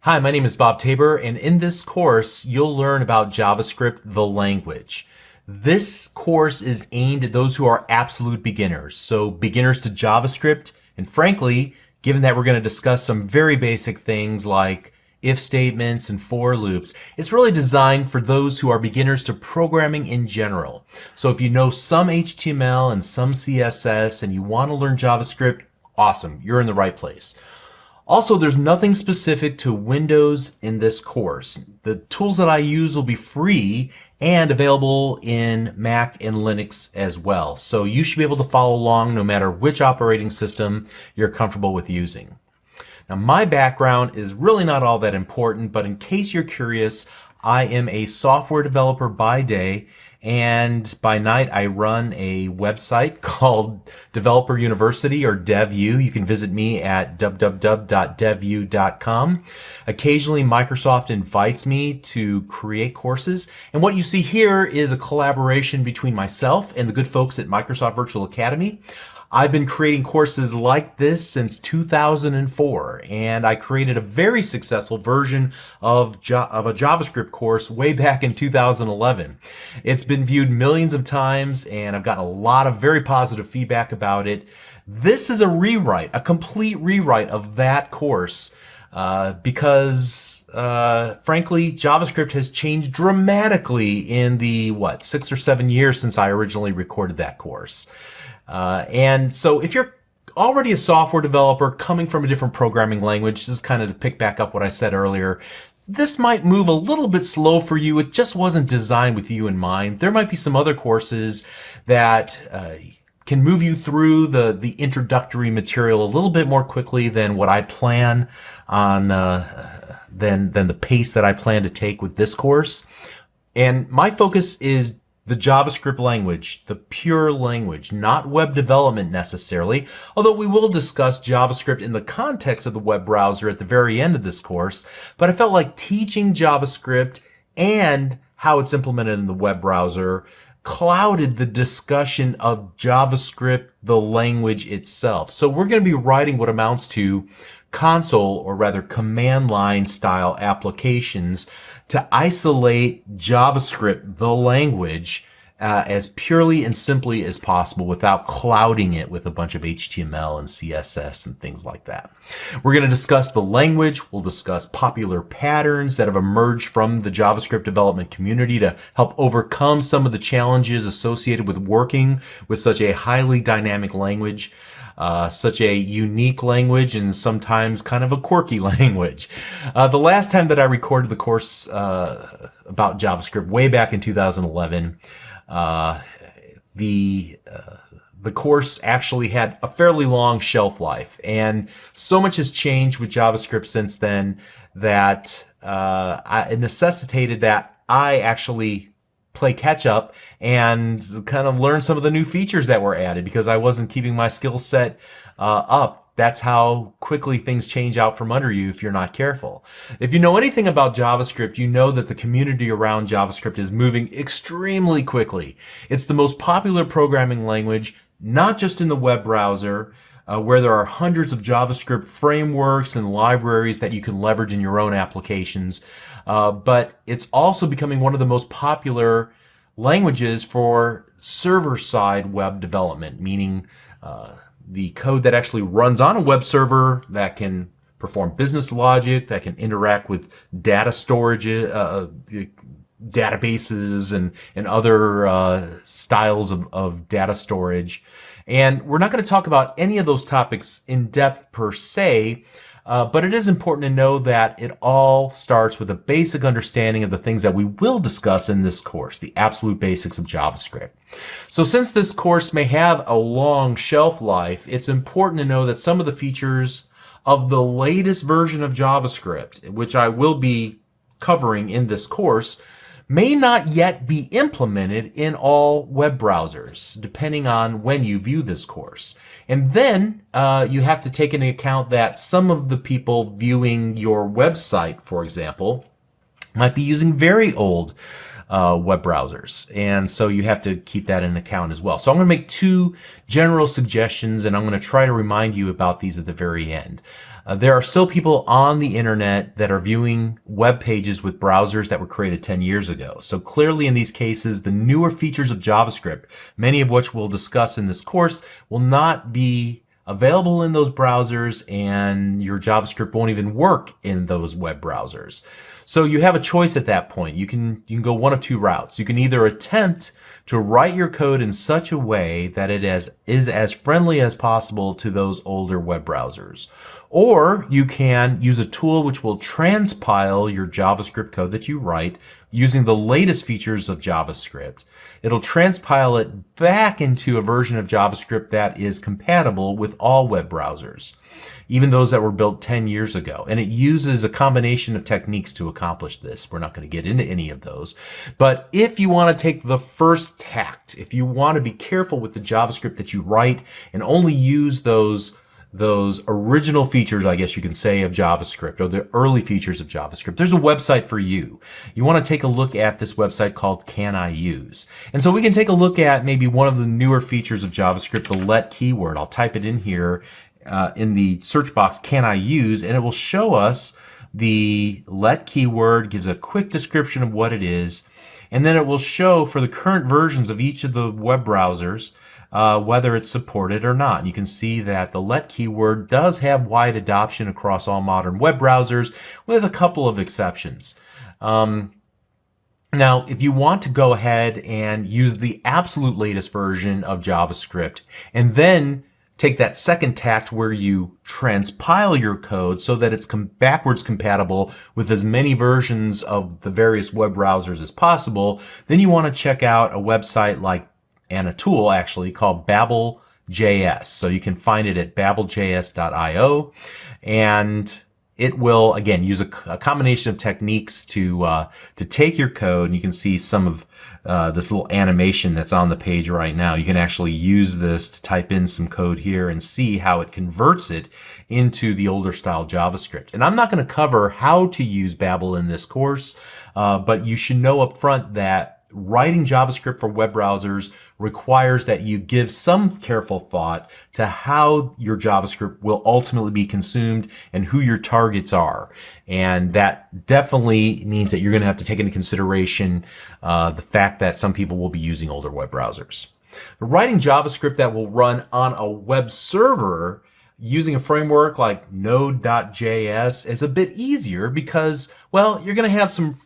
Hi, my name is Bob Tabor, and in this course, you'll learn about JavaScript, the language. This course is aimed at those who are absolute beginners, so beginners to JavaScript, and frankly, given that we're going to discuss some very basic things like if statements and for loops, it's really designed for those who are beginners to programming in general. So if you know some HTML and some CSS and you want to learn JavaScript, awesome, you're in the right place. Also, there's nothing specific to Windows in this course. The tools that I use will be free and available in Mac and Linux as well. So you should be able to follow along no matter which operating system you're comfortable with using. Now, my background is really not all that important, but in case you're curious, I am a software developer by day, and by night I run a website called Developer University, or DevU. You can visit me at www.devu.com. Occasionally Microsoft invites me to create courses, and what you see here is a collaboration between myself and the good folks at Microsoft Virtual Academy. I've been creating courses like this since 2004, and I created a very successful version of a JavaScript course way back in 2011. It's been viewed millions of times, and I've gotten a lot of very positive feedback about it. This is a rewrite, a complete rewrite of that course. Because frankly, JavaScript has changed dramatically in the 6 or 7 years since I originally recorded that course. And so if you're already a software developer coming from a different programming language, this is kind of to pick back up what I said earlier, this might move a little bit slow for you. It just wasn't designed with you in mind. There might be some other courses that can move you through the introductory material a little bit more quickly than what I plan on, than the pace that I plan to take with this course. And my focus is the JavaScript language, the pure language, not web development necessarily, although we will discuss JavaScript in the context of the web browser at the very end of this course. But I felt like teaching JavaScript and how it's implemented in the web browser clouded the discussion of JavaScript, the language itself. So we're going to be writing what amounts to console, or rather command line style applications to isolate JavaScript, the language, as purely and simply as possible without clouding it with a bunch of HTML and CSS and things like that. We're going to discuss the language. We'll discuss popular patterns that have emerged from the JavaScript development community to help overcome some of the challenges associated with working with such a highly dynamic language. Such a unique language and sometimes kind of a quirky language. The last time that I recorded the course about JavaScript way back in 2011, the course actually had a fairly long shelf life, and so much has changed with JavaScript since then that it necessitated that I actually play catch up and kind of learn some of the new features that were added because I wasn't keeping my skill set up. That's how quickly things change out from under you if you're not careful. If you know anything about JavaScript, you know that the community around JavaScript is moving extremely quickly. It's the most popular programming language, not just in the web browser, where there are hundreds of JavaScript frameworks and libraries that you can leverage in your own applications. But it's also becoming one of the most popular languages for server-side web development, meaning the code that actually runs on a web server that can perform business logic, that can interact with data storage, databases and other styles of data storage. And we're not going to talk about any of those topics in depth per se, but it is important to know that it all starts with a basic understanding of the things that we will discuss in this course, the absolute basics of JavaScript. So since this course may have a long shelf life, it's important to know that some of the features of the latest version of JavaScript, which I will be covering in this course, may not yet be implemented in all web browsers, depending on when you view this course. And then you have to take into account that some of the people viewing your website, for example, might be using very old web browsers. And so you have to keep that in account as well. So I'm going to make two general suggestions, and I'm going to try to remind you about these at the very end. There are still people on the internet that are viewing web pages with browsers that were created 10 years ago. So clearly in these cases, the newer features of JavaScript, many of which we'll discuss in this course, will not be available in those browsers, and your JavaScript won't even work in those web browsers. So you have a choice at that point. You can go one of two routes. You can either attempt to write your code in such a way that it is as friendly as possible to those older web browsers. Or you can use a tool which will transpile your JavaScript code that you write using the latest features of JavaScript. It'll transpile it back into a version of JavaScript that is compatible with all web browsers, even those that were built 10 years ago. And it uses a combination of techniques to accomplish this. We're not going to get into any of those. But if you want to take the first tact, if you want to be careful with the JavaScript that you write and only use those original features, I guess you can say, of JavaScript, or the early features of JavaScript, there's a website for you. You want to take a look at this website called Can I Use? And so we can take a look at maybe one of the newer features of JavaScript, the let keyword. I'll type it in here in the search box, Can I Use? And it will show us the let keyword, gives a quick description of what it is, and then it will show for the current versions of each of the web browsers whether it's supported or not. And you can see that the let keyword does have wide adoption across all modern web browsers, with a couple of exceptions. Now, if you want to go ahead and use the absolute latest version of JavaScript and then take that second tact where you transpile your code so that it's backwards compatible with as many versions of the various web browsers as possible, then you want to check out a website and a tool actually called Babel.js. So you can find it at babeljs.io, and it will again use a combination of techniques to take your code, and you can see some of this little animation that's on the page right now. You can actually use this to type in some code here and see how it converts it into the older style JavaScript. And I'm not going to cover how to use Babel in this course, but you should know up front that writing JavaScript for web browsers requires that you give some careful thought to how your JavaScript will ultimately be consumed and who your targets are. And that definitely means that you're going to have to take into consideration the fact that some people will be using older web browsers. Writing JavaScript that will run on a web server using a framework like Node.js is a bit easier because, well, you're going to have some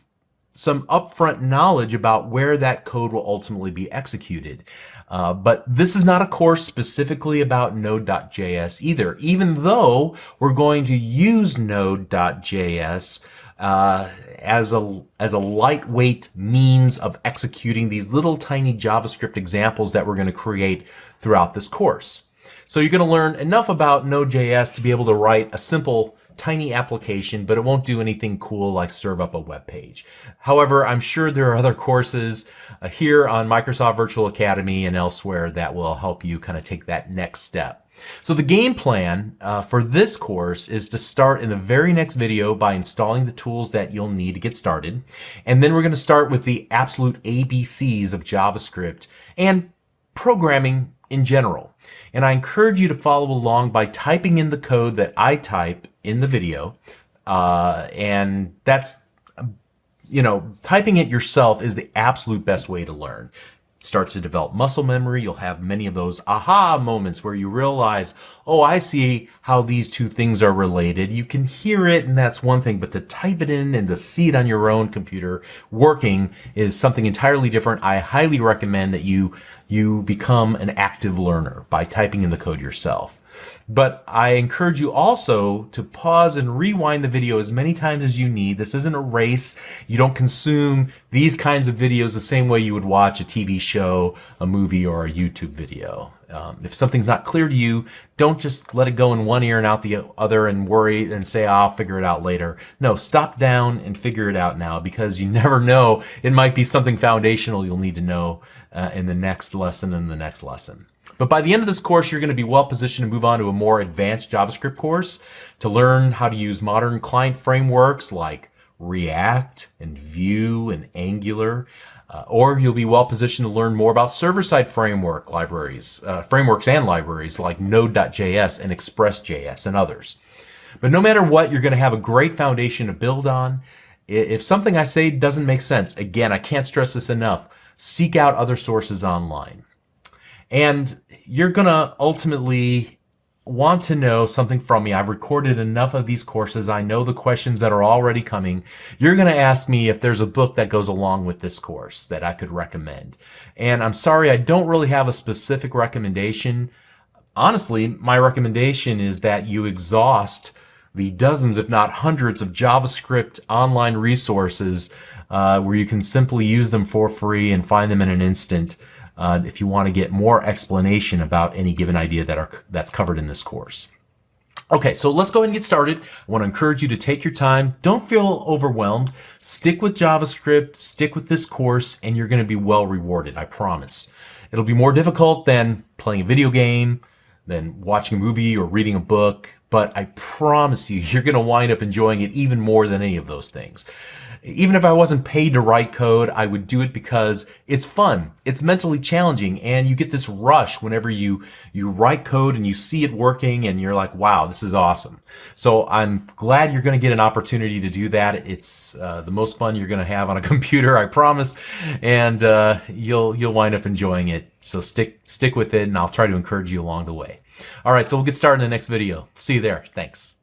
upfront knowledge about where that code will ultimately be executed. But this is not a course specifically about Node.js either, even though we're going to use Node.js as a lightweight means of executing these little tiny JavaScript examples that we're going to create throughout this course. So you're going to learn enough about Node.js to be able to write a simple tiny application, but it won't do anything cool like serve up a web page. However, I'm sure there are other courses here on Microsoft Virtual Academy and elsewhere that will help you kind of take that next step. So the game plan for this course is to start in the very next video by installing the tools that you'll need to get started. And then we're going to start with the absolute ABCs of JavaScript and programming in general. And I encourage you to follow along by typing in the code that I type in the video. And that's, typing it yourself is the absolute best way to learn. It starts to develop muscle memory. You'll have many of those aha moments where you realize, oh, I see how these two things are related. You can hear it, and that's one thing, but to type it in and to see it on your own computer working is something entirely different. I highly recommend that you become an active learner by typing in the code yourself. But I encourage you also to pause and rewind the video as many times as you need. This isn't a race. You don't consume these kinds of videos the same way you would watch a TV show, a movie, or a YouTube video. If something's not clear to you, don't just let it go in one ear and out the other and worry and say, I'll figure it out later. No, stop down and figure it out now, because you never know. It might be something foundational you'll need to know in the next lesson and the next lesson. But by the end of this course, you're going to be well positioned to move on to a more advanced JavaScript course to learn how to use modern client frameworks like React and Vue and Angular. Or you'll be well positioned to learn more about server-side frameworks and libraries like Node.js and Express.js and others. But no matter what, you're going to have a great foundation to build on. If something I say doesn't make sense, again, I can't stress this enough, seek out other sources online. And you're going to ultimately want to know something from me. I've recorded enough of these courses. I know the questions that are already coming. You're going to ask me if there's a book that goes along with this course that I could recommend. And I'm sorry, I don't really have a specific recommendation. Honestly, my recommendation is that you exhaust the dozens, if not hundreds, of JavaScript online resources where you can simply use them for free and find them in an instant if you want to get more explanation about any given idea that's covered in this course. Okay, so let's go ahead and get started. I want to encourage you to take your time. Don't feel overwhelmed. Stick with JavaScript, stick with this course, and you're going to be well rewarded, I promise. It'll be more difficult than playing a video game, than watching a movie or reading a book, but I promise you, you're going to wind up enjoying it even more than any of those things. Even if I wasn't paid to write code, I would do it because it's fun, it's mentally challenging, and you get this rush whenever you write code and you see it working and you're like, wow, this is awesome. So I'm glad you're going to get an opportunity to do that. It's the most fun you're going to have on a computer, I promise, and you'll wind up enjoying it. So stick with it, and I'll try to encourage you along the way. All right, so we'll get started in the next video. See you there. Thanks.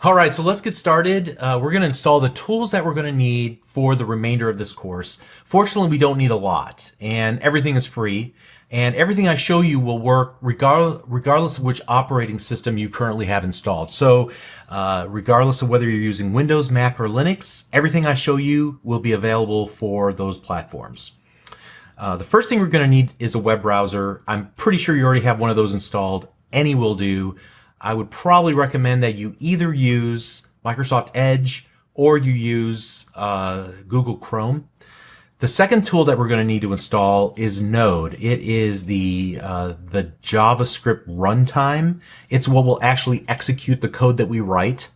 All right, so let's get started. We're going to install the tools that we're going to need for the remainder of this course. Fortunately, we don't need a lot, and everything is free. And everything I show you will work regardless of which operating system you currently have installed. So regardless of whether you're using Windows, Mac, or Linux, everything I show you will be available for those platforms. The first thing we're going to need is a web browser. I'm pretty sure you already have one of those installed. Any will do. I would probably recommend that you either use Microsoft Edge or you use Google Chrome. The second tool that we're going to need to install is Node. It is the JavaScript runtime. It's what will actually execute the code that we write.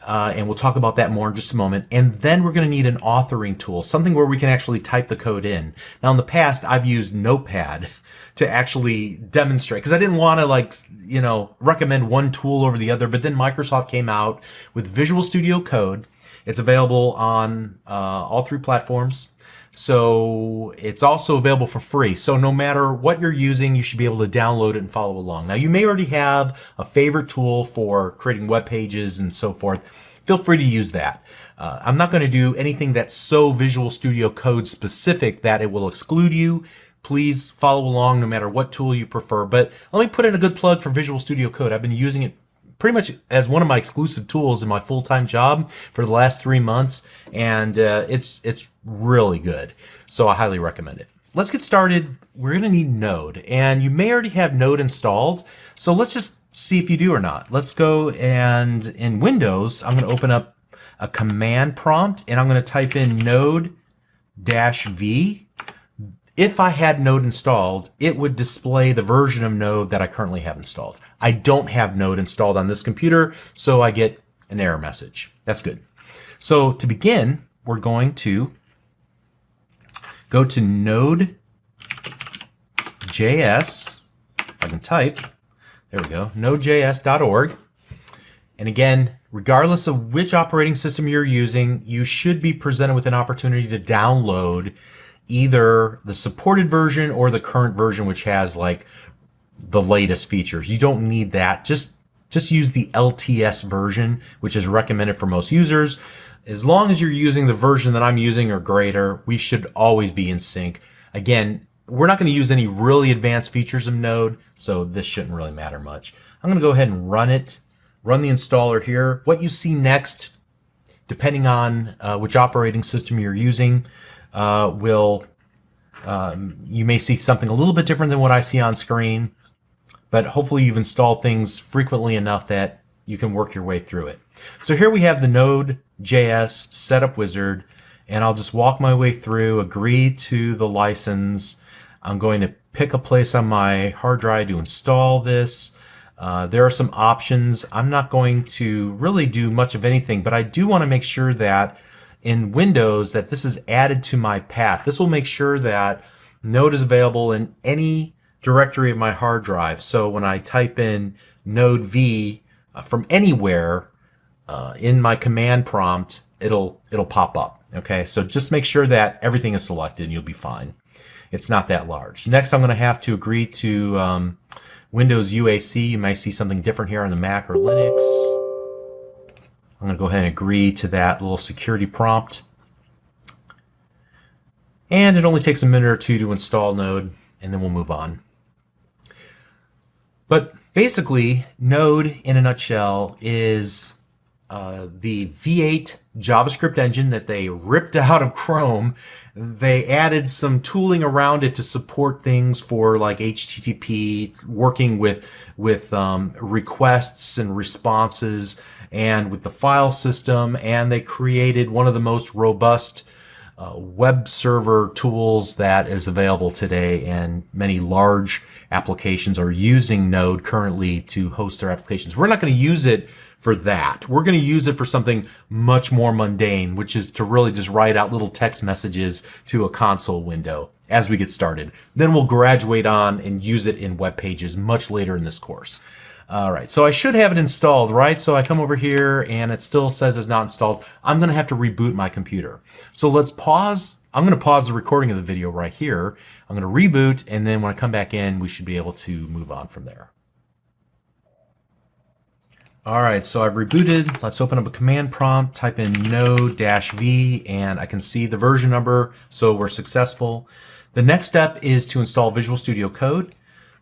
And we'll talk about that more in just a moment. And then we're going to need an authoring tool, something where we can actually type the code in. Now, in the past, I've used Notepad to actually demonstrate, because I didn't want to recommend one tool over the other, but then Microsoft came out with Visual Studio Code. It's available on all three platforms. So it's also available for free. So no matter what you're using, you should be able to download it and follow along. Now, you may already have a favorite tool for creating web pages and so forth. Feel free to use that. I'm not going to do anything that's so Visual Studio Code specific that it will exclude you. Please follow along no matter what tool you prefer. But let me put in a good plug for Visual Studio Code. I've been using it pretty much as one of my exclusive tools in my full-time job for the last 3 months, and it's really good. So I highly recommend it. Let's get started. We're going to need Node, and you may already have Node installed. So let's just see if you do or not. Let's go, and in Windows, I'm going to open up a command prompt, and I'm going to type in node-v. If I had Node installed, it would display the version of Node that I currently have installed. I don't have Node installed on this computer, so I get an error message. That's good. So to begin, we're going to go to Node.js. If I can type, there we go, nodejs.org. And again, regardless of which operating system you're using, you should be presented with an opportunity to download either the supported version or the current version, which has like the latest features. You don't need that. Just use the LTS version, which is recommended for most users. As long as you're using the version that I'm using or greater, we should always be in sync. Again, we're not going to use any really advanced features of Node, so this shouldn't really matter much. I'm going to go ahead and run it, run the installer here. What you see next, depending on which operating system you're using, you may see something a little bit different than what I see on screen, but hopefully you've installed things frequently enough that you can work your way through it. So here we have the Node.js setup wizard, and I'll just walk my way through, agree to the license. I'm going to pick a place on my hard drive to install this. There are some options. I'm not going to really do much of anything, but I do want to make sure that in Windows that this is added to my path. This will make sure that Node is available in any directory of my hard drive. So when I type in Node V from anywhere in my command prompt, it'll pop up. Okay, so just make sure that everything is selected and you'll be fine. It's not that large. Next, I'm going to have to agree to Windows UAC. You might see something different here on the Mac or Linux. I'm going to go ahead and agree to that little security prompt. And it only takes a minute or two to install Node, and then we'll move on. But basically, Node, in a nutshell, is the V8 JavaScript engine that they ripped out of Chrome. They added some tooling around it to support things for like HTTP, working with requests and responses, and with the file system. And they created one of the most robust web server tools that is available today, and many large applications are using Node currently to host their applications. We're not going to use it for that. We're going to use it for something much more mundane, which is to really just write out little text messages to a console window as we get started. Then we'll graduate on and use it in web pages much later in this course. All right, so I should have it installed, right? So I come over here and it still says it's not installed. I'm going to have to reboot my computer. So let's pause. I'm going to pause the recording of the video right here. I'm going to reboot, and then when I come back in, we should be able to move on from there. All right, so I've rebooted. Let's open up a command prompt, type in node-v, and I can see the version number, so we're successful. The next step is to install Visual Studio Code.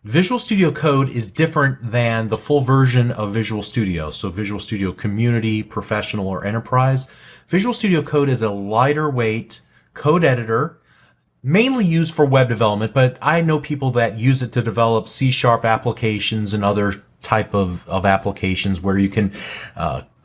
Visual Studio Code is different than the full version of Visual Studio. So Visual Studio Community, Professional, or Enterprise. Visual Studio Code is a lighter weight code editor, mainly used for web development, but I know people that use it to develop C# applications and other type of applications where you can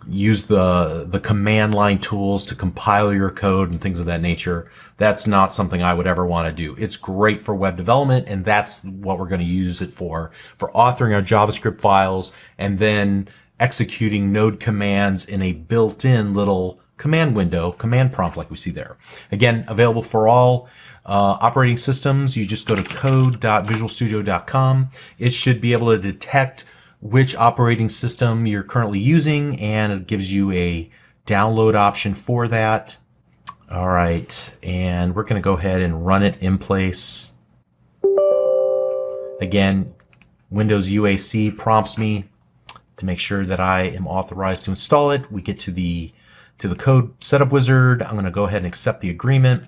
use the command line tools to compile your code and things of that nature. That's not something I would ever want to do. It's great for web development, and that's what we're going to use it for authoring our JavaScript files and then executing Node commands in a built-in little command window, command prompt like we see there. Again, available for all operating systems. You just go to code.visualstudio.com. It should be able to detect which operating system you're currently using, and it gives you a download option for that. All right, and we're going to go ahead and run it in place. Again, Windows UAC prompts me to make sure that I am authorized to install it. We get to the code setup wizard. I'm going to go ahead and accept the agreement,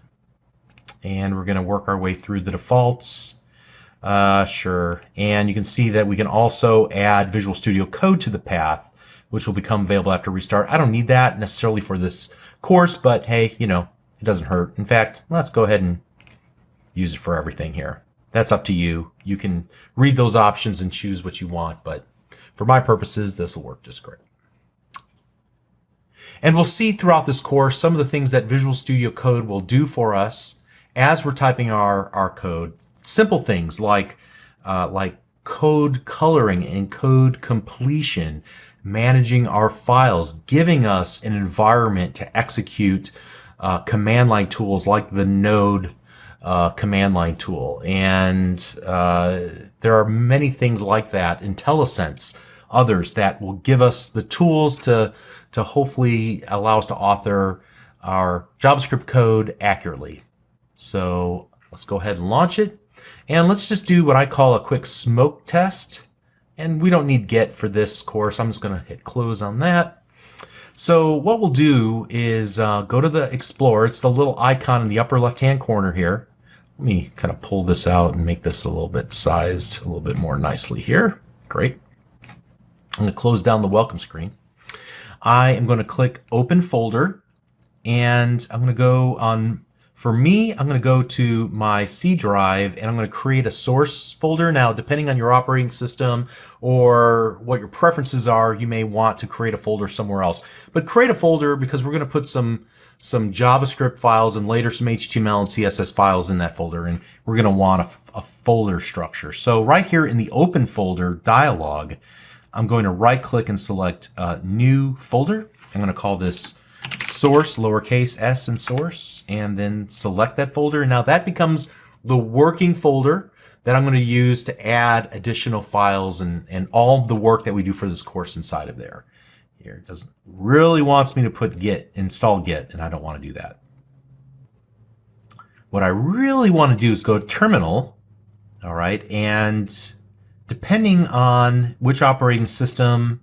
and we're going to work our way through the defaults. Sure. And you can see that we can also add Visual Studio Code to the path, which will become available after restart. I don't need that necessarily for this course, but hey, you know, it doesn't hurt. In fact, let's go ahead and use it for everything here. That's up to you. You can read those options and choose what you want, but for my purposes, this will work just great. And we'll see throughout this course some of the things that Visual Studio Code will do for us as we're typing our code. Simple things like code coloring and code completion, managing our files, giving us an environment to execute command line tools like the Node command line tool. And there are many things like that, IntelliSense, others that will give us the tools to hopefully allow us to author our JavaScript code accurately. So let's go ahead and launch it. And let's just do what I call a quick smoke test. And we don't need get for this course. I'm just going to hit close on that. So what we'll do is go to the Explorer. It's the little icon in the upper left-hand corner here. Let me kind of pull this out and make this a little bit sized a little bit more nicely here. Great. I'm going to close down the welcome screen. I am going to click Open Folder, and I'm going to go on. For me, I'm going to go to my C drive and I'm going to create a source folder. Now, depending on your operating system or what your preferences are, you may want to create a folder somewhere else. But create a folder because we're going to put some JavaScript files and later some HTML and CSS files in that folder, and we're going to want a folder structure. So right here in the Open Folder dialog, I'm going to right click and select new folder. I'm going to call this source, lowercase s and source, and then select that folder. Now that becomes the working folder that I'm going to use to add additional files and all the work that we do for this course inside of there. Here, it doesn't really wants me to put install git, and I don't want to do that. What I really want to do is go to terminal, all right, and depending on which operating system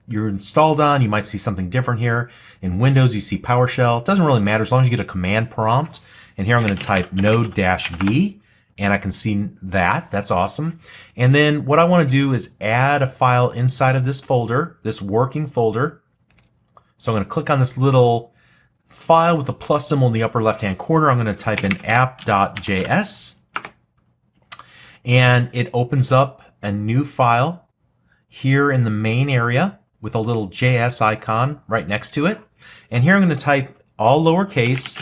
you're installed on, you might see something different here. In Windows, you see PowerShell. It doesn't really matter as long as you get a command prompt. And here I'm going to type node-v, and I can see that. That's awesome. And then what I want to do is add a file inside of this folder, this working folder. So I'm going to click on this little file with a plus symbol in the upper left-hand corner. I'm going to type in app.js, and it opens up a new file here in the main area with a little JS icon right next to it. And here I'm going to type all lowercase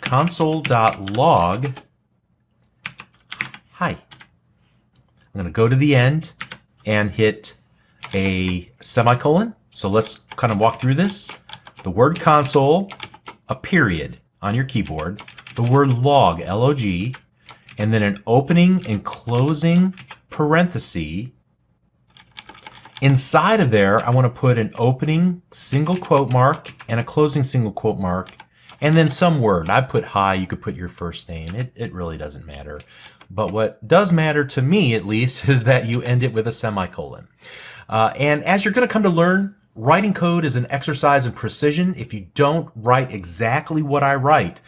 console.log hi. I'm going to go to the end and hit a semicolon. So let's kind of walk through this. The word console, a period on your keyboard, the word log, L-O-G, and then an opening and closing parenthesis. Inside of there, I want to put an opening single quote mark and a closing single quote mark, and then some word. I put hi, you could put your first name. It really doesn't matter. But what does matter to me, at least, is that you end it with a semicolon. And as you're going to come to learn, writing code is an exercise in precision. If you don't write exactly what I write,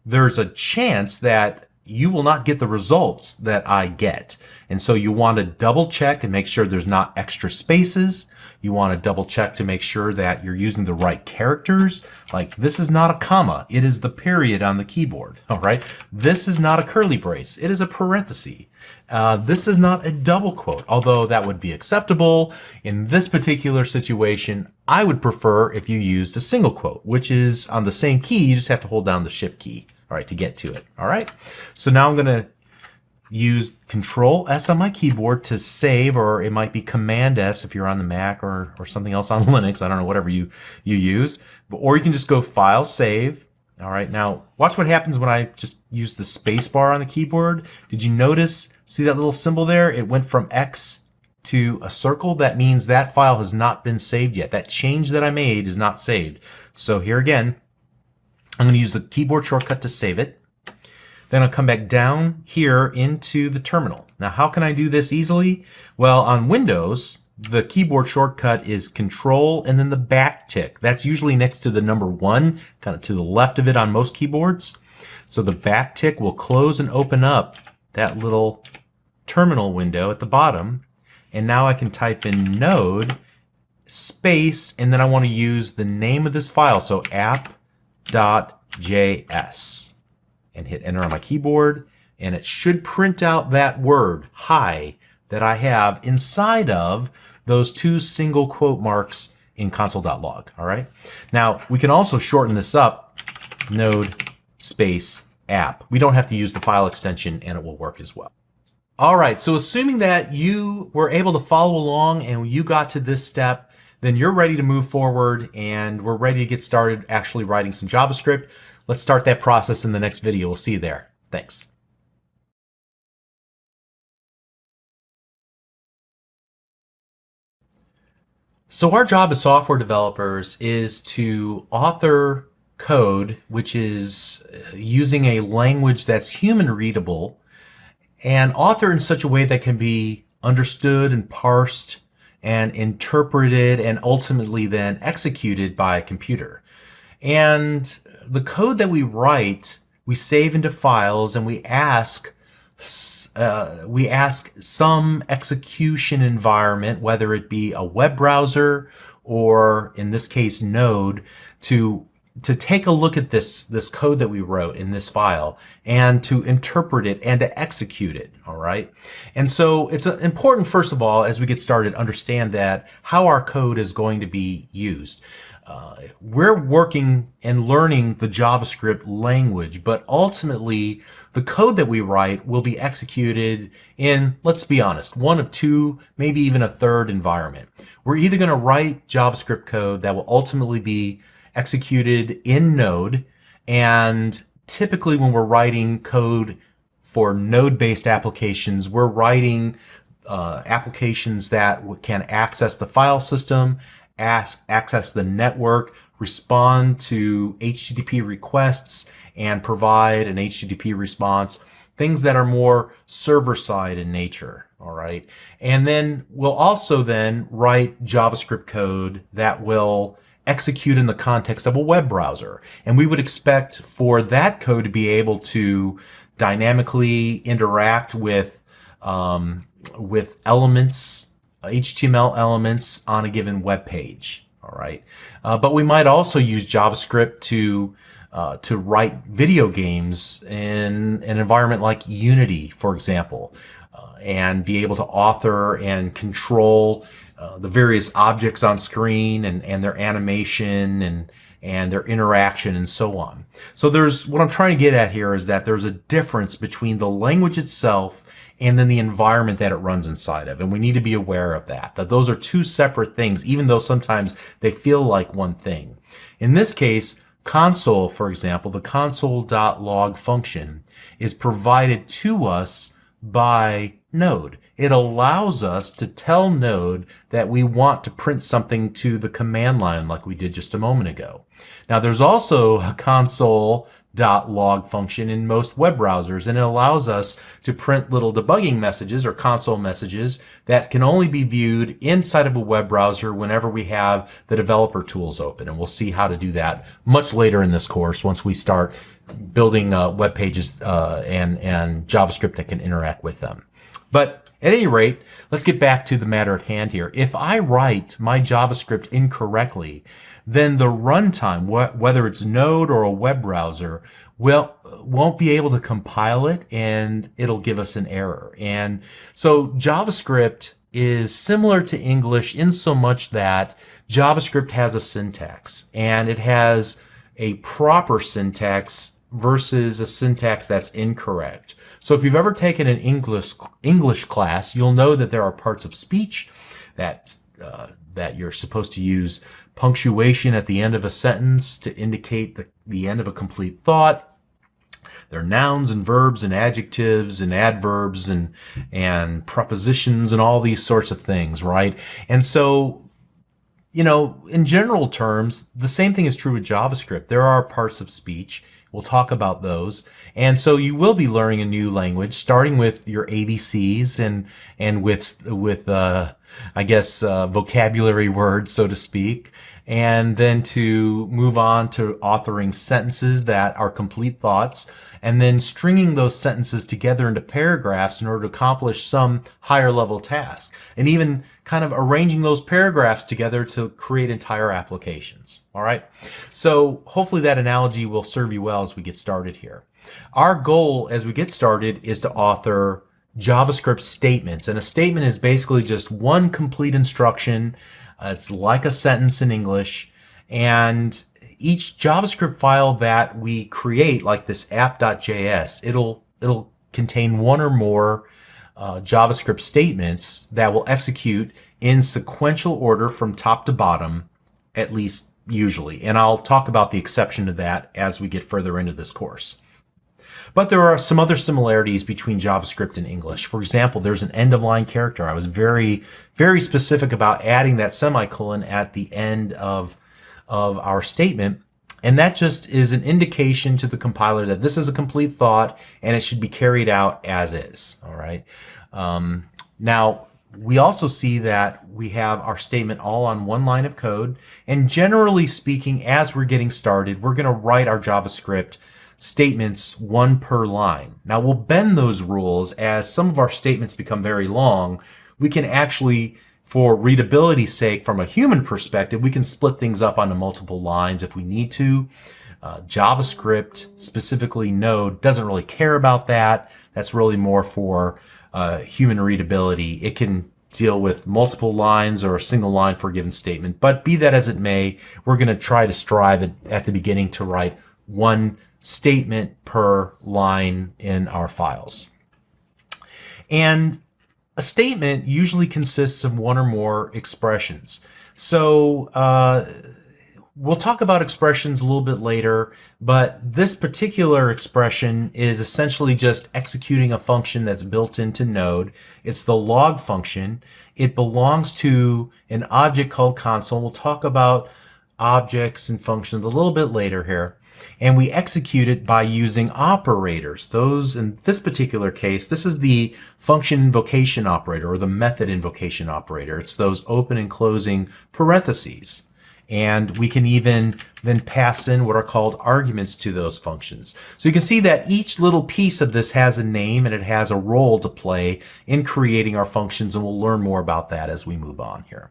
there's a chance that you will not get the results that I get. And so you want to double check and make sure there's not extra spaces. You want to double check to make sure that you're using the right characters. Like, this is not a comma, it is the period on the keyboard. All right. This is not a curly brace, it is a parenthesis. This is not a double quote, although that would be acceptable. In this particular situation, I would prefer if you used a single quote, which is on the same key. You just have to hold down the shift key, all right, to get to it. All right. So now I'm going to use Control S on my keyboard to save, or it might be Command S if you're on the Mac or something else on Linux. I don't know, whatever you use. Or you can just go File, Save. All right, now watch what happens when I just use the space bar on the keyboard. Did you notice, see that little symbol there? It went from X to a circle. That means that file has not been saved yet. That change that I made is not saved. So here again, I'm going to use the keyboard shortcut to save it. Then I'll come back down here into the terminal. Now, how can I do this easily? Well, on Windows, the keyboard shortcut is Control and then the back tick. That's usually next to the number 1, kind of to the left of it on most keyboards. So the back tick will close and open up that little terminal window at the bottom. And now I can type in node space, and then I want to use the name of this file. So app.js. And hit enter on my keyboard, and it should print out that word, hi, that I have inside of those 2 single quote marks in console.log, all right? Now, we can also shorten this up, node space app. We don't have to use the file extension, and it will work as well. All right, so assuming that you were able to follow along and you got to this step, then you're ready to move forward, and we're ready to get started actually writing some JavaScript. Let's start that process in the next video. We'll see you there. Thanks. So our job as software developers is to author code which is using a language that's human readable, and author in such a way that can be understood and parsed and interpreted and ultimately then executed by a computer. And the code that we write, we save into files, and we ask some execution environment, whether it be a web browser or in this case Node, to take a look at this code that we wrote in this file and to interpret it and to execute it. All right. And so it's important, first of all, as we get started, understand that how our code is going to be used. we're working and learning the JavaScript language, but ultimately the code that we write will be executed in, let's be honest, one of two, maybe even a third environment. We're either going to write JavaScript code that will ultimately be executed in Node, and typically when we're writing code for node-based applications, we're writing applications that can access the file system, access the network, respond to HTTP requests, and provide an HTTP response, things that are more server-side in nature, all right? And then we'll also then write JavaScript code that will execute in the context of a web browser. And we would expect for that code to be able to dynamically interact with elements, HTML elements on a given web page. All right, but we might also use JavaScript to write video games in an environment like Unity, for example, and be able to author and control the various objects on screen and their animation and their interaction and so on. So what I'm trying to get at here is that there's a difference between the language itself and then the environment that it runs inside of. And we need to be aware of that those are two separate things, even though sometimes they feel like one thing. In this case, console, for example, the console.log function is provided to us by Node. It allows us to tell Node that we want to print something to the command line like we did just a moment ago. Now there's also a console.log function in most web browsers, and it allows us to print little debugging messages or console messages that can only be viewed inside of a web browser whenever we have the developer tools open. And we'll see how to do that much later in this course once we start building web pages and JavaScript that can interact with them. But at any rate, let's get back to the matter at hand here. If I write my JavaScript incorrectly, then the runtime, whether it's Node or a web browser, won't be able to compile it, and it'll give us an error. And so JavaScript is similar to English in so much that JavaScript has a syntax, and it has a proper syntax versus a syntax that's incorrect. So if you've ever taken an English class, you'll know that there are parts of speech that you're supposed to use punctuation at the end of a sentence to indicate the end of a complete thought. There are nouns and verbs and adjectives and adverbs and prepositions and all these sorts of things, right? And so, in general terms, the same thing is true with JavaScript. There are parts of speech. We'll talk about those. And so you will be learning a new language, starting with your ABCs and with I guess vocabulary words, so to speak, and then to move on to authoring sentences that are complete thoughts, and then stringing those sentences together into paragraphs in order to accomplish some higher level task, and even kind of arranging those paragraphs together to create entire applications. All right, so hopefully that analogy will serve you well as we get started here. Our goal as we get started is to author JavaScript statements, and a statement is basically just one complete instruction. It's like a sentence in English, and each JavaScript file that we create, like this app.js, it'll contain one or more JavaScript statements that will execute in sequential order from top to bottom, at least usually. And I'll talk about the exception to that as we get further into this course. But there are some other similarities between JavaScript and English. For example, there's an end-of-line character. I was very, very specific about adding that semicolon at the end of our statement. And that just is an indication to the compiler that this is a complete thought and it should be carried out as is. All right. Now, we also see that we have our statement all on one line of code. And generally speaking, as we're getting started, we're going to write our JavaScript statements one per line. Now we'll bend those rules as some of our statements become very long. We can actually, for readability's sake, from a human perspective, we can split things up onto multiple lines if we need to. JavaScript, specifically Node, doesn't really care about that. That's really more for human readability. It can deal with multiple lines or a single line for a given statement. But be that as it may, we're going to try to strive at the beginning to write one statement per line in our files. And a statement usually consists of one or more expressions. So we'll talk about expressions a little bit later, but this particular expression is essentially just executing a function that's built into Node. It's the log function. It belongs to an object called console. We'll talk about objects and functions a little bit later here. And we execute it by using operators. Those, in this particular case, this is the function invocation operator or the method invocation operator. It's those open and closing parentheses. And we can even then pass in what are called arguments to those functions. So you can see that each little piece of this has a name and it has a role to play in creating our functions, and we'll learn more about that as we move on here.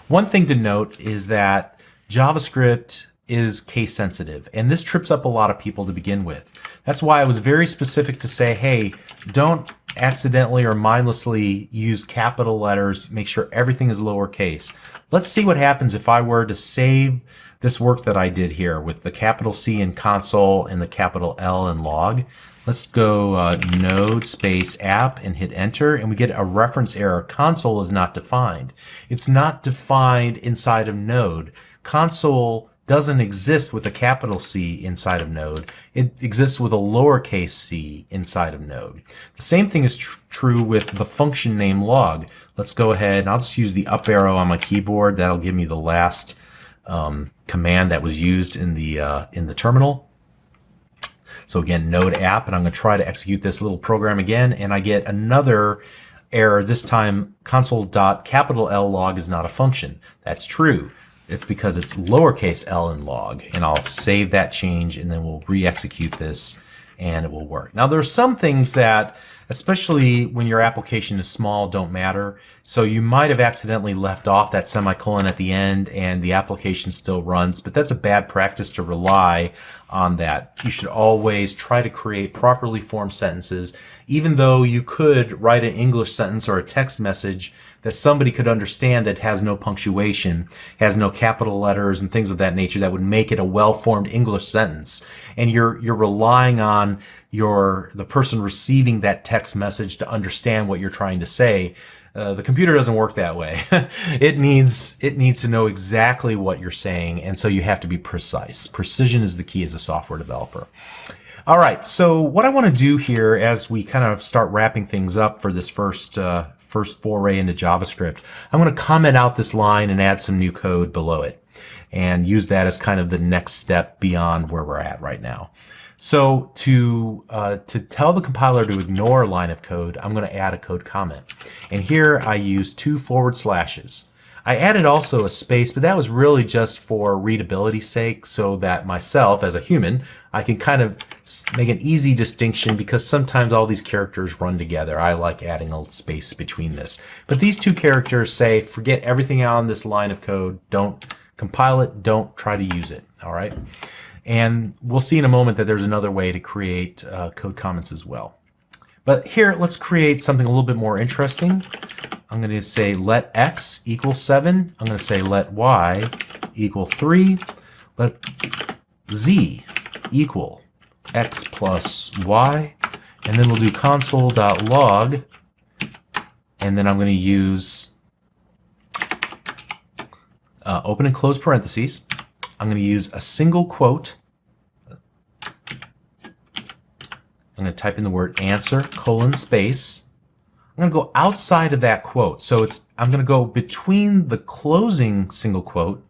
One thing to note is that JavaScript is case sensitive, and this trips up a lot of people to begin with. That's why I was very specific to say, hey, don't accidentally or mindlessly use capital letters. Make sure everything is lowercase. Let's see what happens if I were to save this work that I did here with the capital C in console and the capital L in log. Let's go node space app and hit enter, and we get a reference error. Console is not defined. It's not defined inside of Node. Console doesn't exist with a capital C inside of Node. It exists with a lowercase c inside of Node. The same thing is true with the function name log. Let's go ahead and I'll just use the up arrow on my keyboard. That'll give me the last command that was used in the terminal. So again, node app, and I'm going to try to execute this little program again, and I get another error. This time console.capital L log is not a function. That's true. It's because it's lowercase l in log, and I'll save that change and then we'll re-execute this and it will work. Now there are some things that, especially when your application is small, don't matter. So you might have accidentally left off that semicolon at the end and the application still runs, but that's a bad practice to rely on that. You should always try to create properly formed sentences, even though you could write an English sentence or a text message that somebody could understand that has no punctuation, has no capital letters and things of that nature that would make it a well-formed English sentence. And you're relying on the person receiving that text message to understand what you're trying to say. The computer doesn't work that way. It needs to know exactly what you're saying, and so you have to be precise. Precision is the key as a software developer. All right, so what I want to do here as we kind of start wrapping things up for this first foray into JavaScript, I'm going to comment out this line and add some new code below it and use that as kind of the next step beyond where we're at right now. So to tell the compiler to ignore a line of code, I'm going to add a code comment. And here I use 2 forward slashes. I added also a space, but that was really just for readability's sake, so that myself as a human, I can kind of make an easy distinction, because sometimes all these characters run together. I like adding a space between this. But these two characters say, forget everything on this line of code. Don't compile it. Don't try to use it. All right. And we'll see in a moment that there's another way to create code comments as well. But here, let's create something a little bit more interesting. I'm going to say let x equal 7. I'm going to say let y equal 3. Let z equal x plus y. And then we'll do console.log. And then I'm going to use open and close parentheses. I'm going to use a single quote. I'm going to type in the word answer, colon, space. I'm going to go outside of that quote. So I'm going to go between the closing single quote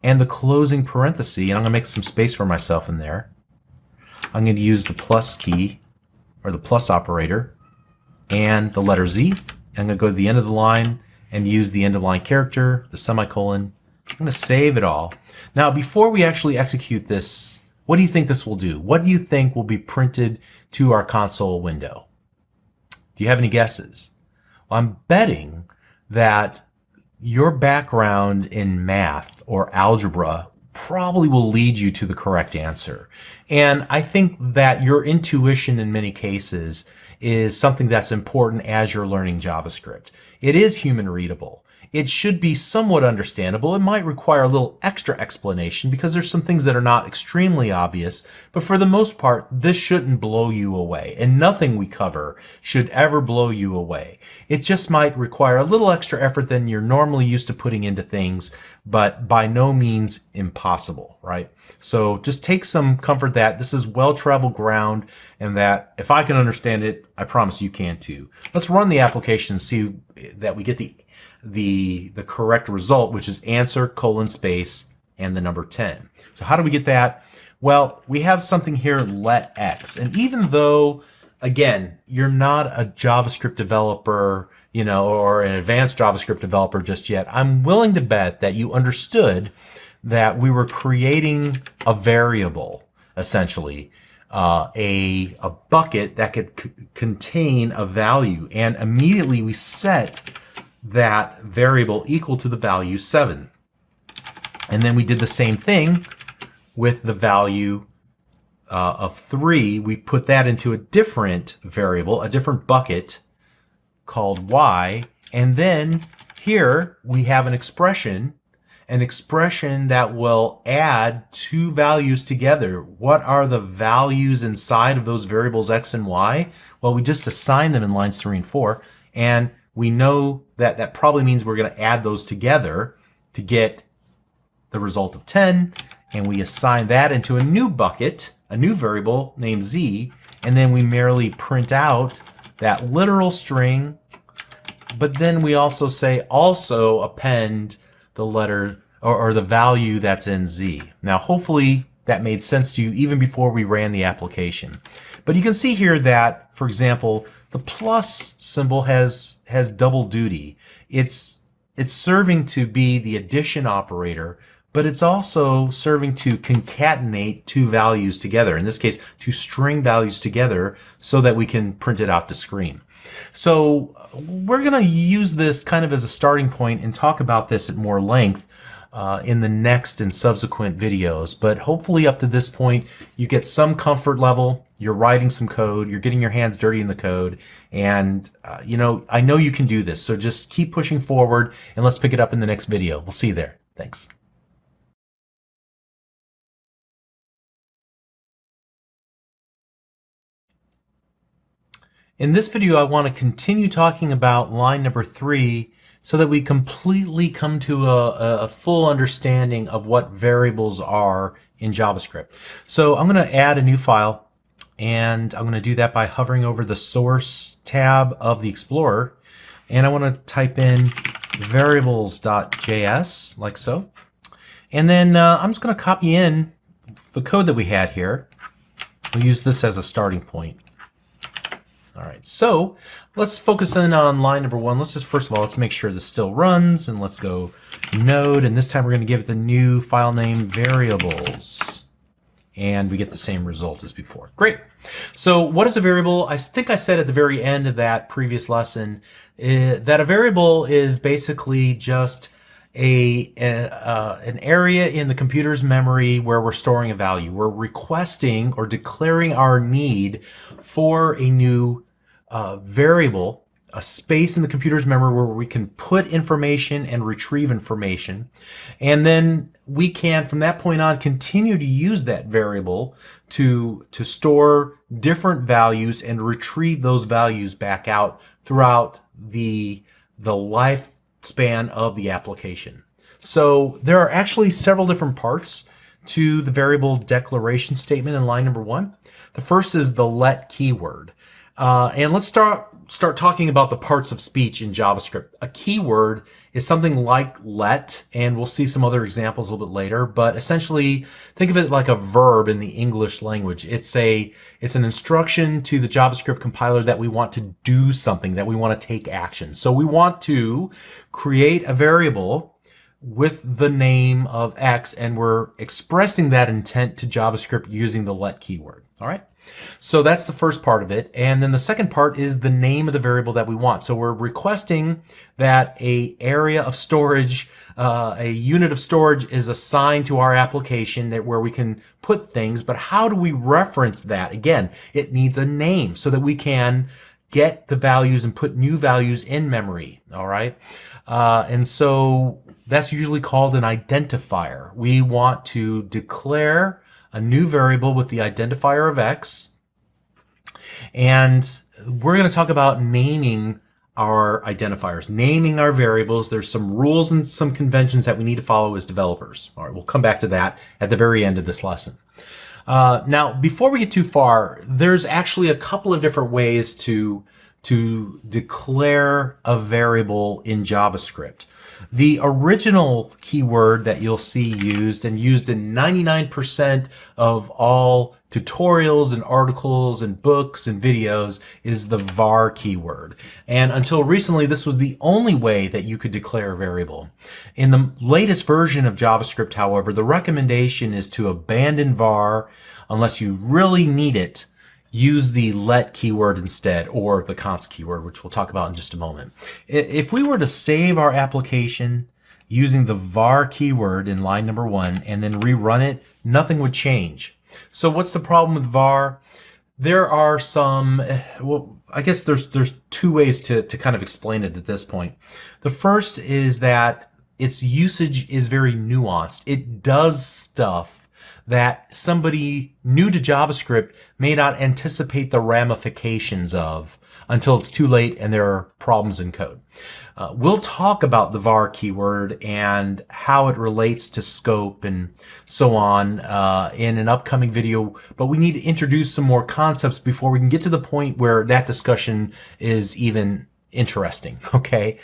and the closing parenthesis, and I'm going to make some space for myself in there. I'm going to use the plus key, or the plus operator, and the letter Z. I'm going to go to the end of the line and use the end of line character, the semicolon. I'm going to save it all. Now, before we actually execute this, what do you think this will do? What do you think will be printed to our console window? Do you have any guesses? Well, I'm betting that your background in math or algebra probably will lead you to the correct answer. And I think that your intuition in many cases is something that's important as you're learning JavaScript. It is human readable. It should be somewhat understandable. It might require a little extra explanation because there's some things that are not extremely obvious, but for the most part, this shouldn't blow you away, and nothing we cover should ever blow you away. It just might require a little extra effort than you're normally used to putting into things, but by no means impossible, right? So just take some comfort that this is well-traveled ground and that if I can understand it, I promise you can too. Let's run the application and see that we get the correct result, which is answer : space and the number 10. So how do we get that? Well, we have something here, let x. And even though, again, you're not a JavaScript developer, or an advanced JavaScript developer just yet, I'm willing to bet that you understood that we were creating a variable, essentially, a bucket that could contain a value. And immediately we set that variable equal to the value 7. And then we did the same thing with the value of 3. We put that into a different variable, a different bucket called y. And then here we have an expression that will add two values together. What are the values inside of those variables x and y? Well, we just assign them in lines 3 and 4. And we know that that probably means we're going to add those together to get the result of 10, and we assign that into a new bucket, a new variable named z, and then we merely print out that literal string, but then we also say also append the letter or the value that's in z. Now hopefully that made sense to you even before we ran the application. But you can see here that, for example, the plus symbol has double duty. It's serving to be the addition operator, but it's also serving to concatenate two values together. In this case, two string values together so that we can print it out to screen. So we're going to use this kind of as a starting point and talk about this at more length in the next and subsequent videos. But hopefully up to this point, you get some comfort level. You're writing some code, you're getting your hands dirty in the code, and I know you can do this. So just keep pushing forward, and let's pick it up in the next video. We'll see you there. Thanks. In this video, I want to continue talking about line number 3 so that we completely come to a full understanding of what variables are in JavaScript. So I'm going to add a new file, and I'm going to do that by hovering over the source tab of the Explorer, and I want to type in variables.js like so, and then I'm just going to copy in the code that we had here. We'll use this as a starting point. All right, so let's focus in on line number 1. Let's just, first of all, let's make sure this still runs, and let's go node, and this time we're going to give it the new file name variables, and we get the same result as before. Great. So what is a variable? I think I said at the very end of that previous lesson that a variable is basically just an area in the computer's memory where we're storing a value. We're requesting or declaring our need for a new variable, a space in the computer's memory where we can put information and retrieve information. And then we can, from that point on, continue to use that variable to store different values and retrieve those values back out throughout the lifespan of the application. So there are actually several different parts to the variable declaration statement in line number 1. The first is the let keyword. And let's start talking about the parts of speech in JavaScript. A keyword is something like let, and we'll see some other examples a little bit later, but essentially think of it like a verb in the English language. It's an instruction to the JavaScript compiler that we want to do something, that we want to take action. So we want to create a variable with the name of X, and we're expressing that intent to JavaScript using the let keyword. All right. So that's the first part of it. And then the second part is the name of the variable that we want. So we're requesting that a area of storage, a unit of storage is assigned to our application where we can put things. But how do we reference that? Again, it needs a name so that we can get the values and put new values in memory. All right. And so that's usually called an identifier. We want to declare a new variable with the identifier of X. And we're going to talk about naming our identifiers, naming our variables. There's some rules and some conventions that we need to follow as developers. All right, we'll come back to that at the very end of this lesson. Now, before we get too far, there's actually a couple of different ways to declare a variable in JavaScript. The original keyword that you'll see used in 99% of all tutorials and articles and books and videos is the var keyword. And until recently, this was the only way that you could declare a variable. In the latest version of JavaScript, however, the recommendation is to abandon var unless you really need it. Use the let keyword instead, or the const keyword, which we'll talk about in just a moment. If we were to save our application using the var keyword in line number 1 and then rerun it, nothing would change. So what's the problem with var? There are some, well, I guess there's two ways to kind of explain it at this point. The first is that its usage is very nuanced. It does stuff that somebody new to JavaScript may not anticipate the ramifications of until it's too late and there are problems in code. We'll talk about the var keyword and how it relates to scope and so on in an upcoming video, but we need to introduce some more concepts before we can get to the point where that discussion is even interesting. Okay,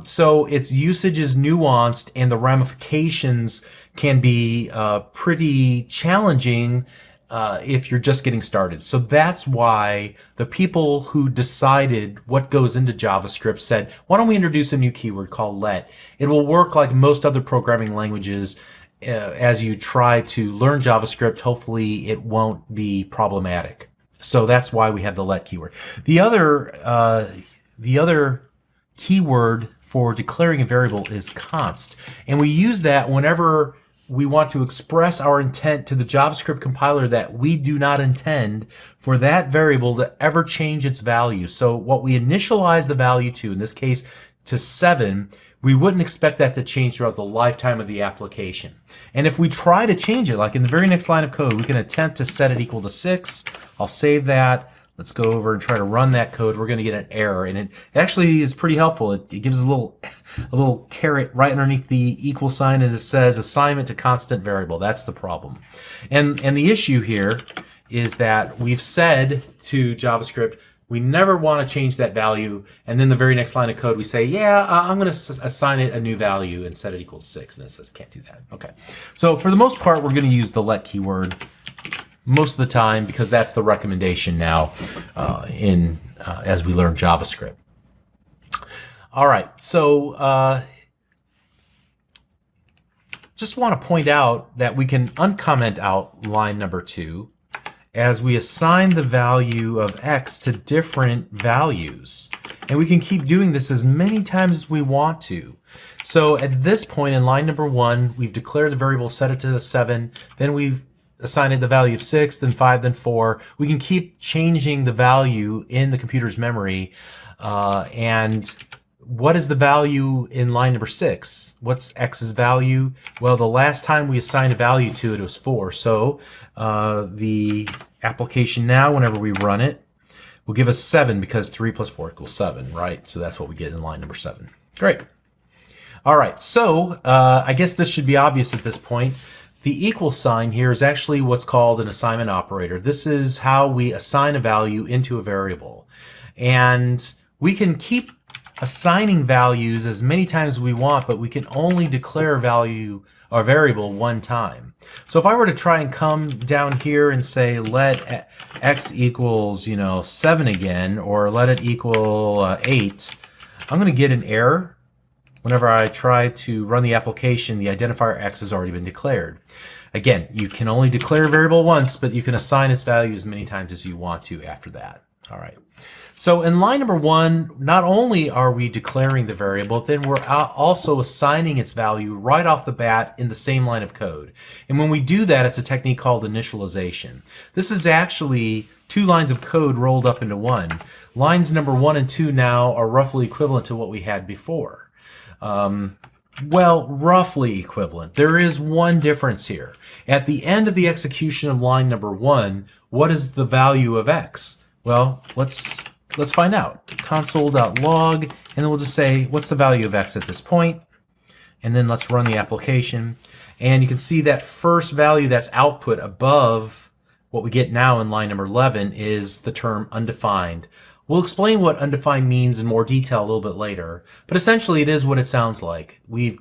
so its usage is nuanced and the ramifications can be pretty challenging if you're just getting started. So that's why the people who decided what goes into JavaScript said, why don't we introduce a new keyword called let? It will work like most other programming languages. As you try to learn JavaScript, hopefully it won't be problematic. So that's why we have the let keyword. The other keyword for declaring a variable is const. And we use that whenever we want to express our intent to the JavaScript compiler that we do not intend for that variable to ever change its value. So what we initialize the value to, in this case to 7, we wouldn't expect that to change throughout the lifetime of the application. And if we try to change it, like in the very next line of code, we can attempt to set it equal to 6. I'll save that. Let's go over and try to run that code. We're going to get an error, and it actually is pretty helpful. It gives us a little caret right underneath the equal sign, and it says assignment to constant variable. That's the problem. And the issue here is that we've said to JavaScript, we never want to change that value, and then the very next line of code we say, yeah, I'm going to assign it a new value and set it equal to 6, and it says can't do that. Okay, so for the most part, we're going to use the let keyword most of the time because that's the recommendation now as we learn JavaScript. All right, so just want to point out that we can uncomment out line number 2 as we assign the value of X to different values. And we can keep doing this as many times as we want to. So at this point in line number 1, we've declared the variable, set it to 7, then we've assigned it the value of 6, then 5, then 4. We can keep changing the value in the computer's memory. And what is the value in line number 6? What's X's value? Well, the last time we assigned a value to it was 4. So the application now, whenever we run it, will give us 7 because 3 plus 4 equals 7, right? So that's what we get in line number 7. Great. All right, so I guess this should be obvious at this point. The equal sign here is actually what's called an assignment operator. This is how we assign a value into a variable. And we can keep assigning values as many times as we want, but we can only declare a value or variable one time. So if I were to try and come down here and say let X equals 7 again, or let it equal 8, I'm going to get an error. whenever I try to run the application, the identifier x has already been declared. Again, you can only declare a variable once, but you can assign its value as many times as you want to after that. All right. So in line number 1, not only are we declaring the variable, then we're also assigning its value right off the bat in the same line of code. And when we do that, it's a technique called initialization. This is actually 2 lines of code rolled up into one. Lines number 1 and 2 now are roughly equivalent to what we had before. Well, roughly equivalent. There is one difference here. At the end of the execution of line number 1, what is the value of x? Well, let's find out. Console.log, and then we'll just say, what's the value of x at this point? And then let's run the application. And you can see that first value that's output above what we get now in line number 11 is the term undefined. We'll explain what undefined means in more detail a little bit later, but essentially it is what it sounds like. We've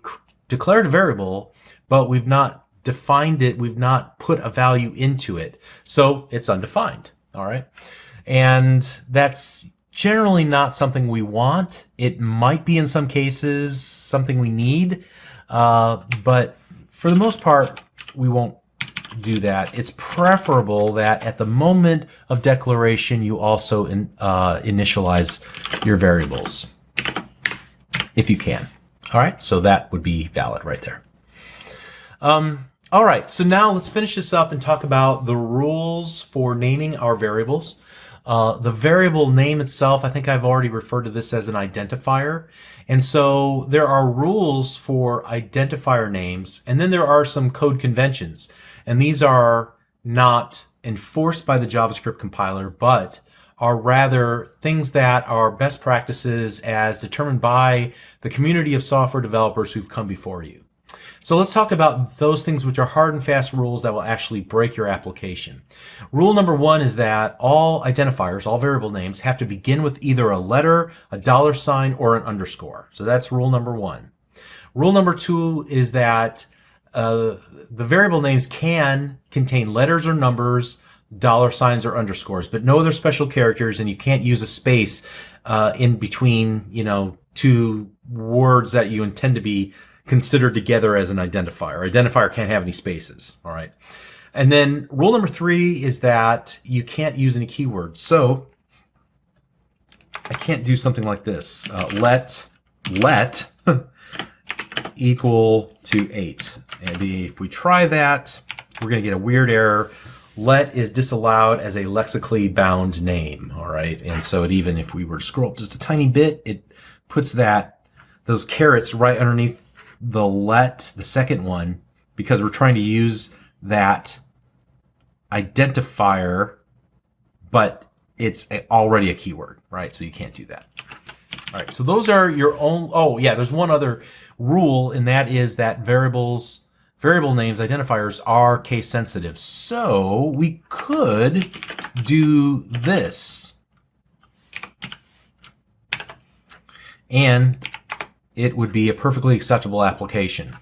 declared a variable, but we've not defined it, we've not put a value into it, so it's undefined, all right? And that's generally not something we want. It might be in some cases something we need, but for the most part, we won't do that. It's preferable that at the moment of declaration, you also initialize your variables, if you can. All right, so that would be valid right there. All right, so now let's finish this up and talk about the rules for naming our variables. The variable name itself, I think I've already referred to this as an identifier. And so there are rules for identifier names, and then there are some code conventions. And these are not enforced by the JavaScript compiler, but are rather things that are best practices as determined by the community of software developers who've come before you. So let's talk about those things which are hard and fast rules that will actually break your application. Rule number 1 is that all identifiers, all variable names, have to begin with either a letter, a $, or an underscore. So that's rule number 1. Rule number 2 is that the variable names can contain letters or numbers, $, or underscores, but no other special characters, and you can't use a space in between, you know, 2 words that you intend to be considered together as an identifier. Identifier can't have any spaces, all right? And then rule number 3 is that you can't use any keywords. So I can't do something like this. Let equal to 8. And if we try that, we're going to get a weird error. Let is disallowed as a lexically bound name, all right? And so it, even if we were to scroll up just a tiny bit, it puts those carets right underneath the let, the second one, because we're trying to use that identifier, but it's already a keyword, right? So you can't do that. All right, so those are your own. Oh yeah, there's one other rule, and that is that variable names, identifiers, are case sensitive. So we could do this, and it would be a perfectly acceptable application.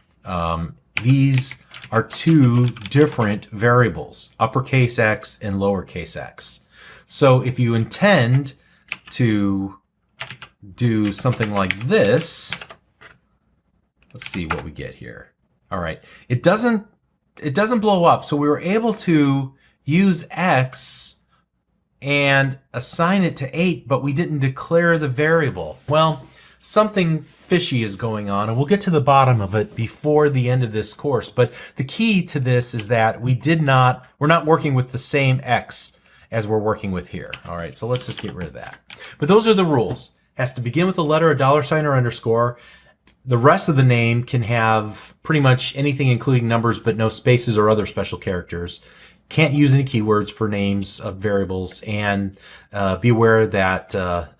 These are 2 different variables, uppercase x and lowercase x. So if you intend to do something like this, let's see what we get here. All right, it doesn't blow up. So we were able to use x and assign it to 8, but we didn't declare the variable. Well, something fishy is going on, and we'll get to the bottom of it before the end of this course. But the key to this is that we're not working with the same x as we're working with here. All right, so let's just get rid of that. But those are the rules. It has to begin with a letter, a $, or underscore. The rest of the name can have pretty much anything, including numbers, but no spaces or other special characters. Can't use any keywords for names of variables, and be aware that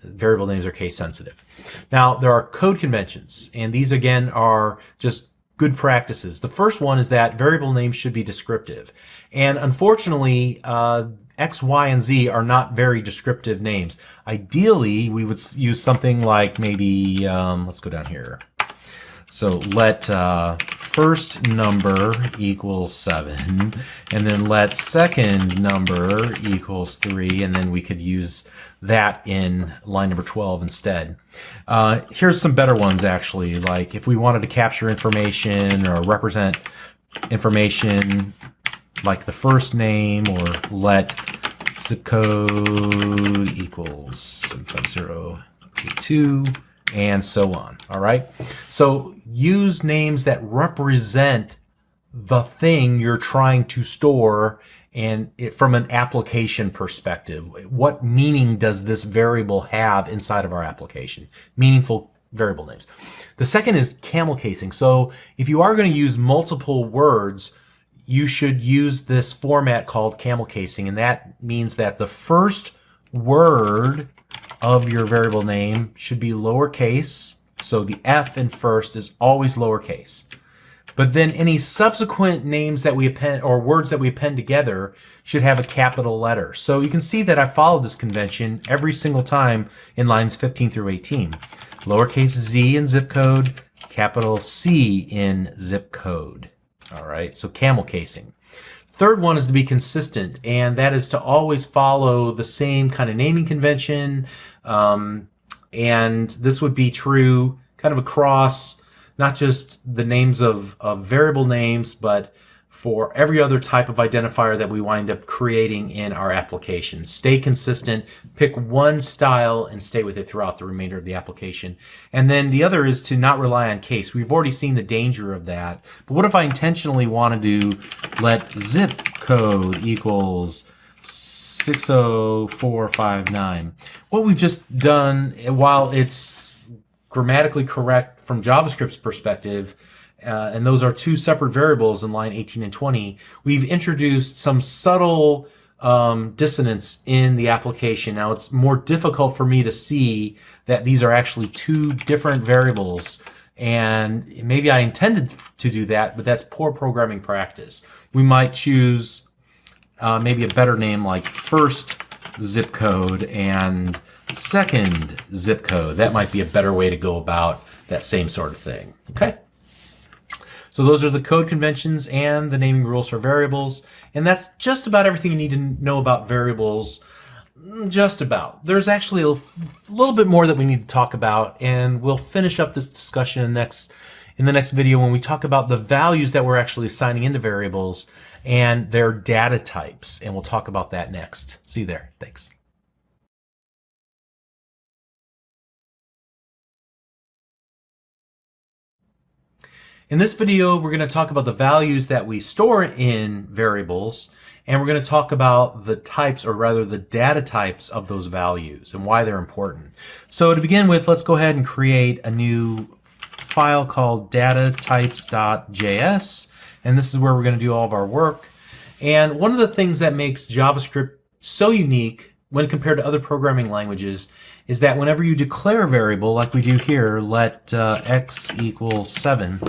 variable names are case sensitive. Now, there are code conventions, and these again are just good practices. The first one is that variable names should be descriptive. And unfortunately, X, Y, and Z are not very descriptive names. Ideally, we would use something like maybe, let's go down here. So let first number equals 7, and then let second number equals 3, and then we could use that in line number 12 instead. Here's some better ones actually, like if we wanted to capture information or represent information like the first name, or let zip code equals 75082, and so on. All right. So use names that represent the thing you're trying to store, and from an application perspective, what meaning does this variable have inside of our application? Meaningful variable names. The second is camel casing. So if you are going to use multiple words, you should use this format called camel casing, and that means that the first word of your variable name should be lowercase, so the F in first is always lowercase. But then any subsequent names that we append, or words that we append together, should have a capital letter. So you can see that I followed this convention every single time in lines 15 through 18. Lowercase z in zip code, capital C in zip code. All right, so camel casing. Third one is to be consistent, and that is to always follow the same kind of naming convention. And this would be true kind of across not just the names of variable names, but for every other type of identifier that we wind up creating in our application. Stay consistent, pick one style and stay with it throughout the remainder of the application. And then the other is to not rely on case. We've already seen the danger of that. But what if I intentionally want to do let zip code equals 60459? What we've just done, while it's grammatically correct from JavaScript's perspective, and those are two separate variables in line 18 and 20, we've introduced some subtle dissonance in the application. Now it's more difficult for me to see that these are actually two different variables, and maybe I intended to do that, but that's poor programming practice. We might choose maybe a better name like first zip code and second zip code. That might be a better way to go about that same sort of thing. Okay. So those are the code conventions and the naming rules for variables. And that's just about everything you need to know about variables. Just about. There's actually a little bit more that we need to talk about, and we'll finish up this discussion in the next video when we talk about the values that we're actually assigning into variables and their data types. And we'll talk about that next. See you there. Thanks. In this video, we're going to talk about the values that we store in variables, and we're going to talk about the types, or rather the data types of those values and why they're important. So to begin with, let's go ahead and create a new file called datatypes.js, and this is where we're going to do all of our work. And one of the things that makes JavaScript so unique when compared to other programming languages is that whenever you declare a variable, like we do here, let x equals 7,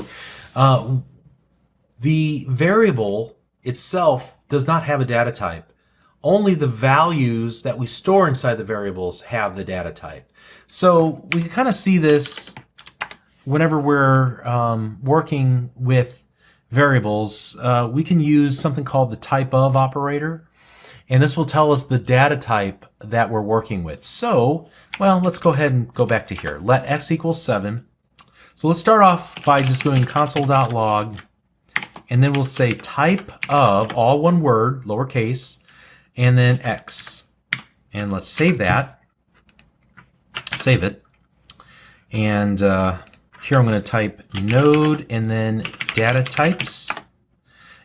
the variable itself does not have a data type. Only the values that we store inside the variables have the data type. So we can kind of see this whenever we're working with variables. We can use something called the type of operator, and this will tell us the data type that we're working with. So, well, let's go ahead and go back to here. Let x equals 7. So let's start off by just doing console.log, and then we'll say type of, all one word, lowercase, and then x. And let's save that. Save it. And here I'm going to type node and then data types.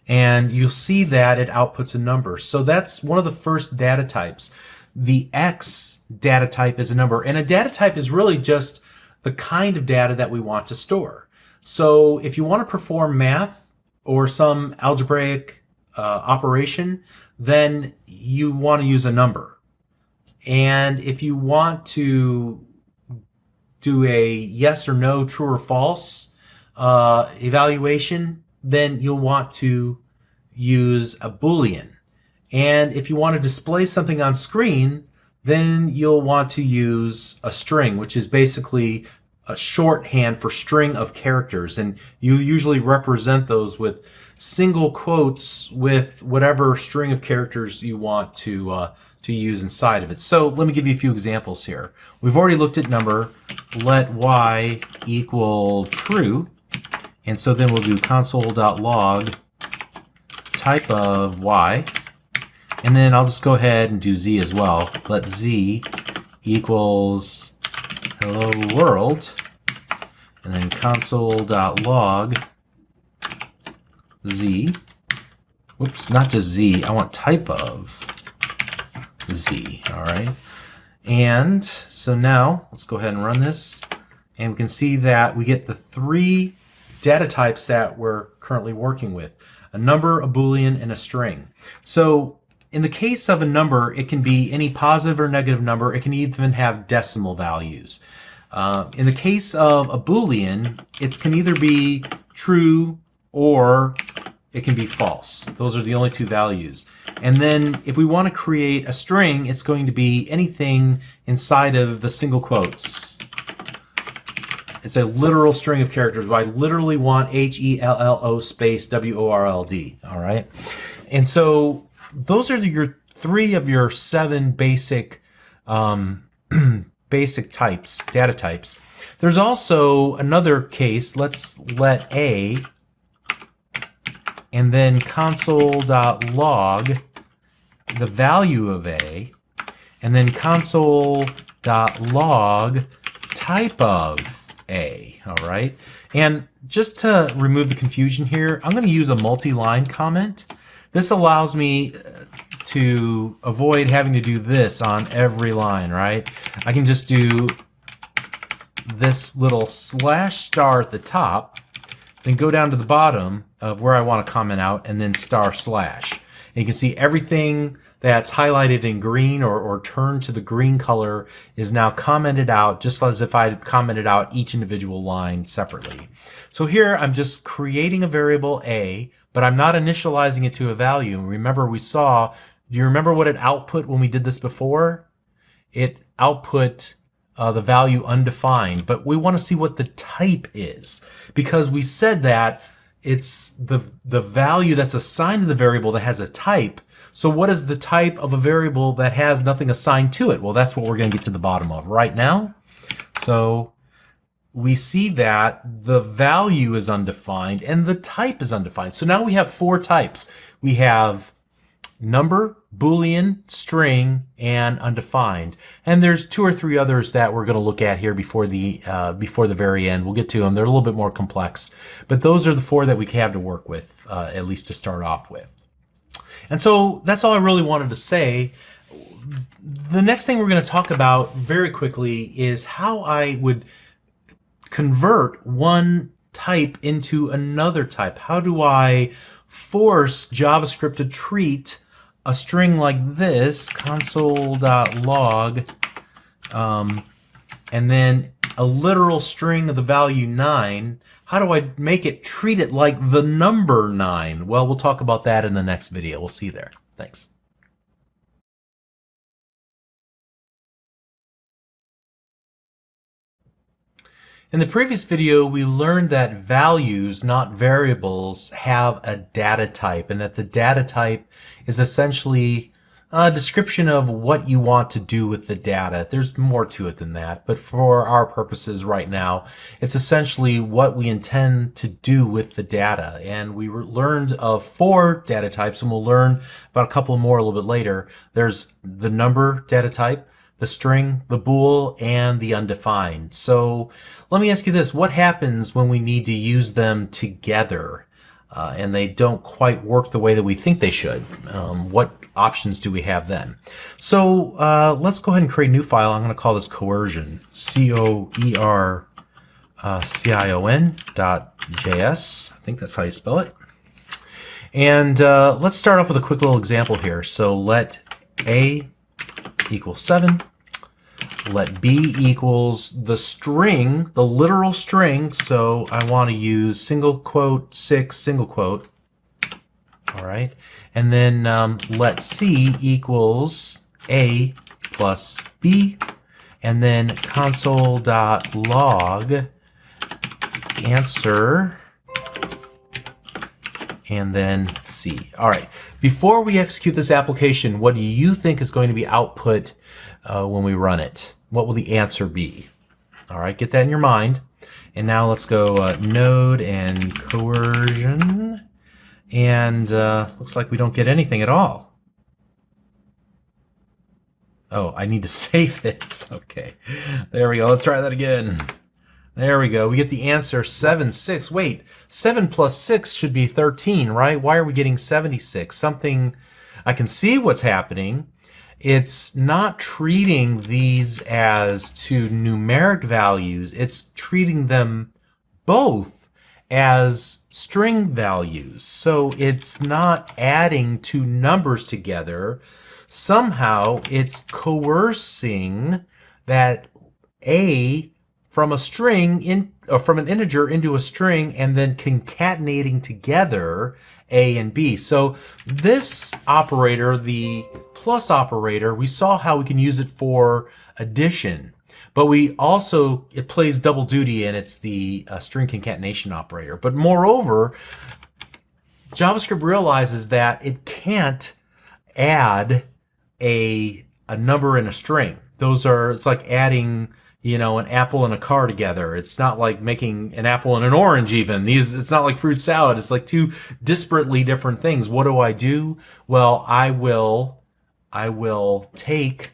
And you'll see that it outputs a number. So that's one of the first data types. The X data type is a number, and a data type is really just the kind of data that we want to store. So if you want to perform math or some algebraic operation, then you want to use a number. And if you want to do a yes or no, true or false evaluation, then you'll want to use a Boolean. And if you want to display something on screen, then you'll want to use a string, which is basically a shorthand for string of characters, and you usually represent those with single quotes with whatever string of characters you want to use inside of it. So let me give you a few examples here. We've already looked at number. Let y equal true, and so then we'll do console.log type of y, and then I'll just go ahead and do z as well. Let z equals hello world, and then console.log z. Whoops, not just z, I want type of z. All right. And so now let's go ahead and run this, and we can see that we get the three data types that we're currently working with: a number, a Boolean, and a string. So in the case of a number, it can be any positive or negative number. It can even have decimal values. In the case of a Boolean, it can either be true or it can be false. Those are the only two values. And then if we want to create a string, it's going to be anything inside of the single quotes. It's a literal string of characters. I literally want HELLO space WORLD. All right. And so those are your three of your 7 basic basic types, data types. There's also another case. Let's let A, and then console.log the value of A, and then console.log type of A. All right. And just to remove the confusion here, I'm going to use a multi-line comment. This allows me to avoid having to do this on every line, right? I can just do this little /* at the top, then go down to the bottom of where I want to comment out, and then */. And you can see everything that's highlighted in green or turned to the green color is now commented out, just as if I had commented out each individual line separately. So here I'm just creating a variable A, but I'm not initializing it to a value. Remember, do you remember what it output when we did this before? It output the value undefined, but we want to see what the type is, because we said that it's the value that's assigned to the variable that has a type. So what is the type of a variable that has nothing assigned to it? Well, that's what we're going to get to the bottom of right now. So we see that the value is undefined and the type is undefined. So now we have 4 types. We have number, Boolean, string, and undefined. And there's 2 or 3 others that we're going to look at here before the very end. We'll get to them. They're a little bit more complex, but those are the 4 that we have to work with, at least to start off with. And so that's all I really wanted to say. The next thing we're going to talk about very quickly is how I would convert one type into another type. How do I force JavaScript to treat a string like this, console.log, and then a literal string of the value 9, how do I make it treat it like the number 9? Well, we'll talk about that in the next video. We'll see you there. Thanks. In the previous video, we learned that values, not variables, have a data type, and that the data type is essentially a description of what you want to do with the data. There's more to it than that, but for our purposes right now, it's essentially what we intend to do with the data. And we learned of 4 data types, and we'll learn about a couple more a little bit later. There's the number data type, the string, the bool, and the undefined. So let me ask you this: what happens when we need to use them together and they don't quite work the way that we think they should? What options do we have then? So let's go ahead and create a new file. I'm going to call this Coercion, COERCION.js. I think that's how you spell it. And let's start off with a quick little example here. So let A equals 7. Let B equals the string, the literal string. So I want to use single quote 6 single quote. All right. And then let C equals A plus B. and then console.log answer, and then C. All right, before we execute this application, what do you think is going to be output when we run it? What will the answer be? All right, get that in your mind. And now let's go node and coercion. And looks like we don't get anything at all. Oh, I need to save it. Okay, there we go. Let's try that again. There we go. We get the answer 7, 6. Wait, 7 plus 6 should be 13, right? Why are we getting 76? Something, I can see what's happening. It's not treating these as two numeric values. It's treating them both as string values. So it's not adding two numbers together. Somehow it's coercing that A from a string or from an integer into a string and then concatenating together A and B. So this operator, the plus operator, we saw how we can use it for addition, but we also, it plays double duty, and it's the string concatenation operator. But moreover, JavaScript realizes that it can't add a number in a string. It's like adding, you know, an apple and a car together. It's not like making an apple and an orange even. It's not like fruit salad. It's like two disparately different things. What do? Well, I will take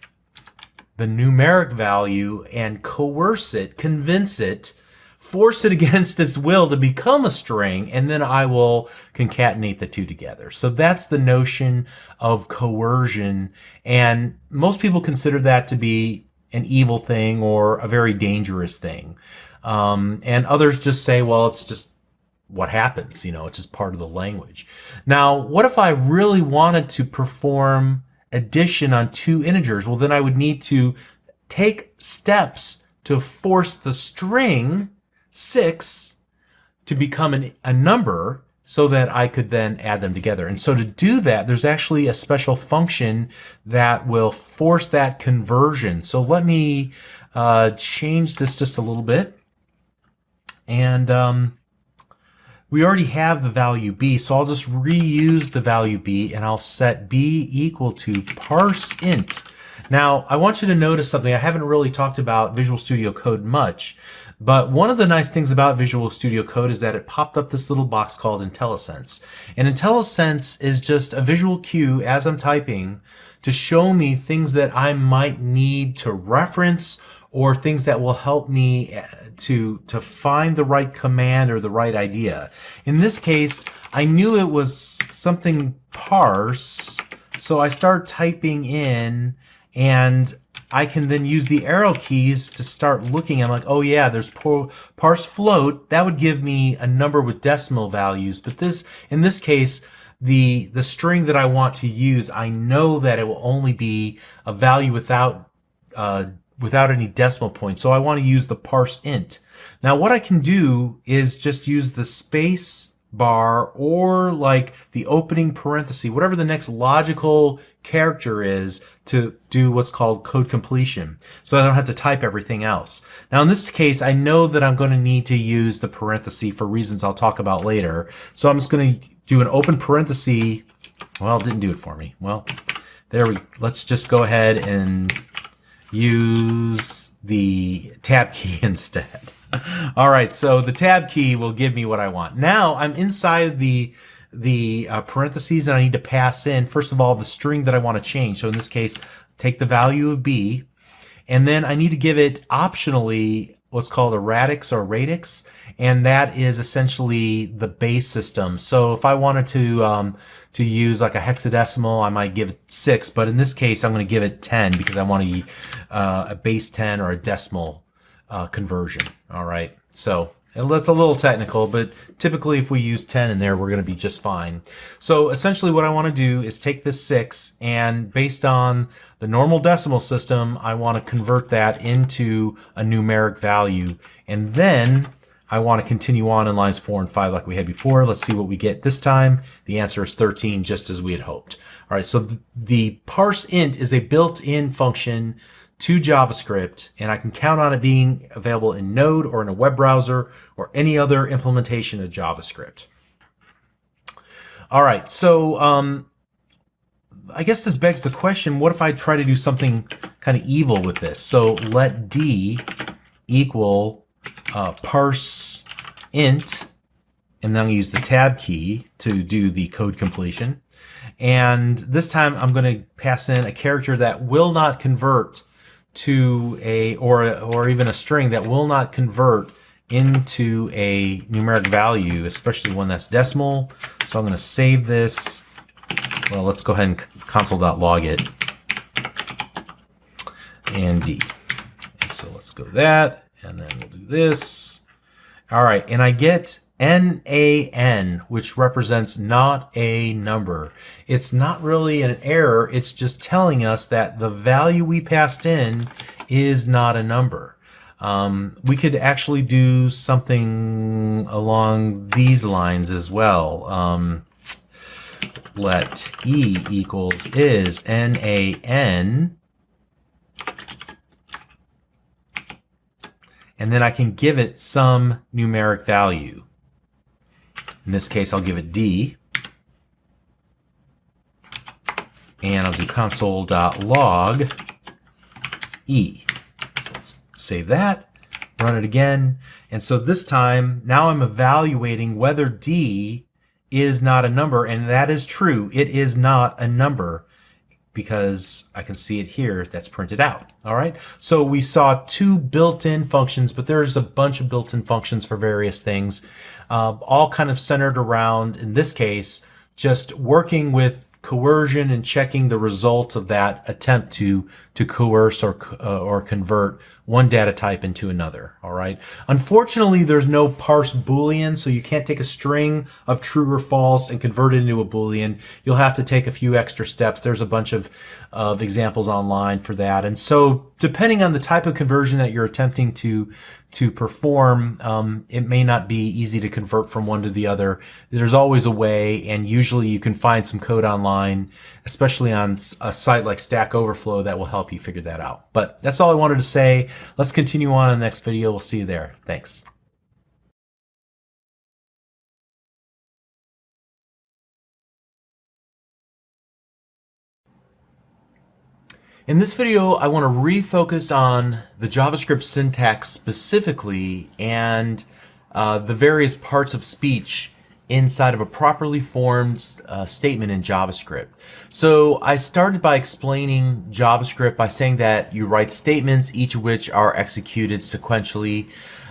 the numeric value and coerce it, convince it, force it against its will to become a string, and then I will concatenate the two together. So that's the notion of coercion, and most people consider that to be an evil thing or a very dangerous thing. And others just say, well, it's just what happens, you know, it's just part of the language. Now, what if I really wanted to perform addition on two integers? Well, then I would need to take steps to force the string 6 to become a number so that I could then add them together. And so to do that, there's actually a special function that will force that conversion. So let me change this just a little bit. And we already have the value b, so I'll just reuse the value b, and I'll set b equal to parse int. Now, I want you to notice something. I haven't really talked about Visual Studio Code much, but one of the nice things about Visual Studio Code is that it popped up this little box called IntelliSense. And IntelliSense is just a visual cue as I'm typing to show me things that I might need to reference, or things that will help me to find the right command or the right idea. In this case, I knew it was something parse, so I start typing in, and I can then use the arrow keys to start looking. I'm like, oh yeah, there's parse float. That would give me a number with decimal values. But in this case, the string that I want to use, I know that it will only be a value without any decimal point. So I want to use the parse int. Now what I can do is just use the space bar or like the opening parenthesis, whatever the next logical character is, to do what's called code completion. So I don't have to type everything else. Now in this case, I know that I'm going to need to use the parenthesis for reasons I'll talk about later. So I'm just going to do an open parenthesis. Well, it didn't do it for me. Well, let's just go ahead and use the tab key instead. All right, so the tab key will give me what I want. Now I'm inside the parentheses, and I need to pass in, first of all, the string that I want to change. So in this case, take the value of b, and then I need to give it optionally what's called a radix or radix, and that is essentially the base system. So if I wanted to use like a hexadecimal, I might give it 6, but in this case I'm going to give it 10 because I want to a base 10 or a decimal conversion. All right, so that's a little technical, but typically if we use 10 in there, we're going to be just fine. So essentially what I want to do is take this 6, and based on the normal decimal system, I want to convert that into a numeric value, and then I want to continue on in lines 4 and 5 like we had before. Let's see what we get this time. The answer is 13, just as we had hoped. All right, so the parse int is a built-in function to JavaScript, and I can count on it being available in Node or in a web browser or any other implementation of JavaScript. All right, so I guess this begs the question, what if I try to do something kind of evil with this? So let D equal parse int, and then I'll use the tab key to do the code completion. And this time I'm going to pass in a character that will not convert to a, or even a string that will not convert into a numeric value, especially one that's decimal. So I'm going to save this. Well, let's go ahead and console.log it and D. And so let's go that, and then we'll do this. All right, and I get NaN, which represents not a number. It's not really an error, it's just telling us that the value we passed in is not a number. We could actually do something along these lines as well. Let E equals is NaN, and then I can give it some numeric value. In this case, I'll give it D, and I'll do console.log E. So let's save that, run it again, and so this time, now I'm evaluating whether D is not a number, and that is true. It is not a number because I can see it here that's printed out. All right, so we saw two built-in functions, but there's a bunch of built-in functions for various things, all kind of centered around, in this case, just working with coercion and checking the result of that attempt to coerce or convert one data type into another. All right. Unfortunately, there's no parse Boolean, so you can't take a string of true or false and convert it into a Boolean. You'll have to take a few extra steps. There's a bunch of examples online for that. And so depending on the type of conversion that you're attempting to perform, it may not be easy to convert from one to the other. There's always a way, and usually you can find some code online, especially on a site like Stack Overflow, that will help you figure that out. But that's all I wanted to say. Let's continue on in the next video. We'll see you there. Thanks. In this video, I want to refocus on the JavaScript syntax specifically and the various parts of speech inside of a properly formed statement in JavaScript. So I started by explaining JavaScript by saying that you write statements, each of which are executed sequentially,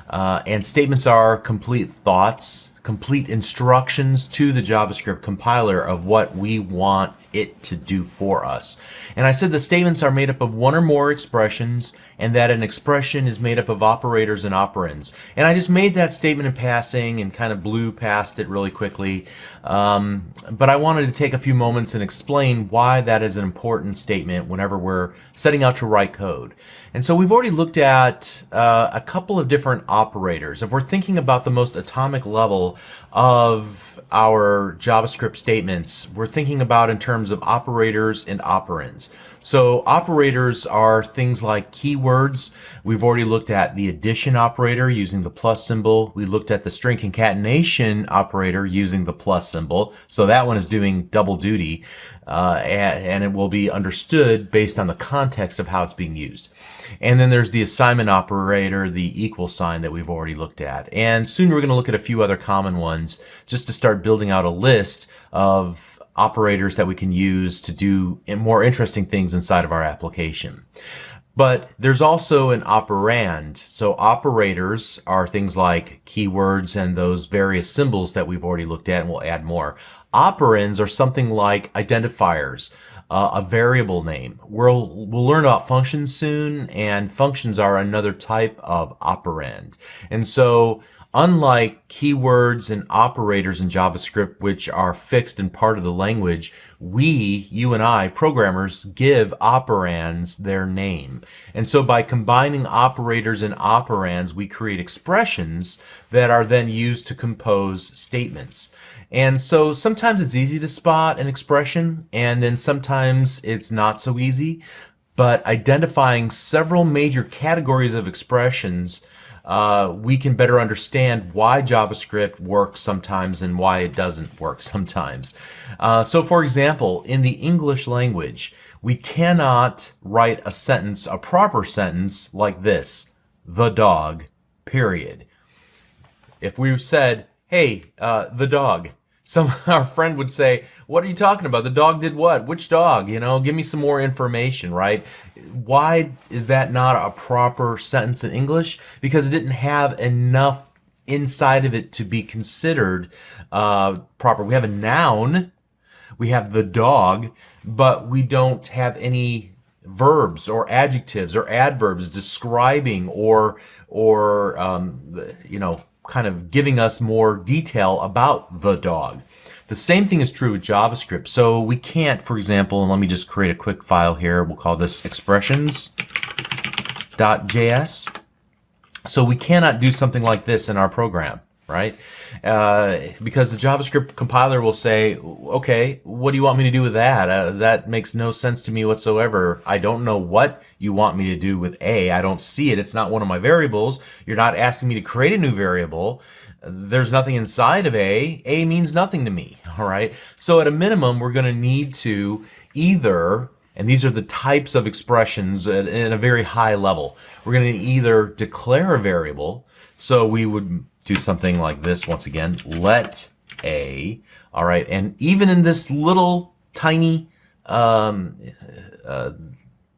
and statements are complete thoughts, complete instructions to the JavaScript compiler of what we want it to do for us. And I said the statements are made up of one or more expressions, and that an expression is made up of operators and operands. And I just made that statement in passing and kind of blew past it really quickly. But I wanted to take a few moments and explain why that is an important statement whenever we're setting out to write code. And so we've already looked at a couple of different operators. If we're thinking about the most atomic level of our JavaScript statements, we're thinking about in terms of operators and operands. So operators are things like keywords. We've already looked at the addition operator using the plus symbol. We looked at the string concatenation operator using the plus symbol. So that one is doing double duty, and it will be understood based on the context of how it's being used. And then there's the assignment operator, the equal sign that we've already looked at. And soon we're going to look at a few other common ones just to start building out a list of operators that we can use to do more interesting things inside of our application. But there's also an operand. So operators are things like keywords and those various symbols that we've already looked at, and we'll add more. Operands are something like identifiers, a variable name. We'll learn about functions soon, and functions are another type of operand. And so unlike keywords and operators in JavaScript, which are fixed and part of the language, you and I, programmers, give operands their name. And so by combining operators and operands, we create expressions that are then used to compose statements. And so sometimes it's easy to spot an expression, and then sometimes it's not so easy. but identifying several major categories of expressions, we can better understand why JavaScript works sometimes and why it doesn't work sometimes. So for example, in the English language, we cannot write a sentence, a proper sentence like this: the dog, period. If we said, hey, the dog, our friend would say, what are you talking about? The dog did what? Which dog? You know, give me some more information, right? Why is that not a proper sentence in English? Because it didn't have enough inside of it to be considered proper. We have a noun, we have the dog, but we don't have any verbs or adjectives or adverbs describing or you know, kind of giving us more detail about the dog. The same thing is true with JavaScript. So we can't, for example, and let me just create a quick file here. We'll call this expressions.js. So we cannot do something like this in our program, right? Because the JavaScript compiler will say, okay, what do you want me to do with that? That makes no sense to me whatsoever. I don't know what you want me to do with A. I don't see it. It's not one of my variables. You're not asking me to create a new variable. There's nothing inside of A. A means nothing to me, all right? So at a minimum, we're going to need to either, and these are the types of expressions at a very high level, we're going to either declare a variable. So we would do something like this once again, let A, all right? And even in this little tiny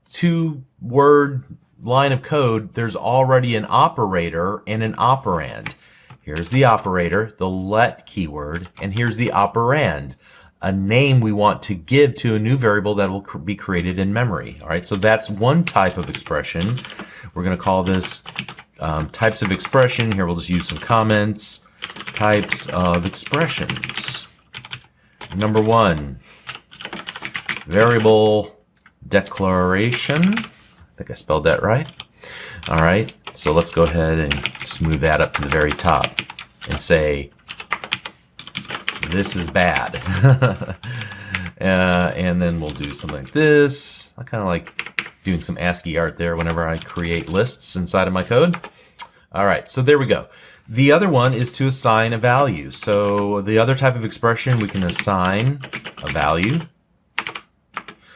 two-word line of code, there's already an operator and an operand. Here's the operator, the let keyword, and here's the operand, a name we want to give to a new variable that will be created in memory. All right, so that's one type of expression. We're going to call this types of expression. Here we'll just use some comments. Types of expressions. Number one, variable declaration. I think I spelled that right. All right, so let's go ahead and just move that up to the very top and say, this is bad. And then we'll do something like this. I kind of like doing some ASCII art there whenever I create lists inside of my code. All right, so there we go. The other one is to assign a value. So the other type of expression, we can assign a value.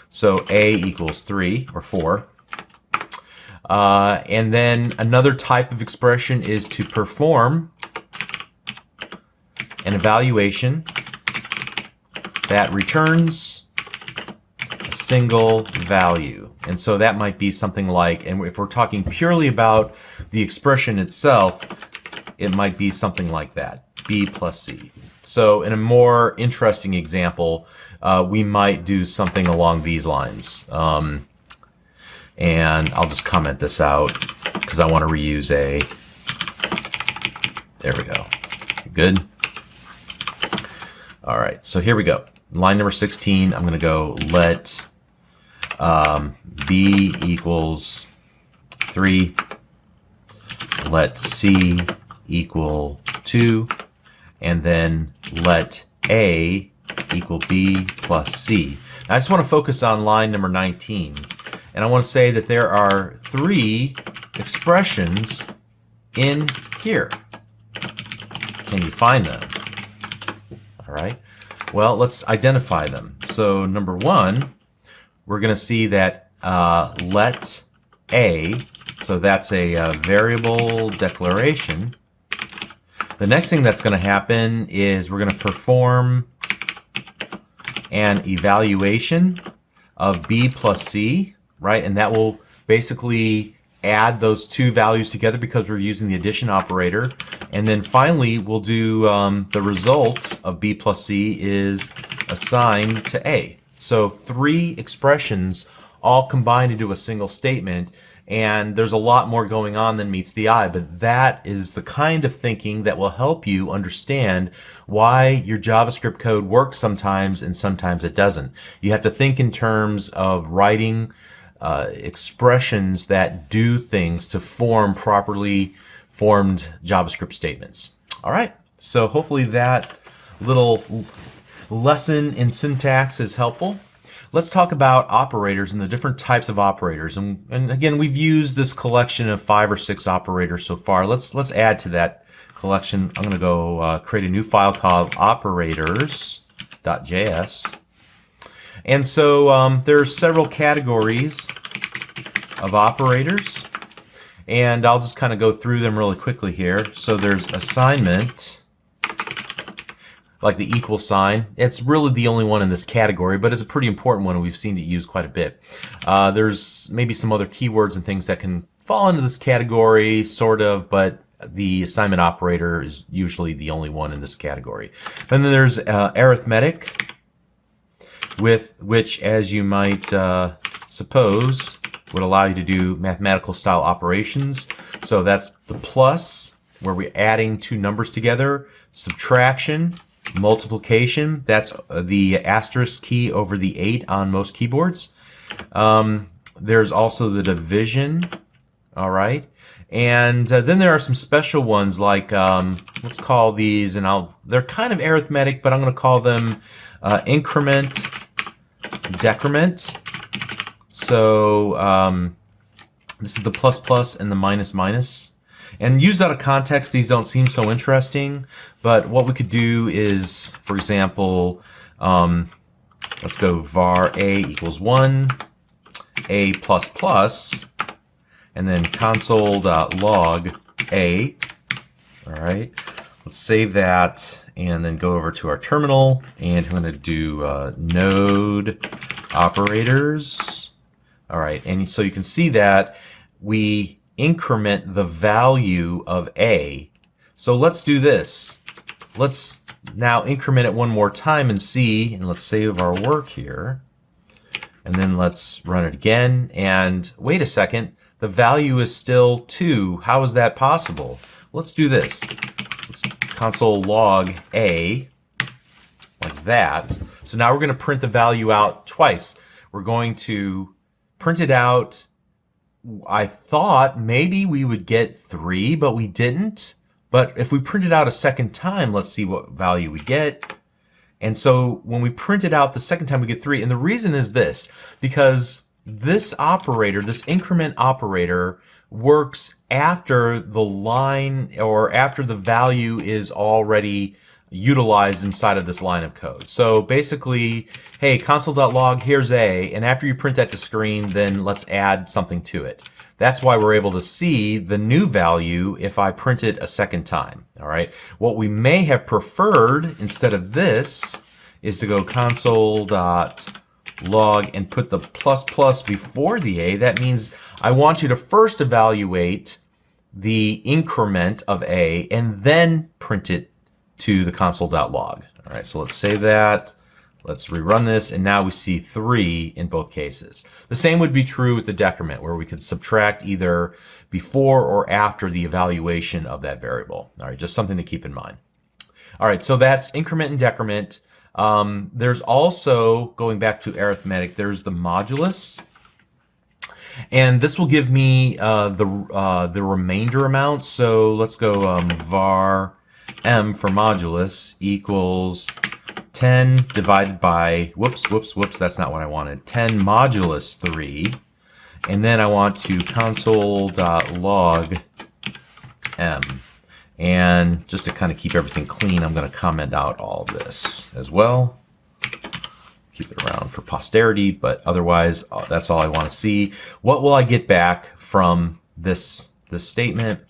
So A equals 3 or 4. And then another type of expression is to perform an evaluation that returns a single value. And so that might be something like, and if we're talking purely about the expression itself, it might be something like that, B plus C. So in a more interesting example, we might do something along these lines. And I'll just comment this out because I want to reuse a, there we go. Good. All right, so here we go. Line number 16, I'm going to go let B equals 3, let C equal 2, and then let A equal B plus C. Now, I just want to focus on line number 19. And I want to say that there are 3 expressions in here. Can you find them? All right. Well, let's identify them. So number 1, we're going to see that let A, so that's a variable declaration. The next thing that's going to happen is we're going to perform an evaluation of B plus C. Right, and that will basically add those 2 values together because we're using the addition operator. And then finally, we'll do the result of B plus C is assigned to A. So 3 expressions all combined into a single statement. And there's a lot more going on than meets the eye, but that is the kind of thinking that will help you understand why your JavaScript code works sometimes and sometimes it doesn't. You have to think in terms of writing expressions that do things to form properly formed JavaScript statements. All right, so hopefully that little lesson in syntax is helpful. let's talk about operators and the different types of operators. And again, we've used this collection of 5 or 6 operators so far. Let's add to that collection. I'm going to go create a new file called operators.js. And so there's several categories of operators. And I'll just kind of go through them really quickly here. So there's assignment, like the equal sign. It's really the only one in this category, but it's a pretty important one, and we've seen it used quite a bit. There's maybe some other keywords and things that can fall into this category, sort of, but the assignment operator is usually the only one in this category. And then there's arithmetic, with which, as you might suppose, would allow you to do mathematical style operations. So that's the plus, where we're adding 2 numbers together. Subtraction, multiplication, that's the asterisk key over the 8 on most keyboards. There's also the division, all right. And then there are some special ones like, let's call these, and they're kind of arithmetic, but I'm going to call them increment, decrement. So this is the plus plus and the minus minus. And used out of context, these don't seem so interesting. But what we could do is, for example, let's go var a equals 1, a plus plus, and then console.log a. All right, let's save that and then go over to our terminal. And I'm going to do node operators. All right, and so you can see that we increment the value of a. So let's do this. Let's now increment it one more time and see, and let's save our work here. And then let's run it again. And wait a second, the value is still 2. How is that possible? Let's do this. Let's console log a, like that. So now we're going to print the value out twice. We're going to print it out. I thought maybe we would get 3, but we didn't. But if we print it out a second time, let's see what value we get. And so when we print it out the second time, we get 3. And the reason is this, because this operator, this increment operator, works after the line or after the value is already utilized inside of this line of code. So basically, hey, console.log, here's a, and after you print that to screen, then let's add something to it. That's why we're able to see the new value if I print it a second time. All right. What we may have preferred instead of this is to go console.log and put the plus plus before the a. That means I want you to first evaluate the increment of a and then print it to the console.log. All right, so let's save that. Let's rerun this, and now we see 3 in both cases. The same would be true with the decrement, where we could subtract either before or after the evaluation of that variable. All right, just something to keep in mind. All right, so that's increment and decrement. There's also, going back to arithmetic, there's the modulus. And this will give me the remainder amount. So let's go var m for modulus equals 10 divided by, whoops, that's not what I wanted, 10 modulus 3. And then I want to console.log m. And just to kind of keep everything clean, I'm going to comment out all of this as well. Keep it around for posterity, but otherwise, that's all I want to see. What will I get back from this statement?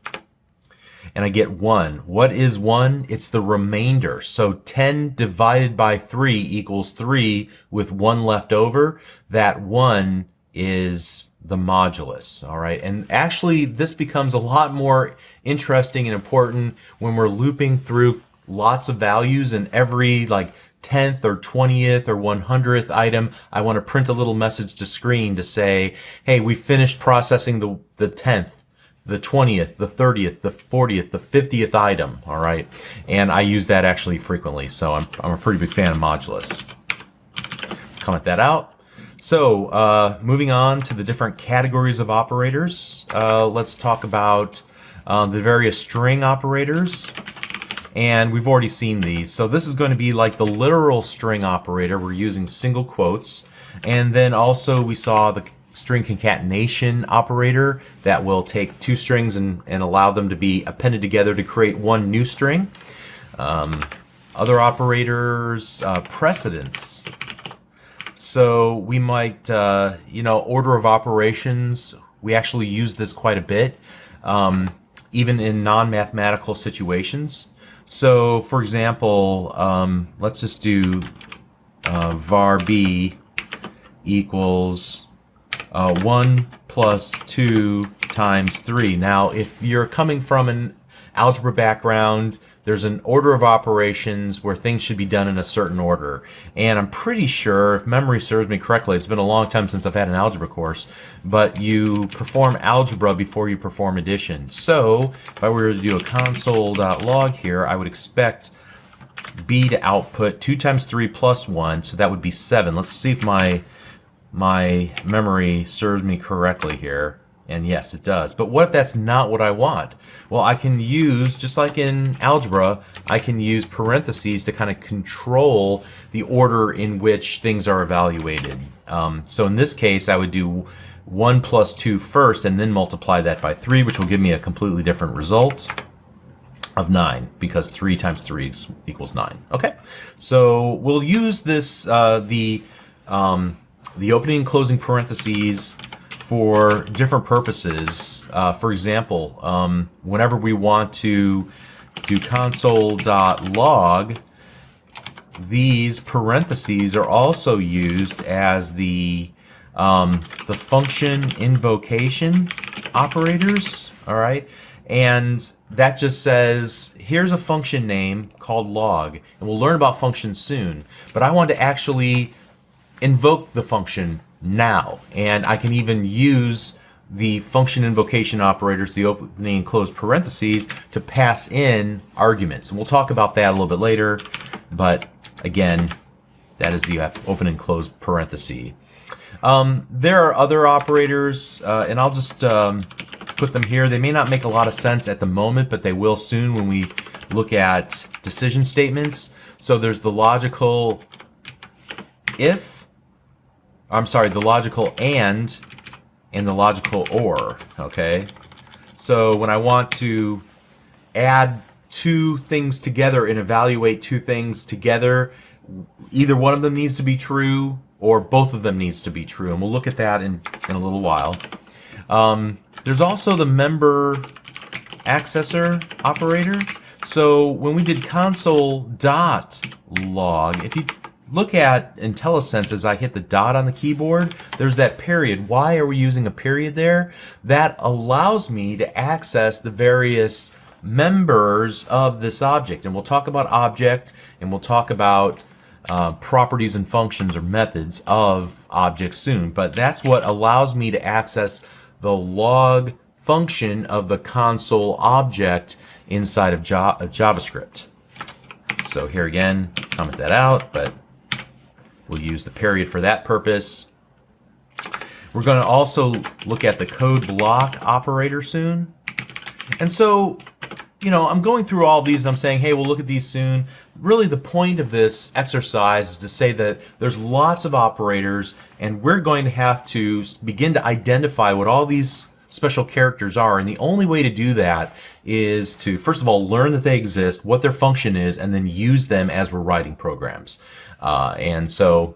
And I get 1. What is 1? It's the remainder. So 10 divided by 3 equals 3 with 1 left over. That 1 is the modulus. All right. And actually, this becomes a lot more interesting and important when we're looping through lots of values, and every like 10th or 20th or 100th item, I want to print a little message to screen to say, hey, we finished processing the 10th. The 20th, the 30th, the 40th, the 50th item, all right? And I use that actually frequently, so I'm a pretty big fan of modulus. Let's comment that out. So moving on to the different categories of operators, let's talk about the various string operators. And we've already seen these. So this is going to be like the literal string operator. We're using single quotes. And then also we saw the string concatenation operator that will take two strings and allow them to be appended together to create one new string. Other operators, precedence. So we might, order of operations, we actually use this quite a bit, even in non-mathematical situations. So for example, let's just do var b equals 1 plus 2 times 3. Now, if you're coming from an algebra background, there's an order of operations where things should be done in a certain order. And I'm pretty sure, if memory serves me correctly, it's been a long time since I've had an algebra course, but you perform algebra before you perform addition. So if I were to do a console.log here, I would expect b to output 2 times 3 plus 1, so that would be 7. Let's see if my memory serves me correctly here. And yes, it does. But what if that's not what I want? Well, I can use, just like in algebra, I can use parentheses to kind of control the order in which things are evaluated. So in this case, I would do 1 plus 2 first and then multiply that by 3, which will give me a completely different result of 9, because 3 times 3 equals 9. Okay, so we'll use this, the opening and closing parentheses for different purposes. For example, whenever we want to do console.log, these parentheses are also used as the function invocation operators. All right, and that just says here's a function name called log, and we'll learn about functions soon. But I want to actually invoke the function now, and I can even use the function invocation operators, the opening and close parentheses, to pass in arguments. And we'll talk about that a little bit later, but again, that is the open and close parenthesis. There are other operators, and I'll just put them here. They may not make a lot of sense at the moment, but they will soon when we look at decision statements. So there's the logical if, the logical and the logical or, okay? So when I want to add two things together and evaluate two things together, either one of them needs to be true or both of them needs to be true. And we'll look at that in a little while. There's also the member accessor operator. So when we did console.log, if you look at IntelliSense as I hit the dot on the keyboard, there's that period. Why are we using a period there? That allows me to access the various members of this object. And we'll talk about object, and we'll talk about properties and functions or methods of objects soon. But that's what allows me to access the log function of the console object inside of JavaScript. So here again, comment that out, but we'll use the period for that purpose. We're going to also look at the code block operator soon. And so, I'm going through all these and I'm saying, hey, we'll look at these soon. Really the point of this exercise is to say that there's lots of operators, and we're going to have to begin to identify what all these special characters are. And the only way to do that is to, first of all, learn that they exist, what their function is, and then use them as we're writing programs. And so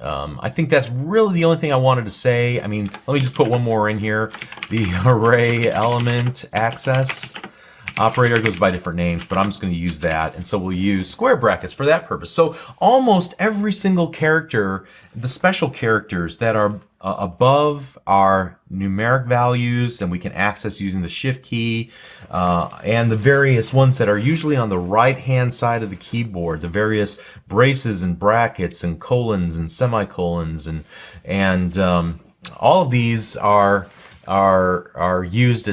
I think that's really the only thing I wanted to say. I mean, let me just put one more in here. The array element access operator goes by different names, but I'm just going to use that. And so we'll use square brackets for that purpose. So almost every single character, the special characters that are above are numeric values, and we can access using the shift key, and the various ones that are usually on the right hand side of the keyboard, the various braces and brackets and colons and semicolons, and all of these are used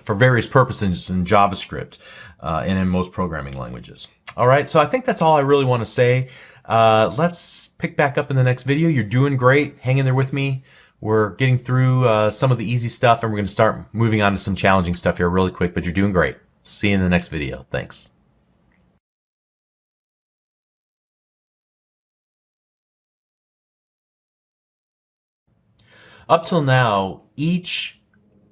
for various purposes in JavaScript and in most programming languages. All right, so I think that's all I really want to say. Let's pick back up in the next video. You're doing great. Hang in there with me. We're getting through some of the easy stuff, and we're going to start moving on to some challenging stuff here really quick, but you're doing great. See you in the next video. Thanks. Up till now, each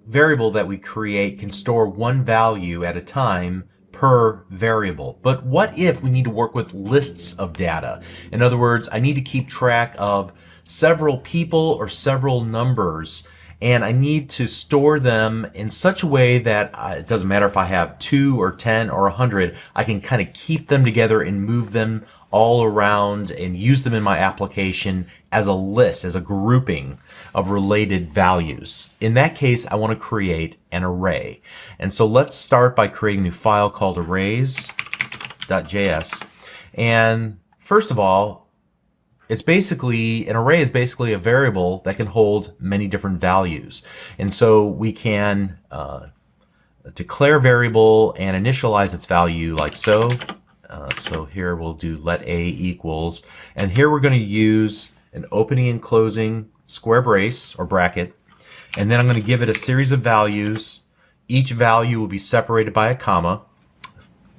variable that we create can store one value at a time per variable. But what if we need to work with lists of data? In other words, I need to keep track of several people or several numbers, and I need to store them in such a way that it doesn't matter if I have 2 or 10 or 100, I can kind of keep them together and move them all around and use them in my application as a list, as a grouping of related values. In that case, I want to create an array. And so let's start by creating a new file called arrays.js. And first of all, it's basically, an array is basically a variable that can hold many different values. And so we can declare variable and initialize its value like so. So here we'll do let a equals, and here we're going to use an opening and closing square brace or bracket, and then I'm going to give it a series of values. Each value will be separated by a comma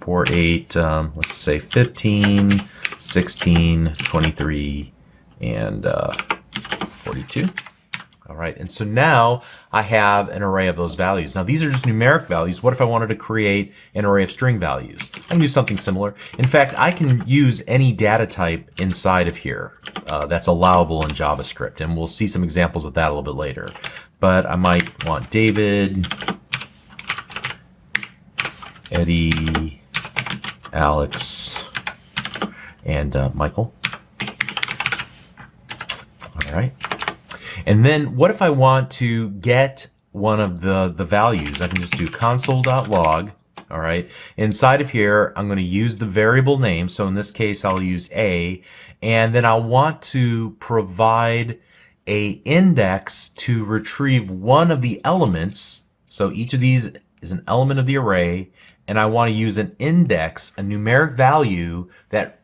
for let's say 15, 16, 23, and 42. All right, and so now I have an array of those values. Now these are just numeric values. What if I wanted to create an array of string values? I can do something similar. In fact, I can use any data type inside of here that's allowable in JavaScript, and we'll see some examples of that a little bit later. But I might want David, Eddie, Alex, and Michael. All right. And then what if I want to get one of the values? I can just do console.log. All right. Inside of here, I'm going to use the variable name. So in this case, I'll use A. And then I'll want to provide a index to retrieve one of the elements. So each of these is an element of the array. And I want to use an index, a numeric value that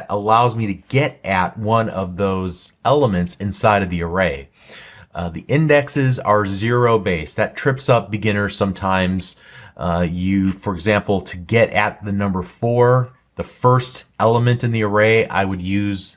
allows me to get at one of those elements inside of the array. The indexes are 0 based. That trips up beginners sometimes. For example, to get at the number 4, the first element in the array, I would use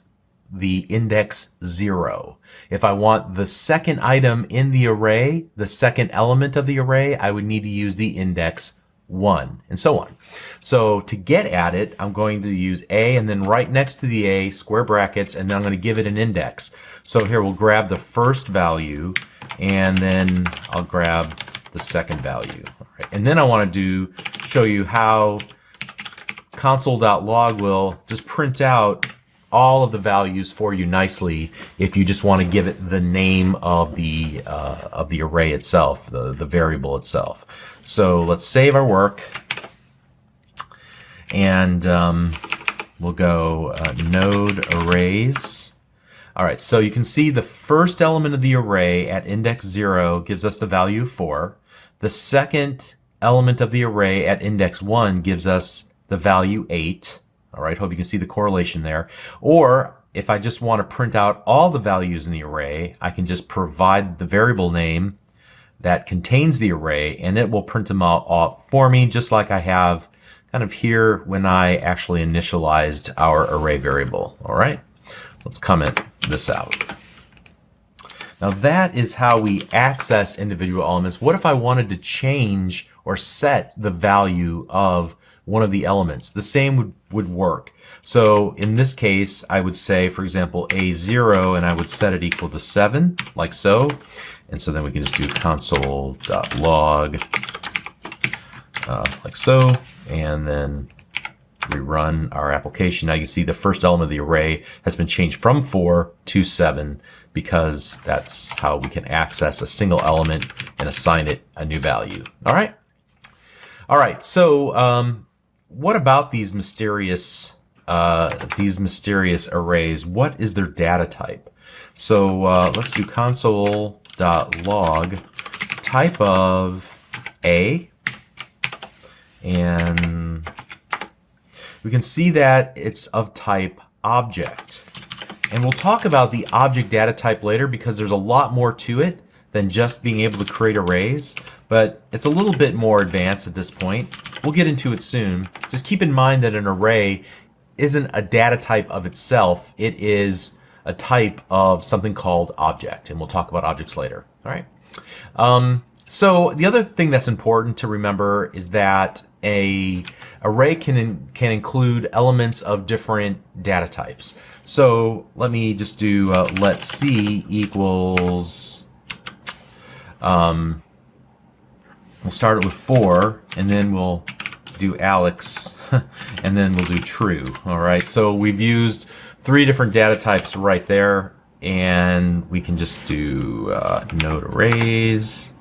the index 0. If I want the second item in the array, the second element of the array, I would need to use the index 1, and so on. So to get at it, I'm going to use A, and then right next to the A, square brackets, and then I'm going to give it an index. So here we'll grab the first value, and then I'll grab the second value. All right. And then I want to show you how console.log will just print out all of the values for you nicely if you just want to give it the name of the array itself, the variable itself. So let's save our work, and we'll go node arrays. All right, so you can see the first element of the array at index 0 gives us the value 4. The second element of the array at index 1 gives us the value 8. All right, hope you can see the correlation there. Or if I just want to print out all the values in the array, I can just provide the variable name that contains the array, and it will print them out for me, just like I have kind of here when I actually initialized our array variable. All right, let's comment this out. Now that is how we access individual elements. What if I wanted to change or set the value of one of the elements? The same would work. So in this case, I would say, for example, A0, and I would set it equal to 7, like so. And so then we can just do console.log, like so, and then rerun our application. Now you see the first element of the array has been changed from 4 to 7, because that's how we can access a single element and assign it a new value. All right. All right. So what about these mysterious arrays? What is their data type? So let's do console.log type of A, and we can see that it's of type object. And we'll talk about the object data type later, because there's a lot more to it than just being able to create arrays, but it's a little bit more advanced at this point. We'll get into it soon. Just keep in mind that an array isn't a data type of itself. It is a type of something called object, and we'll talk about objects later. All right. So the other thing that's important to remember is that a array can include elements of different data types. So let me just do let C equals, we'll start it with 4, and then we'll do Alex, and then we'll do true. All right, so we've used 3 different data types right there, and we can just do node arrays.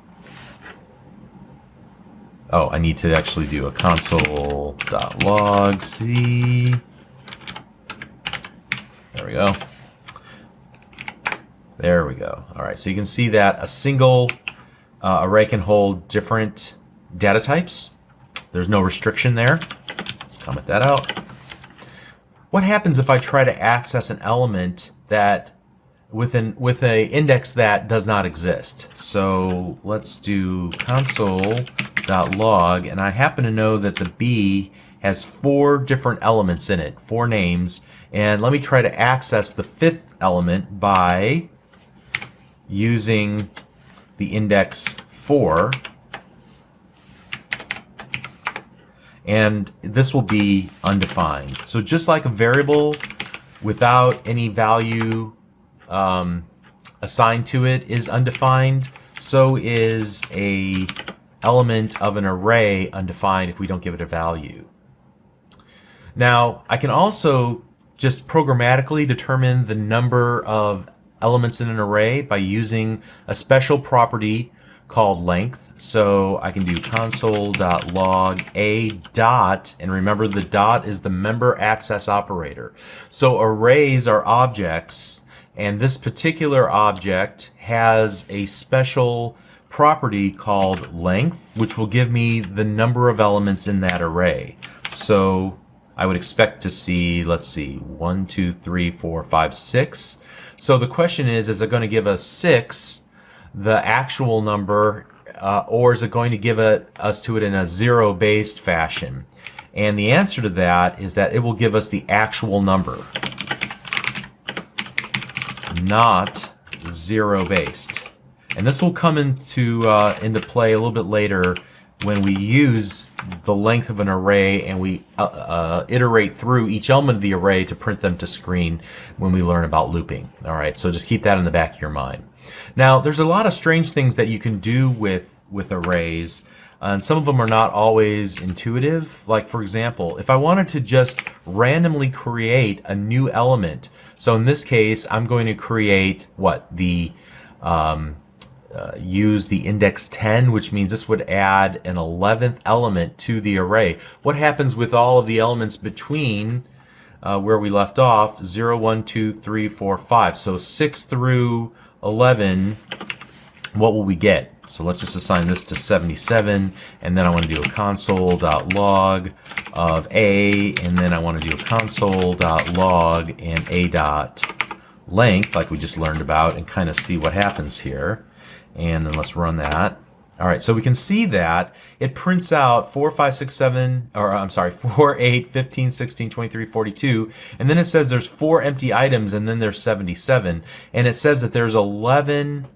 Oh, I need to actually do a console.log C. There we go. There we go. All right, so you can see that a single array can hold different data types. There's no restriction there. Let's comment that out. What happens if I try to access an element that with an index that does not exist? So let's do console.log, and I happen to know that the B has 4 different elements in it, 4 names, and let me try to access the 5th element by using the index 4, and this will be undefined. So just like a variable without any value assigned to it is undefined, so is a element of an array undefined if we don't give it a value. Now, I can also just programmatically determine the number of elements in an array by using a special property called length. So I can do console.log a dot, and remember the dot is the member access operator. So arrays are objects, and this particular object has a special property called length, which will give me the number of elements in that array. So I would expect to see, let's see, 1, 2, 3, 4, 5, 6. So the question is it going to give us 6, the actual number, or is it going to give us to it in a 0-based fashion? And the answer to that is that it will give us the actual number, not 0-based. And this will come into play a little bit later when we use the length of an array and we iterate through each element of the array to print them to screen when we learn about looping. All right, so just keep that in the back of your mind. Now, there's a lot of strange things that you can do with arrays, and some of them are not always intuitive. Like, for example, if I wanted to just randomly create a new element, so in this case, I'm going to create use the index 10, which means this would add an 11th element to the array. What happens with all of the elements between where we left off, 0, 1, 2, 3, 4, 5. So 6 through 11, what will we get? So let's just assign this to 77, and then I want to do a console.log of a, and then I want to do a console.log and a.length, like we just learned about, and kind of see what happens here. And then let's run that. All right, so we can see that it prints out 4, 5, 6, 7, or I'm sorry, 4, 8, 15, 16, 23, 42, and then it says there's 4 empty items, and then there's 77, and it says that there's 11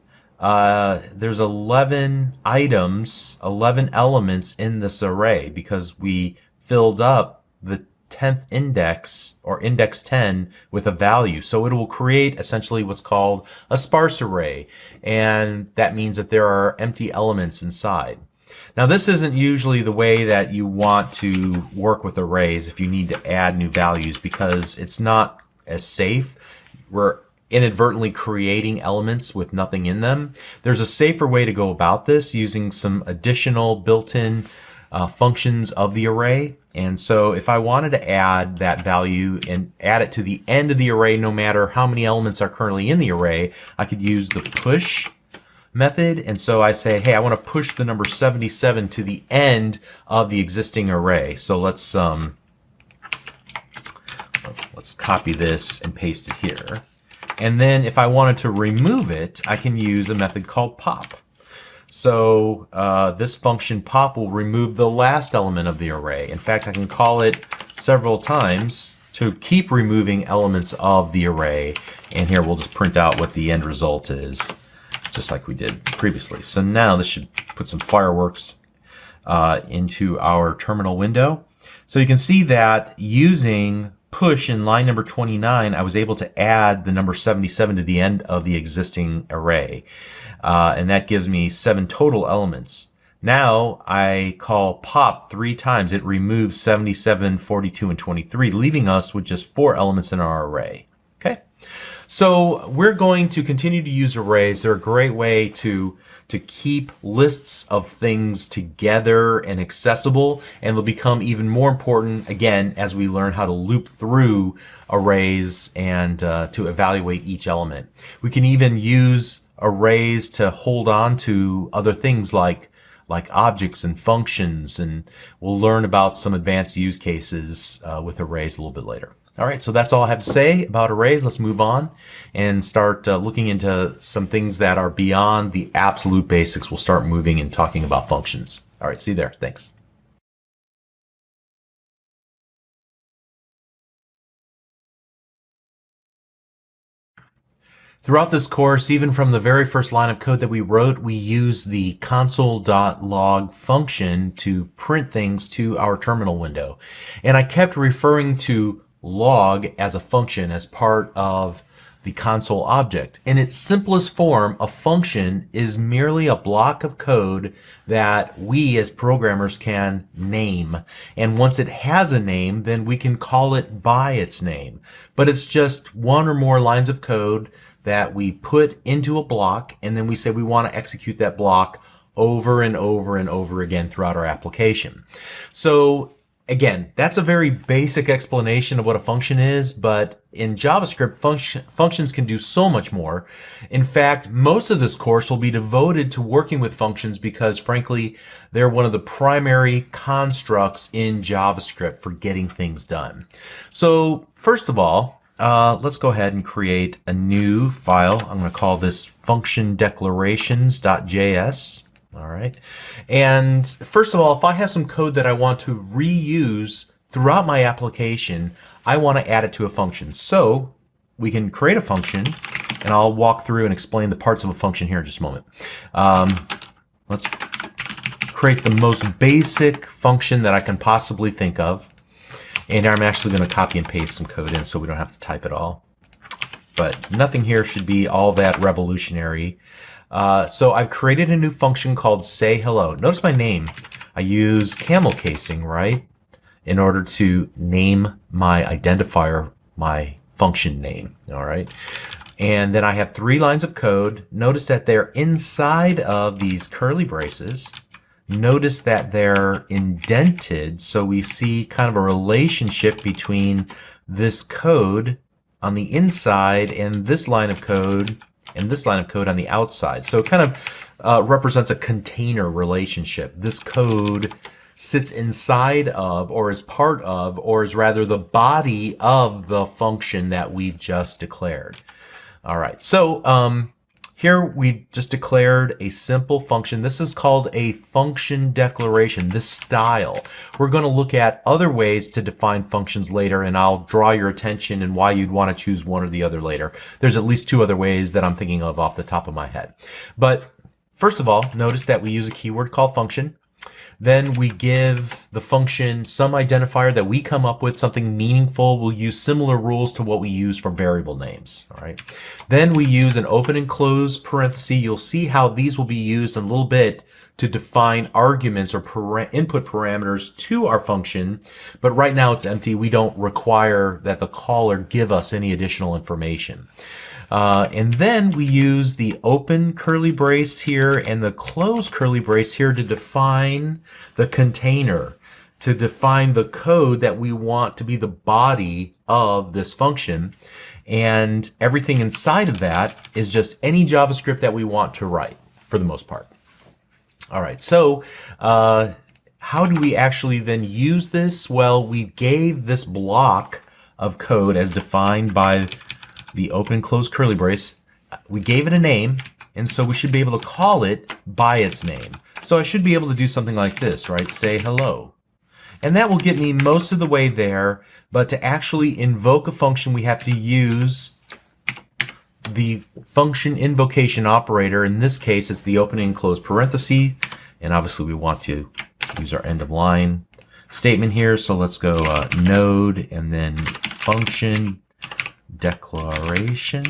items, 11 elements in this array because we filled up the 10th index, or index 10, with a value. So it will create essentially what's called a sparse array, and that means that there are empty elements inside. Now, this isn't usually the way that you want to work with arrays if you need to add new values, because it's not as safe. We're inadvertently creating elements with nothing in them. There's a safer way to go about this using some additional built-in functions of the array. And so if I wanted to add that value and add it to the end of the array, no matter how many elements are currently in the array, I could use the push method. And so I say, hey, I want to push the number 77 to the end of the existing array. So let's copy this and paste it here. And then if I wanted to remove it, I can use a method called pop. So this function pop will remove the last element of the array. In fact, I can call it several times to keep removing elements of the array. And here we'll just print out what the end result is, just like we did previously. So now this should put some fireworks into our terminal window. So you can see that using push in line number 29, I was able to add the number 77 to the end of the existing array. And that gives me 7 total elements. Now I call pop 3 times. It removes 77, 42, and 23, leaving us with just 4 elements in our array. Okay, so we're going to continue to use arrays. They're a great way to keep lists of things together and accessible, and they'll become even more important again as we learn how to loop through arrays and to evaluate each element. We can even use arrays to hold on to other things like objects and functions, and we'll learn about some advanced use cases with arrays a little bit later. All right, so that's all I have to say about arrays. Let's move on and start looking into some things that are beyond the absolute basics. We'll start moving and talking about functions. All right, see you there. Thanks. Throughout this course, even from the very first line of code that we wrote, we use the console.log function to print things to our terminal window. And I kept referring to log as a function as part of the console object. In its simplest form, a function is merely a block of code that we as programmers can name. And once it has a name, then we can call it by its name. But it's just one or more lines of code that we put into a block, and then we say we want to execute that block over and over and over again throughout our application. So again, that's a very basic explanation of what a function is, but in JavaScript, functions can do so much more. In fact, most of this course will be devoted to working with functions because, frankly, they're one of the primary constructs in JavaScript for getting things done. So, first of all, let's go ahead and create a new file. I'm going to call this functiondeclarations.js. All right. And first of all, if I have some code that I want to reuse throughout my application, I want to add it to a function. So we can create a function, and I'll walk through and explain the parts of a function here in just a moment. Let's create the most basic function that I can possibly think of. And I'm actually going to copy and paste some code in so we don't have to type it all. But nothing here should be all that revolutionary. So I've created a new function called say hello. Notice my name. I use camel casing, right, in order to name my identifier, my function name. All right. And then I have 3 lines of code. Notice that they're inside of these curly braces. Notice that they're indented, so we see kind of a relationship between this code on the inside and this line of code and this line of code on the outside. So it kind of represents a container relationship. This code sits inside of, or is part of, or is rather the body of the function that we've just declared. All right, so here we just declared a simple function. This is called a function declaration, this style. We're going to look at other ways to define functions later, and I'll draw your attention and why you'd want to choose one or the other later. There's at least 2 other ways that I'm thinking of off the top of my head. But first of all, notice that we use a keyword called function. Then we give the function some identifier that we come up with, something meaningful. We'll use similar rules to what we use for variable names. All right. Then we use an open and close parenthesis. You'll see how these will be used in a little bit to define arguments or input parameters to our function. But right now it's empty. We don't require that the caller give us any additional information. And then we use the open curly brace here and the close curly brace here to define the container, to define the code that we want to be the body of this function. And everything inside of that is just any JavaScript that we want to write for the most part. All right, so how do we actually then use this? Well, we gave this block of code as defined by the open and close curly brace. We gave it a name, and so we should be able to call it by its name. So I should be able to do something like this, right? Say hello. And that will get me most of the way there, but to actually invoke a function, we have to use the function invocation operator. In this case, it's the opening and close parenthesis, and obviously we want to use our end of line statement here. So let's go node and then function declaration.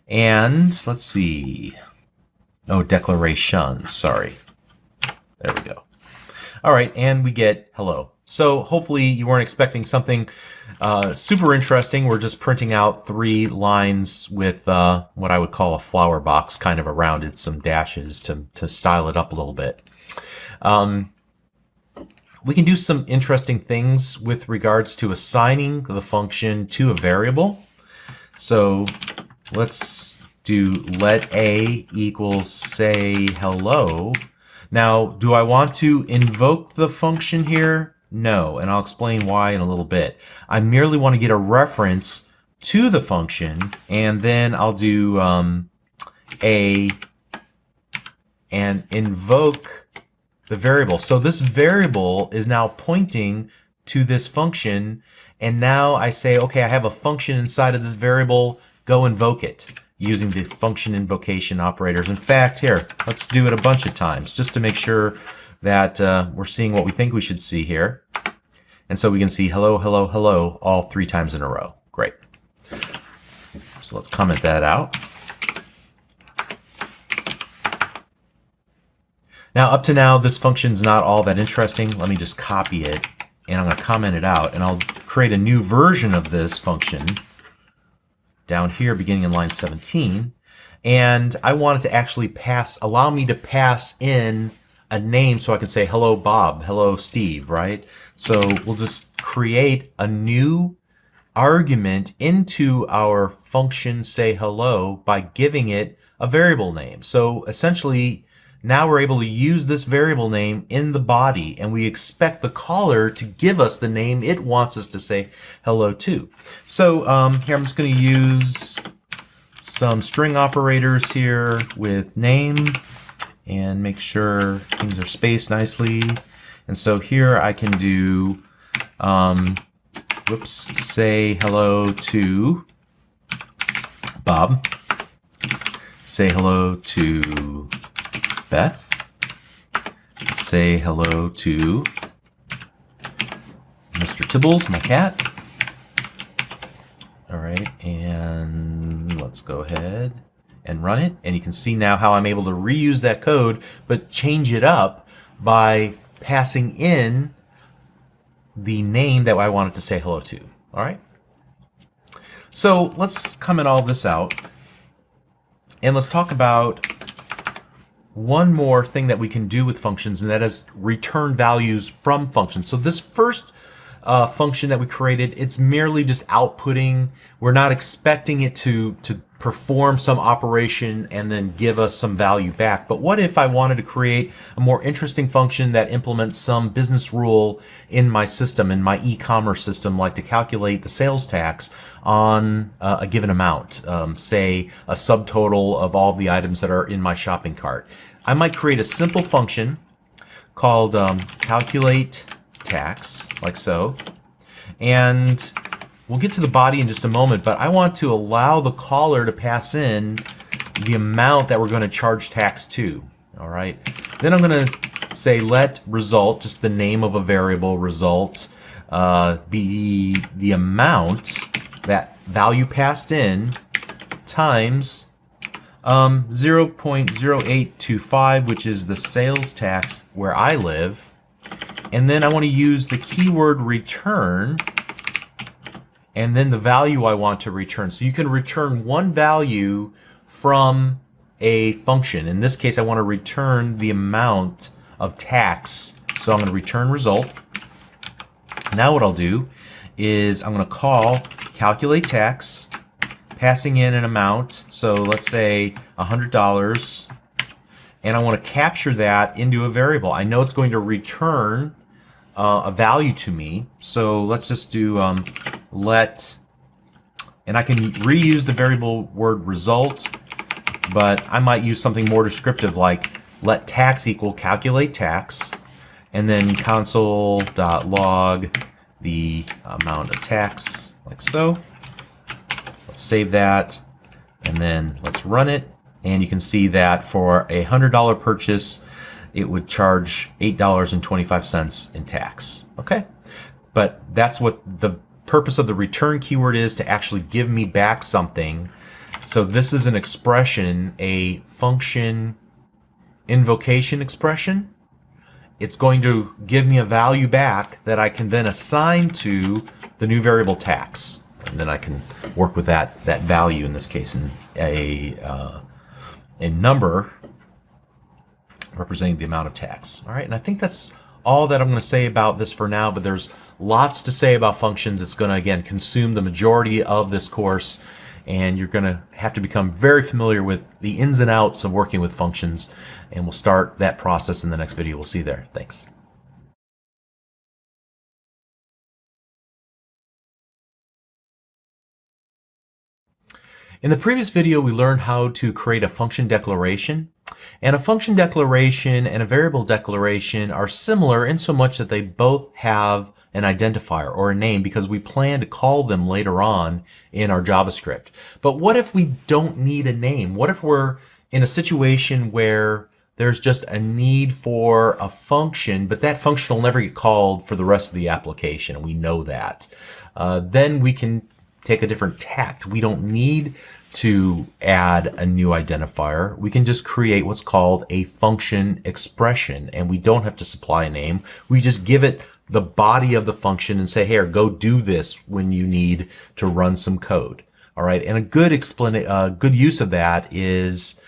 And let's see. Oh, declaration, sorry. There we go. All right, and we get hello. So hopefully you weren't expecting something super interesting. We're just printing out 3 lines with what I would call a flower box kind of around it, some dashes to style it up a little bit. We can do some interesting things with regards to assigning the function to a variable. So let's do let a equals say hello. Now, do I want to invoke the function here? No, and I'll explain why in a little bit. I merely want to get a reference to the function, and then I'll do a and invoke the variable. So this variable is now pointing to this function, and now I say, okay, I have a function inside of this variable, go invoke it using the function invocation operators. In fact, here, let's do it a bunch of times just to make sure that we're seeing what we think we should see here. And so we can see hello, hello, hello all 3 times in a row. Great. So let's comment that out. Now, up to now, this function's not all that interesting. Let me just copy it, and I'm going to comment it out, and I'll create a new version of this function down here beginning in line 17, and I want it to actually allow me to pass in a name so I can say hello Bob, hello Steve, right? So we'll just create a new argument into our function say hello by giving it a variable name. So essentially now we're able to use this variable name in the body, and we expect the caller to give us the name it wants us to say hello to. So here I'm just going to use some string operators here with name and make sure things are spaced nicely. And so here I can do say hello to Bob, say hello to Beth, say hello to Mr. Tibbles, my cat. All right, and let's go ahead and run it. And you can see now how I'm able to reuse that code, but change it up by passing in the name that I wanted to say hello to. All right. So let's comment all this out, and let's talk about one more thing that we can do with functions, and that is return values from functions. So this first function that we created, it's merely just outputting. We're not expecting it to perform some operation and then give us some value back. But what if I wanted to create a more interesting function that implements some business rule in my system, in my e-commerce system, like to calculate the sales tax on a given amount, say a subtotal of all the items that are in my shopping cart. I might create a simple function called calculate tax, like so, and we'll get to the body in just a moment, but I want to allow the caller to pass in the amount that we're going to charge tax to. All right. Then I'm going to say let result, just the name of a variable result, be the amount, that value passed in, times 0.0825, which is the sales tax where I live. And then I want to use the keyword return, and then the value I want to return. So you can return one value from a function. In this case, I want to return the amount of tax. So I'm going to return result. Now what I'll do is I'm going to call calculate tax, passing in an amount. So let's say $100. And I want to capture that into a variable. I know it's going to return a value to me. So let's just do let, and I can reuse the variable word result, but I might use something more descriptive like let tax equal calculate tax. and then console.log the amount of tax, like so. Let's save that, and then let's run it. And you can see that for a $100 purchase, it would charge $8.25 in tax. Okay, but that's what the purpose of the return keyword is, to actually give me back something. So this is an expression, a function invocation expression. It's going to give me a value back that I can then assign to the new variable tax, and then I can work with that value, in this case in a number representing the amount of tax. All right, and I think that's all that I'm going to say about this for now, but there's lots to say about functions. It's going to, again, consume the majority of this course, and you're going to have to become very familiar with the ins and outs of working with functions, and we'll start that process in the next video. We'll see you there. Thanks. In the previous video, we learned how to create a function declaration. And a function declaration and a variable declaration are similar in so much that they both have an identifier or a name, because we plan to call them later on in our JavaScript. But what if we don't need a name? What if we're in a situation where there's just a need for a function, but that function will never get called for the rest of the application, and we know that? Then we can take a different tact. We don't need to add a new identifier. We can just create what's called a function expression, and we don't have to supply a name. We just give it the body of the function and say, here, go do this when you need to run some code. All right, and a good good use of that is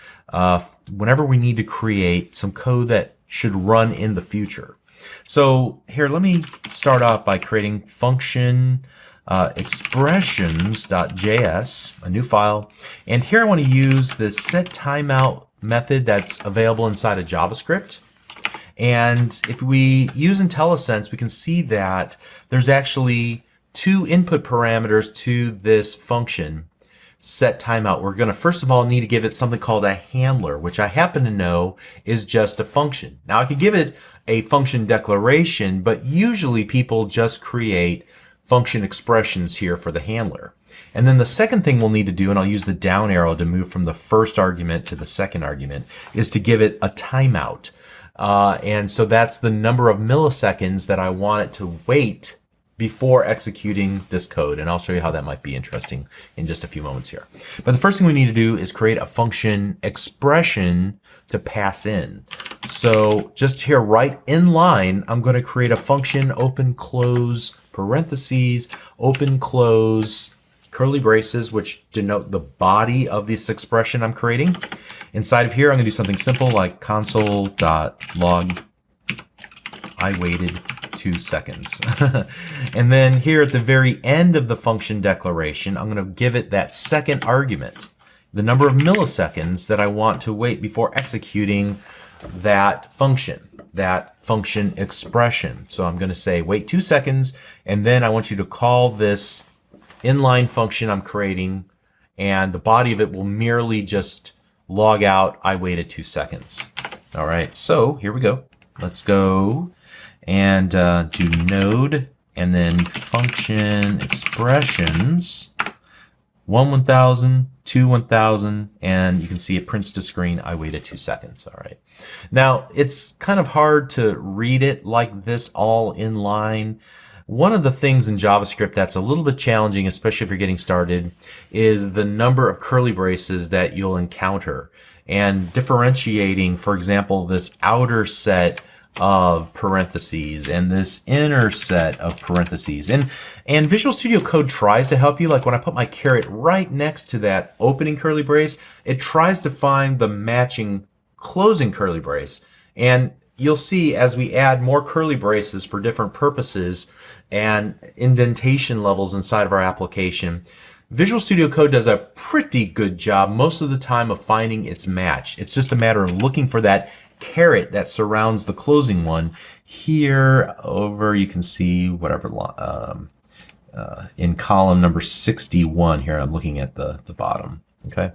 whenever we need to create some code that should run in the future. So here, let me start off by creating function expressions.js, a new file. And here I want to use the set timeout method that's available inside of JavaScript. And if we use IntelliSense, we can see that there's actually two input parameters to this function, set timeout. We're going to first of all need to give it something called a handler, which I happen to know is just a function. Now I could give it a function declaration, but usually people just create function expressions here for the handler. And then the second thing we'll need to do, and I'll use the down arrow to move from the first argument to the second argument, is to give it a timeout. And so that's the number of milliseconds that I want it to wait before executing this code. And I'll show you how that might be interesting in just a few moments here. But the first thing we need to do is create a function expression to pass in. So just here, right in line, I'm going to create a function, open, close, parentheses, open, close, curly braces, which denote the body of this expression I'm creating. Inside of here, I'm going to do something simple like console.log I waited 2 seconds. And then here at the very end of the function declaration, I'm going to give it that second argument, the number of milliseconds that I want to wait before executing that function expression. So I'm going to say wait 2 seconds, and then I want you to call this inline function I'm creating, and the body of it will merely just log out I waited 2 seconds. All right, so here we go. Let's go and do node and then function expressions 1000, 1000, and you can see it prints to screen I waited 2 seconds. All right. Now it's kind of hard to read it like this all in line. One of the things in JavaScript that's a little bit challenging, especially if you're getting started, is the number of curly braces that you'll encounter, and differentiating, for example, this outer set of parentheses and this inner set of parentheses. And Visual Studio Code tries to help you. Like when I put my caret right next to that opening curly brace, it tries to find the matching closing curly brace. And you'll see as we add more curly braces for different purposes and indentation levels inside of our application, Visual Studio Code does a pretty good job most of the time of finding its match. It's just a matter of looking for that caret that surrounds the closing one. Here over you can see whatever in column number 61 here. I'm looking at the bottom. Okay.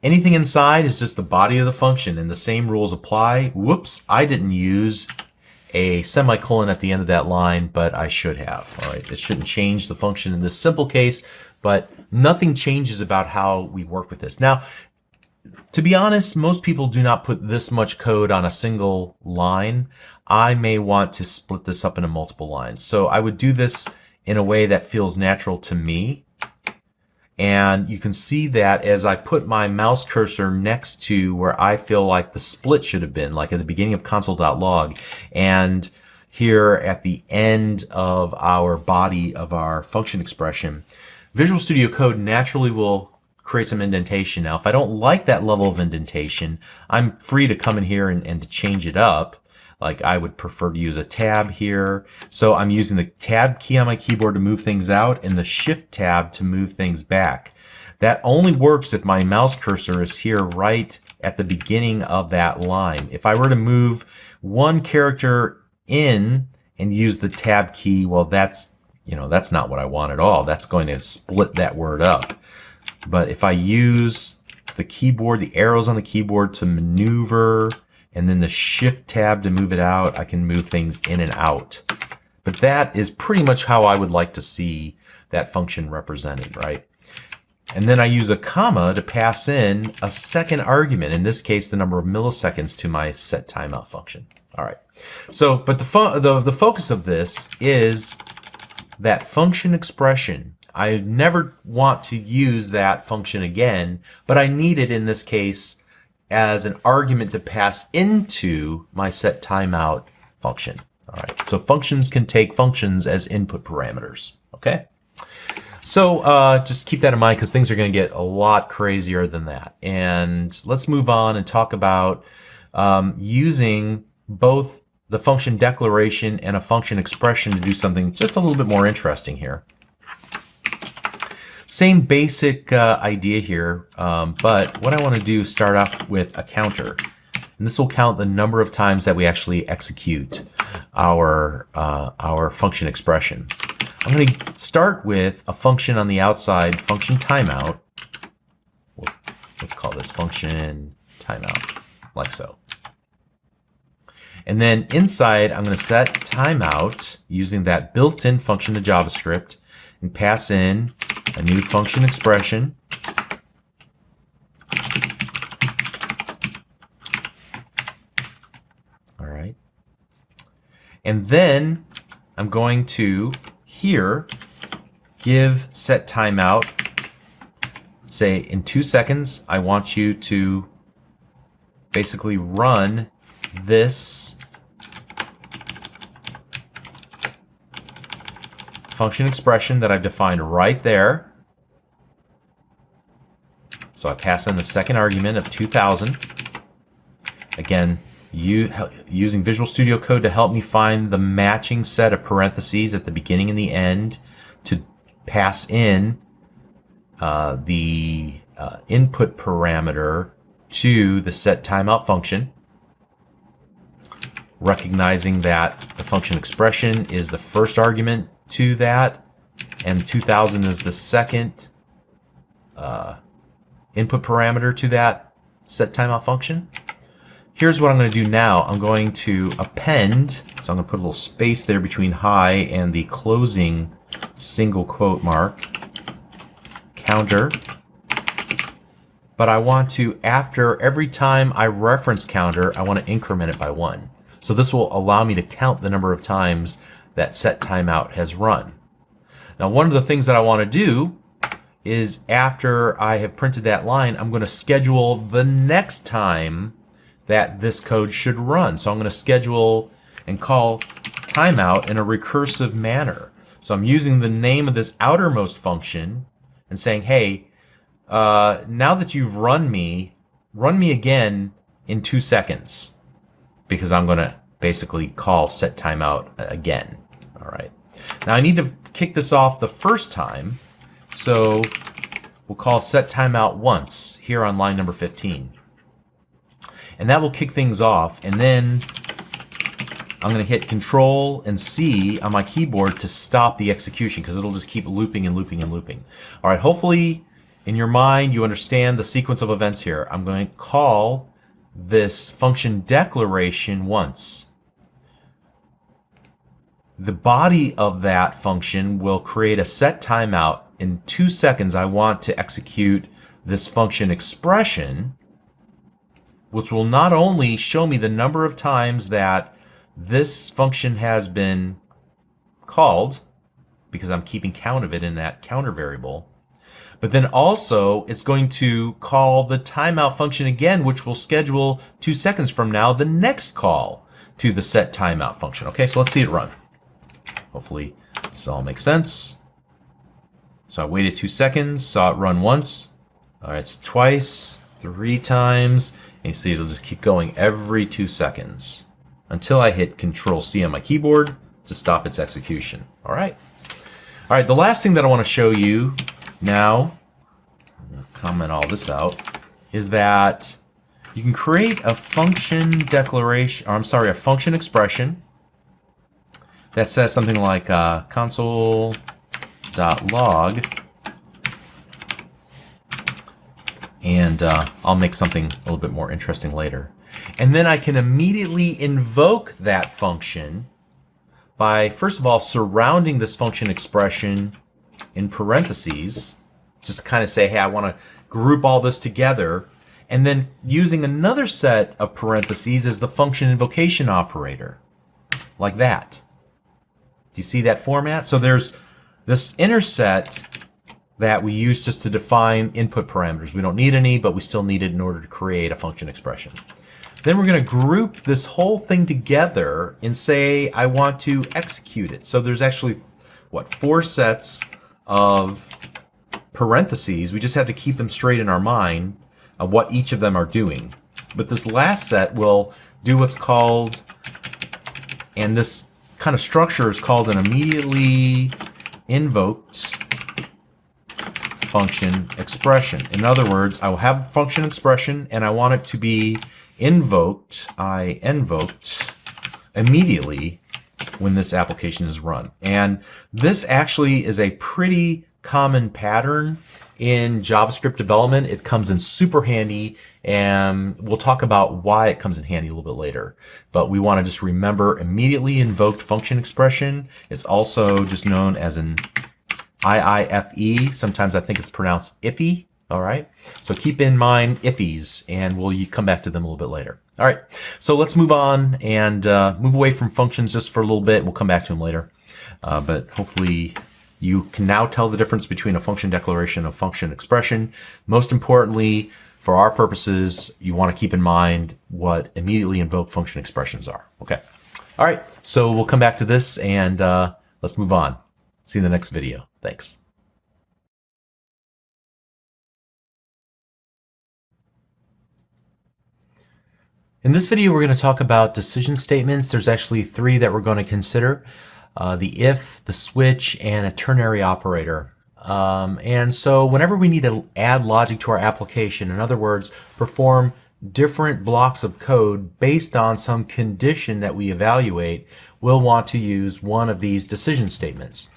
Anything inside is just the body of the function, and the same rules apply. Whoops, I didn't use a semicolon at the end of that line, but I should have. All right, it shouldn't change the function in this simple case, but nothing changes about how we work with this. Now, to be honest, most people do not put this much code on a single line. I may want to split this up into multiple lines. So I would do this in a way that feels natural to me. And you can see that as I put my mouse cursor next to where I feel like the split should have been, like at the beginning of console.log, and here at the end of our body of our function expression, Visual Studio Code naturally will create some indentation. Now, if I don't like that level of indentation, I'm free to come in here and to change it up. Like I would prefer to use a tab here. So I'm using the tab key on my keyboard to move things out and the shift tab to move things back. That only works if my mouse cursor is here right at the beginning of that line. If I were to move one character in and use the tab key, well, that's not what I want at all. That's going to split that word up. But if I use the keyboard, the arrows on the keyboard to maneuver, and then the shift tab to move it out, I can move things in and out. But that is pretty much how I would like to see that function represented, right? And then I use a comma to pass in a second argument, in this case the number of milliseconds, to my set timeout function. All right. So, but the focus of this is that function expression. I never want to use that function again, but I need it in this case as an argument to pass into my set timeout function. All right, so functions can take functions as input parameters. Okay, so just keep that in mind because things are going to get a lot crazier than that. And let's move on and talk about using both the function declaration and a function expression to do something just a little bit more interesting here. Same basic idea here, but what I want to do is start off with a counter. And this will count the number of times that we actually execute our function expression. I'm going to start with a function on the outside, function timeout. Let's call this function timeout, like so. And then inside, I'm going to set timeout using that built-in function to JavaScript and pass in a new function expression. All right. And then I'm going to here give set timeout, say in 2 seconds, I want you to basically run this function expression that I've defined right there. So I pass in the second argument of 2000. Again, using Visual Studio Code to help me find the matching set of parentheses at the beginning and the end to pass in the input parameter to the set timeout function. Recognizing that the function expression is the first argument to that, and 2000 is the second input parameter to that set timeout function. Here's what I'm going to do now. I'm going to append, so I'm going to put a little space there between hi and the closing single quote mark, counter. But I want to, after every time I reference counter, I want to increment it by 1. So this will allow me to count the number of times that set timeout has run. Now, one of the things that I want to do is after I have printed that line, I'm going to schedule the next time that this code should run. So I'm going to schedule and call timeout in a recursive manner. So I'm using the name of this outermost function and saying, hey, now that you've run me again in 2 seconds, because I'm going to basically call set timeout again. All right. Now I need to kick this off the first time, so we'll call set timeout once here on line number 15. And that will kick things off, and then I'm going to hit Control and C on my keyboard to stop the execution because it'll just keep looping and looping and looping. All right, hopefully in your mind, you understand the sequence of events here. I'm going to call this function declaration once. The body of that function will create a set timeout. In 2 seconds, I want to execute this function expression, which will not only show me the number of times that this function has been called, because I'm keeping count of it in that counter variable, but then also it's going to call the timeout function again, which will schedule 2 seconds from now the next call to the set timeout function. Okay, so let's see it run. Hopefully this all makes sense. So I waited 2 seconds, saw it run once. All right, so twice, 3 times, and you see it'll just keep going every 2 seconds until I hit Control-C on my keyboard to stop its execution. All right. All right, the last thing that I want to show you now, I'm going to comment all this out, is that you can create a function declaration, or I'm sorry, a function expression that says something like console.log, and I'll make something a little bit more interesting later. And then I can immediately invoke that function by, first of all, surrounding this function expression in parentheses, just to kind of say, hey, I want to group all this together, and then using another set of parentheses as the function invocation operator, like that. Do you see that format? So there's this inner set that we use just to define input parameters. We don't need any, but we still need it in order to create a function expression. Then we're going to group this whole thing together and say I want to execute it. So there's actually, what, 4 sets of parentheses. We just have to keep them straight in our mind of what each of them are doing. But this last set will do what's called, and this kind of structure is called an immediately invoked function expression. In other words, I will have a function expression and I want it to be invoked, I invoked immediately when this application is run. And this actually is a pretty common pattern in JavaScript development. It comes in super handy, and we'll talk about why it comes in handy a little bit later. But we want to just remember immediately invoked function expression. It's also just known as an IIFE. Sometimes I think it's pronounced iffy. All right. So keep in mind iffies, and we'll come back to them a little bit later. All right. So let's move on and move away from functions just for a little bit. We'll come back to them later. But hopefully you can now tell the difference between a function declaration and a function expression. Most importantly, for our purposes, you want to keep in mind what immediately invoked function expressions are. Okay. All right. So we'll come back to this, and let's move on. See you in the next video. Thanks. In this video, we're going to talk about decision statements. There's actually 3 that we're going to consider. The if, the switch, and a ternary operator. And so whenever we need to add logic to our application, in other words, perform different blocks of code based on some condition that we evaluate, we'll want to use one of these decision statements.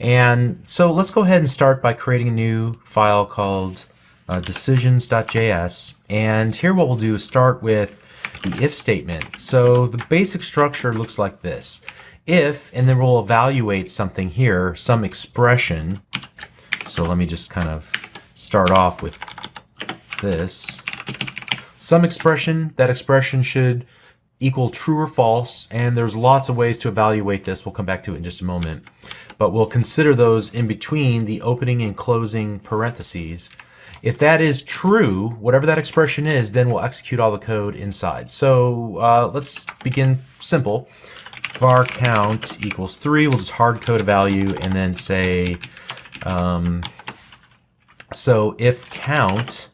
And so let's go ahead and start by creating a new file called decisions.js. And here what we'll do is start with the if statement. So the basic structure looks like this. If, and then we'll evaluate something here, some expression. So let me just kind of start off with this. Some expression, that expression should equal true or false, and there's lots of ways to evaluate this. We'll come back to it in just a moment. But we'll consider those in between the opening and closing parentheses. If that is true, whatever that expression is, then we'll execute all the code inside. So let's begin simple. Var count equals 3. We'll just hard code a value and then say, so if count,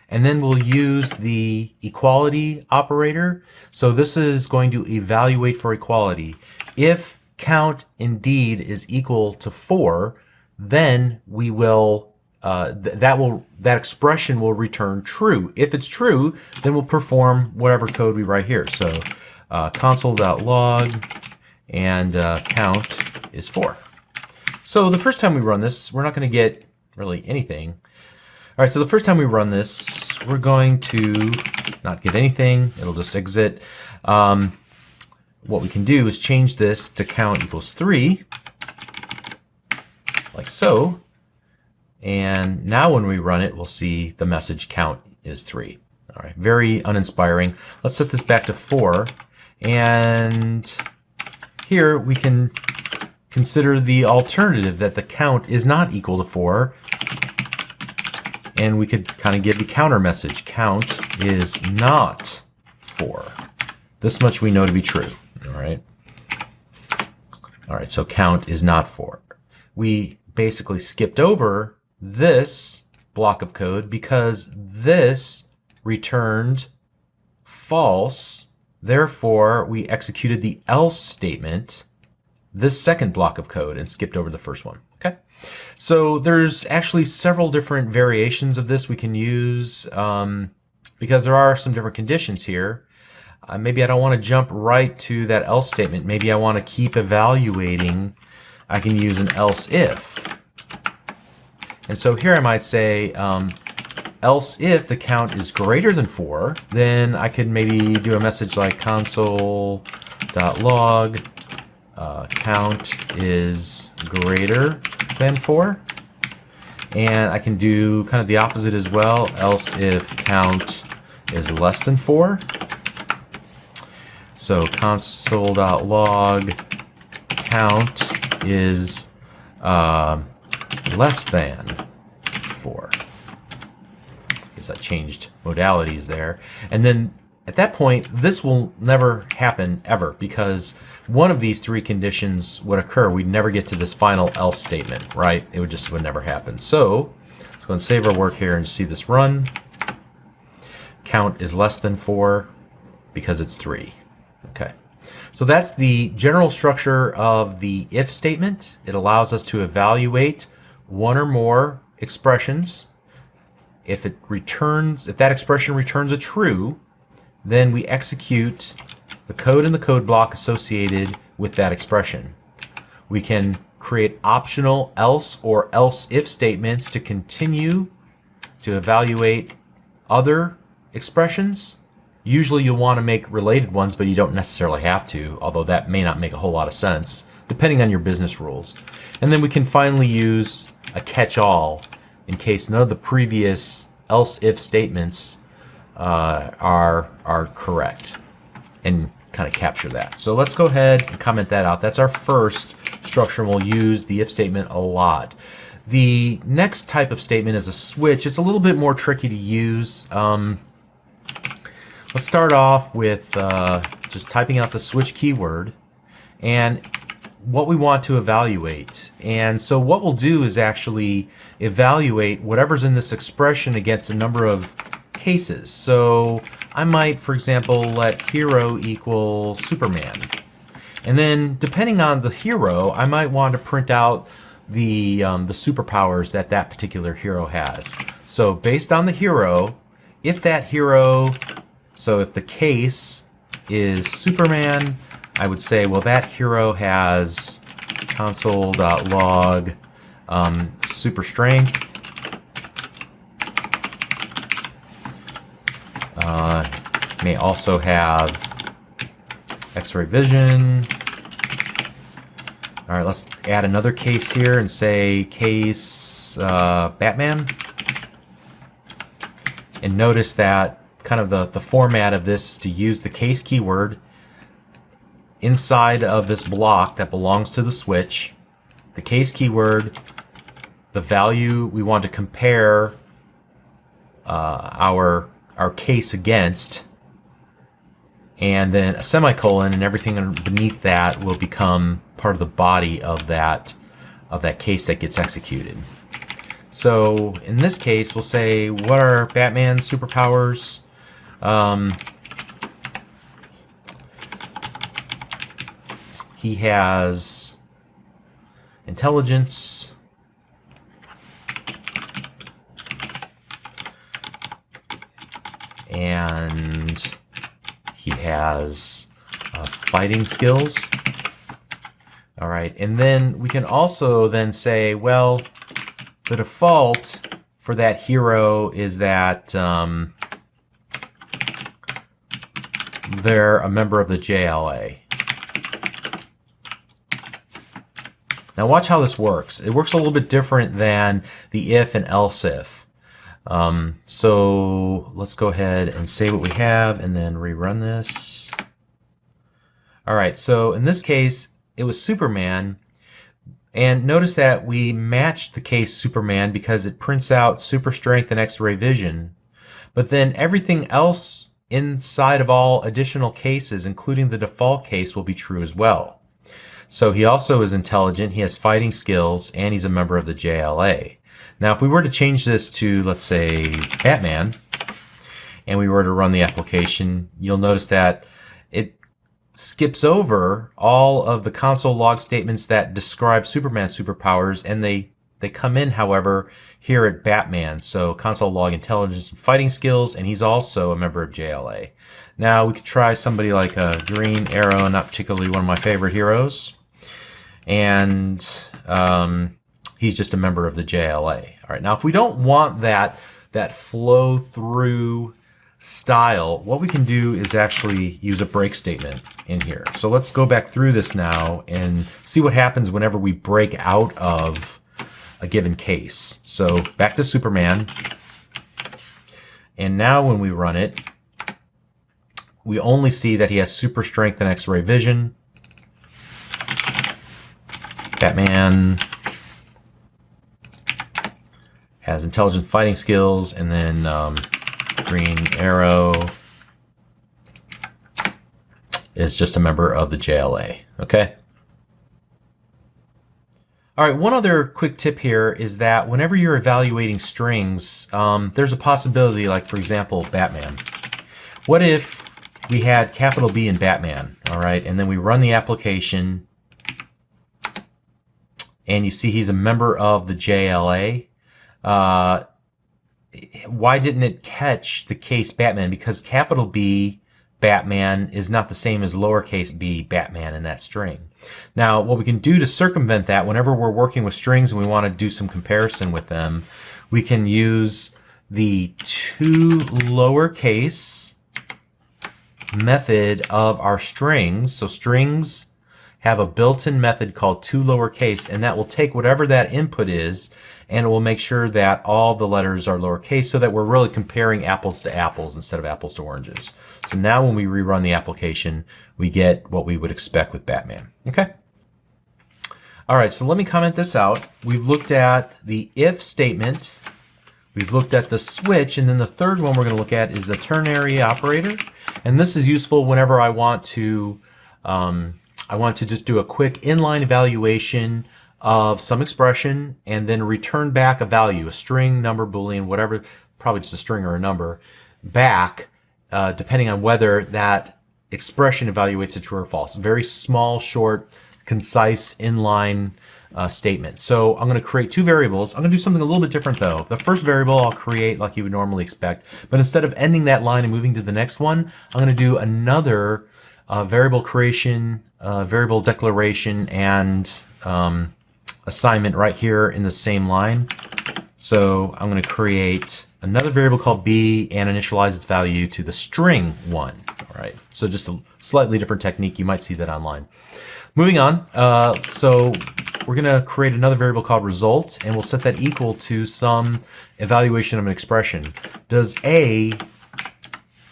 and then we'll use the equality operator. So this is going to evaluate for equality. If count indeed is equal to 4, then we will that expression will return true. If it's true, then we'll perform whatever code we write here. So console.log and count is 4. So the first time we run this, we're not going to get really anything. All right, so the first time we run this, we're going to not get anything. It'll just exit. What we can do is change this to count equals 3, like so. And now when we run it, we'll see the message count is 3. All right, very uninspiring. Let's set this back to 4. And here we can consider the alternative that the count is not equal to 4. And we could kind of give the counter message. Count is not 4. This much we know to be true. All right. All right, so count is not 4. We basically skipped over this block of code because this returned false. Therefore, we executed the else statement, this second block of code, and skipped over the first one. Okay. So there's actually several different variations of this we can use because there are some different conditions here. Maybe I don't want to jump right to that else statement. Maybe I want to keep evaluating. I can use an else if. And so here I might say else if the count is greater than 4, then I could maybe do a message like console.log count is greater than 4. And I can do kind of the opposite as well, else if count is less than 4. So console.log count is less than 4. Guess I changed modalities there. And then at that point, this will never happen ever because one of these 3 conditions would occur. We'd never get to this final else statement, right? It would never happen. So let's go and save our work here and see this run. Count is less than 4 because it's 3. Okay. So that's the general structure of the if statement. It allows us to evaluate one or more expressions. If that expression returns a true, then we execute the code in the code block associated with that expression. We can create optional else or else if statements to continue to evaluate other expressions. Usually you'll want to make related ones, but you don't necessarily have to, although that may not make a whole lot of sense, depending on your business rules. And then we can finally use a catch-all in case none of the previous else-if statements are correct, and kind of capture that. So let's go ahead and comment that out. That's our first structure, and we'll use the if statement a lot. The next type of statement is a switch. It's a little bit more tricky to use. Let's start off with just typing out the switch keyword and what we want to evaluate. And so what we'll do is actually evaluate whatever's in this expression against a number of cases. So I might, for example, let hero equal Superman. And then depending on the hero, I might want to print out the superpowers that that particular hero has. So based on the hero, if that hero, so if the case is Superman, I would say, well, that hero has console.log super strength. May also have X-ray vision. All right, let's add another case here and say case Batman. And notice that kind of the format of this is to use the case keyword inside of this block that belongs to the switch. The case keyword, the value we want to compare our case against, and then a semicolon, and everything beneath that will become part of the body of that case that gets executed. So in this case, we'll say, what are Batman's superpowers? He has intelligence, and he has fighting skills. All right, and then we can also then say, well, the default for that hero is that they're a member of the JLA. Now watch how this works. It works a little bit different than the if and else if. So let's go ahead and say what we have and then rerun this. All right, so in this case, it was Superman. And notice that we matched the case Superman because it prints out super strength and X-ray vision. But then everything else inside of all additional cases, including the default case, will be true as well. So he also is intelligent, he has fighting skills, and he's a member of the JLA. Now if we were to change this to, let's say, Batman, and we were to run the application, you'll notice that it skips over all of the console log statements that describe Superman's superpowers, and they come in, however, here at Batman. So console log intelligence and fighting skills, and he's also a member of JLA. Now we could try somebody like a Green Arrow, not particularly one of my favorite heroes. And he's just a member of the JLA. All right, now if we don't want that flow through style, what we can do is actually use a break statement in here. So let's go back through this now and see what happens whenever we break out of a given case. So back to Superman. And now when we run it, we only see that he has super strength and X-ray vision. Batman has intelligent fighting skills, and then Green Arrow is just a member of the JLA. Okay. All right, one other quick tip here is that whenever you're evaluating strings, there's a possibility, like for example, Batman. What if we had capital B in Batman, all right, and then we run the application, and you see he's a member of the JLA. Why didn't it catch the case Batman? Because capital B Batman is not the same as lowercase b Batman in that string. Now, what we can do to circumvent that, whenever we're working with strings and we want to do some comparison with them, we can use the toLowercase method of our strings. So strings have a built-in method called toLowercase, and that will take whatever that input is, and it will make sure that all the letters are lowercase so that we're really comparing apples to apples instead of apples to oranges. So now when we rerun the application, we get what we would expect with Batman. Okay? All right, so let me comment this out. We've looked at the if statement, we've looked at the switch, and then the third one we're going to look at is the ternary operator. And this is useful whenever I want to just do a quick inline evaluation of some expression and then return back a value, a string, number, boolean, whatever, probably just a string or a number, back, depending on whether that expression evaluates it true or false. Very small, short, concise, inline statement. So I'm going to create two variables. I'm going to do something a little bit different though. The first variable I'll create like you would normally expect, but instead of ending that line and moving to the next one, I'm going to do another variable creation, variable declaration, and assignment right here in the same line. So I'm going to create another variable called b and initialize its value to the string 1. All right. So just a slightly different technique. You might see that online. Moving on. So we're going to create another variable called result, and we'll set that equal to some evaluation of an expression. Does A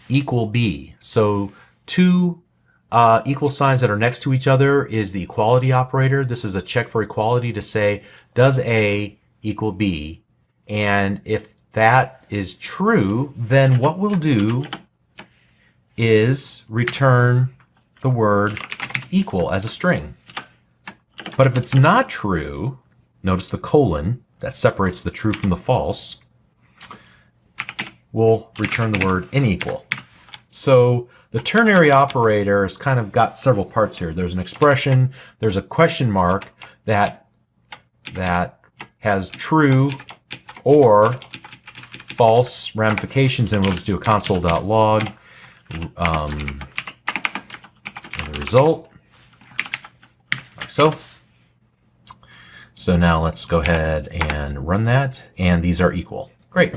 equal B? So two equal signs that are next to each other is the equality operator. This is a check for equality to say, does A equal B? And if that is true, then what we'll do is return the word equal as a string. But if it's not true, notice the colon that separates the true from the false, we'll return the word unequal. So the ternary operator has kind of got several parts here. There's an expression, there's a question mark that has true or false ramifications, and we'll just do a console.log and the result, like so. So now let's go ahead and run that, and these are equal. Great.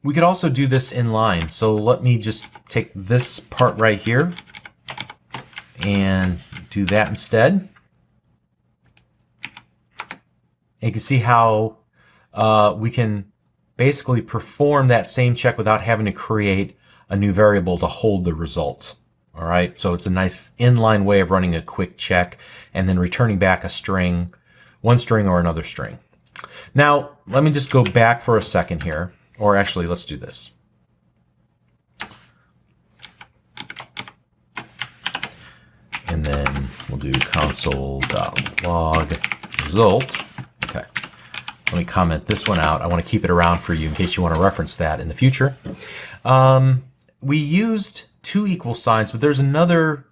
We could also do this in line. So let me just take this part right here and do that instead. And you can see how we can basically perform that same check without having to create a new variable to hold the result. All right, so it's a nice inline way of running a quick check and then returning back a string, one string or another string. Now, let me just go back for a second here, or actually, let's do this. And then we'll do console.log result. Okay, let me comment this one out. I want to keep it around for you in case you want to reference that in the future. We used two equal signs, but there's another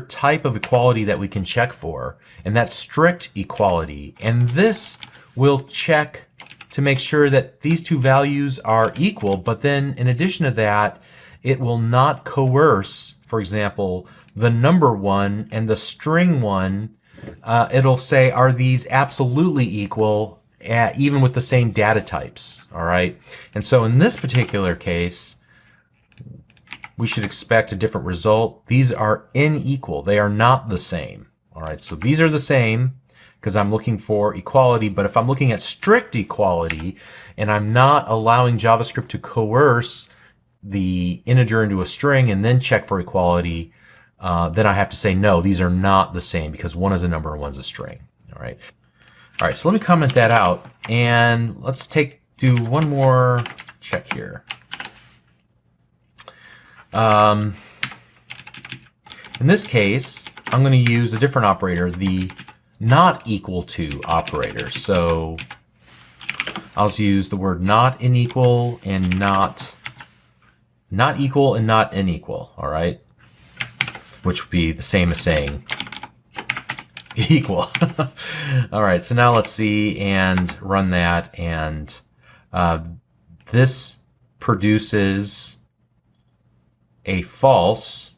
type of equality that we can check for, and that's strict equality. And this will check to make sure that these two values are equal, but then in addition to that, it will not coerce, for example, the number one and the string one. It'll say, are these absolutely equal, even with the same data types? All right. And so in this particular case, we should expect a different result. These are unequal. They are not the same. All right. So these are the same because I'm looking for equality. But if I'm looking at strict equality and I'm not allowing JavaScript to coerce the integer into a string and then check for equality, then I have to say, no, these are not the same because one is a number and one's a string. All right. All right. So let me comment that out and let's do one more check here. In this case, I'm going to use a different operator, the not equal to operator. So I'll just use the word not unequal and not equal and not unequal. All right. Which would be the same as saying equal. All right. So now let's see and run that. And this produces a false.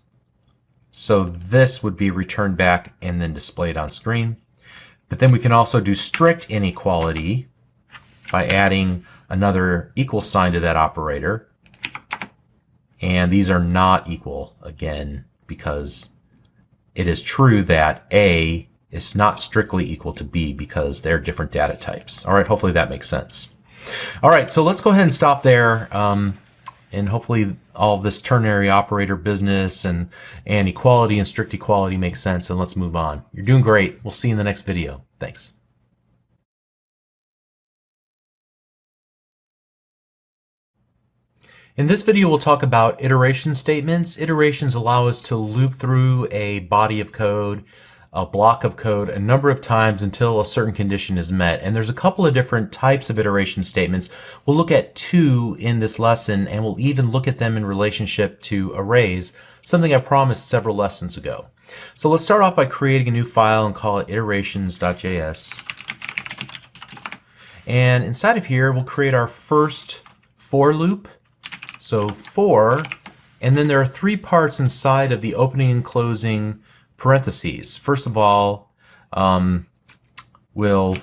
So this would be returned back and then displayed on screen. But then we can also do strict inequality by adding another equal sign to that operator. And these are not equal again because it is true that A is not strictly equal to B because they're different data types. All right, hopefully that makes sense. All right, so let's go ahead and stop there. And hopefully all of this ternary operator business and equality and strict equality makes sense, and let's move on. You're doing great. We'll see you in the next video. Thanks. In this video, we'll talk about iteration statements. Iterations allow us to loop through a body of code, a block of code, a number of times until a certain condition is met. And there's a couple of different types of iteration statements. We'll look at two in this lesson, and we'll even look at them in relationship to arrays, something I promised several lessons ago. So let's start off by creating a new file and call it iterations.js. And inside of here, we'll create our first for loop. So for, and then there are three parts inside of the opening and closing parentheses. First of all, we'll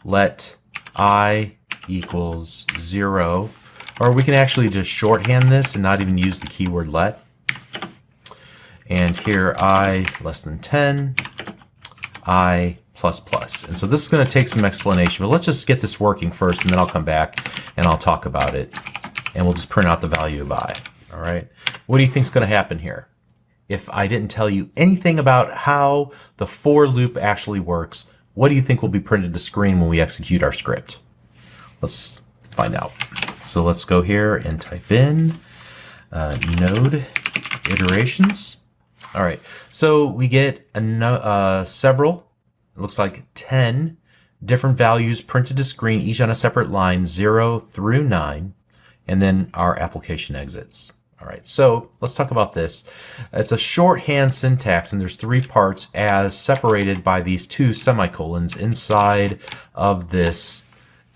let I equals 0, or we can actually just shorthand this and not even use the keyword let. And here I less than 10, I plus plus. And so this is going to take some explanation, but let's just get this working first, and then I'll come back and I'll talk about it. And we'll just print out the value of I. All right. What do you think is going to happen here? If I didn't tell you anything about how the for loop actually works, what do you think will be printed to screen when we execute our script? Let's find out. So let's go here and type in node iterations. All right. So we get several, it looks like 10 different values printed to screen, each on a separate line, 0 through 9. And then our application exits. All right, so let's talk about this. It's a shorthand syntax, and there's three parts as separated by these two semicolons inside of this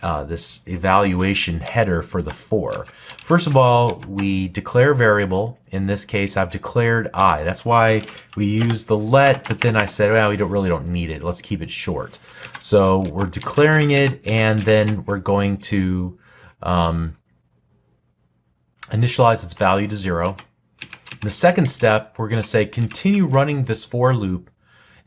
this evaluation header for the for. First of all, we declare a variable. In this case, I've declared I. That's why we use the let, but then I said, well, we really don't need it. Let's keep it short. So we're declaring it, and then we're going to initialize its value to 0. The second step, we're going to say continue running this for loop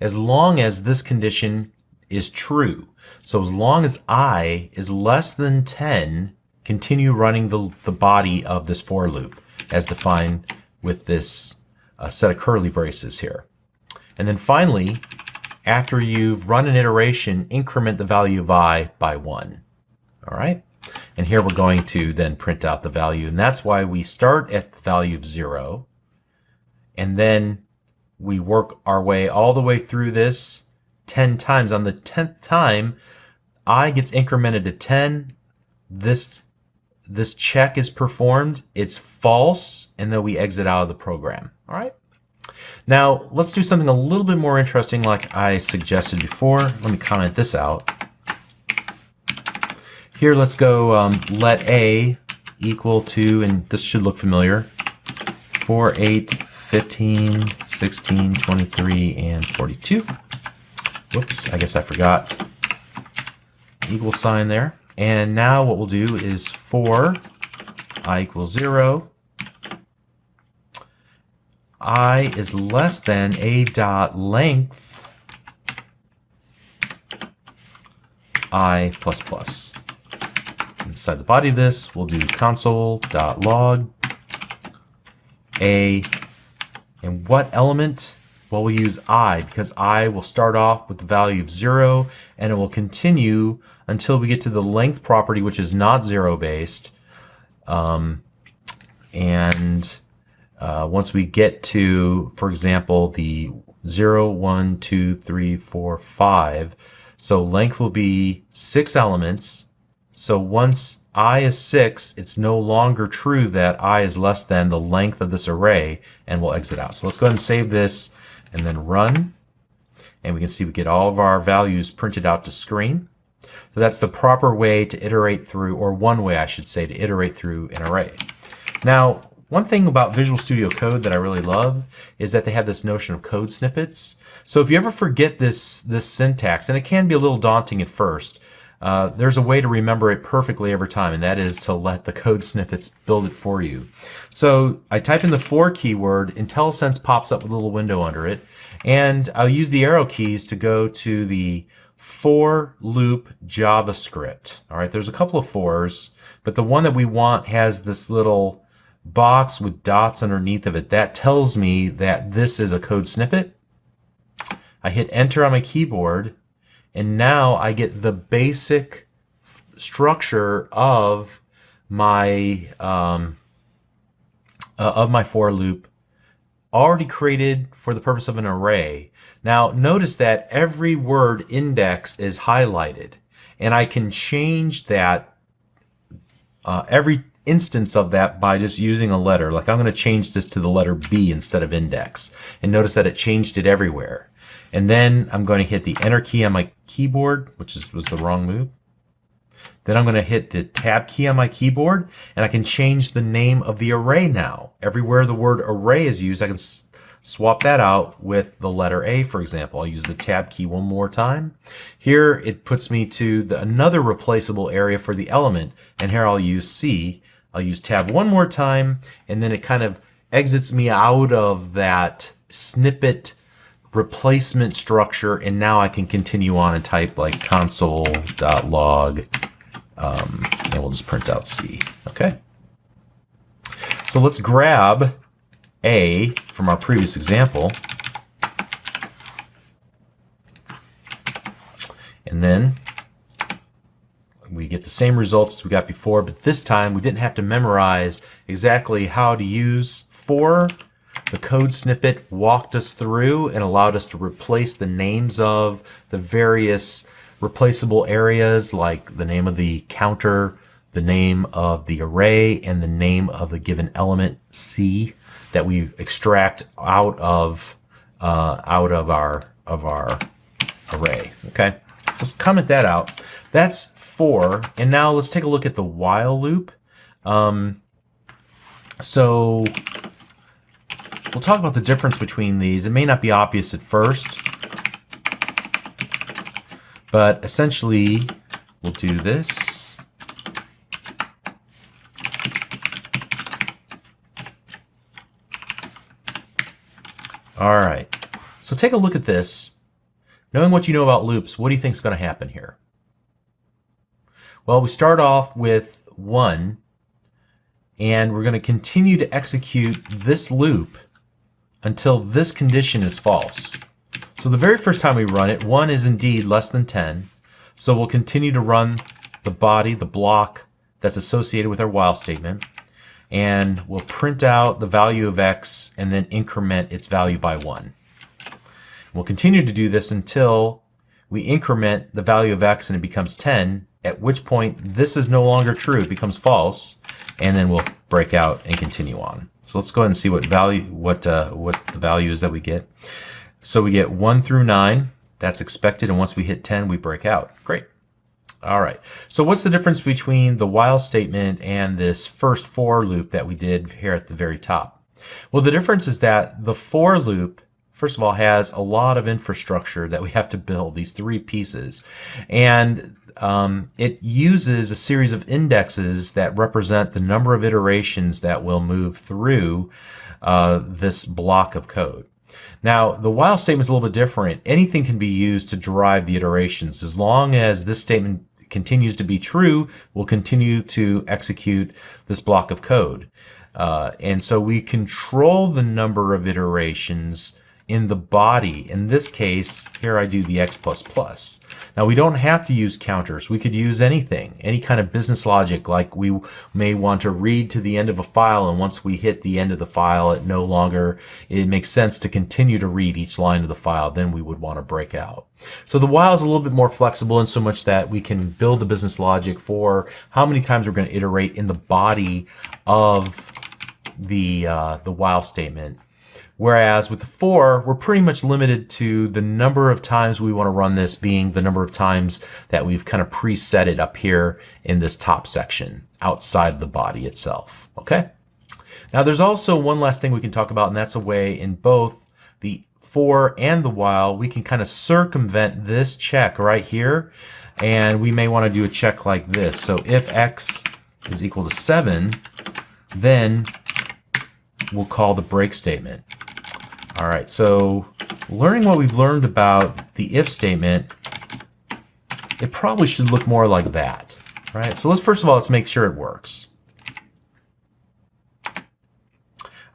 as long as this condition is true. So as long as I is less than 10, continue running the body of this for loop as defined with this set of curly braces here. And then finally, after you've run an iteration, increment the value of I by 1. All right. And here we're going to then print out the value. And that's why we start at the value of 0. And then we work our way all the way through this 10 times. On the 10th time, I gets incremented to 10. This check is performed. It's false. And then we exit out of the program. All right. Now let's do something a little bit more interesting like I suggested before. Let me comment this out. Here, let's go let A equal to, and this should look familiar, 4, 8, 15, 16, 23, and 42. Whoops, I guess I forgot equal sign there. And now what we'll do is for I equals 0, I is less than a dot length I plus plus. Inside the body of this, we'll do console.log a, and what element? Well, we'll use I, because I will start off with the value of 0, and it will continue until we get to the length property, which is not 0 based. Once we get to, for example, the 0, 1, 2, 3, 4, 5, so length will be 6 elements. So once I is 6, it's no longer true that I is less than the length of this array, and we'll exit out. So let's go ahead and save this and then run. And we can see we get all of our values printed out to screen. So that's the proper way to iterate through, or one way I should say, to iterate through an array. Now, one thing about Visual Studio Code that I really love is that they have this notion of code snippets. So if you ever forget this syntax, and it can be a little daunting at first, there's a way to remember it perfectly every time, and that is to let the code snippets build it for you. So I type in the for keyword, IntelliSense pops up with a little window under it, and I'll use the arrow keys to go to the for loop JavaScript. All right, there's a couple of fors, but the one that we want has this little box with dots underneath of it. That tells me that this is a code snippet. I hit enter on my keyboard, and now I get the basic structure of my for loop already created for the purpose of an array. Now notice that every word index is highlighted, and I can change that every instance of that by just using a letter. Like I'm going to change this to the letter B instead of index, and notice that it changed it everywhere. And then I'm going to hit the enter key on my keyboard, which was the wrong move. Then I'm going to hit the tab key on my keyboard, and I can change the name of the array now. Everywhere the word array is used, I can swap that out with the letter A, for example. I'll use the tab key one more time. Here it puts me to another replaceable area for the element, and here I'll use C. I'll use tab one more time, and then it kind of exits me out of that snippet replacement structure, and now I can continue on and type like console.log, and we'll just print out C. Okay. So let's grab A from our previous example, and then we get the same results as we got before, but this time we didn't have to memorize exactly how to use for. The code snippet walked us through and allowed us to replace the names of the various replaceable areas, like the name of the counter, the name of the array, and the name of the given element C that we extract out of our array. Okay, so let's comment that out. That's for. And now let's take a look at the while loop. So we'll talk about the difference between these. It may not be obvious at first, but essentially we'll do this. All right, so take a look at this. Knowing what you know about loops, what do you think is going to happen here? Well, we start off with 1, and we're going to continue to execute this loop until this condition is false. So the very first time we run it, 1 is indeed less than 10. So we'll continue to run the body, the block that's associated with our while statement, and we'll print out the value of x and then increment its value by 1. We'll continue to do this until we increment the value of x and it becomes 10, at which point this is no longer true, it becomes false, and then we'll break out and continue on. So let's go ahead and see what the value is that we get. So we get 1 through 9, that's expected, and once we hit 10, we break out. Great. All right, so what's the difference between the while statement and this first for loop that we did here at the very top? Well, the difference is that the for loop, first of all, has a lot of infrastructure that we have to build, these 3 pieces. And it uses a series of indexes that represent the number of iterations that will move through this block of code. Now, the while statement is a little bit different. Anything can be used to drive the iterations. As long as this statement continues to be true, we'll continue to execute this block of code. And so we control the number of iterations in the body. In this case, here I do the x++. Now we don't have to use counters. We could use anything, any kind of business logic, like we may want to read to the end of a file, and once we hit the end of the file, it makes sense to continue to read each line of the file, then we would want to break out. So the while is a little bit more flexible in so much that we can build the business logic for how many times we're going to iterate in the body of the while statement. Whereas with the for, we're pretty much limited to the number of times we want to run this being the number of times that we've kind of preset it up here in this top section outside the body itself. Okay. Now there's also one last thing we can talk about, and that's a way in both the for and the while we can kind of circumvent this check right here, and we may want to do a check like this. So if x is equal to 7, then we'll call the break statement. All right, so learning what we've learned about the if statement, it probably should look more like that, right? So first of all, let's make sure it works. All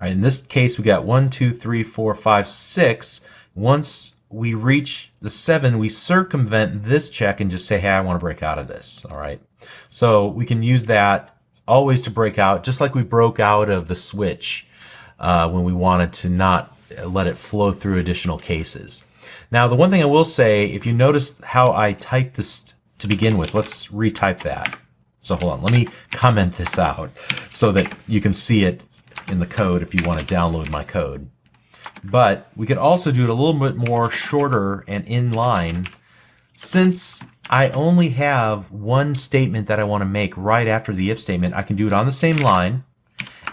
right, in this case, we got 1, 2, 3, 4, 5, 6. Once we reach the 7, we circumvent this check and just say, hey, I want to break out of this, all right? So we can use that always to break out, just like we broke out of the switch when we wanted to not let it flow through additional cases. Now, the one thing I will say, if you notice how I typed this to begin with, let's retype that. So hold on, let me comment this out so that you can see it in the code if you want to download my code. But we could also do it a little bit more shorter and in line. Since I only have one statement that I want to make right after the if statement, I can do it on the same line,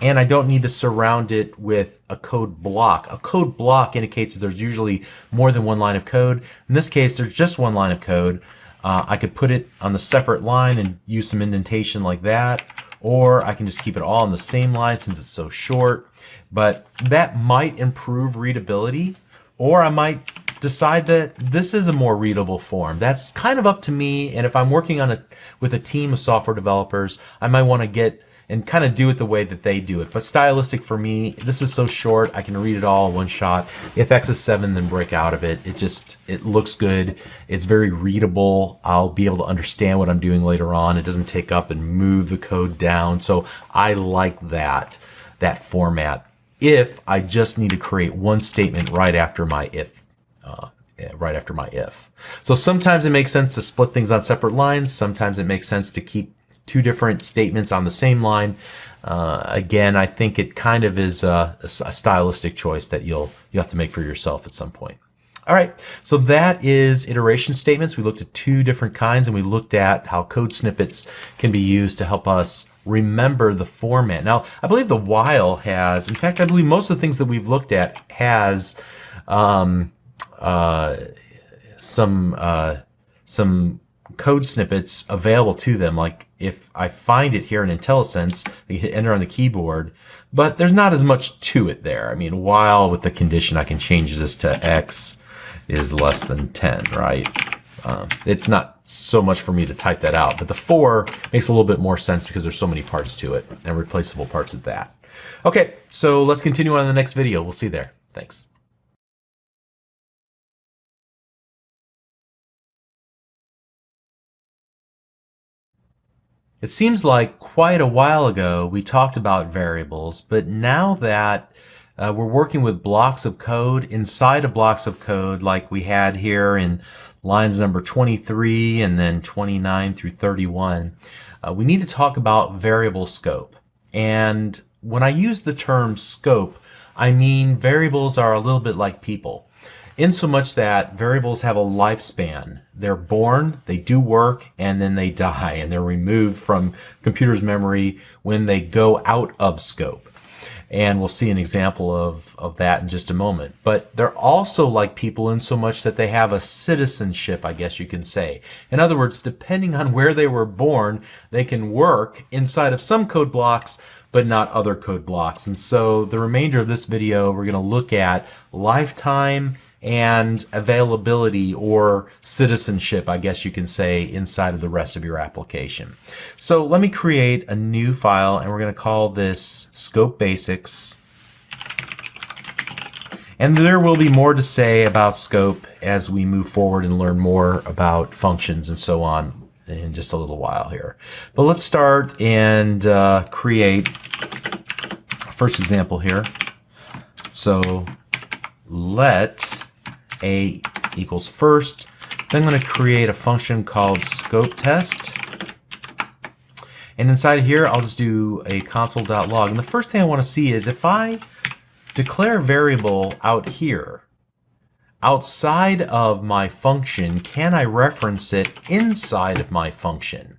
and I don't need to surround it with a code block. A code block indicates that there's usually more than one line of code. In this case, there's just one line of code. I could put it on the separate line and use some indentation like that, or I can just keep it all on the same line since it's so short. But that might improve readability, or I might decide that this is a more readable form. That's kind of up to me, and if I'm working on with a team of software developers, I might want to get and kind of do it the way that they do it. But stylistic for me, this is so short, I can read it all in one shot. If X is 7, then break out of it. It looks good. It's very readable. I'll be able to understand what I'm doing later on. It doesn't take up and move the code down. So I like that format if I just need to create one statement right after my if. So sometimes it makes sense to split things on separate lines. Sometimes it makes sense to keep two different statements on the same line. Again, I think it kind of is a stylistic choice that you'll have to make for yourself at some point. All right, so that is iteration statements. We looked at two different kinds, and we looked at how code snippets can be used to help us remember the format. Now, I believe the while has, in fact, I believe most of the things that we've looked at has some code snippets available to them. Like if I find it here in IntelliSense, I hit enter on the keyboard, but there's not as much to it there. I mean, while with the condition, I can change this to x is less than 10, right? It's not so much for me to type that out, but the for makes a little bit more sense because there's so many parts to it and replaceable parts at that. Okay, so let's continue on in the next video. We'll see you there. Thanks. It seems like quite a while ago we talked about variables, but now that we're working with blocks of code inside of blocks of code like we had here in lines number 23 and then 29 through 31, we need to talk about variable scope. And when I use the term scope, I mean variables are a little bit like people, in so much that variables have a lifespan. They're born, they do work, and then they die, and they're removed from computer's memory when they go out of scope. And we'll see an example of that in just a moment. But they're also like people in so much that they have a citizenship, I guess you can say. In other words, depending on where they were born, they can work inside of some code blocks, but not other code blocks. And so the remainder of this video, we're going to look at lifetime and availability, or citizenship, I guess you can say, inside of the rest of your application. So let me create a new file, and we're going to call this Scope Basics. And there will be more to say about scope as we move forward and learn more about functions and so on in just a little while here. But let's start and create a first example here. So let a equals first. Then I'm going to create a function called scope test. And inside of here, I'll just do a console.log. And the first thing I want to see is if I declare a variable out here, outside of my function, can I reference it inside of my function?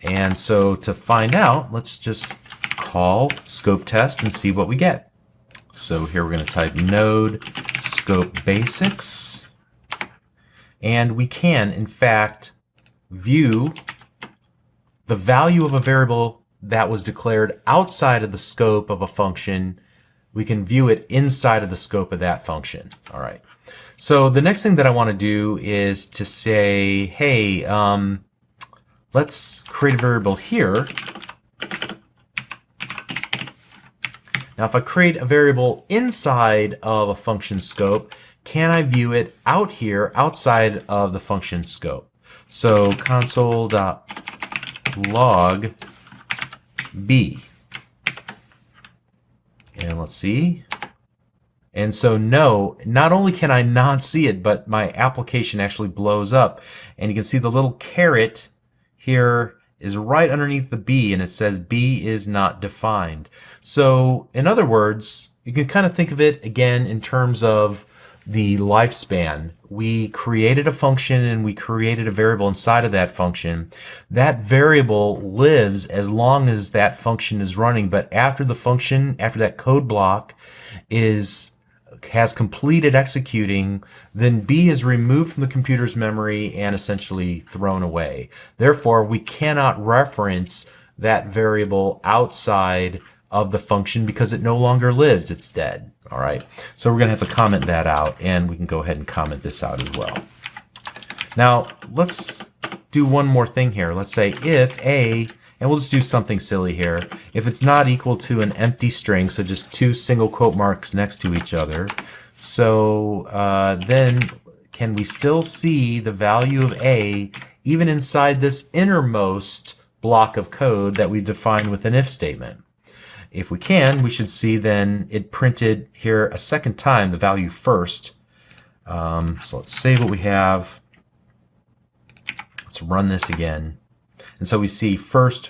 And so to find out, let's just call scope test and see what we get. So here we're going to type node scope basics, and we can in fact view the value of a variable that was declared outside of the scope of a function. We can view it inside of the scope of that function. All right, so the next thing that I want to do is to say, hey, let's create a variable here. Now, if I create a variable inside of a function scope, can I view it out here outside of the function scope? So console.log b. And let's see. And so no, not only can I not see it, but my application actually blows up. And you can see the little caret here is right underneath the B, and it says B is not defined. So in other words, you can kind of think of it again in terms of the lifespan. We created a function and we created a variable inside of that function. That variable lives as long as that function is running, but after the function, after that code block has completed executing, then B is removed from the computer's memory and essentially thrown away. Therefore, we cannot reference that variable outside of the function because it no longer lives, it's dead. All right, so we're going to have to comment that out, and we can go ahead and comment this out as well. Now, let's do one more thing here. Let's say if A, and we'll just do something silly here. If it's not equal to an empty string, so just two single quote marks next to each other, so then can we still see the value of A even inside this innermost block of code that we defined with an if statement? If we can, we should see then it printed here a second time the value first. So let's save what we have. Let's run this again. And so we see first.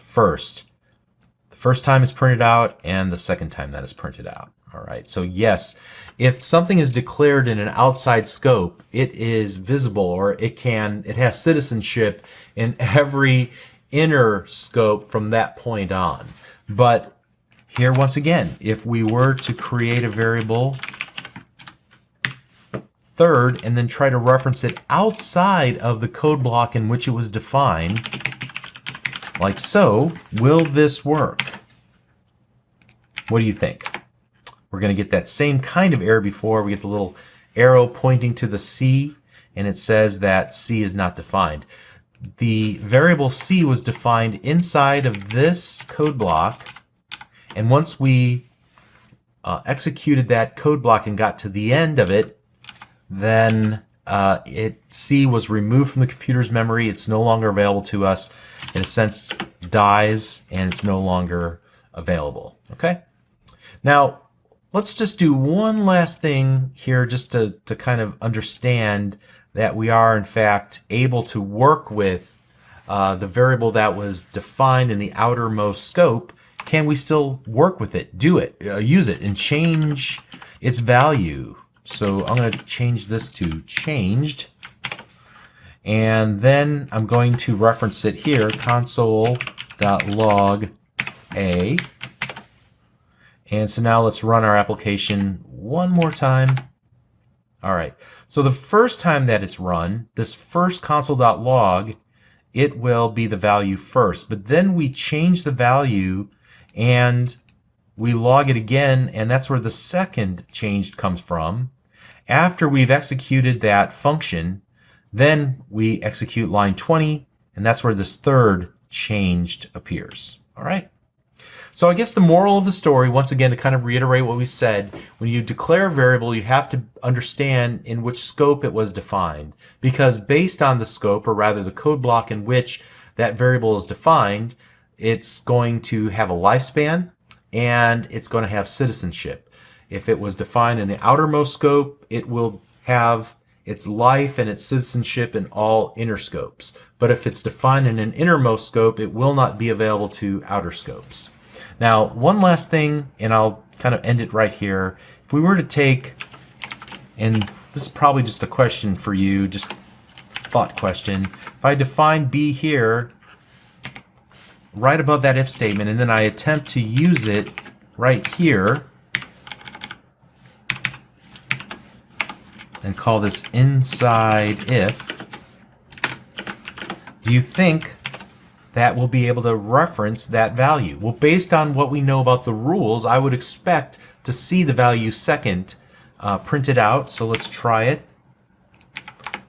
The First time it's printed out and the second time that is printed out. All right, so yes, if something is declared in an outside scope, it is visible, or it has citizenship in every inner scope from that point on. But here, once again, if we were to create a variable third and then try to reference it outside of the code block in which it was defined, like so, will this work? What do you think? We're going to get that same kind of error before. We get the little arrow pointing to the C, and it says that C is not defined. The variable C was defined inside of this code block, and once we executed that code block and got to the end of it, then C was removed from the computer's memory. It's no longer available to us. In a sense, dies, and it's no longer available. Okay? Now, let's just do one last thing here just to kind of understand that we are, in fact, able to work with the variable that was defined in the outermost scope. Can we still work with it, do it, use it, and change its value? So I'm going to change this to changed. And then I'm going to reference it here, console.log A. And so now let's run our application one more time. All right, so the first time that it's run, this first console.log, it will be the value first. But then we change the value and we log it again, and that's where the second changed comes from. After we've executed that function, then we execute line 20, and that's where this third changed appears. All right. So I guess the moral of the story, once again, to kind of reiterate what we said, when you declare a variable, you have to understand in which scope it was defined. Because based on the scope, or rather the code block in which that variable is defined, it's going to have a lifespan, and it's going to have citizenship. If it was defined in the outermost scope, it will have its life and its citizenship in all inner scopes. But if it's defined in an innermost scope, it will not be available to outer scopes. Now, one last thing, and I'll kind of end it right here. If we were to take, and this is probably just a question for you, just thought question. If I define B here, right above that if statement, and then I attempt to use it right here, and call this inside if, do you think that we'll be able to reference that value? Well, based on what we know about the rules, I would expect to see the value second printed out. So let's try it.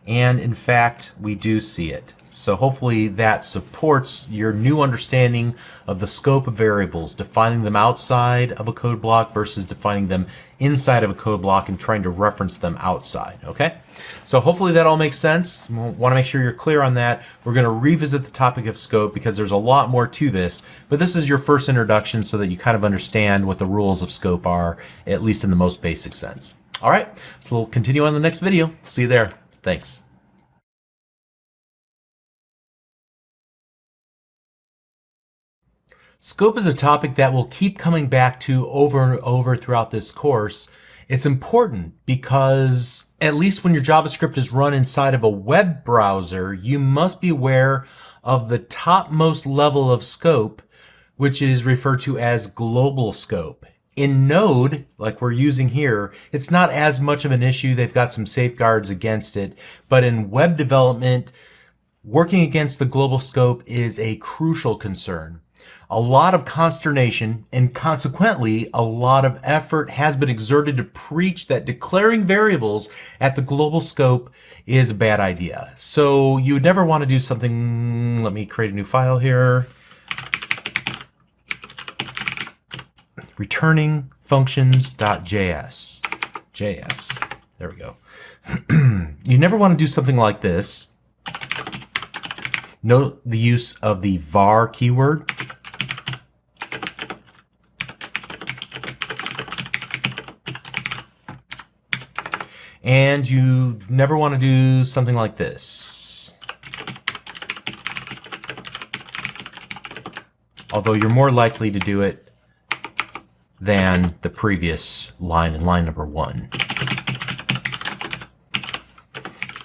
And in fact, we do see it. So hopefully that supports your new understanding of the scope of variables, defining them outside of a code block versus defining them inside of a code block and trying to reference them outside. Okay? So hopefully that all makes sense. We want to make sure you're clear on that. We're going to revisit the topic of scope because there's a lot more to this, but this is your first introduction so that you kind of understand what the rules of scope are, at least in the most basic sense. All right, so we'll continue on the next video. See you there. Thanks. Scope is a topic that we'll keep coming back to over and over throughout this course. It's important because at least when your JavaScript is run inside of a web browser, you must be aware of the topmost level of scope, which is referred to as global scope. In Node, like we're using here, it's not as much of an issue. They've got some safeguards against it. But in web development, working against the global scope is a crucial concern. A lot of consternation and consequently a lot of effort has been exerted to preach that declaring variables at the global scope is a bad idea. So you would never want to do something, let me create a new file here. Returning functions.js. JS. There we go. You never want to do something like this. Note the use of the var keyword. And you never want to do something like this. although you're more likely to do it than the previous line in line number 1.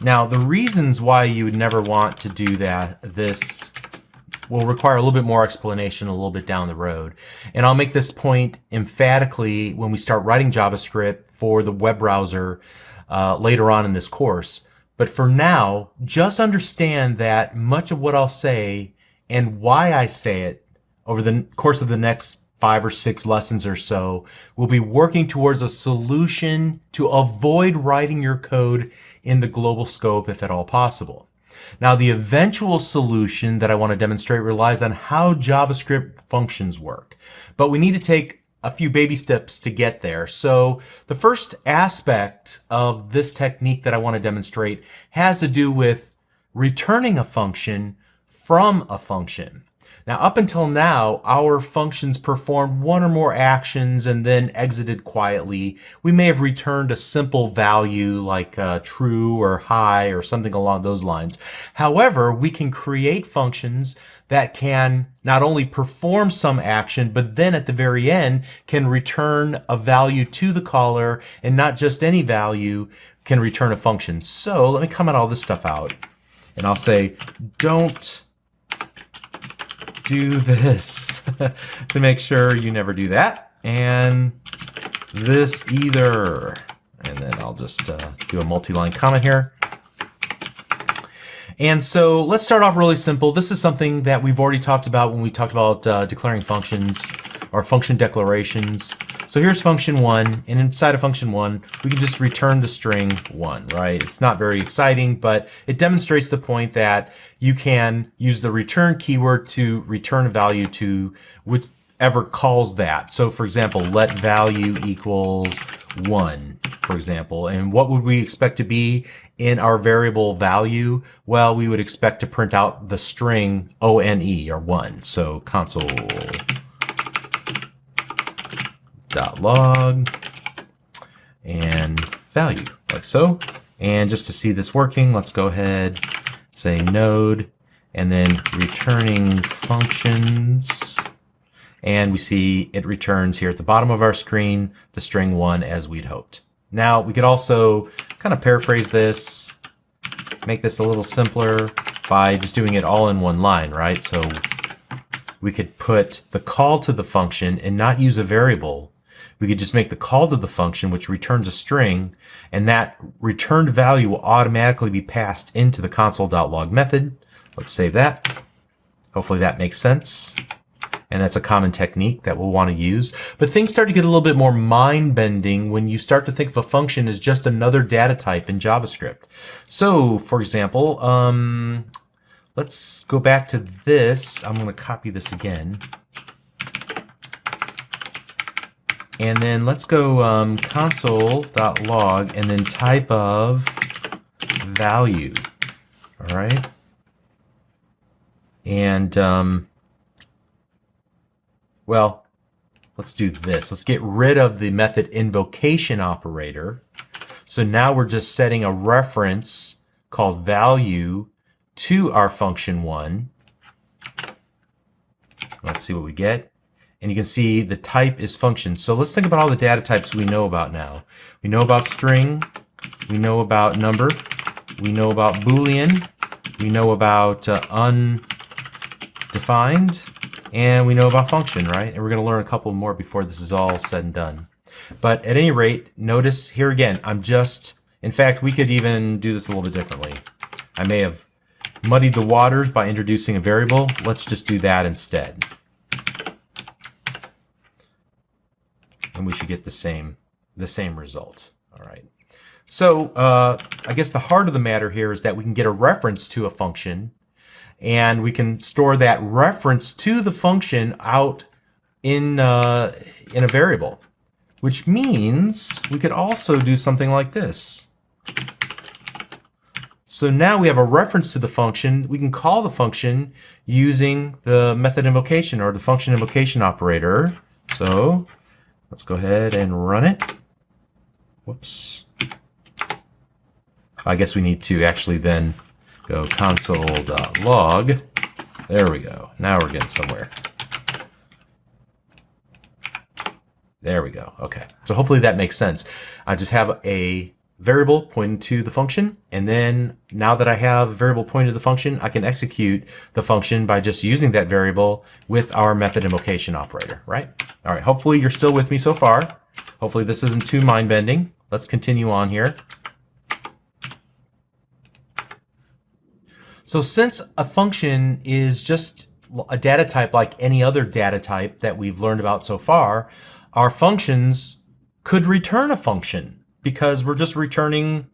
Now, the reasons why you would never want to do this will require a little bit more explanation a little bit down the road. And I'll make this point emphatically when we start writing JavaScript for the web browser later on in this course. But for now, just understand that much of what I'll say and why I say it over the course of the next 5 or 6 lessons or so will be working towards a solution to avoid writing your code in the global scope if at all possible. Now, the eventual solution that I want to demonstrate relies on how JavaScript functions work, but we need to take a few baby steps to get there. So the first aspect of this technique that I want to demonstrate has to do with returning a function from a function. Now, up until now, our functions performed one or more actions and then exited quietly. We may have returned a simple value like true or high or something along those lines. However, we can create functions that can not only perform some action, but then at the very end can return a value to the caller, and not just any value, can return a function. So let me comment all this stuff out, and I'll say, don't do this to make sure you never do that, and this either. And then I'll just do a multi-line comment here. And so let's start off really simple. This is something that we've already talked about when we talked about declaring functions or function declarations. So here's function 1, and inside of function 1, we can just return the string 1, right? It's not very exciting, but it demonstrates the point that you can use the return keyword to return a value to whichever calls that. So for example, let value equals 1, for example. And what would we expect to be in our variable value? Well, we would expect to print out the string ONE, or 1. So console.log and value, like so. And just to see this working, let's go ahead, say node, and then returning functions. And we see it returns here at the bottom of our screen the string 1 as we'd hoped. Now, we could also kind of paraphrase this, make this a little simpler by just doing it all in one line, right? So we could put the call to the function and not use a variable. We could just make the call to the function, which returns a string, and that returned value will automatically be passed into the console.log method. Let's save that. Hopefully that makes sense. And that's a common technique that we'll want to use. But things start to get a little bit more mind-bending when you start to think of a function as just another data type in JavaScript. So, for example, let's go back to this. I'm going to copy this again. And then let's go console.log and then type of value. All right. And well, let's do this. Let's get rid of the method invocation operator. So now we're just setting a reference called value to our function 1. Let's see what we get. And you can see the type is function. So let's think about all the data types we know about now. We know about string. We know about number. We know about Boolean. We know about undefined. And we know about function, right? And we're going to learn a couple more before this is all said and done. But at any rate, notice here again, in fact, we could even do this a little bit differently. I may have muddied the waters by introducing a variable. Let's just do that instead. And we should get the same result. All right. So I guess the heart of the matter here is that we can get a reference to a function, and we can store that reference to the function out in a variable, which means we could also do something like this. So now we have a reference to the function. We can call the function using the method invocation or the function invocation operator. So let's go ahead and run it. Whoops. I guess we need to actually then go console.log. There we go. Now we're getting somewhere. There we go. Okay. So hopefully that makes sense. I just have a variable pointing to the function, and then now that I have a variable pointing to the function, I can execute the function by just using that variable with our method invocation operator, right? All right. Hopefully you're still with me so far. Hopefully this isn't too mind-bending. Let's continue on here. So since a function is just a data type like any other data type that we've learned about so far, our functions could return a function because we're just returning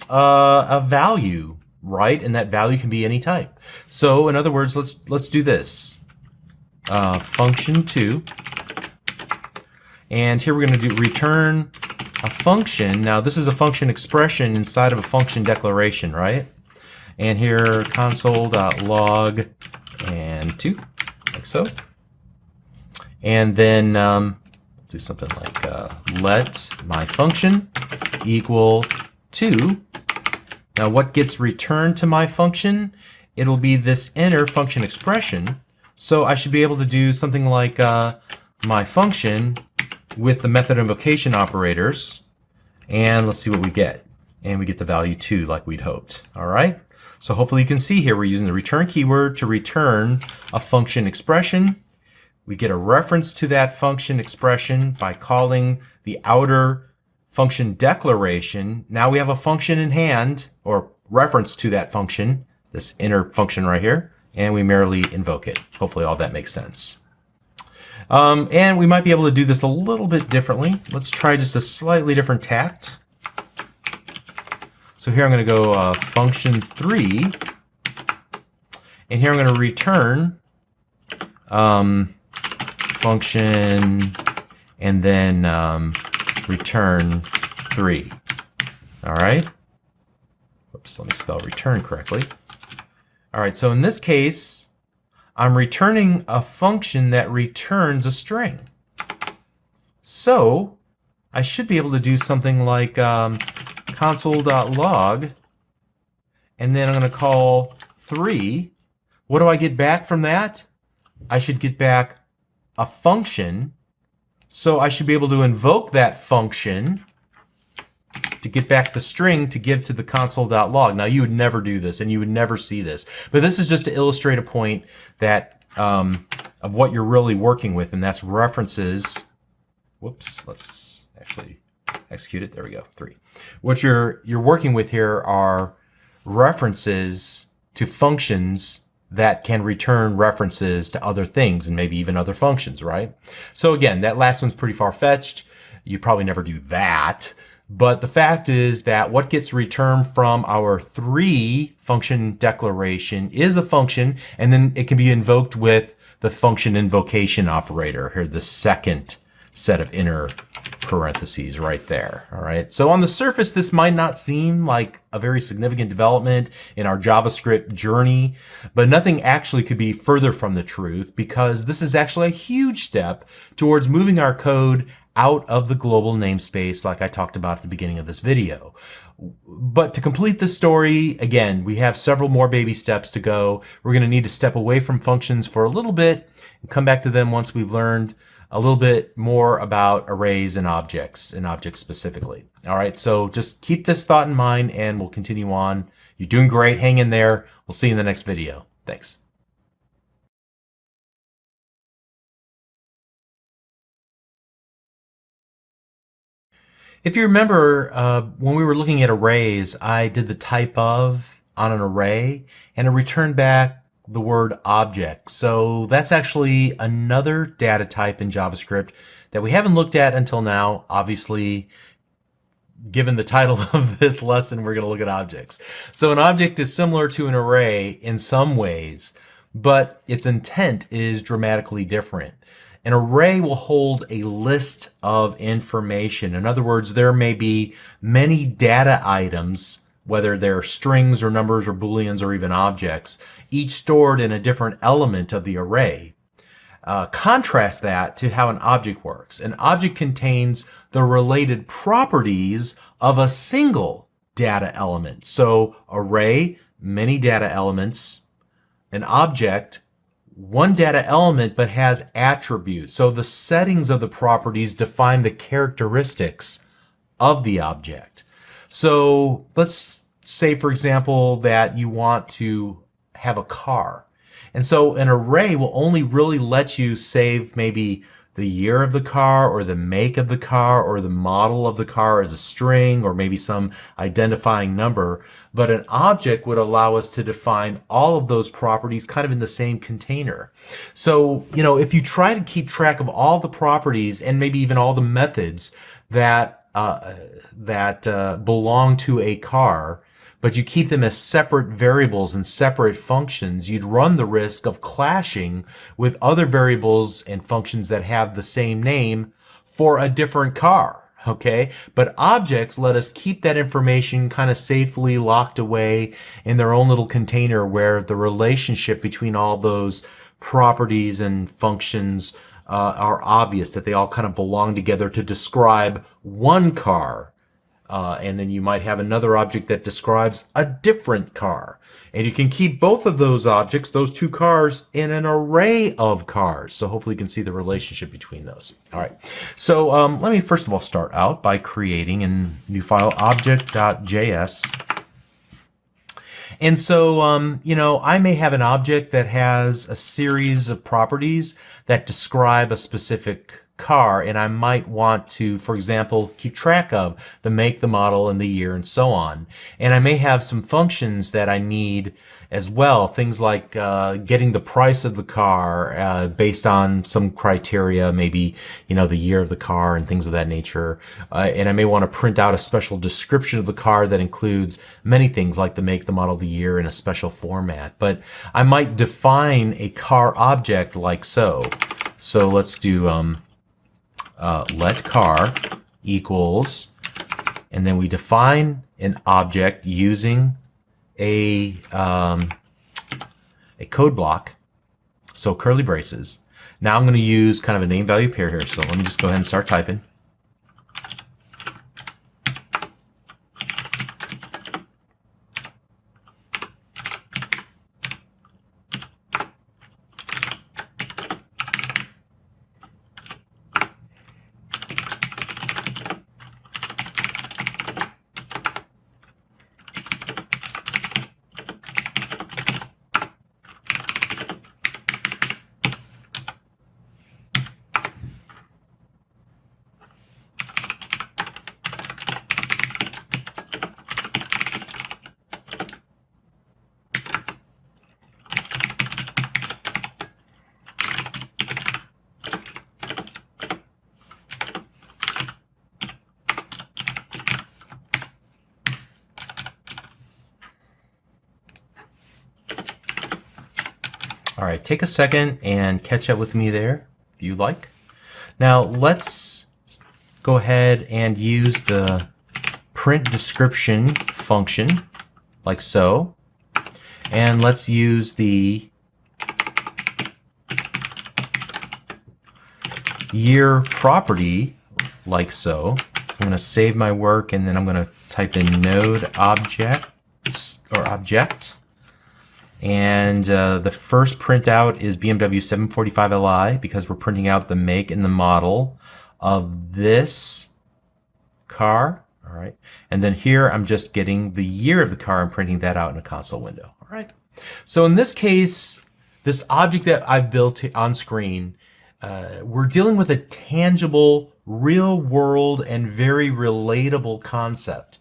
a value, right? And that value can be any type. So in other words, let's do this. Function2. And here we're going to do return a function. Now this is a function expression inside of a function declaration, right? And here console.log and 2, like so. And then do something like let my function equal 2. Now what gets returned to my function? It'll be this inner function expression. So I should be able to do something like my function with the method invocation operators. And let's see what we get. And we get the value 2 like we'd hoped. All right. So hopefully you can see here we're using the return keyword to return a function expression. We get a reference to that function expression by calling the outer function declaration. Now we have a function in hand, or reference to that function, this inner function right here, and we merely invoke it. Hopefully all that makes sense. And we might be able to do this a little bit differently. Let's try just a slightly different tact. So here I'm going to go function3, and here I'm going to return function and then return 3. All right. Oops, let me spell return correctly. All right, so in this case, I'm returning a function that returns a string. So I should be able to do something like console.log, and then I'm going to call 3. What do I get back from that? I should get back a function. So I should be able to invoke that function to get back the string to give to the console.log. Now you would never do this and you would never see this, but this is just to illustrate a point that of what you're really working with, and that's references. Whoops, let's actually execute it. There we go, 3. What you're working with here are references to functions that can return references to other things and maybe even other functions, right? So again, that last one's pretty far-fetched. You probably never do that. But the fact is that what gets returned from our 3 function declaration is a function, and then it can be invoked with the function invocation operator here, the second set of inner parentheses right there. All right. So on the surface, this might not seem like a very significant development in our JavaScript journey, but nothing actually could be further from the truth, because this is actually a huge step towards moving our code out of the global namespace like I talked about at the beginning of this video. But to complete the story, again, we have several more baby steps to go. We're going to need to step away from functions for a little bit and come back to them once we've learned a little bit more about arrays and objects specifically. All right, so just keep this thought in mind and we'll continue on. You're doing great. Hang in there. We'll see you in the next video. Thanks. If you remember, when we were looking at arrays, I did the type of on an array, and it returned back the word object. So that's actually another data type in JavaScript that we haven't looked at until now. Obviously, given the title of this lesson, we're going to look at objects. So an object is similar to an array in some ways, but its intent is dramatically different. An array will hold a list of information. In other words, there may be many data items, whether they're strings or numbers or booleans or even objects, each stored in a different element of the array. Contrast that to how an object works. An object contains the related properties of a single data element. So array, many data elements. An object, one data element but has attributes. So the settings of the properties define the characteristics of the object. So let's say, for example, that you want to have a car. And so an array will only really let you save maybe the year of the car or the make of the car or the model of the car as a string or maybe some identifying number. But an object would allow us to define all of those properties kind of in the same container. So, if you try to keep track of all the properties and maybe even all the methods that belong to a car, but you keep them as separate variables and separate functions, you'd run the risk of clashing with other variables and functions that have the same name for a different car. Okay, but objects let us keep that information kind of safely locked away in their own little container where the relationship between all those properties and functions are obvious, that they all kind of belong together to describe one car. And then you might have another object that describes a different car. And you can keep both of those objects, those two cars, in an array of cars. So hopefully you can see the relationship between those. All right. So let me first of all start out by creating a new file, object.js. And so, I may have an object that has a series of properties that describe a specific car, and I might want to, for example, keep track of the make, the model, and the year, and so on. And I may have some functions that I need as well, things like getting the price of the car based on some criteria, maybe, the year of the car and things of that nature. And I may want to print out a special description of the car that includes many things like the make, the model, the year in a special format. But I might define a car object like so. So let's do let car equals, and then we define an object using a code block, so curly braces. Now I'm going to use kind of a name value pair here, so let me just go ahead and start typing. All right, take a second and catch up with me there if you like. Now let's go ahead and use the print description function like so. And let's use the year property like so. I'm going to save my work and then I'm going to type in node object or object. And the first printout is BMW 745 Li because we're printing out the make and the model of this car. All right. And then here I'm just getting the year of the car and printing that out in a console window. All right. So in this case, this object that I've built on screen, we're dealing with a tangible, real world and very relatable concept.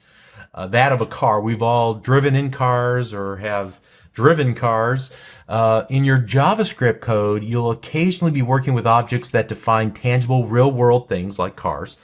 That of a car. We've all driven in cars or have driven cars. In your JavaScript code, you'll occasionally be working with objects that define tangible real-world things like cars,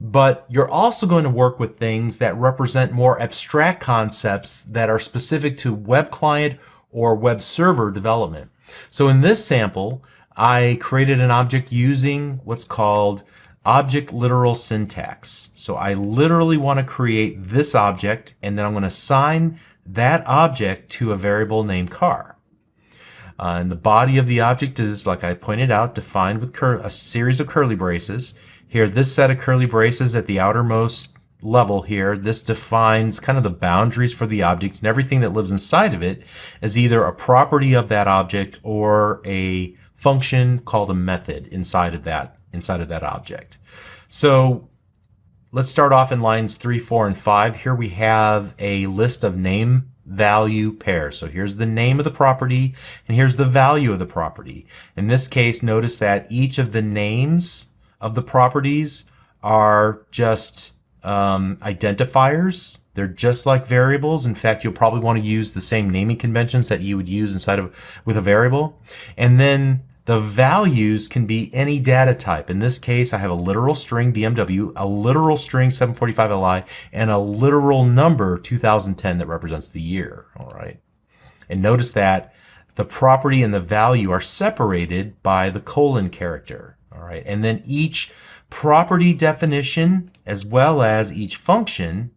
but you're also going to work with things that represent more abstract concepts that are specific to web client or web server development. So in this sample, I created an object using what's called object literal syntax. So I literally want to create this object, and then I'm going to assign that object to a variable named car. And the body of the object is, like I pointed out, defined with a series of curly braces. Here, this set of curly braces at the outermost level here, this defines kind of the boundaries for the object, and everything that lives inside of it is either a property of that object or a function called a method inside of that object. So let's start off in lines 3, 4, and 5. Here we have a list of name value pairs. So here's the name of the property and here's the value of the property. In this case, notice that each of the names of the properties are just identifiers. They're just like variables. In fact, you'll probably want to use the same naming conventions that you would use with a variable. And then the values can be any data type. In this case, I have a literal string BMW, a literal string 745li, and a literal number 2010 that represents the year. All right. And notice that the property and the value are separated by the colon character. All right. And then each property definition as well as each function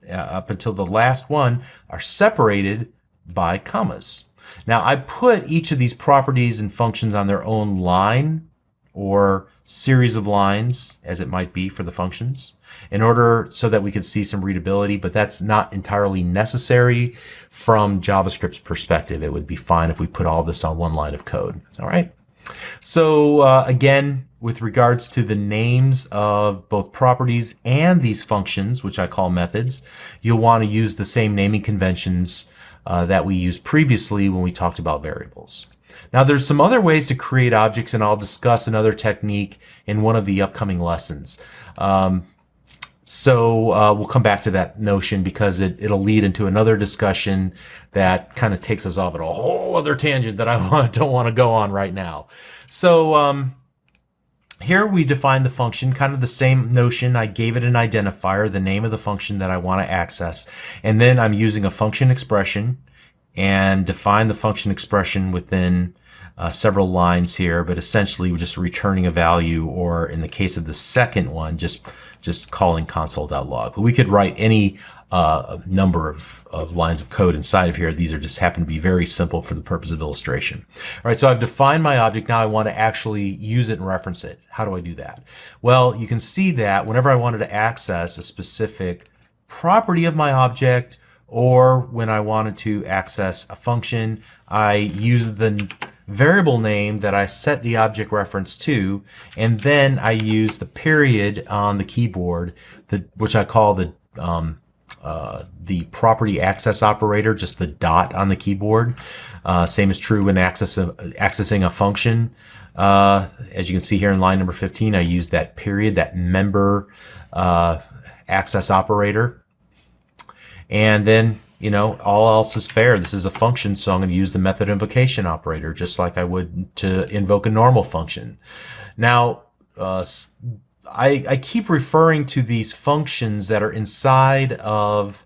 up until the last one are separated by commas. Now I put each of these properties and functions on their own line or series of lines, as it might be for the functions, in order so that we could see some readability, but that's not entirely necessary from JavaScript's perspective. It would be fine if we put all this on one line of code. All right. So again, with regards to the names of both properties and these functions, which I call methods, you'll want to use the same naming conventions that we used previously when we talked about variables. Now there's some other ways to create objects, and I'll discuss another technique in one of the upcoming lessons. So we'll come back to that notion because it'll lead into another discussion that kind of takes us off at a whole other tangent that I don't want to go on right now. So here we define the function, kind of the same notion. I gave it an identifier, the name of the function that I want to access, and then I'm using a function expression and define the function expression within several lines here, but essentially we're just returning a value, or in the case of the second one, just calling console.log. But we could write any number of lines of code inside of here. These are just happen to be very simple for the purpose of illustration. All right, so I've defined my object. Now I want to actually use it and reference it. How do I do that? Well, you can see that whenever I wanted to access a specific property of my object, or when I wanted to access a function, I use the variable name that I set the object reference to, and then I use the period on the keyboard, which I call the property access operator, just the dot on the keyboard. Same is true when accessing a function. As you can see here in line number 15, I use that period, that member access operator. And then, you know, all else is fair. This is a function, so I'm going to use the method invocation operator just like I would to invoke a normal function. Now, I keep referring to these functions that are inside of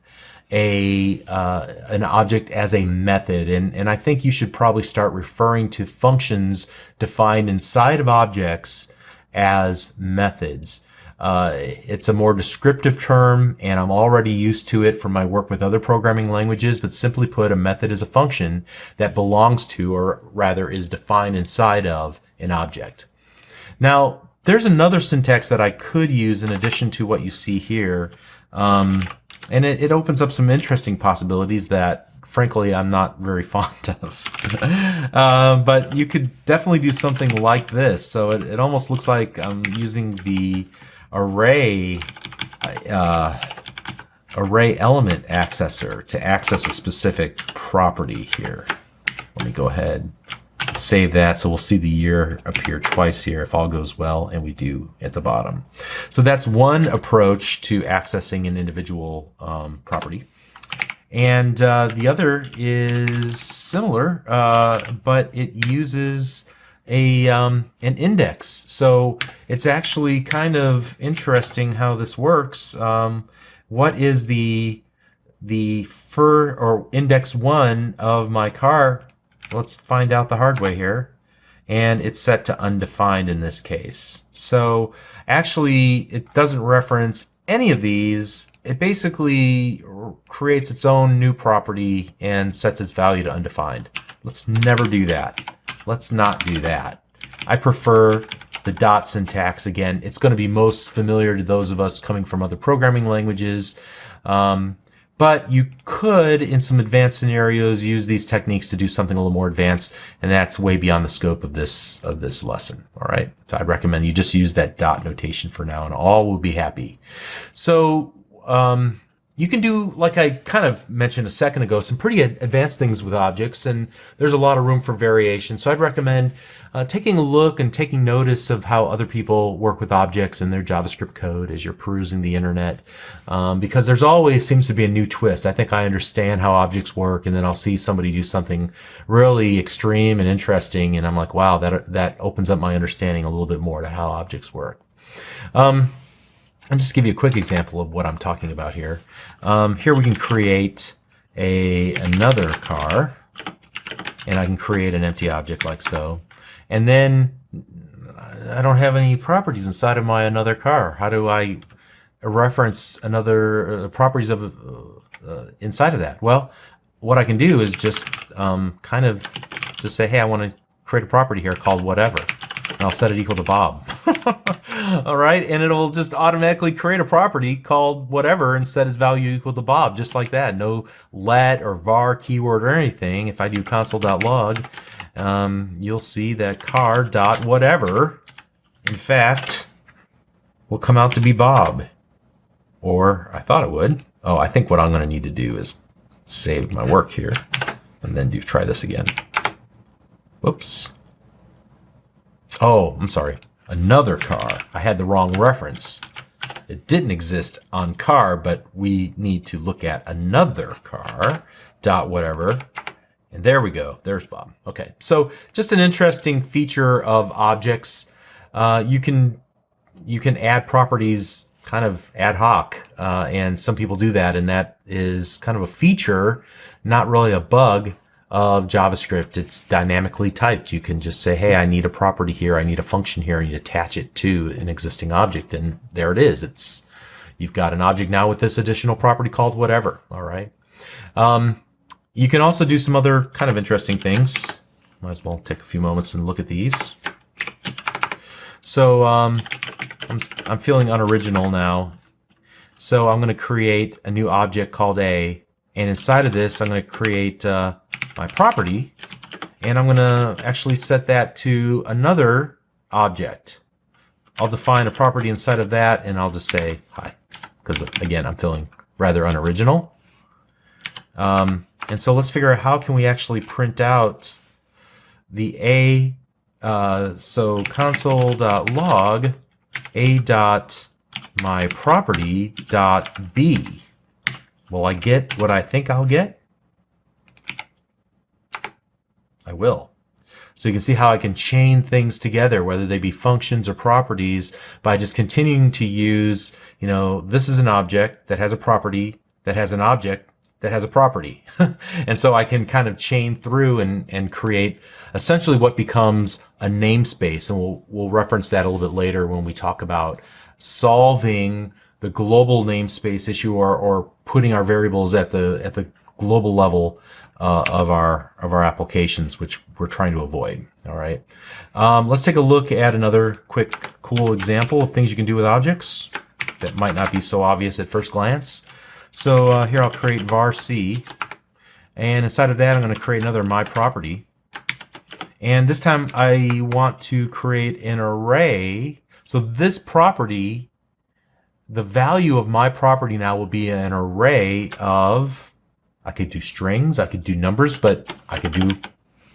an object as a method, and I think you should probably start referring to functions defined inside of objects as methods. It's a more descriptive term, and I'm already used to it from my work with other programming languages, but simply put, a method is a function that belongs to, or rather is defined inside of, an object. Now, there's another syntax that I could use in addition to what you see here, and it opens up some interesting possibilities that, frankly, I'm not very fond of. But you could definitely do something like this. So it almost looks like I'm using the array element accessor to access a specific property here. Let me go ahead and save that, so we'll see the year appear twice here if all goes well, and we do at the bottom. So that's one approach to accessing an individual property. And the other is similar, but it uses an index. So it's actually kind of interesting how this works. What is the index 1 of my car? Let's find out the hard way here. And it's set to undefined in this case. So actually it doesn't reference any of these. It basically creates its own new property and sets its value to undefined. Let's never do that. Let's not do that. I prefer the dot syntax. Again, it's going to be most familiar to those of us coming from other programming languages. But you could, in some advanced scenarios, use these techniques to do something a little more advanced, and that's way beyond the scope of this lesson. All right, so I'd recommend you just use that dot notation for now, and all will be happy. So you can do, like I kind of mentioned a second ago, some pretty advanced things with objects, and there's a lot of room for variation. So I'd recommend taking a look and taking notice of how other people work with objects in their JavaScript code as you're perusing the internet, because there's always seems to be a new twist. I think I understand how objects work, and then I'll see somebody do something really extreme and interesting, and I'm like, wow, that opens up my understanding a little bit more to how objects work. I'll just give you a quick example of what I'm talking about here. Here we can create another car, and I can create an empty object like so. And then I don't have any properties inside of my another car. How do I reference another properties of inside of that? Well, what I can do is just kind of just say, hey, I want to create a property here called whatever, and I'll set it equal to Bob. All right, and it'll just automatically create a property called whatever and set its value equal to Bob, just like that. No let or var keyword or anything. If I do console.log, you'll see that car.whatever, in fact, will come out to be Bob. Or I thought it would. Oh, I think what I'm going to need to do is save my work here and then try this again. Whoops. Oh, I'm sorry. Another car. I had the wrong reference. It didn't exist on car, but we need to look at another car dot whatever. And there we go. There's Bob. Okay. So just an interesting feature of objects. You can add properties kind of ad hoc, and some people do that, and that is kind of a feature, not really a bug of JavaScript. It's dynamically typed. You can just say, hey, I need a property here, I need a function here, and you attach it to an existing object, and there it is. You've got an object now with this additional property called whatever. All right. You can also do some other kind of interesting things. Might as well take a few moments and look at these. So I'm feeling unoriginal now. So I'm going to create a new object called A, and inside of this I'm going to create my property, and I'm going to actually set that to another object. I'll define a property inside of that, and I'll just say hi, because again, I'm feeling rather unoriginal. And so let's figure out how can we actually print out the A. So console.log a.myProperty.b. Will I get what I think I'll get? I will. So you can see how I can chain things together, whether they be functions or properties, by just continuing to use, this is an object that has a property that has an object that has a property. And so I can kind of chain through and create essentially what becomes a namespace. And we'll reference that a little bit later when we talk about solving the global namespace issue, or putting our variables at the global level of our applications, which we're trying to avoid. All right. Let's take a look at another quick, cool example of things you can do with objects that might not be so obvious at first glance. So here I'll create var c, and inside of that I'm going to create another myProperty, and this time I want to create an array. So this property, the value of my property now will be an array of, I could do strings, I could do numbers, but I could do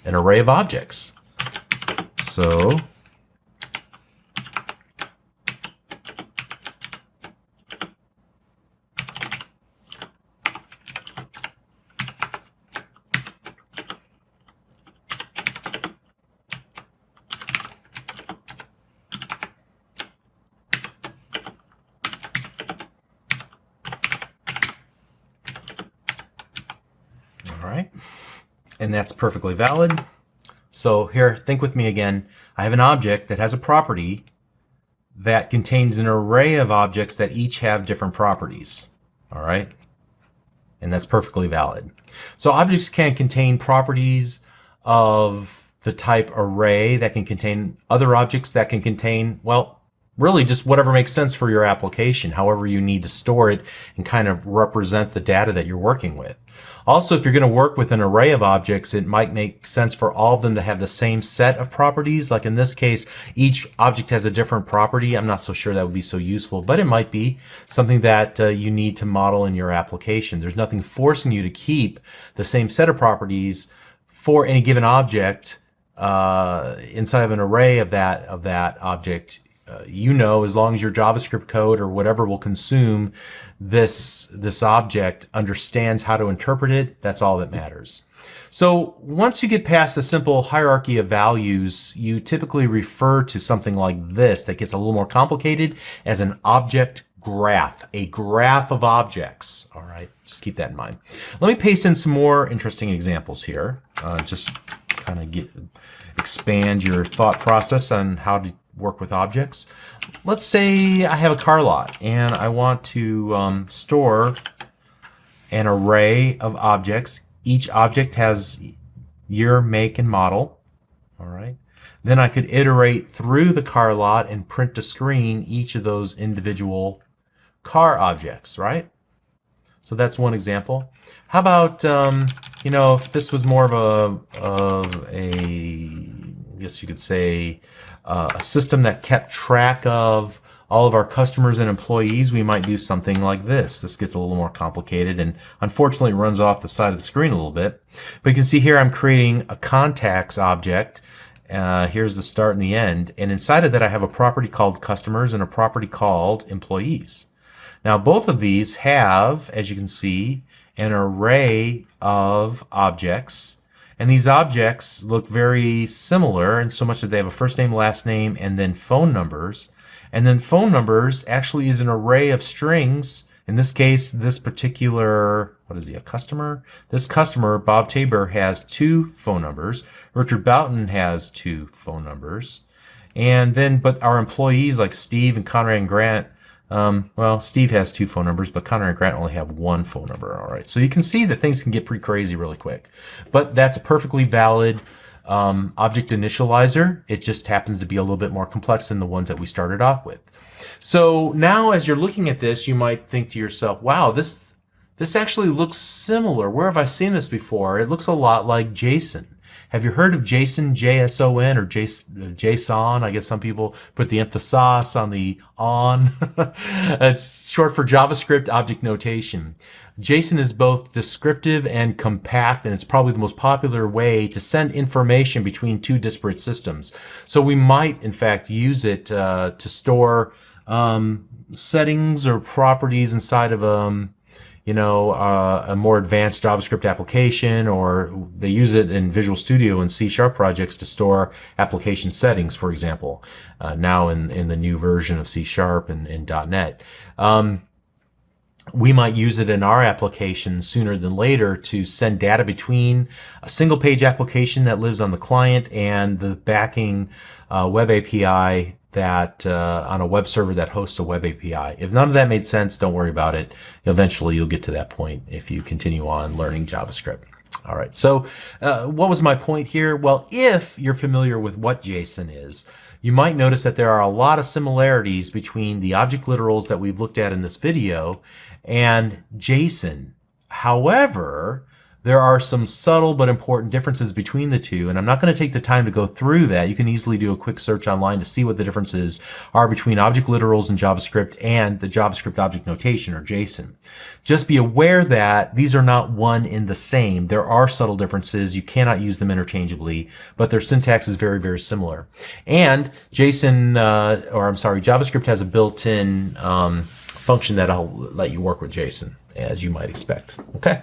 an array of objects. So and that's perfectly valid. So here, think with me again. I have an object that has a property that contains an array of objects that each have different properties. All right. And that's perfectly valid. So objects can contain properties of the type array that can contain other objects that can contain, well, really just whatever makes sense for your application, however you need to store it and kind of represent the data that you're working with. Also, if you're going to work with an array of objects, it might make sense for all of them to have the same set of properties. Like in this case, each object has a different property. I'm not so sure that would be so useful, but it might be something that you need to model in your application. There's nothing forcing you to keep the same set of properties for any given object inside of an array of that object. As long as your JavaScript code or whatever will consume this object understands how to interpret it, that's all that matters. So once you get past a simple hierarchy of values, you typically refer to something like this that gets a little more complicated as an object graph, a graph of objects. All right, just keep that in mind. Let me paste in some more interesting examples here. Just kind of expand your thought process on how to work with objects. Let's say I have a car lot and I want to store an array of objects. Each object has year, make, and model. All right. Then I could iterate through the car lot and print to screen each of those individual car objects, right? So that's one example. How about, if this was more of a I guess you could say, a system that kept track of all of our customers and employees, we might do something like this. This gets a little more complicated and unfortunately runs off the side of the screen a little bit. But you can see here I'm creating a contacts object. Here's the start and the end. And inside of that I have a property called customers and a property called employees. Now both of these have, as you can see, an array of objects. And these objects look very similar in so much that they have a first name, last name, and then phone numbers. And then phone numbers actually is an array of strings. In this case, this particular, a customer? This customer, Bob Tabor, has 2 phone numbers. Richard Boughton has 2 phone numbers. And then, but our employees like Steve and Conrad and Grant, Steve has 2 phone numbers, but Conrad and Grant only have 1 phone number. All right, so you can see that things can get pretty crazy really quick. But that's a perfectly valid object initializer. It just happens to be a little bit more complex than the ones that we started off with. So now as you're looking at this, you might think to yourself, wow, this actually looks similar. Where have I seen this before? It looks a lot like JSON. Have you heard of JSON, J-S-O-N, or JSON? I guess some people put the emphasis on the on. It's short for JavaScript Object Notation. JSON is both descriptive and compact, and it's probably the most popular way to send information between 2 disparate systems. So we might, in fact, use it to store settings or properties inside of a more advanced JavaScript application, or they use it in Visual Studio and C# projects to store application settings, for example, now in the new version of C# and .NET. We might use it in our application sooner than later to send data between a single page application that lives on the client and the backing web API that on a web server that hosts a web API. If none of that made sense, don't worry about it. Eventually you'll get to that point if you continue on learning JavaScript. All right, so what was my point here? Well, if you're familiar with what JSON is, you might notice that there are a lot of similarities between the object literals that we've looked at in this video and JSON. However, there are some subtle but important differences between the two, and I'm not going to take the time to go through that. You can easily do a quick search online to see what the differences are between object literals in JavaScript and the JavaScript Object Notation, or JSON. Just be aware that these are not one in the same. There are subtle differences. You cannot use them interchangeably, but their syntax is very, very similar. And JavaScript has a built-in function that'll let you work with JSON, as you might expect. Okay.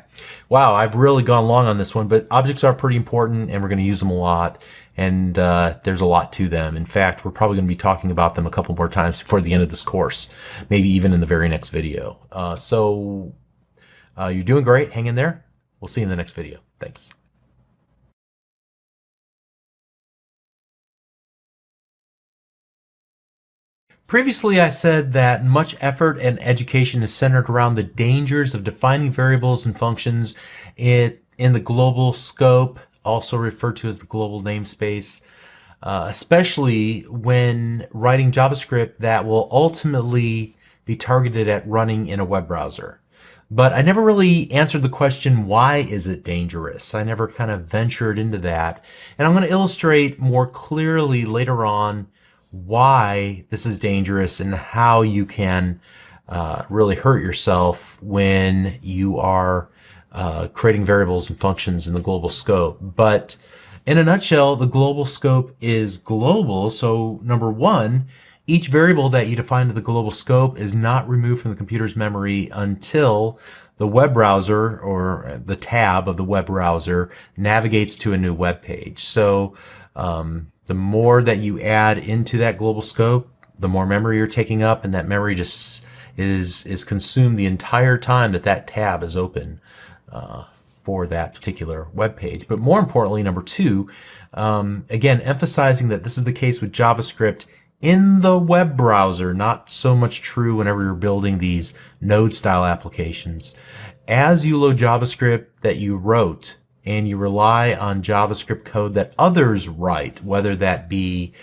Wow, I've really gone long on this one, but objects are pretty important and we're going to use them a lot, and there's a lot to them. In fact, we're probably going to be talking about them a couple more times before the end of this course, maybe even in the very next video. You're doing great. Hang in there. We'll see you in the next video. Thanks. Previously, I said that much effort and education is centered around the dangers of defining variables and functions in the global scope also referred to as the global namespace, especially when writing JavaScript that will ultimately be targeted at running in a web browser. But I never really answered the question, why is it dangerous? I never kind of ventured into that. And I'm going to illustrate more clearly later on why this is dangerous and how you can really hurt yourself when you are creating variables and functions in the global scope. But in a nutshell, the global scope is global. So number one, each variable that you define in the global scope is not removed from the computer's memory until the web browser or the tab of the web browser navigates to a new web page. So the more that you add into that global scope, the more memory you're taking up, and that memory just is consumed the entire time that that tab is open for that particular web page. But more importantly, number two, again, emphasizing that this is the case with JavaScript in the web browser, not so much true whenever you're building these node style applications. As you load JavaScript that you wrote and you rely on JavaScript code that others write, whether that be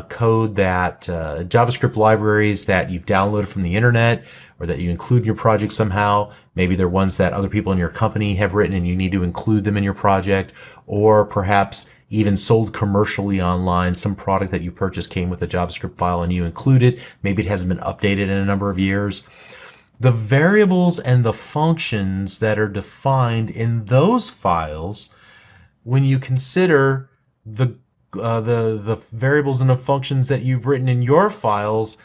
code that JavaScript libraries that you've downloaded from the internet or that you include in your project somehow. Maybe they're ones that other people in your company have written and you need to include them in your project, or perhaps even sold commercially online. Some product that you purchased came with a JavaScript file and you include it. Maybe it hasn't been updated in a number of years. The variables and the functions that are defined in those files, when you consider the variables and the functions that you've written in your files,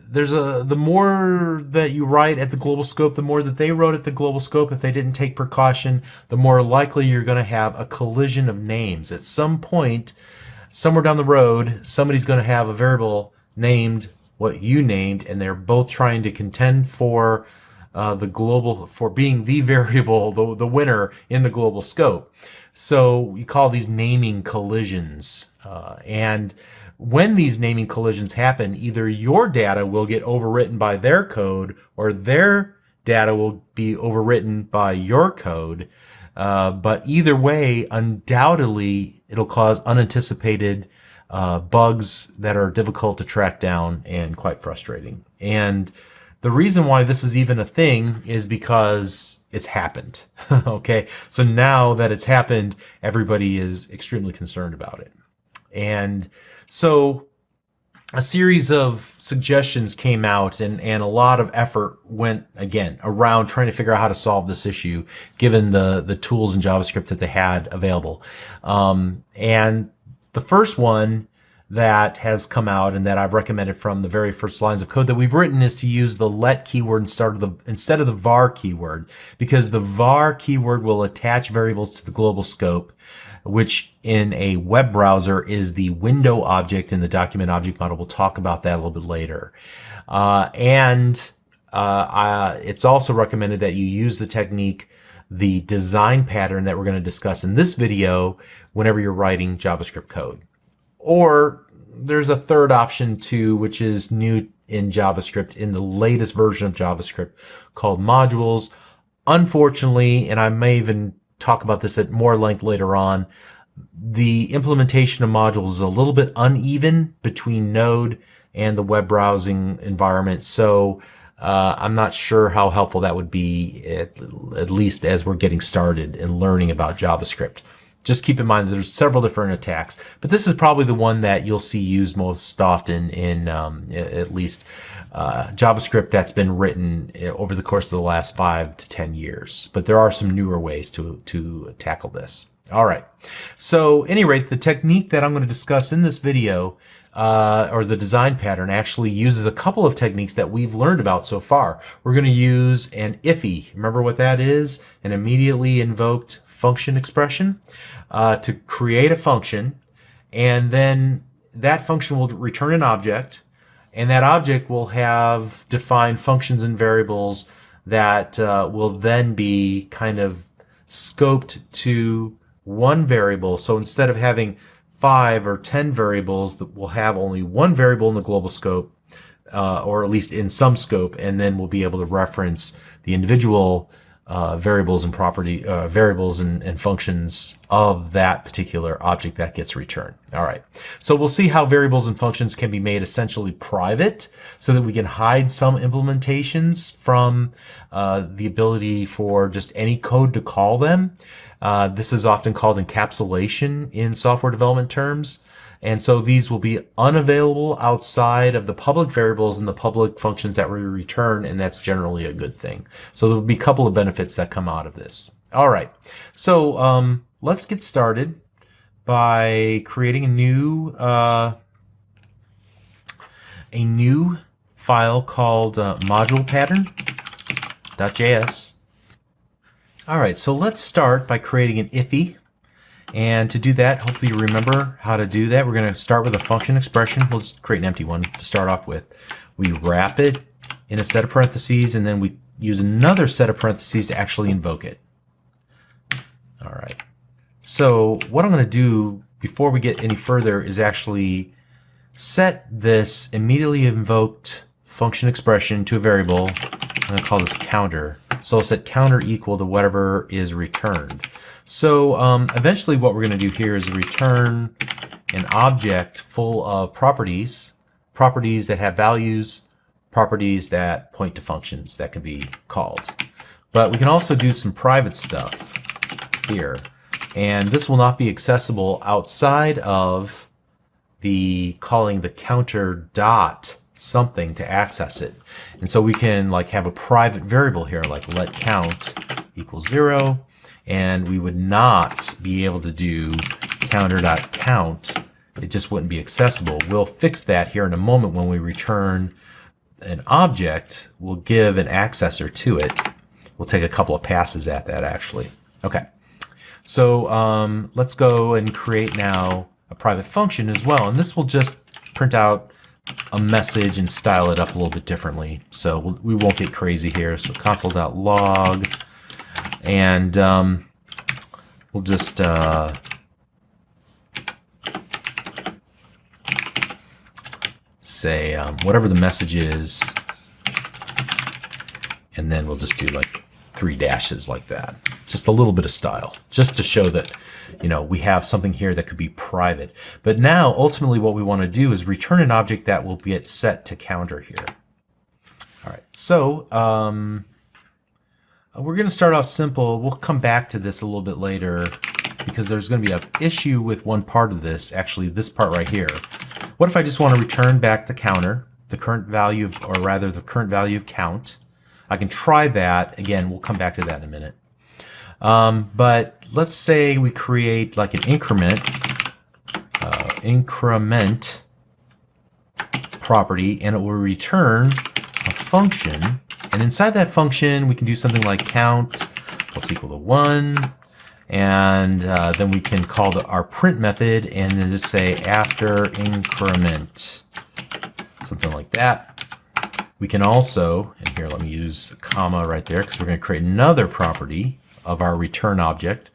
the more that you write at the global scope, the more that they wrote at the global scope. If they didn't take precaution, the more likely you're going to have a collision of names. At some point, somewhere down the road, somebody's going to have a variable named what you named, and they're both trying to contend for for being the variable, the winner in the global scope. So we call these naming collisions. And when these naming collisions happen, either your data will get overwritten by their code or their data will be overwritten by your code. But either way, undoubtedly, it'll cause unanticipated bugs that are difficult to track down and quite frustrating. And the reason why this is even a thing is because it's happened. Okay, so now that it's happened, everybody is extremely concerned about it. And so a series of suggestions came out, and a lot of effort went, again, around trying to figure out how to solve this issue, given the tools in JavaScript that they had available. And the first one that has come out and that I've recommended from the very first lines of code that we've written is to use the let keyword instead of the var keyword, because the var keyword will attach variables to the global scope, which in a web browser is the window object in the document object model. We'll talk about that a little bit later. It's also recommended that you use the technique, the design pattern that we're going to discuss in this video whenever you're writing JavaScript code. Or there's a third option too, which is new in JavaScript, in the latest version of JavaScript, called modules. Unfortunately, and I may even talk about this at more length later on, the implementation of modules is a little bit uneven between Node and the web browsing environment. So I'm not sure how helpful that would be, at least as we're getting started and learning about JavaScript. Just keep in mind that there's several different attacks, but this is probably the one that you'll see used most often in at least JavaScript that's been written over the course of the last 5 to 10 years. But there are some newer ways to tackle this. All right. So at any rate, the technique that I'm going to discuss in this video, or the design pattern, actually uses a couple of techniques that we've learned about so far. We're going to use an IFI. Remember what that is? An immediately invoked function expression to create a function, and then that function will return an object, and that object will have defined functions and variables that will then be kind of scoped to one variable. So instead of having 5 or 10 variables, we'll have only one variable in the global scope, or at least in some scope, and then we'll be able to reference the individual variables and variables and functions of that particular object that gets returned. All right, so we'll see how variables and functions can be made essentially private so that we can hide some implementations from the ability for just any code to call them. This is often called encapsulation in software development terms. And so these will be unavailable outside of the public variables and the public functions that we return, and that's generally a good thing. So there will be a couple of benefits that come out of this. All right, so let's get started by creating a new file called module pattern.js. All right, so let's start by creating an IFE. And to do that, hopefully you remember how to do that. We're going to start with a function expression. We'll just create an empty one to start off with. We wrap it in a set of parentheses, and then we use another set of parentheses to actually invoke it. All right. So what I'm going to do before we get any further is actually set this immediately invoked function expression to a variable. I'm going to call this counter. So I'll set counter equal to whatever is returned. So eventually what we're going to do here is return an object full of properties that have values, properties that point to functions that can be called. But we can also do some private stuff here. And this will not be accessible outside of the calling the counter dot something to access it. And so we can like have a private variable here, like let count equals 0. And we would not be able to do counter.count. It just wouldn't be accessible. We'll fix that here in a moment when we return an object. We'll give an accessor to it. We'll take a couple of passes at that actually. Okay, so let's go and create now a private function as well. And this will just print out a message and style it up a little bit differently. So we won't get crazy here. So console.log. And we'll just say whatever the message is, and then we'll just do like 3 dashes like that. Just a little bit of style, just to show that, you know, we have something here that could be private. But now, ultimately, what we want to do is return an object that will get set to counter here. All right, so we're going to start off simple. We'll come back to this a little bit later because there's going to be an issue with one part of this, actually this part right here. What if I just want to return back the counter, the current value of, or rather the current value of count? I can try that. Again, we'll come back to that in a minute. But let's say we create like an increment property, and it will return a function. And inside that function, we can do something like count plus equal to 1. And then we can call our print method and then just say after increment, something like that. We can also, and here let me use a comma right there because we're going to create another property of our return object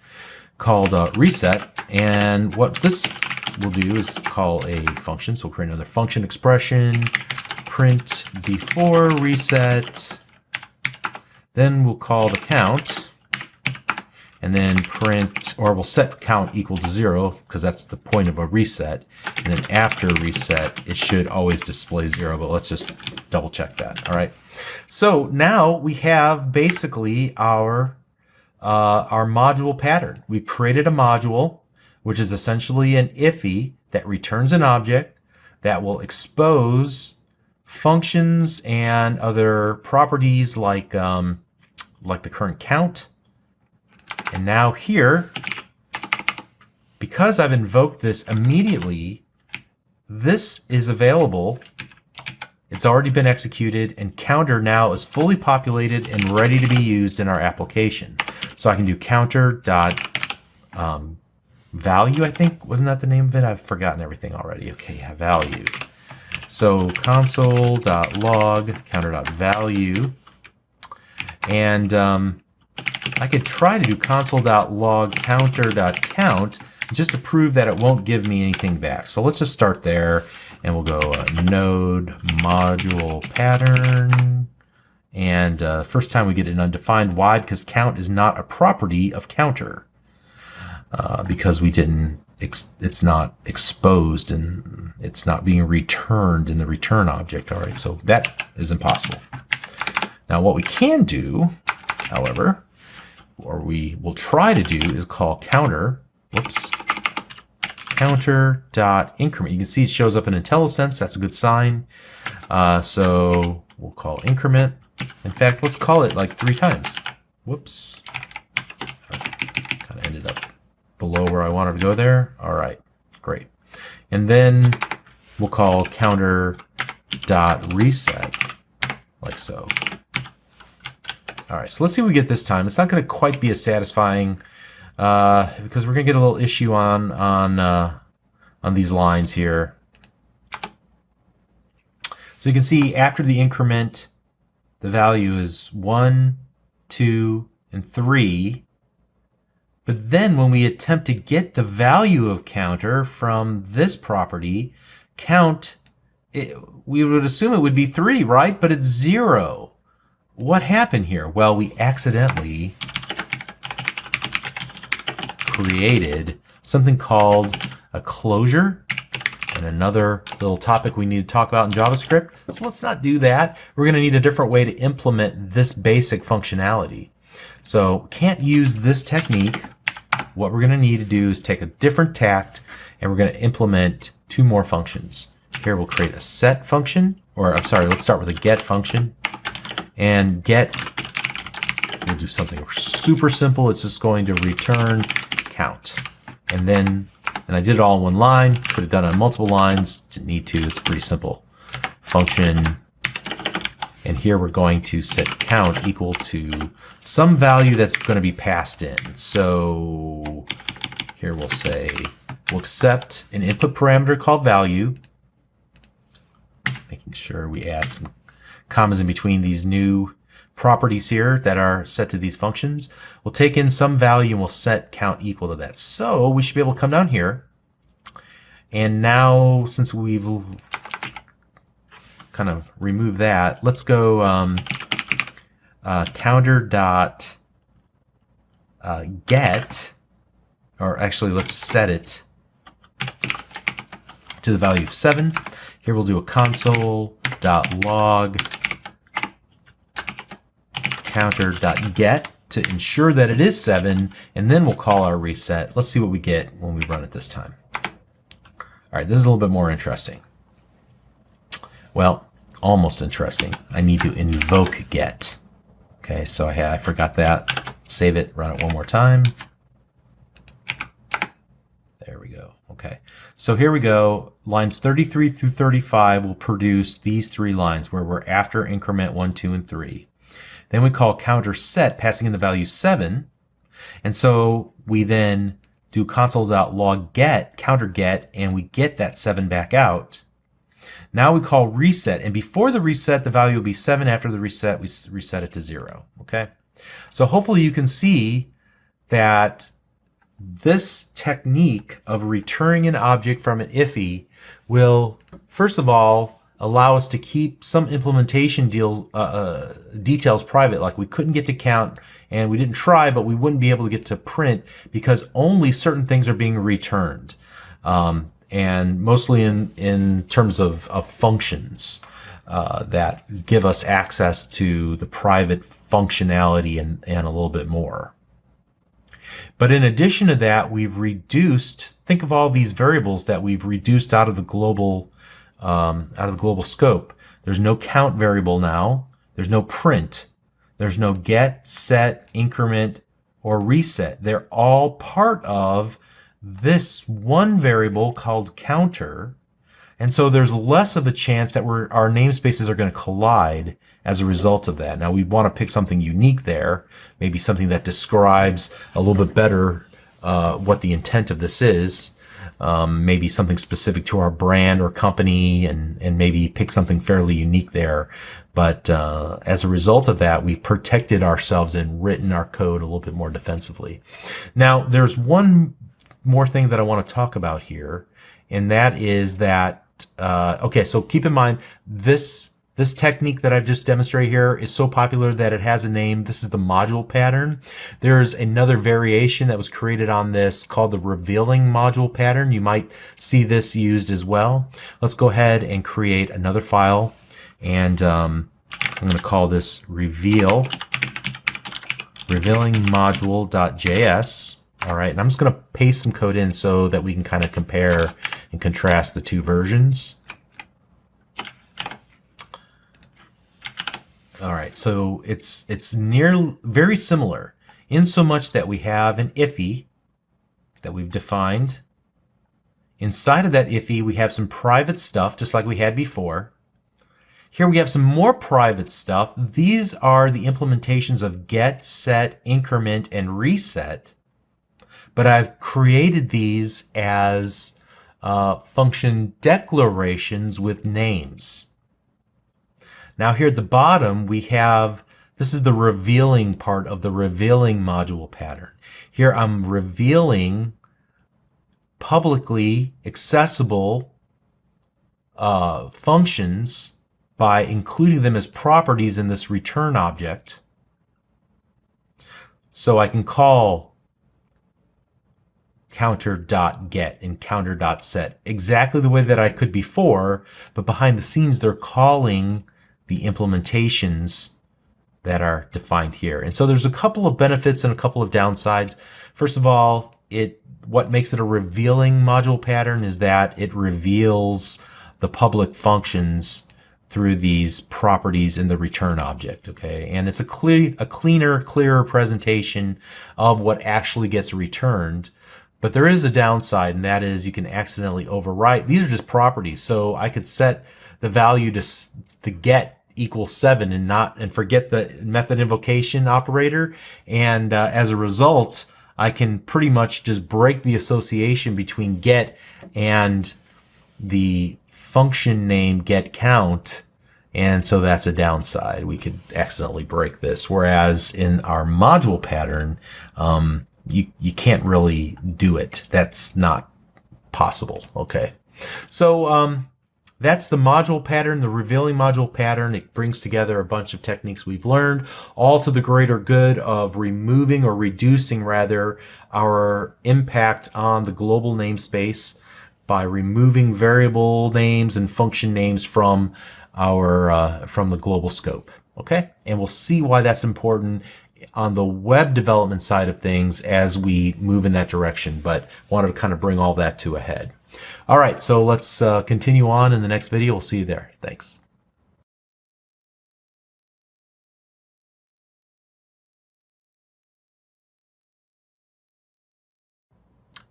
called reset. And what this will do is call a function. So we'll create another function expression, print before reset. Then we'll call the count, and then print, or we'll set count equal to 0 because that's the point of a reset. And then after reset, it should always display 0, but let's just double check that. All right. So now we have basically our module pattern. We've created a module, which is essentially an IFE that returns an object that will expose functions and other properties like the current count. And now here, because I've invoked this immediately, this is available. It's already been executed, and counter now is fully populated and ready to be used in our application. So I can do counter dot value, I think. Wasn't that the name of it? I've forgotten everything already. Okay, yeah, value. So console.log counter.value, and I could try to do console.log counter.count just to prove that it won't give me anything back. So let's just start there, and we'll go node module pattern, And first time we get an undefined. Why? Because count is not a property of counter. Because we didn't, it's not exposed and it's not being returned in the return object. All right, so that is impossible. Now what we can do, however, or we will try to do, is call counter, counter dot increment. You can see it shows up in IntelliSense. That's a good sign. So we'll call increment. In fact, let's call it like 3 times. Whoops. Kind of ended up below where I wanted to go there. All right, great. And then we'll call counter dot reset, like so. All right, so let's see what we get this time. It's not going to quite be as satisfying because we're going to get a little issue on these lines here. So you can see after the increment, the value is 1, 2, and 3. But then when we attempt to get the value of counter from this property, count, we would assume it would be 3, right? But it's 0. What happened here? Well, we accidentally created something called a closure, and another little topic we need to talk about in JavaScript. So let's not do that. We're going to need a different way to implement this basic functionality. So can't use this technique. What we're going to need to do is take a different tact, and we're going to implement 2 more functions. Here we'll create a set function, or I'm sorry, let's start with a get function. And get, we'll do something super simple. It's just going to return count. And then, and I did it all in one line. Could have done it on multiple lines. Didn't need to. It's pretty simple. Function. And here we're going to set count equal to some value that's going to be passed in. So here we'll say, we'll accept an input parameter called value. Making sure we add some commas in between these new properties here that are set to these functions. We'll take in some value and we'll set count equal to that. So we should be able to come down here. And now, since we've kind of removed that, let's go counter dot get, or actually let's set it to the value of 7. Here we'll do a console.log counter.get to ensure that it is 7, and then we'll call our reset. Let's see what we get when we run it this time. All right, this is a little bit more interesting. Well, almost interesting. I need to invoke get. Okay, so I forgot that. Save it, run it one more time. There we go. Okay, so here we go. Lines 33 through 35 will produce these 3 lines where we're after increment 1, 2, and 3. Then we call counter set, passing in the value 7. And so we then do console.log get, counter get, and we get that 7 back out. Now we call reset, and before the reset, the value will be 7. After the reset, we reset it to 0. Okay? So hopefully you can see that this technique of returning an object from an IFI will, first of all, allow us to keep some implementation details private. Like we couldn't get to count, and we didn't try, but we wouldn't be able to get to print because only certain things are being returned. And mostly in terms of functions that give us access to the private functionality and a little bit more. But in addition to that, we've reduced, think of all these variables that we've reduced out of the global scope. There's no count variable now. There's no print. There's no get, set, increment, or reset. They're all part of this one variable called counter. And so there's less of a chance that our namespaces are going to collide as a result of that. Now we want to pick something unique there, maybe something that describes a little bit better what the intent of this is. Maybe something specific to our brand or company, and maybe pick something fairly unique there. But as a result of that, we've protected ourselves and written our code a little bit more defensively. Now, there's one more thing that I want to talk about here, and that is that, okay, so keep in mind, this This technique that I've just demonstrated here is so popular that it has a name. This is the module pattern. There's another variation that was created on this called the revealing module pattern. You might see this used as well. Let's go ahead and create another file, and I'm going to call this revealingmodule.js. All right, and I'm just going to paste some code in so that we can kind of compare and contrast the two versions. All right, so it's very similar in so much that we have an iffy that we've defined. Inside of that iffy, we have some private stuff, just like we had before. Here we have some more private stuff. These are the implementations of get, set, increment, and reset. But I've created these as function declarations with names. Now here at the bottom we have, this is the revealing part of the revealing module pattern. Here I'm revealing publicly accessible functions by including them as properties in this return object. So I can call counter.get and counter.set exactly the way that I could before, but behind the scenes they're calling the implementations that are defined here. And so there's a couple of benefits and a couple of downsides. First of all, what makes it a revealing module pattern is that it reveals the public functions through these properties in the return object, okay? And it's a cleaner, clearer presentation of what actually gets returned. But there is a downside, and that is you can accidentally overwrite. These are just properties, so I could set the value to get equals 7 and forget the method invocation operator, and as a result I can pretty much just break the association between get and the function name get count, and so that's a downside. We could accidentally break this, whereas in our module pattern you can't really do it. That's not possible. Okay, so that's the module pattern, the revealing module pattern. It brings together a bunch of techniques we've learned, all to the greater good of removing, or reducing rather, our impact on the global namespace by removing variable names and function names from the global scope. Okay, and we'll see why that's important on the web development side of things as we move in that direction, but wanted to kind of bring all that to a head. All right, so let's continue on in the next video. We'll see you there. Thanks.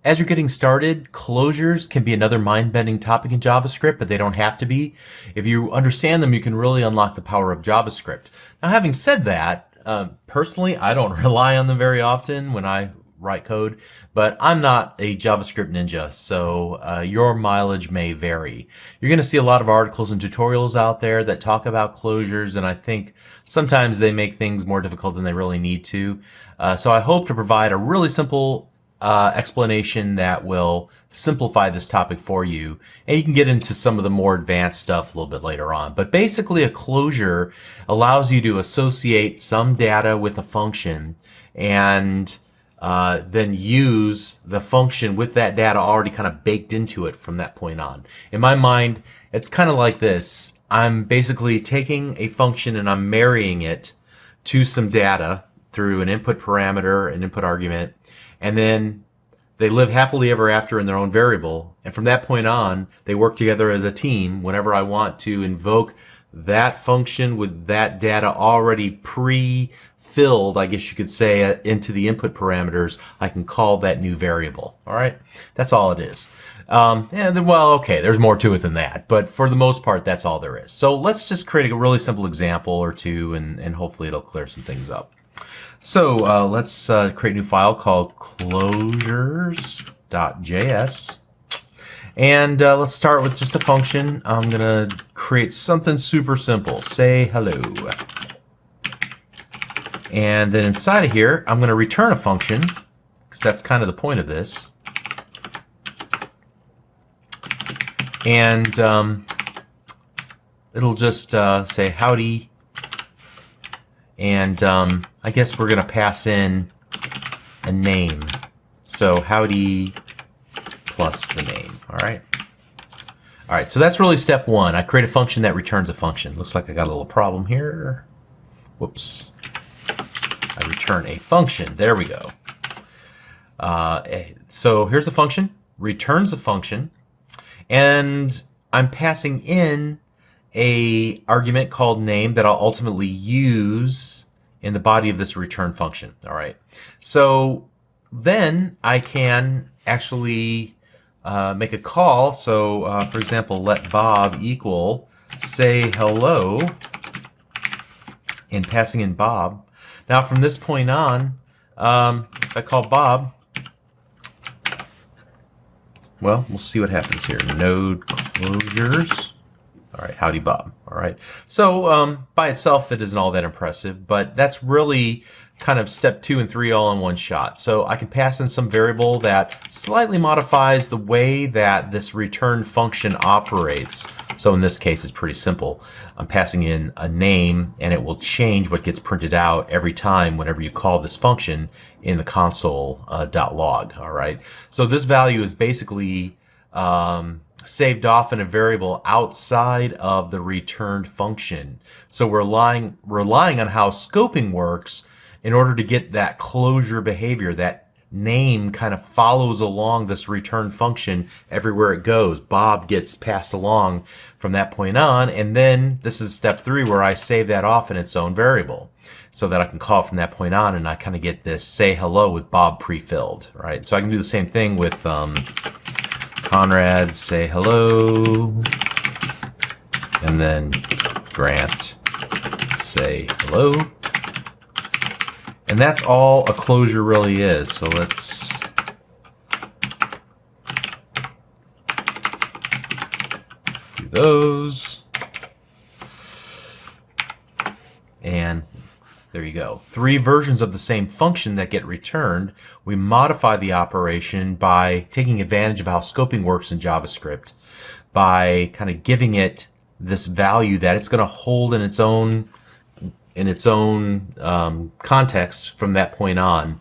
As you're getting started, closures can be another mind-bending topic in JavaScript, but they don't have to be. If you understand them, you can really unlock the power of JavaScript. Now, having said that, personally, I don't rely on them very often when I write code, but I'm not a JavaScript ninja, so your mileage may vary. You're going to see a lot of articles and tutorials out there that talk about closures, and I think sometimes they make things more difficult than they really need to. So I hope to provide a really simple explanation that will simplify this topic for you, and you can get into some of the more advanced stuff a little bit later on. But basically, a closure allows you to associate some data with a function and then use the function with that data already kind of baked into it from that point on. In my mind, it's kind of like this. I'm basically taking a function and I'm marrying it to some data through an input parameter, an input argument, and then they live happily ever after in their own variable. And from that point on, they work together as a team. Whenever I want to invoke that function with that data already pre-filled, I guess you could say, into the input parameters, I can call that new variable. All right, that's all it is. And then, well, okay, there's more to it than that, but for the most part, that's all there is. So let's just create a really simple example or two, and hopefully it'll clear some things up. So let's create a new file called closures.js. And let's start with just a function. I'm going to create something super simple. Say hello. And then inside of here, I'm going to return a function, because that's kind of the point of this. And it'll just say howdy, and I guess we're going to pass in a name. So howdy plus the name. All right. All right, so that's really step one. I create a function that returns a function. Looks like I got a little problem here. Whoops. I return a function. There we go. So here's the function, returns a function, and I'm passing in a argument called name that I'll ultimately use in the body of this return function. All right. So then I can actually make a call. So for example, let Bob equal say hello, and passing in Bob. Now from this point on, if I call Bob, well, we'll see what happens here. Node closures. All right, howdy Bob. All right. So by itself, it isn't all that impressive, but that's really kind of step 2 and 3 all in one shot. So I can pass in some variable that slightly modifies the way that this return function operates. So in this case, it's pretty simple. I'm passing in a name, and it will change what gets printed out every time whenever you call this function in the console.log. All right. So this value is basically saved off in a variable outside of the returned function. So we're relying on how scoping works in order to get that closure behavior. That name kind of follows along this return function everywhere it goes. Bob gets passed along from that point on, and then this is step 3 where I save that off in its own variable so that I can call from that point on, and I kind of get this say hello with Bob pre-filled, right? So I can do the same thing with Conrad say hello, and then Grant say hello. And that's all a closure really is. So let's do those. And there you go. 3 versions of the same function that get returned. We modify the operation by taking advantage of how scoping works in JavaScript, by kind of giving it this value that it's going to hold in its own context from that point on,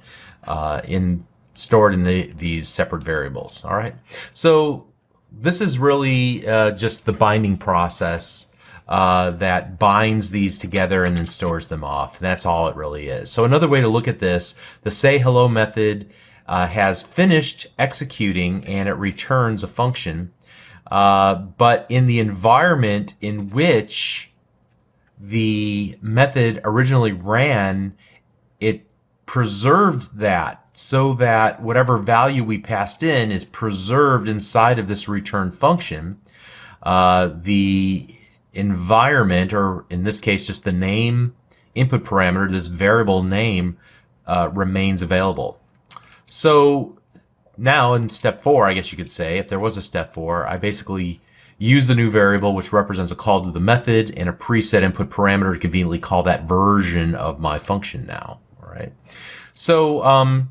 stored in these separate variables. All right. So this is really just the binding process that binds these together and then stores them off. And that's all it really is. So another way to look at this, the say hello method has finished executing and it returns a function. But in the environment in which the method originally ran, it preserved that so that whatever value we passed in is preserved inside of this return function. The environment, or in this case just the name input parameter, this variable name, remains available. So now in step 4, I guess you could say, if there was a step 4, I basically use the new variable, which represents a call to the method, and a preset input parameter to conveniently call that version of my function now. All right. So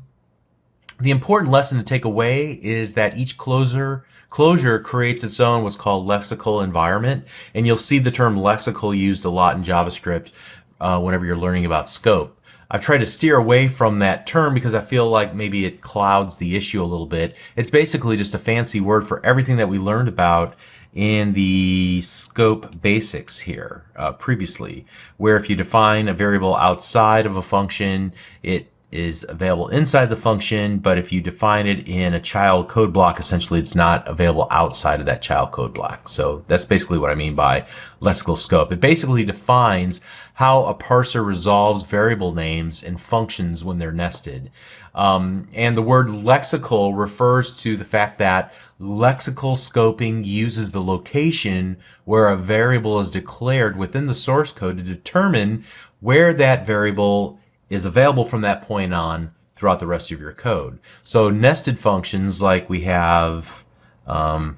the important lesson to take away is that each closure creates its own what's called lexical environment, and you'll see the term lexical used a lot in JavaScript whenever you're learning about scope. I've tried to steer away from that term because I feel like maybe it clouds the issue a little bit. It's basically just a fancy word for everything that we learned about in the scope basics here previously, where if you define a variable outside of a function, it is available inside the function, but if you define it in a child code block, essentially it's not available outside of that child code block. So that's basically what I mean by lexical scope. It basically defines how a parser resolves variable names and functions when they're nested. And the word lexical refers to the fact that lexical scoping uses the location where a variable is declared within the source code to determine where that variable is available from that point on throughout the rest of your code. So nested functions like we have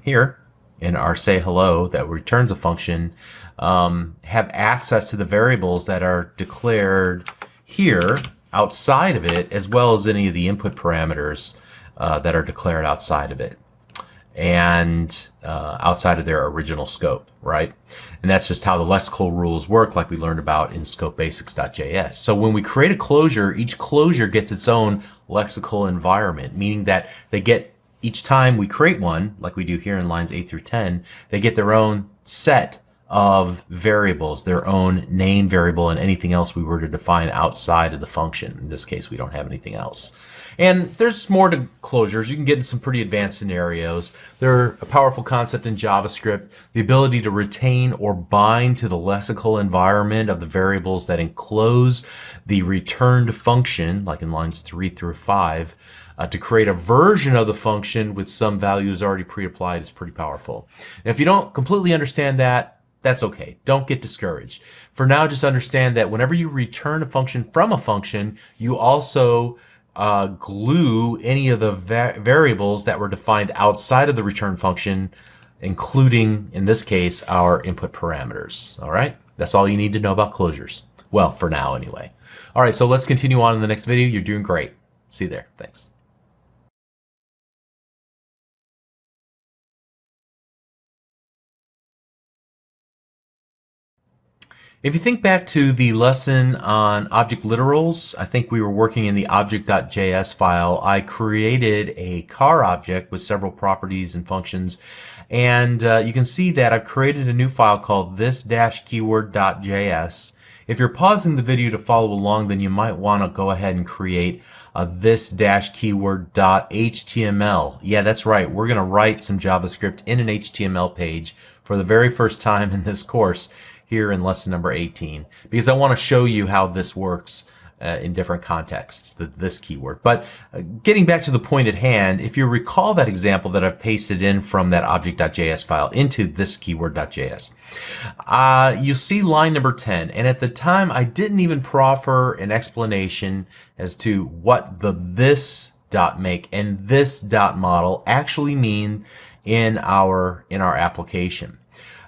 here in our say hello that returns a function have access to the variables that are declared here outside of it, as well as any of the input parameters that are declared outside of it. and outside of their original scope, right? And that's just how the lexical rules work, like we learned about in scopebasics.js. So when we create a closure, each closure gets its own lexical environment, meaning that they get, each time we create one, like we do here in lines 8 through 10, they get their own set of variables, their own name variable, and anything else we were to define outside of the function. In this case, we don't have anything else. And there's more to closures. You can get into some pretty advanced scenarios. They're a powerful concept in JavaScript. The ability to retain or bind to the lexical environment of the variables that enclose the returned function, like in lines 3 through 5, to create a version of the function with some values already pre-applied is pretty powerful. And if you don't completely understand that, that's okay. Don't get discouraged. For now, just understand that whenever you return a function from a function, you also glue any of the variables that were defined outside of the return function, including, in this case, our input parameters. All right? That's all you need to know about closures. Well, for now, anyway. All right, so let's continue on in the next video. You're doing great. See you there. Thanks. If you think back to the lesson on object literals, I think we were working in the object.js file. I created a car object with several properties and functions, and you can see that I've created a new file called this-keyword.js. If you're pausing the video to follow along, then you might want to go ahead and create this-keyword.html. Yeah, that's right. We're going to write some JavaScript in an HTML page for the very first time in this course here in lesson number 18, because I want to show you how this works in different contexts, this keyword. But getting back to the point at hand, if you recall that example that I've pasted in from that object.js file into this keyword.js, you see line number 10. And at the time, I didn't even proffer an explanation as to what the this.make and this.model actually mean in our application.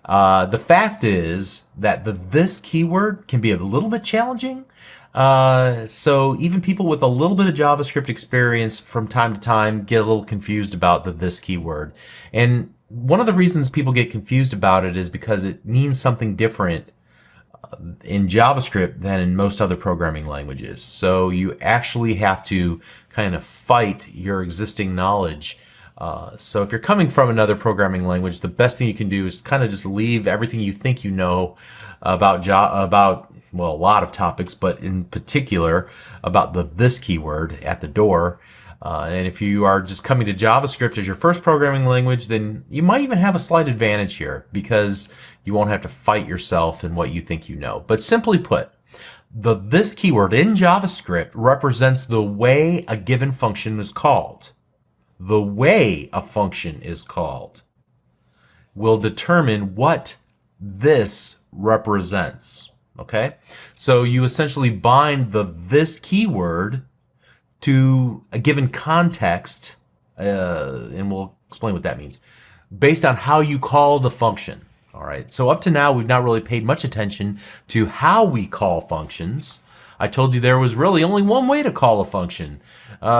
The fact is that the this keyword can be a little bit challenging. So even people with a little bit of JavaScript experience from time to time get a little confused about the this keyword. And one of the reasons people get confused about it is because it means something different in JavaScript than in most other programming languages. So you actually have to kind of fight your existing knowledge. So if you're coming from another programming language, the best thing you can do is kind of just leave everything you think you know about well, a lot of topics, but in particular about the this keyword at the door. And if you are just coming to JavaScript as your first programming language, then you might even have a slight advantage here because you won't have to fight yourself in what you think you know. But simply put, the this keyword in JavaScript represents the way a given function is called. The way a function is called will determine what this represents. Okay? So you essentially bind the this keyword to a given context, and we'll explain what that means, based on how you call the function. All right? So up to now, we've not really paid much attention to how we call functions. I told you there was really only one way to call a function,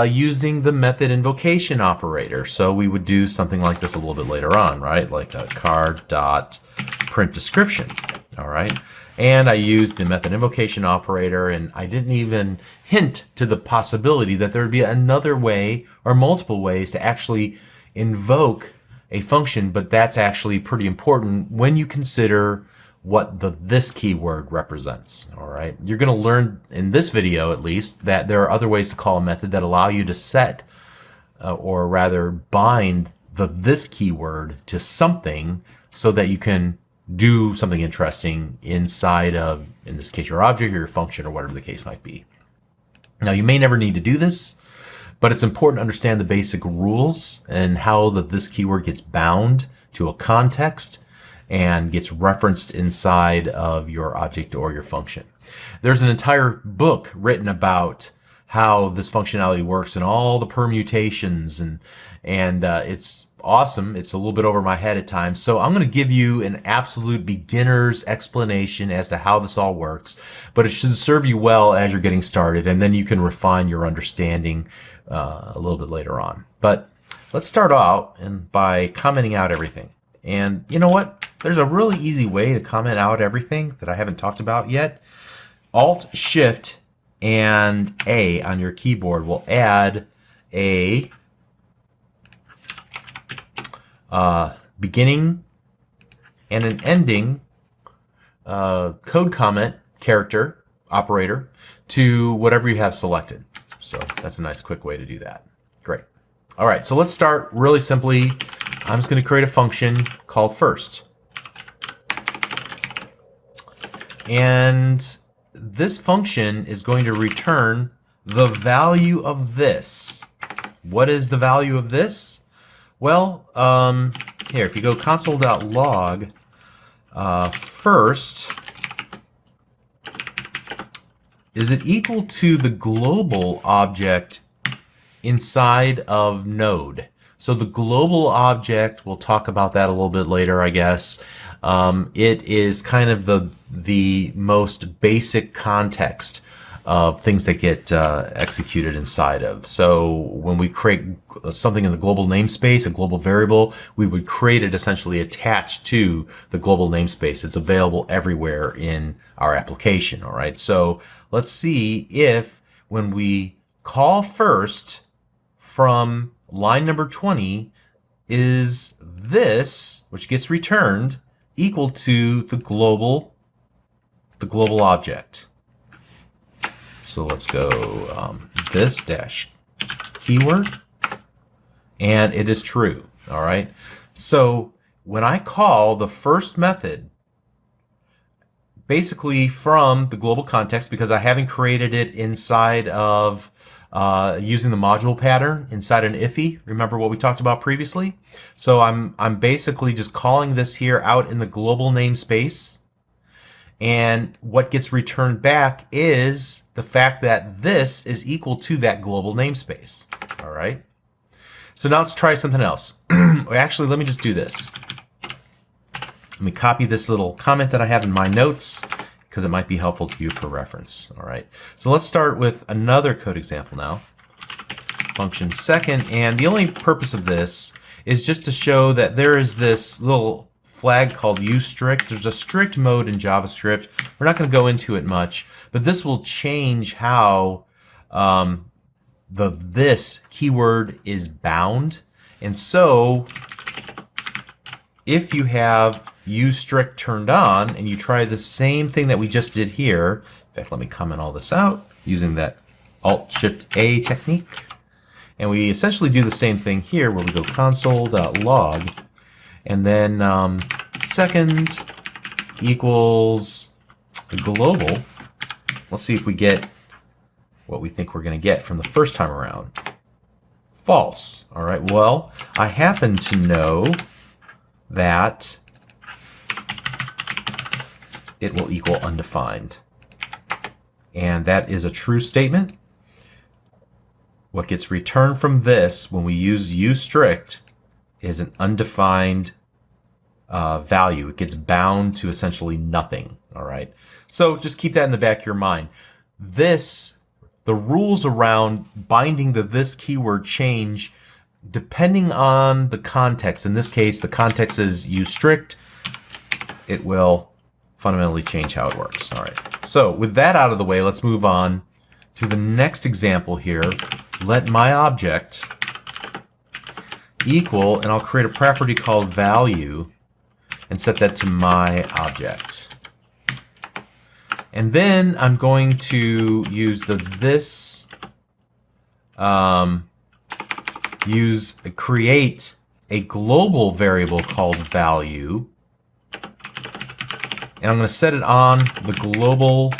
using the method invocation operator. So we would do something like this a little bit later on, right? Like a car.printDescription, all right? And I used the method invocation operator, and I didn't even hint to the possibility that there would be another way or multiple ways to actually invoke a function, but that's actually pretty important when you consider what the this keyword represents. All right, you're going to learn in this video at least that there are other ways to call a method that allow you to set or rather bind the this keyword to something so that you can do something interesting inside of, in this case, your object or your function or whatever the case might be. Now, you may never need to do this, but it's important to understand the basic rules and how this keyword gets bound to a context and gets referenced inside of your object or your function. There's an entire book written about how this functionality works and all the permutations, and it's awesome. It's a little bit over my head at times. So I'm going to give you an absolute beginner's explanation as to how this all works, but it should serve you well as you're getting started, and then you can refine your understanding a little bit later on. But let's start out by commenting out everything. And you know what? There's a really easy way to comment out everything that I haven't talked about yet. Alt, Shift, and A on your keyboard will add a beginning and an ending code comment character operator to whatever you have selected. So that's a nice quick way to do that. Great. All right, so let's start really simply. I'm just going to create a function called first. And this function is going to return the value of this. What is the value of this? Well, here, if you go console.log, first, is it equal to the global object inside of node? So the global object, we'll talk about that a little bit later, I guess. It is kind of the most basic context of things that get executed inside of. So when we create something in the global namespace, a global variable, we would create it essentially attached to the global namespace. It's available everywhere in our application, all right? So let's see if when we call first from line number 20, is this, which gets returned, equal to the global object. So let's go this dash keyword, and it is true. All right. So when I call the first method, basically from the global context, because I haven't created it inside of using the module pattern inside an IFI. Remember what we talked about previously? So I'm basically just calling this here out in the global namespace. And what gets returned back is the fact that this is equal to that global namespace. All right. So now let's try something else. Actually, let me just do this. Let me copy this little comment that I have in my notes, because it might be helpful to you for reference. All right. So let's start with another code example now. Function second. And the only purpose of this is just to show that there is this little flag called useStrict. There's a strict mode in JavaScript. We're not going to go into it much, but this will change how this keyword is bound. And so if you have useStrict turned on and you try the same thing that we just did here, in fact, let me comment all this out using that Alt-Shift-A technique. And we essentially do the same thing here where we go console.log and then second equals global. Let's see if we get what we think we're going to get from the first time around. False. All right, well, I happen to know that it will equal undefined. And that is a true statement. What gets returned from this when we use useStrict is an undefined value. It gets bound to essentially nothing. All right. So just keep that in the back of your mind. The rules around binding the this keyword change depending on the context. In this case, the context is useStrict. It will fundamentally change how it works. All right. So with that out of the way, let's move on to the next example here. Let my object equal, and I'll create a property called value and set that to my object. And then I'm going to use create a global variable called value. And I'm going to set it on the global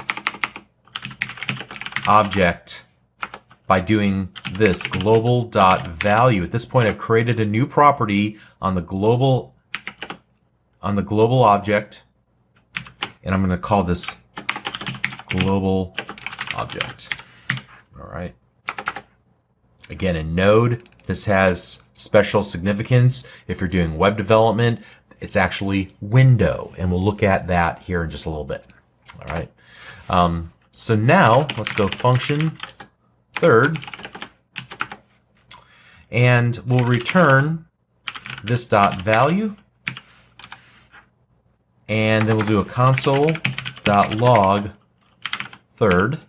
object by doing this global.value. At this point, I've created a new property on the global object, and I'm going to call this global object. All right. Again, in Node, this has special significance. If you're doing web development, it's actually window, and we'll look at that here in just a little bit. All right. So now let's go function third, and we'll return this dot value, and then we'll do a console.log third.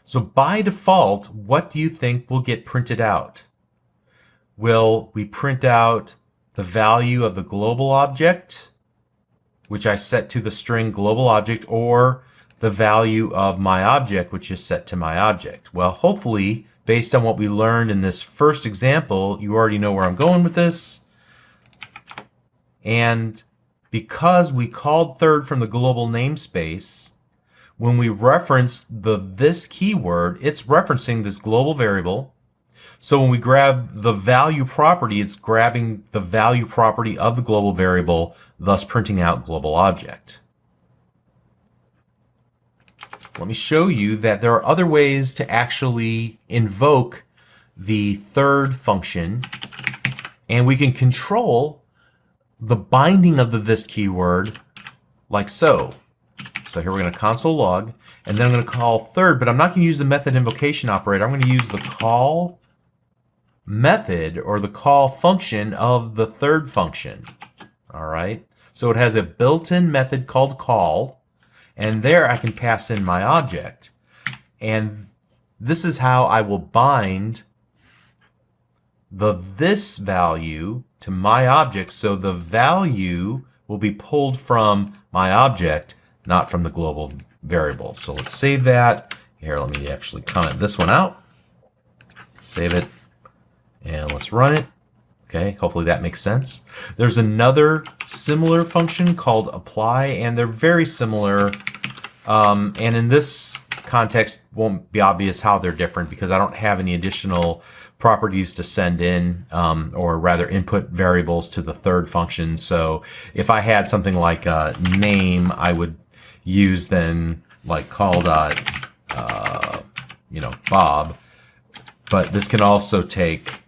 So by default, what do you think will get printed out? Will we print out the value of the global object, which I set to the string global object, or the value of my object, which is set to my object? Well, hopefully, based on what we learned in this first example, you already know where I'm going with this. And because we called third from the global namespace, when we reference this keyword, it's referencing this global variable. So when we grab the value property, it's grabbing the value property of the global variable, thus printing out global object. Let me show you that there are other ways to actually invoke the third function, and we can control the binding of the this keyword like so. So here we're going to console log, and then I'm going to call third, but I'm not going to use the method invocation operator. I'm going to use the call method or the call function of the third function. All right. So it has a built-in method called call, and there I can pass in my object. And this is how I will bind this value to my object, so the value will be pulled from my object, not from the global variable. So let's save that. Here, let me actually comment this one out. Save it, and let's run it. Okay, hopefully that makes sense. There's another similar function called apply, and they're very similar. And in this context, won't be obvious how they're different because I don't have any additional properties to send in, or rather input variables to the third function. So if I had something like name, I would use then like call dot, Bob. But this can also take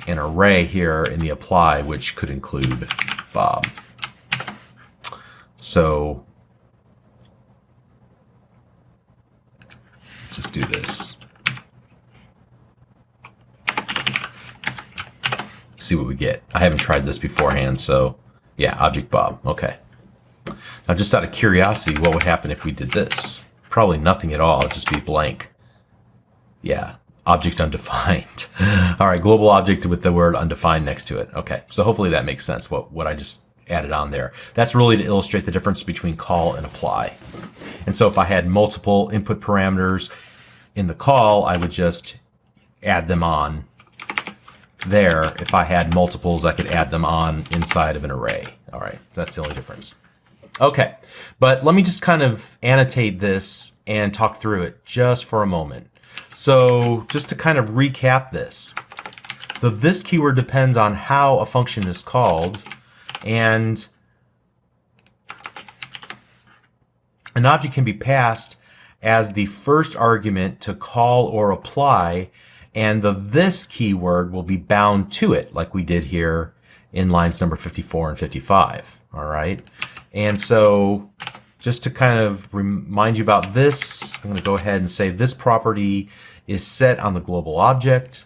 an array here in the apply, which could include Bob. So let's just do this. See what we get. I haven't tried this beforehand, so yeah, object Bob. Okay. Now, just out of curiosity, what would happen if we did this? Probably nothing at all. It'd just be blank. Yeah, object undefined. All right, global object with the word undefined next to it. Okay, so hopefully that makes sense, what I just added on there. That's really to illustrate the difference between call and apply. And so if I had multiple input parameters in the call, I would just add them on there. If I had multiples, I could add them on inside of an array. All right, that's the only difference. Okay, but let me just kind of annotate this and talk through it just for a moment. So just to kind of recap this, this keyword depends on how a function is called, and an object can be passed as the first argument to call or apply, and this keyword will be bound to it like we did here in lines number 54 and 55. All right. And so just to kind of remind you about this, I'm going to go ahead and say this property is set on the global object,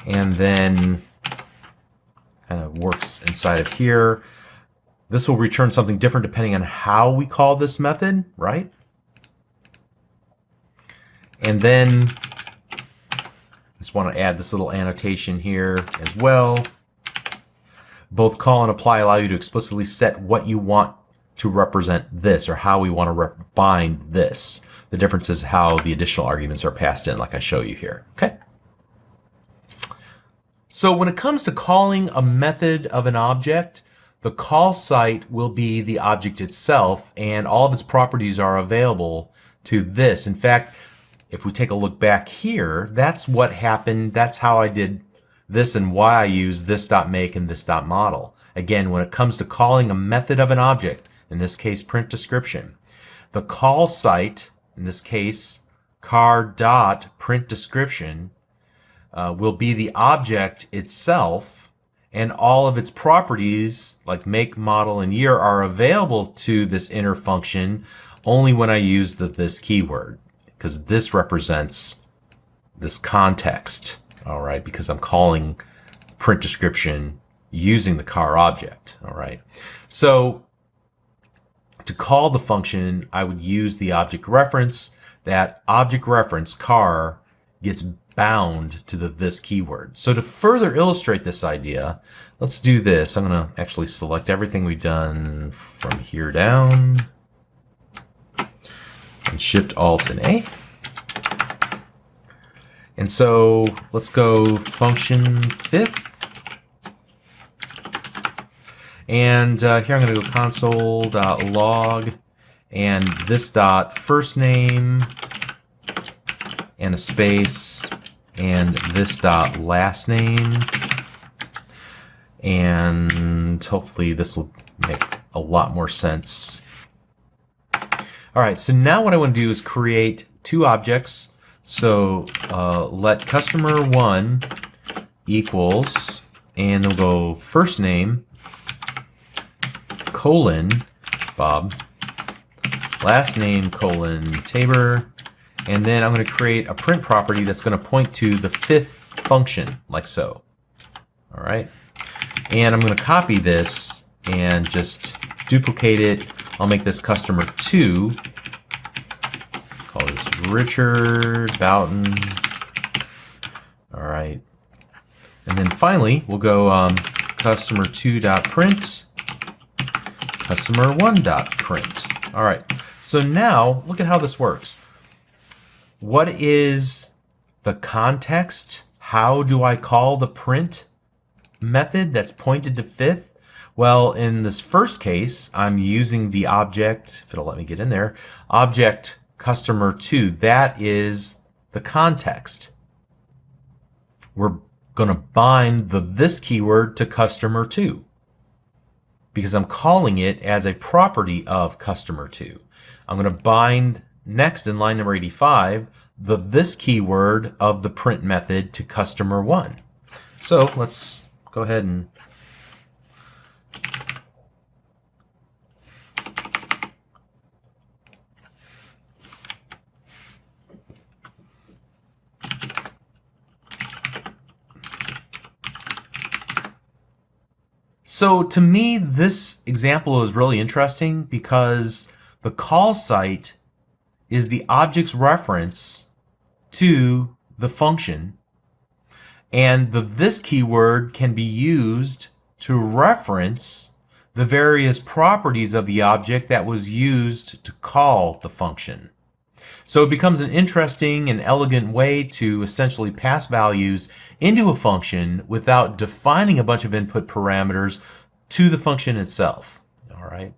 and then kind of works inside of here. This will return something different depending on how we call this method, right? And then I just want to add this little annotation here as well. Both call and apply allow you to explicitly set what you want to represent this, or how we want to bind this. The difference is how the additional arguments are passed in, like I show you here. Okay. So when it comes to calling a method of an object, the call site will be the object itself, and all of its properties are available to this. In fact, if we take a look back here, that's what happened. That's how I did this and why I use this.make and this.model. Again, when it comes to calling a method of an object, in this case print description, the call site, in this case car.printDescription, will be the object itself, and all of its properties like make, model, and year are available to this inner function only when I use this keyword, because this represents this context, all right, because I'm calling print description using the car object, all right. So to call the function, I would use the object reference. That object reference car gets bound to the this keyword. So to further illustrate this idea, let's do this. I'm going to actually select everything we've done from here down and Shift Alt and A. And so let's go function fifth. And here I'm going to go console.log and this dot first name and a space and this dot last name. And hopefully this will make a lot more sense. All right, so now what I want to do is create two objects. So let customer1 equals, and we'll go first name colon Bob, last name colon Tabor, and then I'm going to create a print property that's going to point to the fifth function, like so. All right, and I'm going to copy this and just duplicate it. I'll make this customer2. Call this Richard Boughton. All right, and then finally we'll go customer2.print. customer1.print. All right, so now look at how this works. What is the context? How do I call the print method that's pointed to fifth? Well, in this first case, I'm using the object, if it'll let me get in there, object customer2. That is the context. We're going to bind the this keyword to customer2, because I'm calling it as a property of customer2. I'm going to bind next in line number 85 the this keyword of the print method to customer1. So let's go ahead and So to me, this example is really interesting because the call site is the object's reference to the function, and the this keyword can be used to reference the various properties of the object that was used to call the function. So it becomes an interesting and elegant way to essentially pass values into a function without defining a bunch of input parameters to the function itself. All right.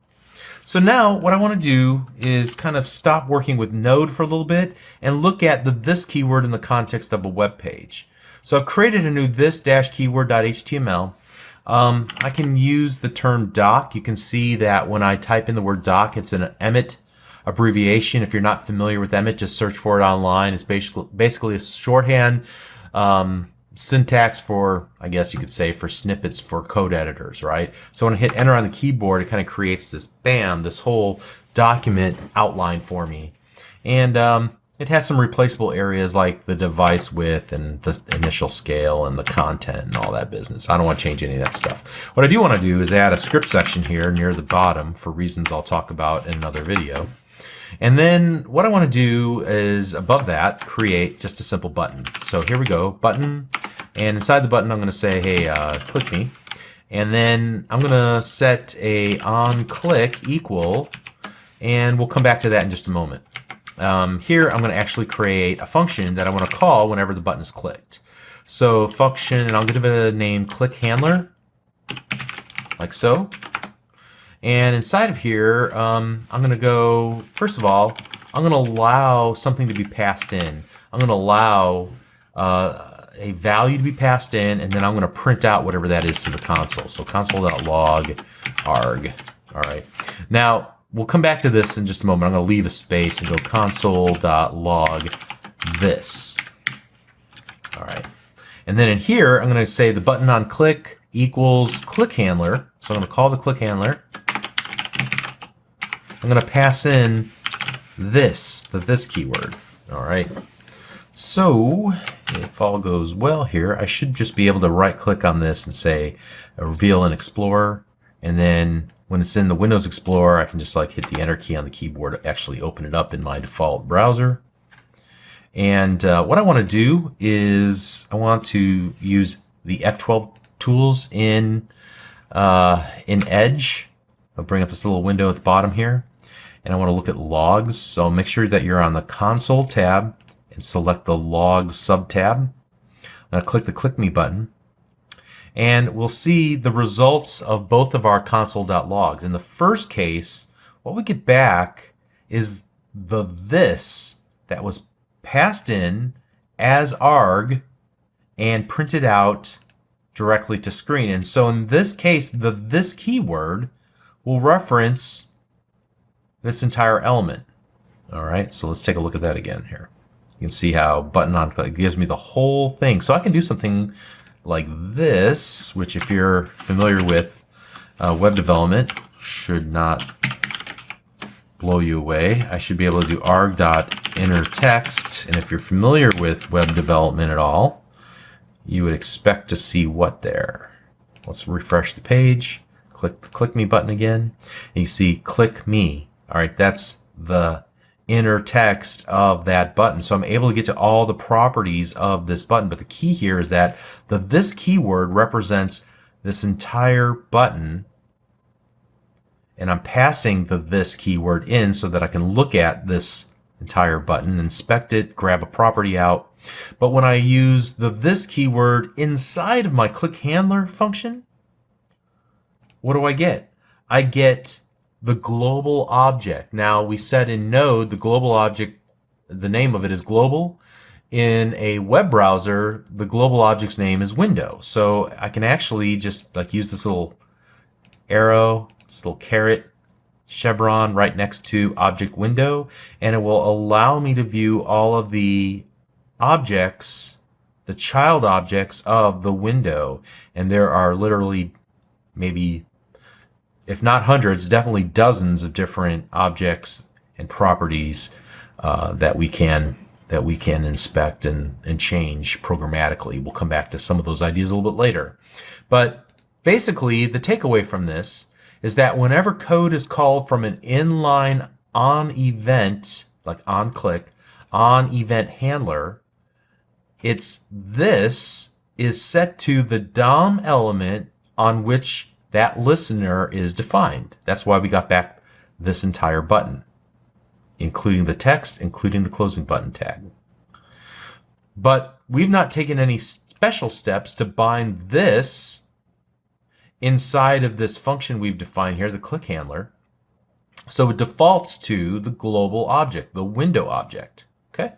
So now what I want to do is kind of stop working with Node for a little bit and look at the this keyword in the context of a web page. So I've created a new this-keyword.html. I can use the term doc. You can see that when I type in the word doc, it's an Emmet abbreviation. If you're not familiar with Emmet, just search for it online. It's basically a shorthand syntax for, I guess you could say, for snippets for code editors, right? So when I hit enter on the keyboard, it kind of creates this, bam, this whole document outline for me. And it has some replaceable areas like the device width and the initial scale and the content and all that business. I don't want to change any of that stuff. What I do want to do is add a script section here near the bottom for reasons I'll talk about in another video. And then what I want to do is above that create just a simple button. So here we go, button, and inside the button I'm going to say, hey, click me, and then I'm going to set a on click equal, and we'll come back to that in just a moment. Here I'm going to actually create a function that I want to call whenever the button is clicked. So function, and I'll give it a name, click handler, like so. And inside of here, I'm going to go, first of all, I'm going to allow something to be passed in. I'm going to allow a value to be passed in, and then I'm going to print out whatever that is to the console. So console.log arg. All right. Now, we'll come back to this in just a moment. I'm going to leave a space and go console.log this. All right. And then in here, I'm going to say the button on click equals click handler. So I'm going to call the click handler. I'm going to pass in this, the this keyword. All right. So if all goes well here, I should just be able to right click on this and say reveal in Explorer. And then when it's in the Windows Explorer, I can just like hit the enter key on the keyboard to actually open it up in my default browser. And what I want to do is I want to use the F12 tools in Edge. I'll bring up this little window at the bottom here. And I want to look at logs. So make sure that you're on the console tab and select the logs subtab. I'm going to click the click me button. And we'll see the results of both of our console.logs. In the first case, what we get back is the this that was passed in as arg and printed out directly to screen. And so in this case, the this keyword will reference this entire element. All right, so let's take a look at that again here. You can see how button on click gives me the whole thing. So I can do something like this, which if you're familiar with web development, should not blow you away. I should be able to do arg.innerText, and if you're familiar with web development at all, you would expect to see what there. Let's refresh the page, click the click me button again, and you see click me. All right, that's the inner text of that button. So I'm able to get to all the properties of this button, but the key here is that the this keyword represents this entire button, and I'm passing the this keyword in so that I can look at this entire button, inspect it, grab a property out. But when I use the this keyword inside of my click handler function, what do I get? I get the global object. Now we said in Node, the global object, the name of it is global. In a web browser, the global object's name is window. So I can actually just like use this little arrow, this little caret, chevron right next to object window, and it will allow me to view all of the objects, the child objects of the window. And there are literally maybe, if not hundreds, definitely dozens of different objects and properties that we can inspect and change programmatically. We'll come back to some of those ideas a little bit later. But basically, the takeaway from this is that whenever code is called from an inline on event, like on click, on event handler, this is set to the DOM element on which that listener is defined. That's why we got back this entire button, including the text, including the closing button tag. But we've not taken any special steps to bind this inside of this function we've defined here, the click handler. So it defaults to the global object, the window object. Okay?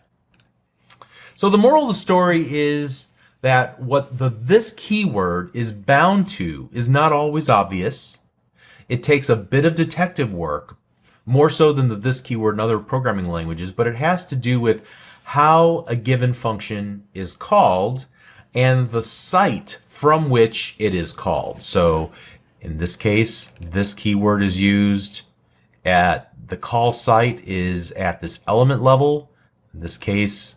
So the moral of the story is that what this keyword is bound to is not always obvious. It takes a bit of detective work, more so than the this keyword in other programming languages, but it has to do with how a given function is called and the site from which it is called. So in this case, this keyword is used at the call site is at this element level. In this case,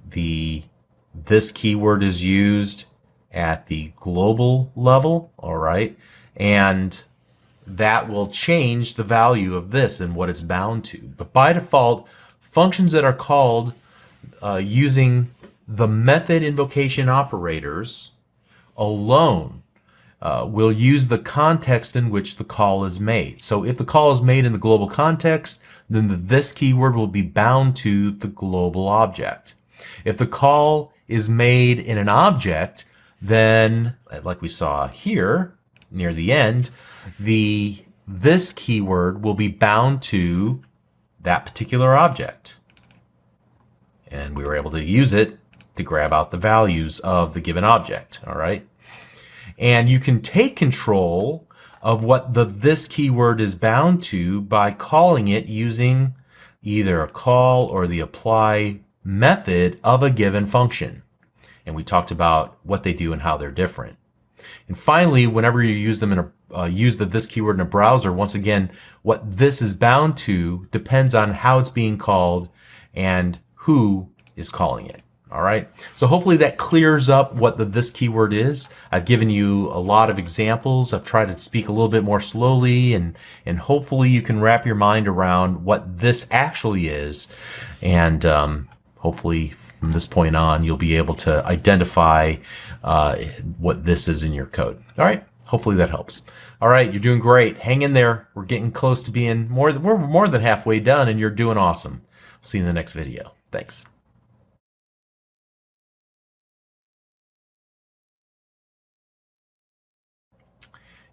this keyword is used at the global level, all right? And that will change the value of this and what it's bound to. But by default, functions that are called using the method invocation operators alone will use the context in which the call is made. So if the call is made in the global context, then this keyword will be bound to the global object. If the call is made in an object, then, like we saw here near the end, this keyword will be bound to that particular object. And we were able to use it to grab out the values of the given object, all right? And you can take control of what this keyword is bound to by calling it using either a call or the apply method of a given function. And we talked about what they do and how they're different. And finally, whenever you use them in use this keyword in a browser, once again, what this is bound to depends on how it's being called and who is calling it. All right, so hopefully that clears up what the this keyword is. I've given you a lot of examples. I've tried to speak a little bit more slowly, and hopefully you can wrap your mind around what this actually is. And hopefully from this point on, you'll be able to identify what this is in your code. All right, hopefully that helps. All right, you're doing great. Hang in there. We're getting close to being we're more than halfway done, and you're doing awesome. See you in the next video. Thanks.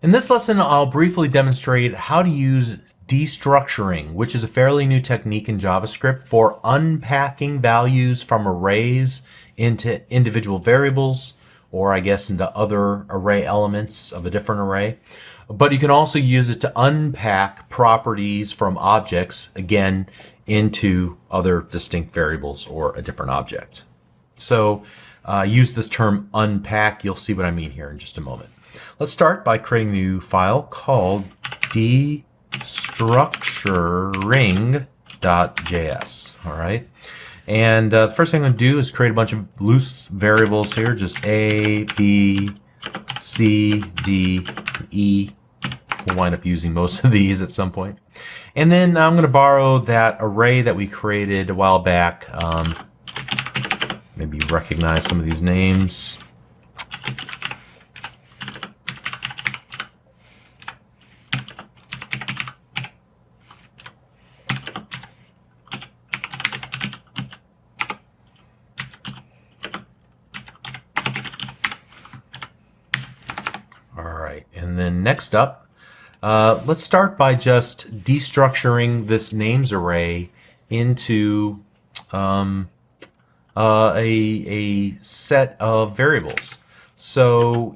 In this lesson, I'll briefly demonstrate how to use destructuring, which is a fairly new technique in JavaScript for unpacking values from arrays into individual variables, or I guess into other array elements of a different array. But you can also use it to unpack properties from objects, again, into other distinct variables or a different object. So use this term unpack. You'll see what I mean here in just a moment. Let's start by creating a new file called destructuring.js. All right. And the first thing I'm going to do is create a bunch of loose variables here, just A, B, C, D, E. We'll wind up using most of these at some point. And then I'm going to borrow that array that we created a while back. Maybe recognize some of these names. And then next up, let's start by just destructuring this names array into a set of variables. So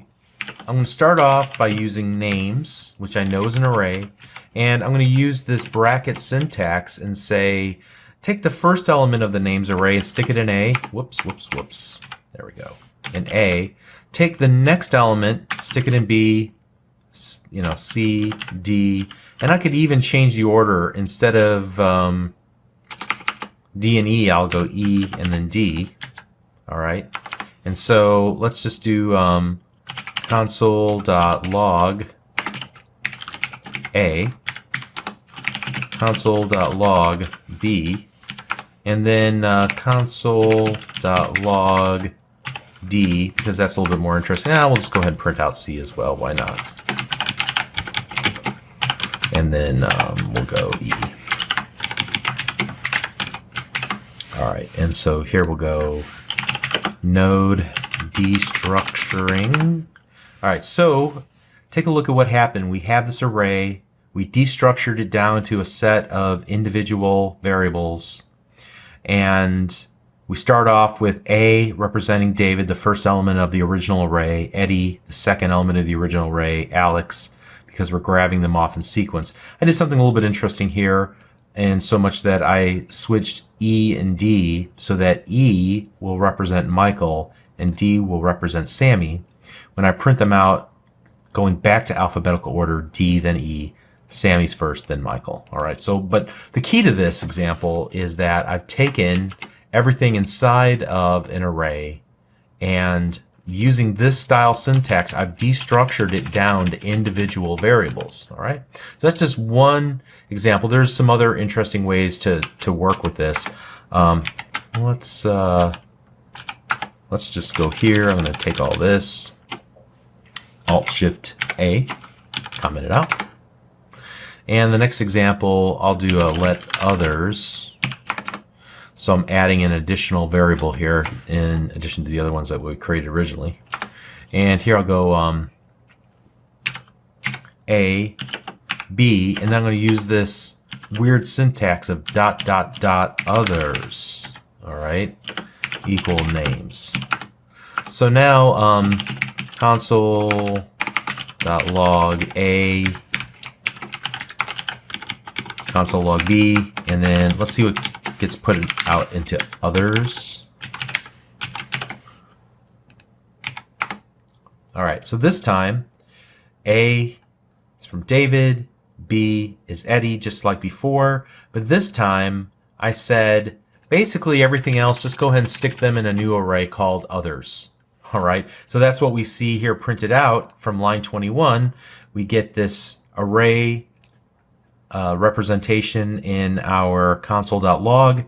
I'm going to start off by using names, which I know is an array, and I'm going to use this bracket syntax and say, take the first element of the names array and stick it in A. Whoops. There we go. In A. Take the next element, stick it in B, C, D, and I could even change the order. Instead of D and E, I'll go E and then D. All right. And so let's just do console.log A, console.log B, and then console.log D, because that's a little bit more interesting. We'll just go ahead and print out C as well. Why not? And then we'll go E. All right, and so here we'll go node destructuring. All right, so take a look at what happened. We have this array. We destructured it down to a set of individual variables, and we start off with A representing David, the first element of the original array, Eddie, the second element of the original array, Alex, because we're grabbing them off in sequence. I did something a little bit interesting here, and so much that I switched E and D so that E will represent Michael and D will represent Sammy. When I print them out, going back to alphabetical order, D, then E, Sammy's first, then Michael. All right, so, but the key to this example is that I've taken everything inside of an array, and using this style syntax, I've destructured it down to individual variables. All right, so that's just one example. There's some other interesting ways to work with this. Let's just go here. I'm going to take all this, Alt-Shift-A, comment it out. And the next example, I'll do a let others. So I'm adding an additional variable here in addition to the other ones that we created originally. And here I'll go A, B, and then I'm going to use this weird syntax of ... others. All right, equal names. So now console.log A, console.log B, and then let's see what gets put out into others. All right, so this time A is from David, B is Eddie, just like before, but this time I said basically everything else, just go ahead and stick them in a new array called others. All right, so that's what we see here printed out from line 21. We get this array representation in our console.log,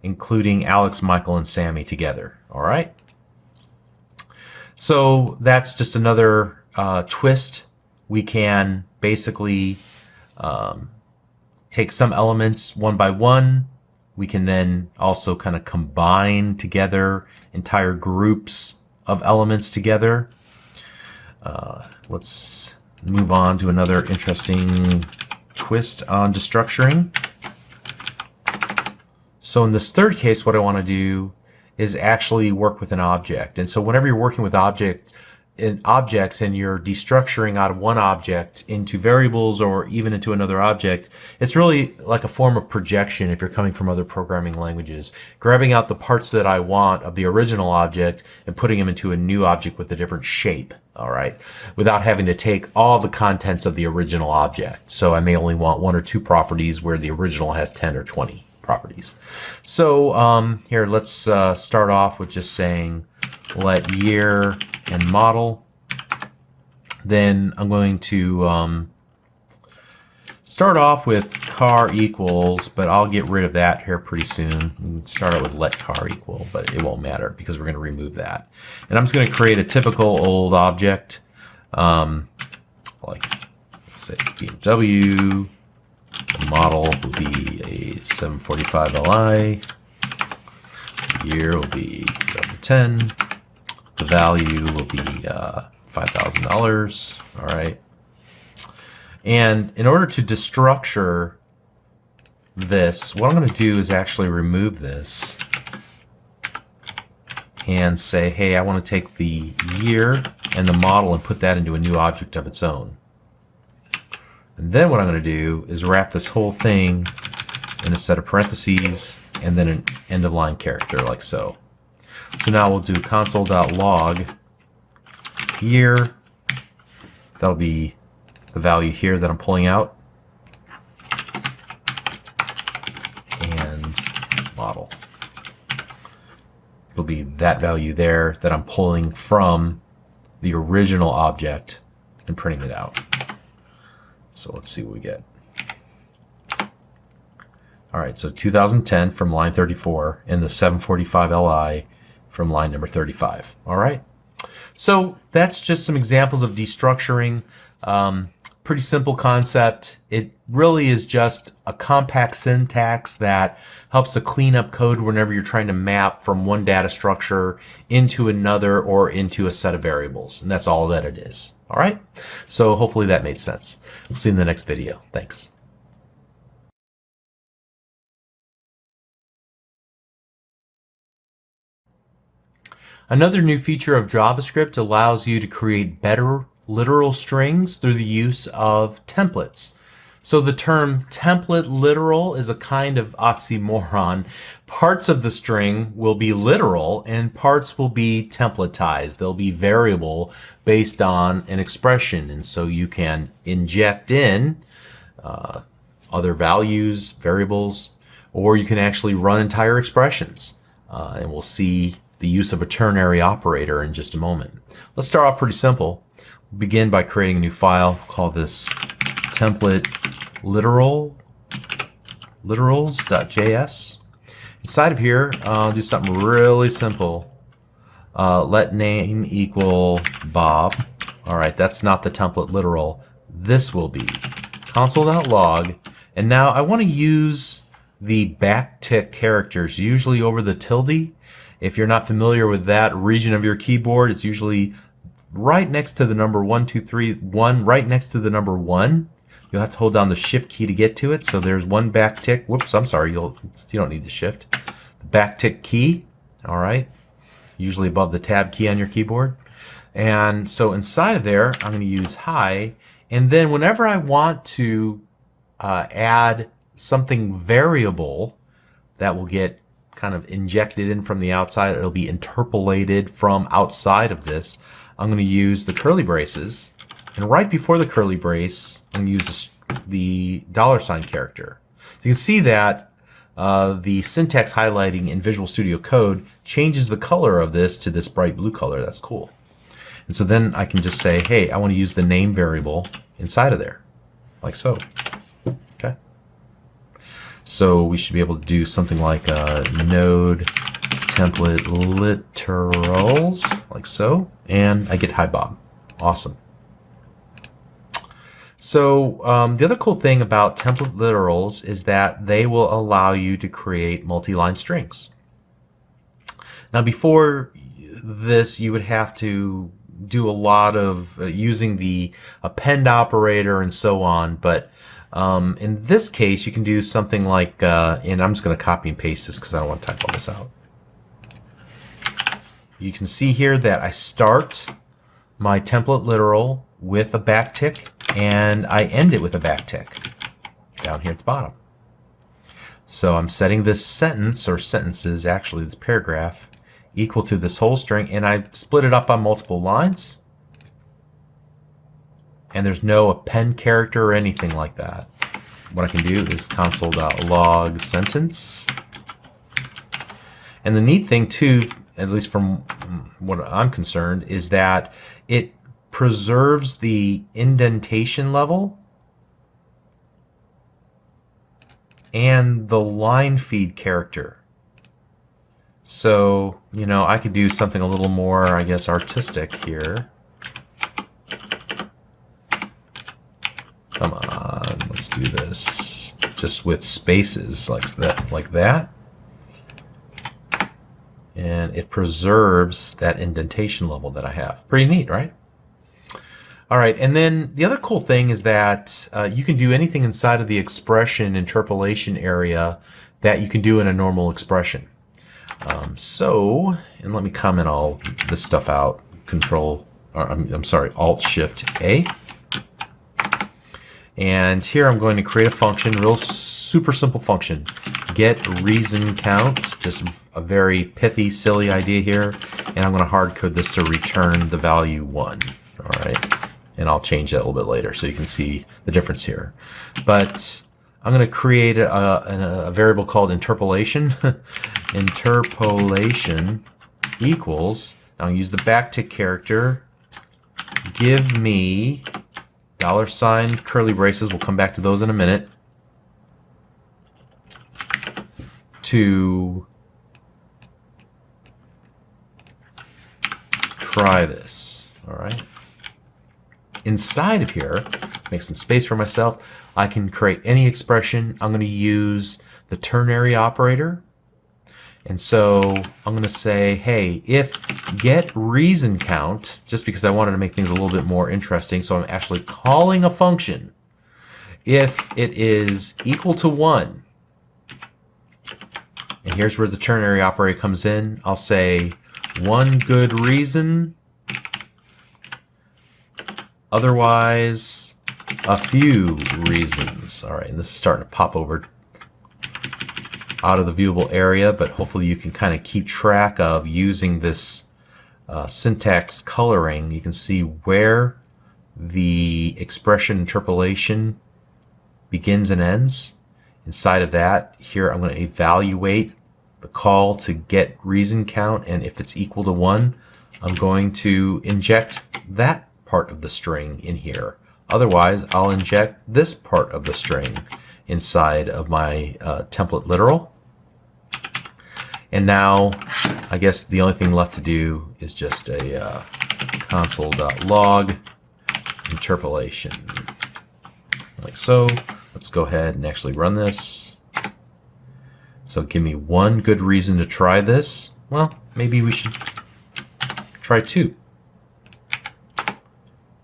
including Alex, Michael, and Sammy together. All right. So that's just another twist. We can basically take some elements one by one. We can then also kind of combine together entire groups of elements together. Let's move on to another interesting twist on destructuring. So in this third case, what I want to do is actually work with an object. And so whenever you're working with objects and you're destructuring out of one object into variables or even into another object, it's really like a form of projection if you're coming from other programming languages. Grabbing out the parts that I want of the original object and putting them into a new object with a different shape, all right, without having to take all the contents of the original object. So I may only want 1 or 2 properties where the original has 10 or 20 properties. So here, let's start off with just saying let year and model. Then I'm going to start off with car equals, but I'll get rid of that here pretty soon. We can start out with let car equal, but it won't matter because we're going to remove that. And I'm just going to create a typical old object, like let's say it's BMW. The model will be a 745 Li. The year will be 2010. The value will be $5,000. All right. And in order to destructure this, what I'm going to do is actually remove this and say, hey, I want to take the year and the model and put that into a new object of its own. And then what I'm going to do is wrap this whole thing in a set of parentheses and then an end of line character like so. So now we'll do console.log year. That'll be the value here that I'm pulling out. And model. It'll be that value there that I'm pulling from the original object and printing it out. So let's see what we get. All right, so 2010 from line 34 and the 745 Li from line number 35. All right. So that's just some examples of destructuring. Pretty simple concept. It really is just a compact syntax that helps to clean up code whenever you're trying to map from one data structure into another or into a set of variables. And that's all that it is. All right. So hopefully that made sense. We'll see you in the next video. Thanks. Another new feature of JavaScript allows you to create better literal strings through the use of templates. So the term template literal is a kind of oxymoron. Parts of the string will be literal and parts will be templatized. They'll be variable based on an expression. And so you can inject in other values, variables, or you can actually run entire expressions. And we'll see the use of a ternary operator in just a moment. Let's start off pretty simple. We'll begin by creating a new file. We'll call this template literals.js. Inside of here, I'll do something really simple. Let name equal Bob. All right, that's not the template literal. This will be console.log. And now I want to use the backtick characters, usually over the tilde. If you're not familiar with that region of your keyboard, it's usually right next to the number 1, 2, 3, 1, right next to the number 1. You'll have to hold down the shift key to get to it. So there's one backtick. Whoops, I'm sorry, you don't need the shift. The backtick key, all right, usually above the tab key on your keyboard. And so inside of there, I'm going to use hi. And then whenever I want to add something variable that will get kind of injected in from the outside, it'll be interpolated from outside of this, I'm going to use the curly braces, and right before the curly brace I'm going to use the $sign character. So you can see that the syntax highlighting in Visual Studio Code changes the color of this to this bright blue color. That's cool. And so then I can just say, hey, I want to use the name variable inside of there, like so. Okay. So we should be able to do something like node template literals, like so, and I get hi Bob. Awesome. So the other cool thing about template literals is that they will allow you to create multi-line strings. Now before this, you would have to do a lot of using the append operator and so on, but in this case you can do something like, and I'm just going to copy and paste this because I don't want to type all this out. You can see here that I start my template literal with a backtick and I end it with a backtick down here at the bottom. So I'm setting this sentence, or sentences, actually this paragraph, equal to this whole string, and I split it up on multiple lines, and there's no append character or anything like that. What I can do is console.log sentence. And the neat thing too, at least from what I'm concerned, is that it preserves the indentation level and the line feed character. So, you know, I could do something a little more, I guess, artistic here. Come on, let's do this just with spaces like that. And it preserves that indentation level that I have. Pretty neat, right? All right, and then the other cool thing is that you can do anything inside of the expression interpolation area that you can do in a normal expression. And let me comment all this stuff out. Alt-Shift-A. And here I'm going to create a function, real super simple function. Get reason count, just a very pithy, silly idea here. And I'm going to hard code this to return the value 1. All right. And I'll change that a little bit later so you can see the difference here. But I'm going to create a variable called interpolation. Interpolation equals, now I'll use the backtick character, give me $, curly braces, we'll come back to those in a minute, to try this. All right. Inside of here, make some space for myself, I can create any expression. I'm going to use the ternary operator. And so I'm going to say, hey, if get reason count, just because I wanted to make things a little bit more interesting, so I'm actually calling a function. If it is equal to 1, and here's where the ternary operator comes in, I'll say one good reason, otherwise a few reasons. All right, and this is starting to pop over out of the viewable area, but hopefully you can kind of keep track of using this syntax coloring. You can see where the expression interpolation begins and ends. Inside of that, here I'm going to evaluate the call to get reason count, and if it's equal to 1, I'm going to inject that part of the string in here. Otherwise, I'll inject this part of the string inside of my template literal. And now, I guess the only thing left to do is just a console.log interpolation, like so. Let's go ahead and actually run this. So give me one good reason to try this. Well, maybe we should try 2.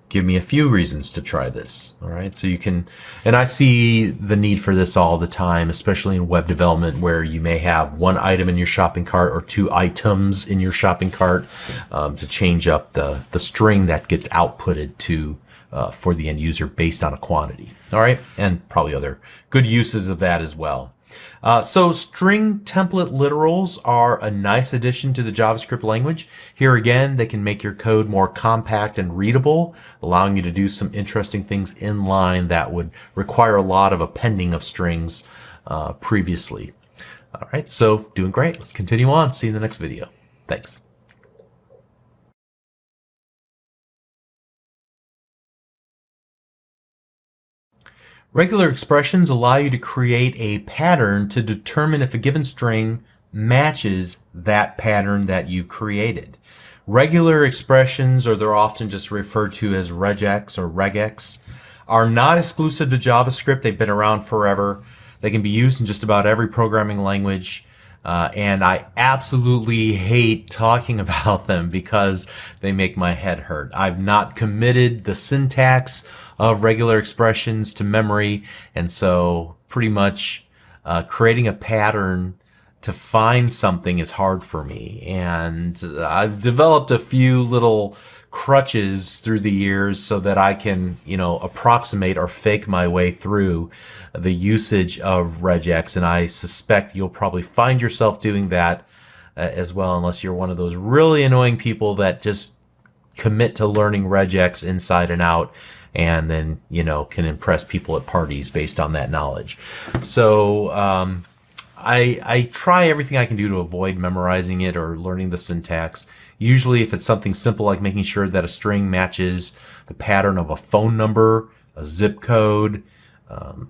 Give me a few reasons to try this. All right, so you can, and I see the need for this all the time, especially in web development, where you may have 1 item in your shopping cart or 2 items in your shopping cart, to change up the string that gets outputted to for the end user based on a quantity. All right, and probably other good uses of that as well. So string template literals are a nice addition to the JavaScript language. Here again, they can make your code more compact and readable, allowing you to do some interesting things in line that would require a lot of appending of strings previously. All right, so doing great. Let's continue on. See you in the next video. Thanks. Regular expressions allow you to create a pattern to determine if a given string matches that pattern that you created. Regular expressions, or they're often just referred to as regex or regex, are not exclusive to JavaScript. They've been around forever. They can be used in just about every programming language. And I absolutely hate talking about them because they make my head hurt. I've not committed the syntax of regular expressions to memory, and so pretty much creating a pattern to find something is hard for me. And I've developed a few little crutches through the years so that I can, approximate or fake my way through the usage of regex, and I suspect you'll probably find yourself doing that as well, unless you're one of those really annoying people that just commit to learning regex inside and out and then, can impress people at parties based on that knowledge. So I try everything I can do to avoid memorizing it or learning the syntax. Usually if it's something simple like making sure that a string matches the pattern of a phone number, a zip code,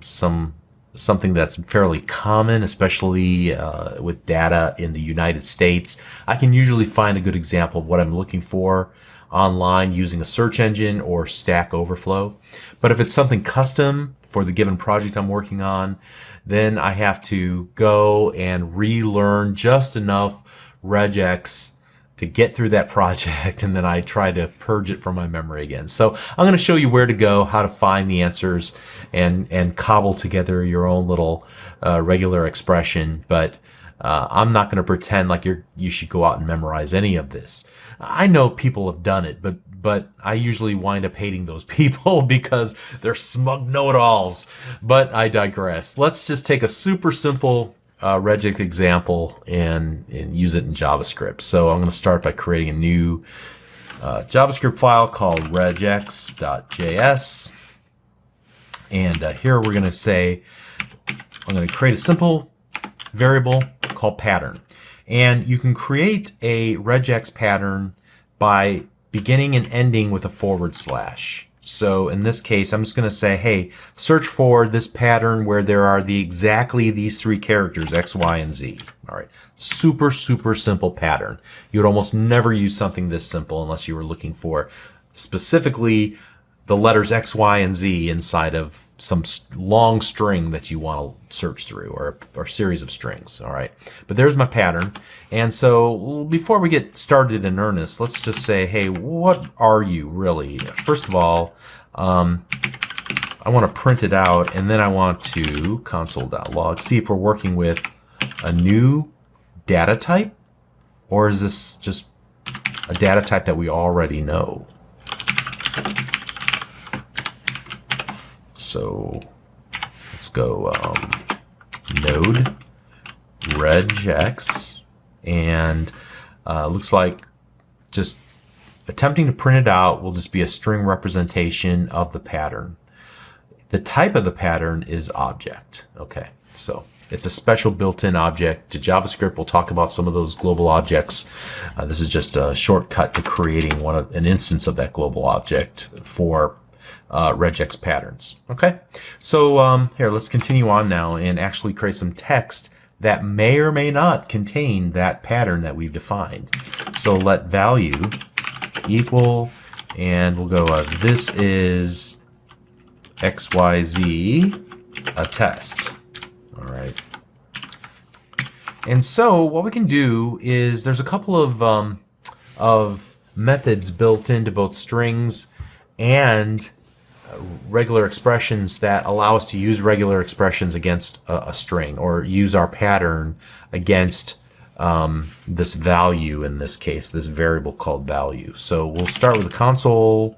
something that's fairly common, especially with data in the United States, I can usually find a good example of what I'm looking for online using a search engine or Stack Overflow. But if it's something custom for the given project I'm working on, then I have to go and relearn just enough regex to get through that project, and then I try to purge it from my memory again. So I'm going to show you where to go, how to find the answers, and cobble together your own little regular expression. But I'm not going to pretend like you should go out and memorize any of this. I know people have done it, but I usually wind up hating those people because they're smug know-it-alls. But I digress. Let's just take a super simple regex example and use it in JavaScript. So I'm going to start by creating a new JavaScript file called regex.js. And here we're going to say, I'm going to create a simple variable called pattern. And you can create a regex pattern by beginning and ending with a /. So in this case, I'm just going to say, hey, search for this pattern where there are exactly these three characters, X, Y, and Z. All right. Super, super simple pattern. You would almost never use something this simple unless you were looking for specifically the letters X, Y, and Z inside of some long string that you want to search through, or a series of strings. All right. But there's my pattern. And so before we get started in earnest, let's just say, hey, what are you really? First of all, I want to print it out, and then I want to console.log, see if we're working with a new data type, or is this just a data type that we already know? So let's go node regex, and looks like just attempting to print it out will just be a string representation of the pattern. The type of the pattern is object. Okay, so it's a special built-in object to JavaScript. We'll talk about some of those global objects. This is just a shortcut to creating an instance of that global object for regex patterns. Okay, so here, let's continue on now and actually create some text that may or may not contain that pattern that we've defined. So let value equal, and we'll go, this is XYZ, a test. All right. And so what we can do is there's a couple of methods built into both strings and regular expressions that allow us to use regular expressions against a string, or use our pattern against this value, in this case, this variable called value. So we'll start with the console.log,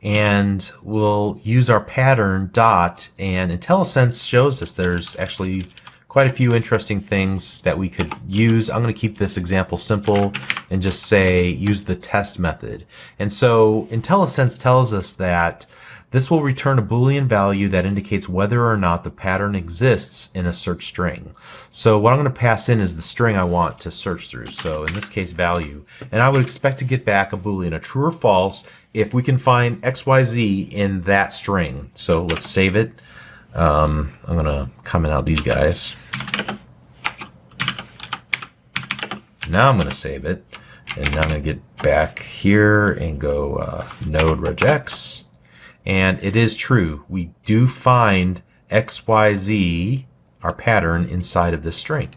and we'll use our pattern dot, and IntelliSense shows us there's actually quite a few interesting things that we could use. I'm going to keep this example simple and just say use the test method. And so IntelliSense tells us that This will return a Boolean value that indicates whether or not the pattern exists in a search string. So what I'm going to pass in is the string I want to search through. So in this case, value. And I would expect to get back a Boolean, a true or false, if we can find XYZ in that string. So let's save it. I'm going to comment out these guys. Now I'm going to save it. And now I'm going to get back here and go node regex. And it is true. We do find XYZ, our pattern, inside of this string.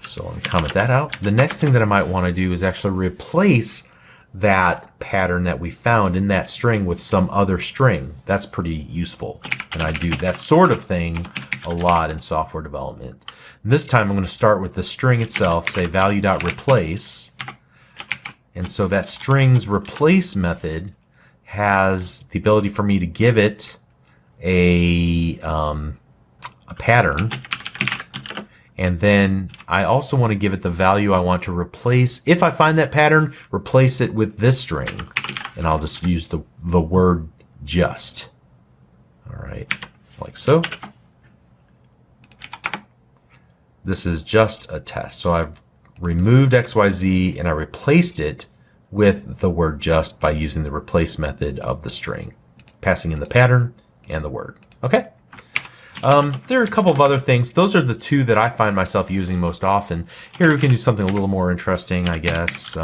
So I'll comment that out. The next thing that I might want to do is actually replace that pattern that we found in that string with some other string. That's pretty useful. And I do that sort of thing a lot in software development. And this time I'm going to start with the string itself, say value.replace. And so that string's replace method has the ability for me to give it a pattern. And then I also want to give it the value I want to replace. If I find that pattern, replace it with this string. And I'll just use the word just. All right, like so. This is just a test. So I've removed XYZ and I replaced it with the word just by using the replace method of the string, passing in the pattern and the word. Okay. There are a couple of other things. Those are the two that I find myself using most often. Here we can do something a little more interesting, I guess.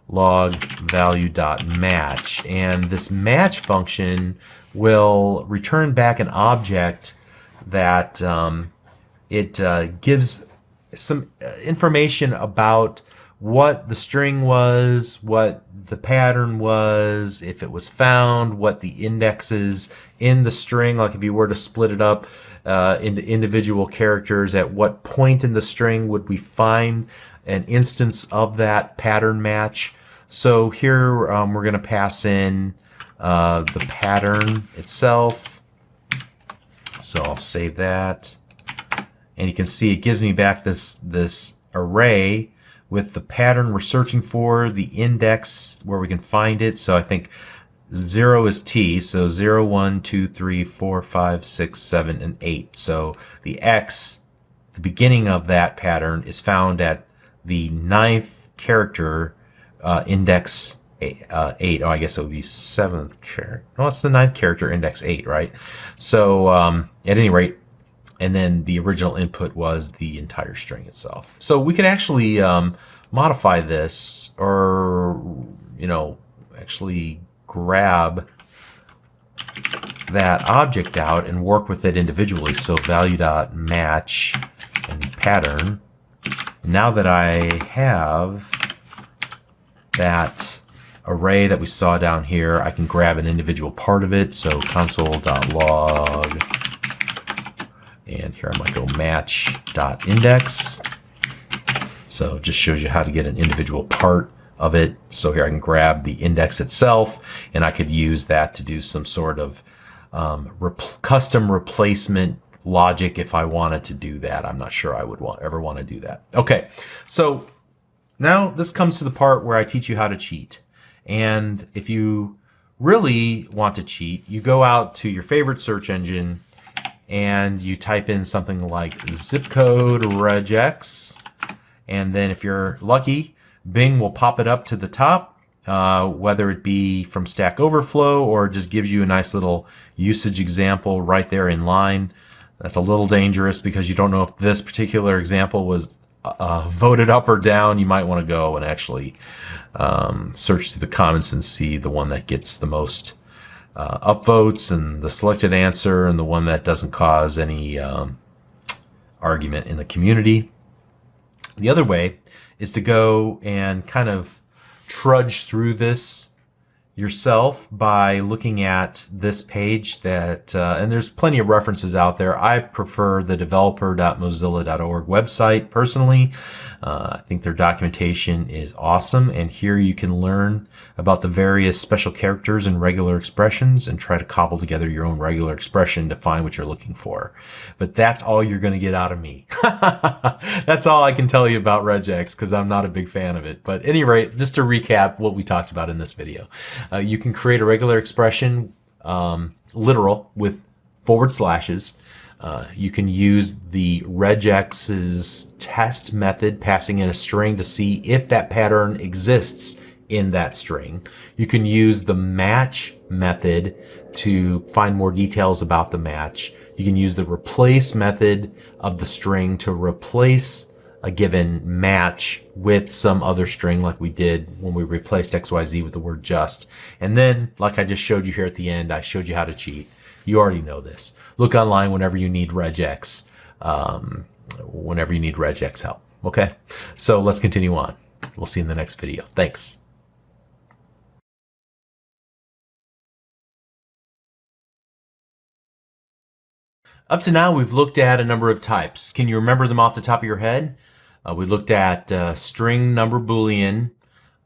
Log value.match. And this match function will return back an object that it gives some information about what the string was, what the pattern was, if it was found, what the indexes in the string, like if you were to split it up into individual characters, at what point in the string would we find an instance of that pattern match. So here we're going to pass in the pattern itself. So I'll save that. And you can see it gives me back this array with the pattern we're searching for, the index where we can find it. So I think 0 is T, so 0, 1, 2, 3, 4, 5, 6, 7, and 8. So the X, the beginning of that pattern, is found at the 9th character, index 8. Oh, I guess it would be 7th character. No, it's the 9th character, index 8, right? So at any rate, and then the original input was the entire string itself. So we can actually modify this, or actually grab that object out and work with it individually. So value.match and pattern. Now that I have that array that we saw down here, I can grab an individual part of it. So console.log. And here I might go match.index. So it just shows you how to get an individual part of it. So here I can grab the index itself, and I could use that to do some sort of custom replacement logic if I wanted to do that. I'm not sure I would ever want to do that. Okay, so now this comes to the part where I teach you how to cheat. And if you really want to cheat, you go out to your favorite search engine and you type in something like zip code regex, and then if you're lucky, Bing will pop it up to the top, whether it be from Stack Overflow or just gives you a nice little usage example right there in line. That's a little dangerous because you don't know if this particular example was voted up or down. You might want to go and actually search through the comments and see the one that gets the most upvotes and the selected answer and the one that doesn't cause any argument in the community. The other way is to go and kind of trudge through this yourself by looking at this page that, and there's plenty of references out there. I prefer the developer.mozilla.org website personally. I think their documentation is awesome, and here you can learn about the various special characters and regular expressions and try to cobble together your own regular expression to find what you're looking for. But that's all you're going to get out of me. That's all I can tell you about regex because I'm not a big fan of it. But at any rate, just to recap what we talked about in this video. You can create a regular expression literal with forward slashes. You can use the regex's test method, passing in a string to see if that pattern exists in that string. You can use the match method to find more details about the match. You can use the replace method of the string to replace a given match with some other string, like we did when we replaced XYZ with the word just. And then, like I just showed you here at the end, I showed you how to cheat. You already know this. Look online whenever you need regex, help. Okay, so let's continue on. We'll see you in the next video. Thanks. Up to now, we've looked at a number of types. Can you remember them off the top of your head? We looked at string, number, boolean,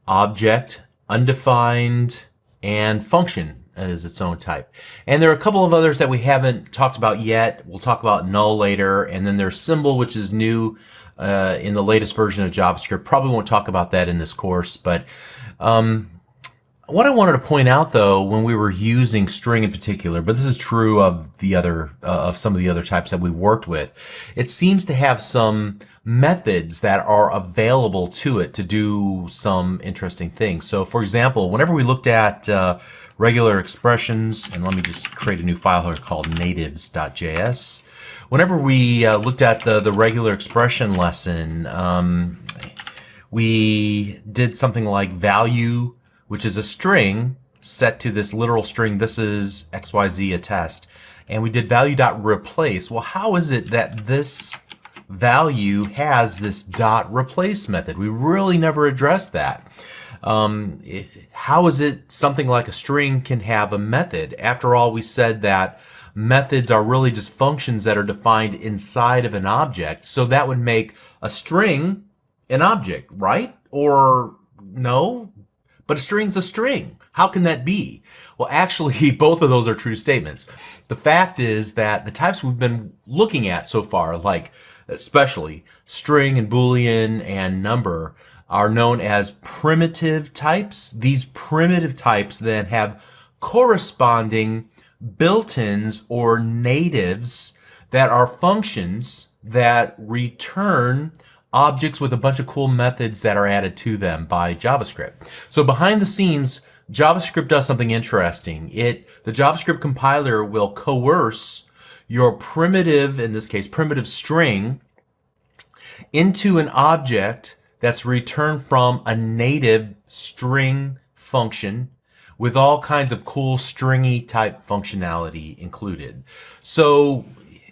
object, undefined, and function as its own type. And there are a couple of others that we haven't talked about yet. We'll talk about null later. And then there's symbol, which is new in the latest version of JavaScript. Probably won't talk about that in this course, but what I wanted to point out, though, when we were using string in particular, but this is true of the other of some of the other types that we worked with, it seems to have some methods that are available to it to do some interesting things. So, for example, whenever we looked at regular expressions, and let me just create a new file here called natives.js. Whenever we looked at the regular expression lesson, we did something like value, which is a string set to this literal string. This is XYZ attest. And we did value.replace. Well, how is it that this value has this dot replace method? We really never addressed that. How is it something like a string can have a method? After all, we said that methods are really just functions that are defined inside of an object. So that would make a string an object, right? Or no? But a string's a string. How can that be? Well, actually, both of those are true statements. The fact is that the types we've been looking at so far, like especially string and boolean and number, are known as primitive types. These primitive types then have corresponding built-ins or natives that are functions that return objects with a bunch of cool methods that are added to them by JavaScript. So behind the scenes, JavaScript does something interesting. The JavaScript compiler will coerce your primitive, in this case, primitive string, into an object that's returned from a native string function with all kinds of cool stringy type functionality included. So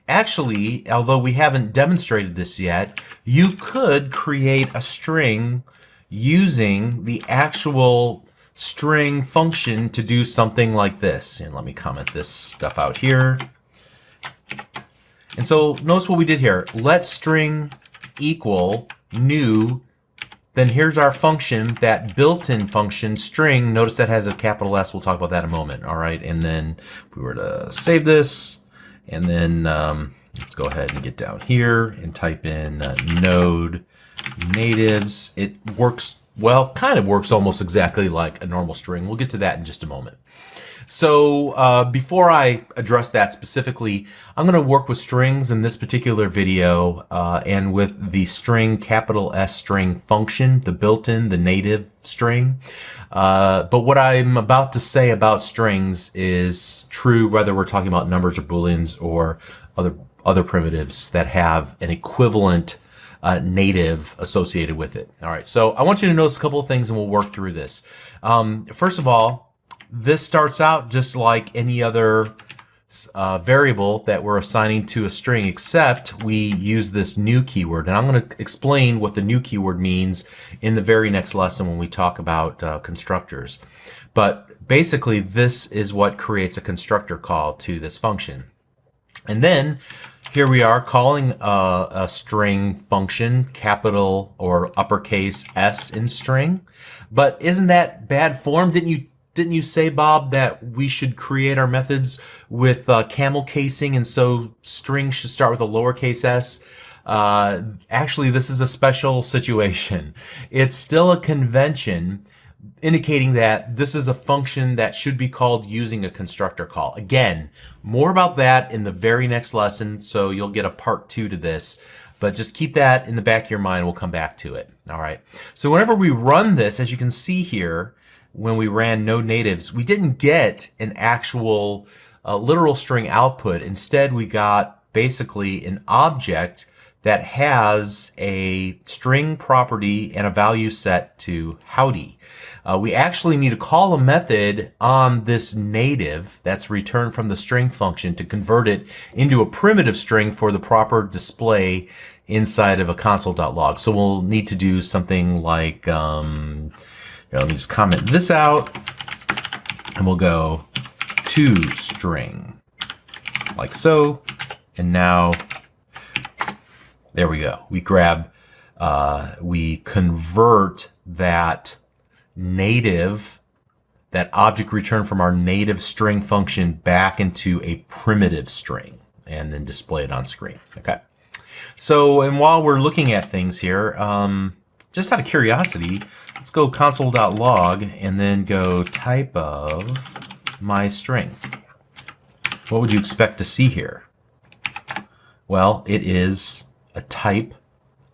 actually, although we haven't demonstrated this yet, you could create a string using the actual string function to do something like this. And let me comment this stuff out here. And so notice what we did here. Let string equal new. Then here's our function, that built-in function, string. Notice that has a capital S. We'll talk about that in a moment. All right. And then if we were to save this, and then let's go ahead and get down here and type in node natives. It works, well, kind of works almost exactly like a normal string. We'll get to that in just a moment. So before I address that specifically, I'm going to work with strings in this particular video and with the string, capital S string function, the built-in, the native string. But what I'm about to say about strings is true whether we're talking about numbers or booleans or other primitives that have an equivalent native associated with it. All right, so I want you to notice a couple of things and we'll work through this. First of all, this starts out just like any other variable that we're assigning to a string, except we use this new keyword. And I'm going to explain what the new keyword means in the very next lesson when we talk about constructors. But basically, this is what creates a constructor call to this function. And then here we are calling a string function, capital or uppercase S in string. But isn't that bad form? Didn't you say, Bob, that we should create our methods with camel casing, and so strings should start with a lowercase s? Actually, this is a special situation. It's still a convention, indicating that this is a function that should be called using a constructor call. Again, more about that in the very next lesson, so you'll get a part 2 to this, but just keep that in the back of your mind. We'll come back to it. All right. So whenever we run this, as you can see here, when we ran no natives, we didn't get an actual literal string output. Instead, we got basically an object that has a string property and a value set to howdy. We actually need to call a method on this native that's returned from the string function to convert it into a primitive string for the proper display inside of a console.log. So we'll need to do something like, let me just comment this out, and we'll go toString, like so, and now there we go. We grab, we convert that native, that object returned from our native string function back into a primitive string and then display it on screen. Okay. So, and while we're looking at things here, just out of curiosity, let's go console.log and then go type of my string. What would you expect to see here? Well, it is a type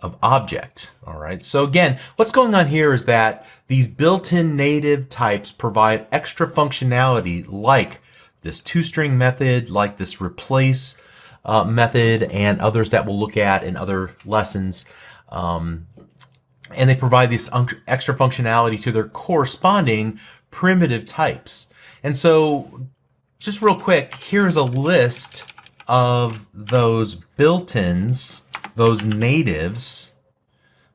of object. All right. So again, what's going on here is that these built-in native types provide extra functionality like this toString method, like this replace method, and others that we'll look at in other lessons. And they provide this extra functionality to their corresponding primitive types. And so just real quick, here's a list of those built-ins, those natives.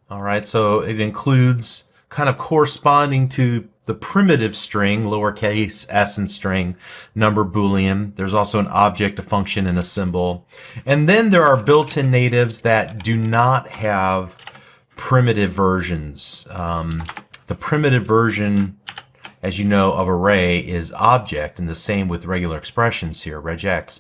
All right, so it includes kind of corresponding to the primitive string, lowercase s and string, number, boolean. There's also an object, a function, and a symbol. And then there are built-in natives that do not have primitive versions. The primitive version, as you know, of array is object, and the same with regular expressions here, regex.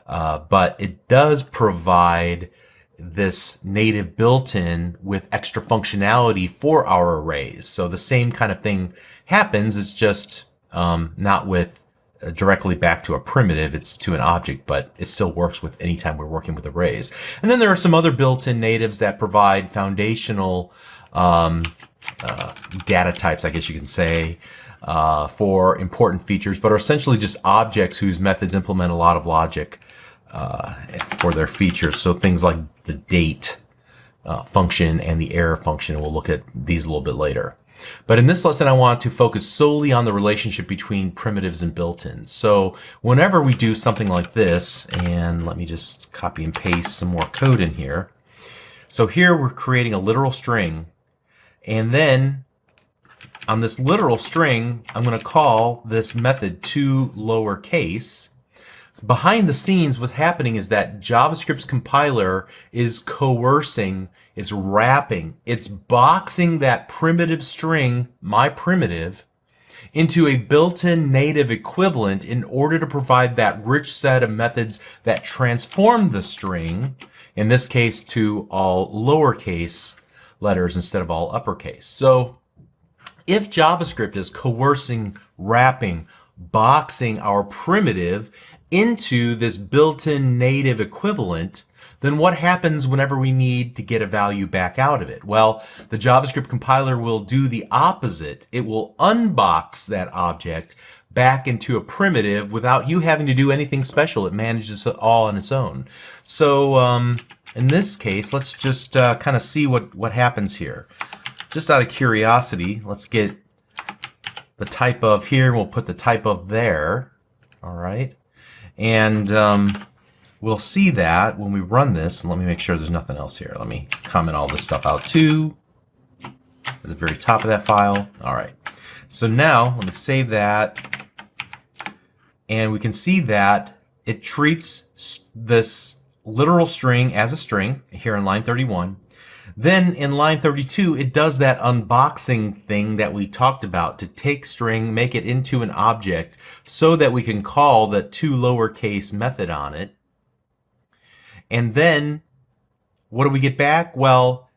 But it does provide this native built-in with extra functionality for our arrays. So the same kind of thing happens. It's just not with directly back to a primitive. It's to an object, but it still works with anytime we're working with arrays. And then there are some other built-in natives that provide foundational data types, I guess you can say, for important features, but are essentially just objects whose methods implement a lot of logic for their features. So things like the date function and the error function. We'll look at these a little bit later. But in this lesson, I want to focus solely on the relationship between primitives and built-ins. So whenever we do something like this, and let me just copy and paste some more code in here. So here we're creating a literal string, and then on this literal string, I'm going to call this method toLowerCase. Behind the scenes, what's happening is that JavaScript's compiler is coercing, it's wrapping, it's boxing that primitive string, my primitive, into a built-in native equivalent in order to provide that rich set of methods that transform the string, in this case to all lowercase letters instead of all uppercase. So if JavaScript is coercing, wrapping, boxing our primitive into this built-in native equivalent, then what happens whenever we need to get a value back out of it? Well, the JavaScript compiler will do the opposite. It will unbox that object back into a primitive without you having to do anything special. It manages it all on its own. So in this case, let's just kind of see what happens here. Just out of curiosity, let's get the type of here, and we'll put the type of there. All right. And we'll see that when we run this. And let me make sure there's nothing else here. Let me comment all this stuff out too at the very top of that file. All right. So now let me save that. And we can see that it treats this literal string as a string here in line 31. Then in line 32, it does that unboxing thing that we talked about to take string, make it into an object so that we can call the toLowerCase method on it. And then what do we get back? Well,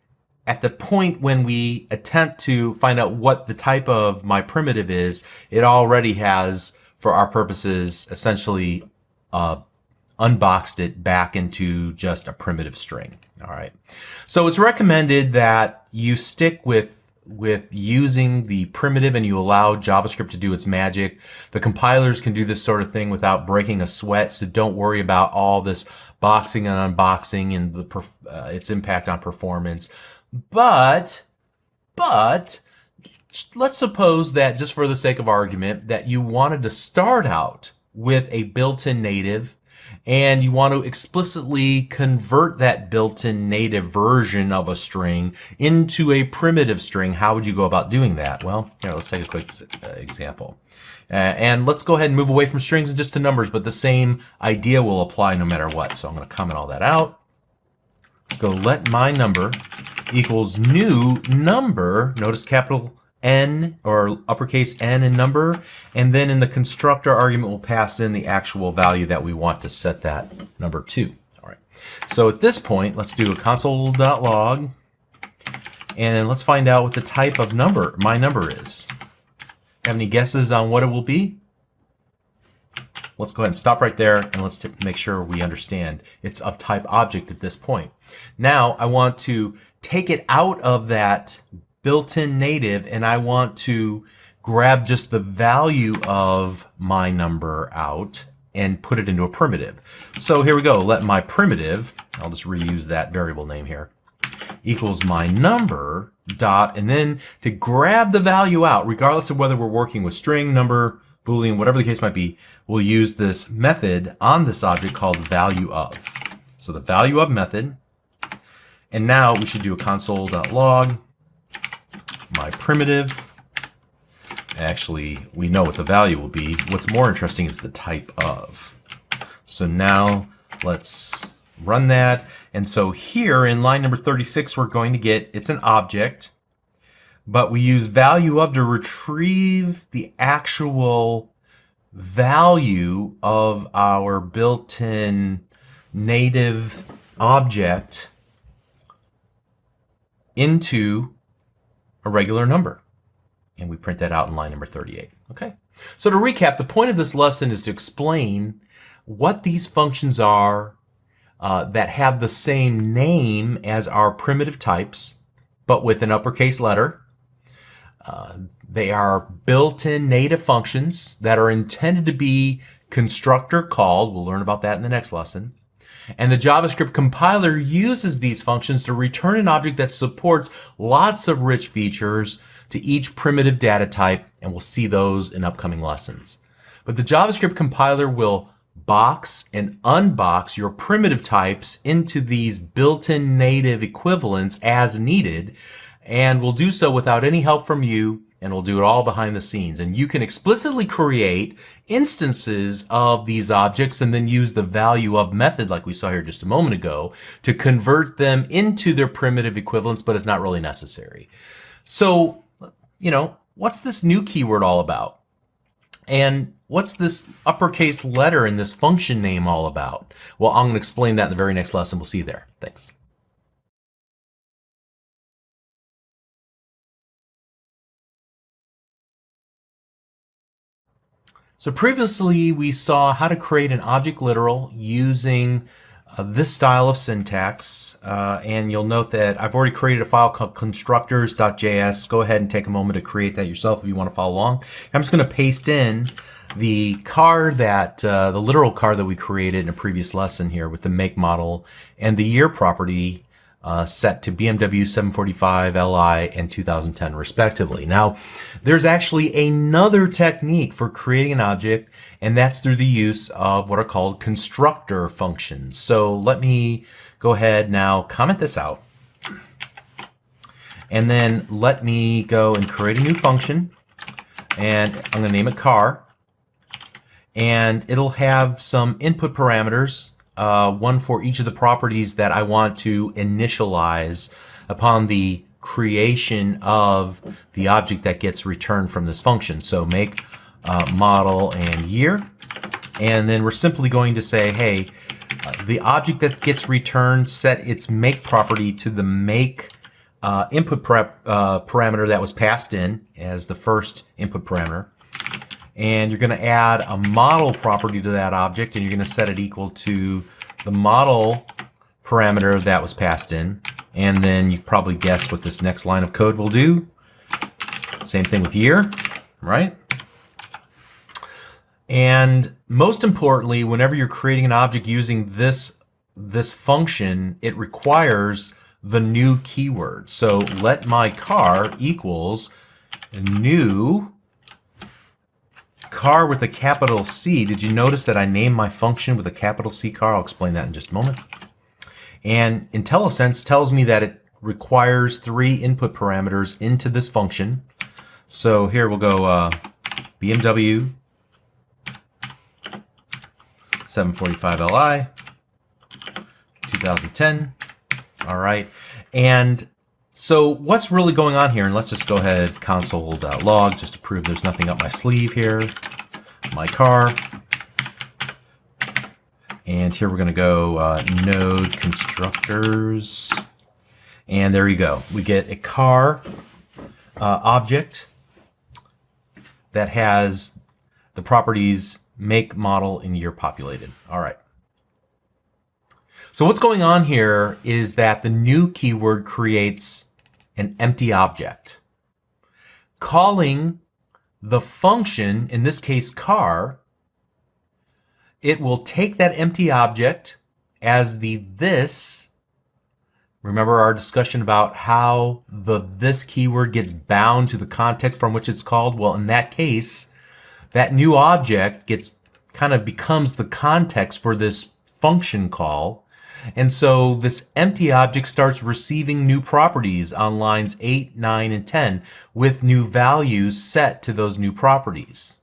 at the point when we attempt to find out what the type of my primitive is, it already has, for our purposes, essentially unboxed it back into just a primitive string. All right. So it's recommended that you stick with using the primitive and you allow JavaScript to do its magic. The compilers can do this sort of thing without breaking a sweat, so don't worry about all this boxing and unboxing and its impact on performance. But let's suppose that, just for the sake of argument, that you wanted to start out with a built-in native and you want to explicitly convert that built-in native version of a string into a primitive string. How would you go about doing that? Well, here, let's take a quick example. And let's go ahead and move away from strings and just to numbers, but the same idea will apply no matter what. So I'm going to comment all that out. Let's go let my number equals new number. Notice capital N or uppercase N in number, and then in the constructor argument we'll pass in the actual value that we want to set that number to. All right. So at this point, let's do a console.log, and let's find out what the type of number my number is. Have any guesses on what it will be? Let's go ahead and stop right there and let's make sure we understand it's of type object at this point. Now I want to take it out of that built-in native and I want to grab just the value of my number out and put it into a primitive. So here we go. Let my primitive, I'll just reuse that variable name here, equals my number dot, and then to grab the value out, regardless of whether we're working with string, number, Boolean, whatever the case might be, we'll use this method on this object called value of. So the value of method, and now we should do a console.log my primitive. Actually, we know what the value will be. What's more interesting is the type of. So now let's run that. And so here in line number 36, we're going to get, it's an object, but we use value of to retrieve the actual value of our built-in native object into a regular number. And we print that out in line number 38. Okay. So to recap, the point of this lesson is to explain what these functions are that have the same name as our primitive types, but with an uppercase letter. They are built-in native functions that are intended to be constructor called. We'll learn about that in the next lesson. And the JavaScript compiler uses these functions to return an object that supports lots of rich features to each primitive data type, and we'll see those in upcoming lessons. But the JavaScript compiler will box and unbox your primitive types into these built-in native equivalents as needed, and we'll do so without any help from you, and we'll do it all behind the scenes. And you can explicitly create instances of these objects and then use the value of method, like we saw here just a moment ago, to convert them into their primitive equivalents, but it's not really necessary. So, you know, what's this new keyword all about? And what's this uppercase letter in this function name all about? Well, I'm going to explain that in the very next lesson. We'll see you there. Thanks. So previously we saw how to create an object literal using this style of syntax, and you'll note that I've already created a file called constructors.js. Go ahead and take a moment to create that yourself if you want to follow along. I'm just going to paste in the car that the literal car that we created in a previous lesson here with the make, model, and the year property set to BMW 745 Li and 2010 respectively. Now, there's actually another technique for creating an object, and that's through the use of what are called constructor functions. So let me go ahead now, comment this out, and then let me go and create a new function, and I'm going to name it car, and it'll have some input parameters, one for each of the properties that I want to initialize upon the creation of the object that gets returned from this function. So make, model, and year. And then we're simply going to say, hey, the object that gets returned, set its make property to the make input parameter that was passed in as the first input parameter. And you're going to add a model property to that object, and you're going to set it equal to the model parameter that was passed in. And then you probably guess what this next line of code will do. Same thing with year, right? And most importantly, whenever you're creating an object using this function, it requires the new keyword. So let my car equals new car with a capital C. Did you notice that I named my function with a capital C car? I'll explain that in just a moment. And IntelliSense tells me that it requires 3 input parameters into this function. So here we'll go BMW 745 Li 2010. All right. And so what's really going on here? And let's just go ahead console.log just to prove there's nothing up my sleeve here. My car. And here we're going to go node constructors. And there you go. We get a car object that has the properties make, model, and year populated. All right. So what's going on here is that the new keyword creates an empty object. Calling the function, in this case car, it will take that empty object as the this. Remember our discussion about how the this keyword gets bound to the context from which it's called? Well, in that case, that new object becomes the context for this function call. And so this empty object starts receiving new properties on lines 8, 9, and 10 with new values set to those new properties.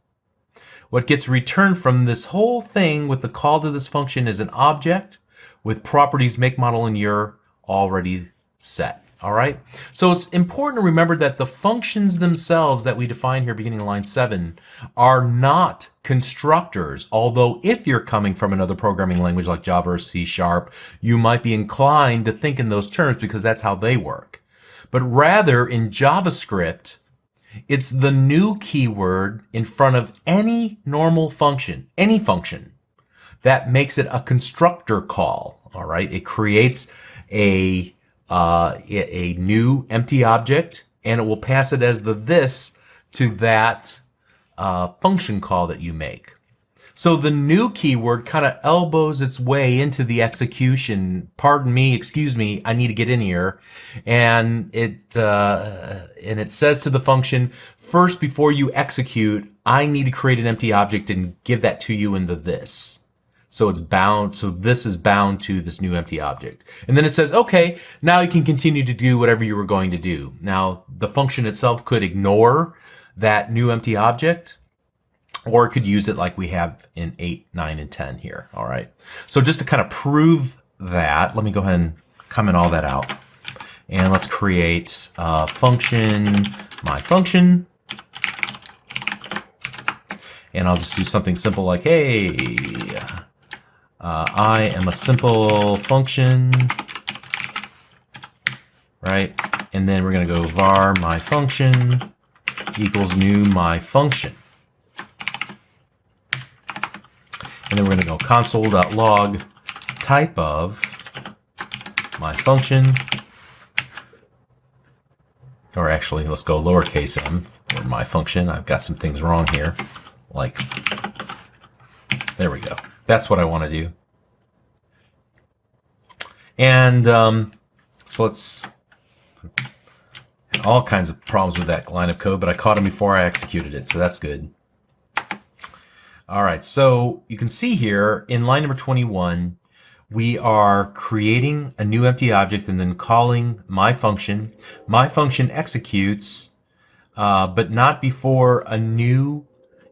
What gets returned from this whole thing with the call to this function is an object with properties make, model, and year already set. All right. So it's important to remember that the functions themselves that we define here beginning of line 7 are not constructors. Although if you're coming from another programming language like Java or C#, you might be inclined to think in those terms because that's how they work. But rather in JavaScript, it's the new keyword in front of any normal function, any function, that makes it a constructor call. All right. It creates a new empty object, and it will pass it as the this to that function call that you make. So the new keyword kind of elbows its way into the execution. Pardon me, excuse me, I need to get in here. And it says to the function, first, before you execute, I need to create an empty object and give that to you in the this. So it's bound, so this is bound to this new empty object. And then it says, okay, now you can continue to do whatever you were going to do. Now, the function itself could ignore that new empty object, or it could use it like we have in 8, 9, and 10 here. All right. So just to kind of prove that, let me go ahead and comment all that out. And let's create a function, my function. And I'll just do something simple like, hey, I am a simple function, right? And then we're going to go var my function equals new my function. And then we're going to go console.log type of my function, or actually let's go lowercase m for my function. I've got some things wrong here, like, there we go. That's what I want to do. And so let's, all kinds of problems with that line of code, but I caught him before I executed it, so that's good. All right, so you can see here in line number 21, we are creating a new empty object and then calling my function. My function executes, but not before a new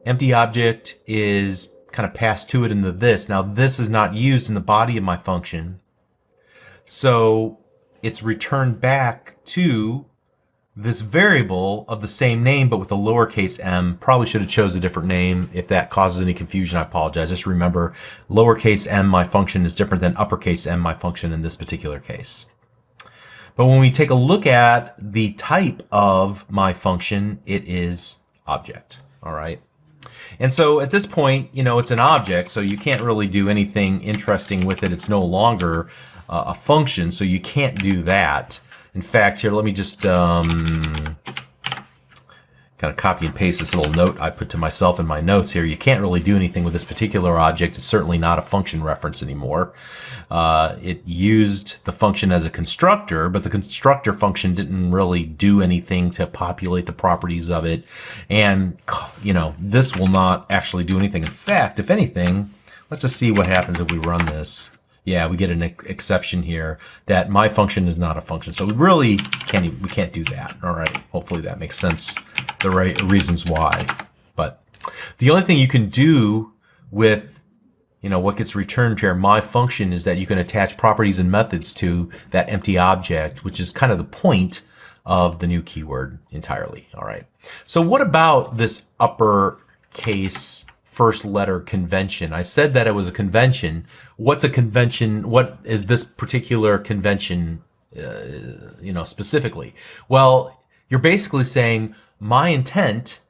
empty object is kind of passed to it in the this. Now this is not used in the body of my function, so it's returned back to this variable of the same name but with a lowercase m. Probably should have chose a different name. If that causes any confusion, I apologize. Just remember, lowercase m my function is different than uppercase m my function in this particular case. But when we take a look at the type of my function, it is object. All right. And so at this point, it's an object, so you can't really do anything interesting with it. It's no longer a function, so you can't do that. In fact, here, let me just kind of copy and paste this little note I put to myself in my notes here. You can't really do anything with this particular object. It's certainly not a function reference anymore. It used the function as a constructor, but the constructor function didn't really do anything to populate the properties of it. And, this will not actually do anything. In fact, if anything, let's just see what happens if we run this. Yeah, we get an exception here that my function is not a function. So we really can't do that. All right. Hopefully that makes sense. The right reasons why. But the only thing you can do with, what gets returned here, my function, is that you can attach properties and methods to that empty object, which is kind of the point of the new keyword entirely. All right. So what about this uppercase first letter convention? I said that it was a convention. What's a convention? What is this particular convention, specifically? Well, you're basically saying my intent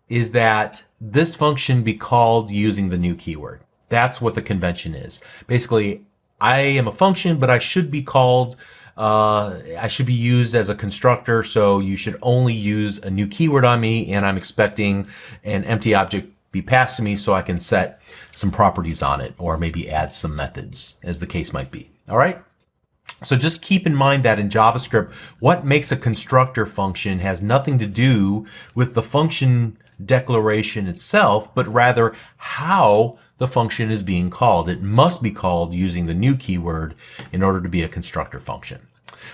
is that this function be called using the new keyword. That's what the convention is. Basically, I am a function, but I should be called, I should be used as a constructor, so you should only use a new keyword on me, and I'm expecting an empty object be passed to me so I can set some properties on it, or maybe add some methods, as the case might be. All right? So just keep in mind that in JavaScript, what makes a constructor function has nothing to do with the function declaration itself, but rather how the function is being called. It must be called using the new keyword in order to be a constructor function.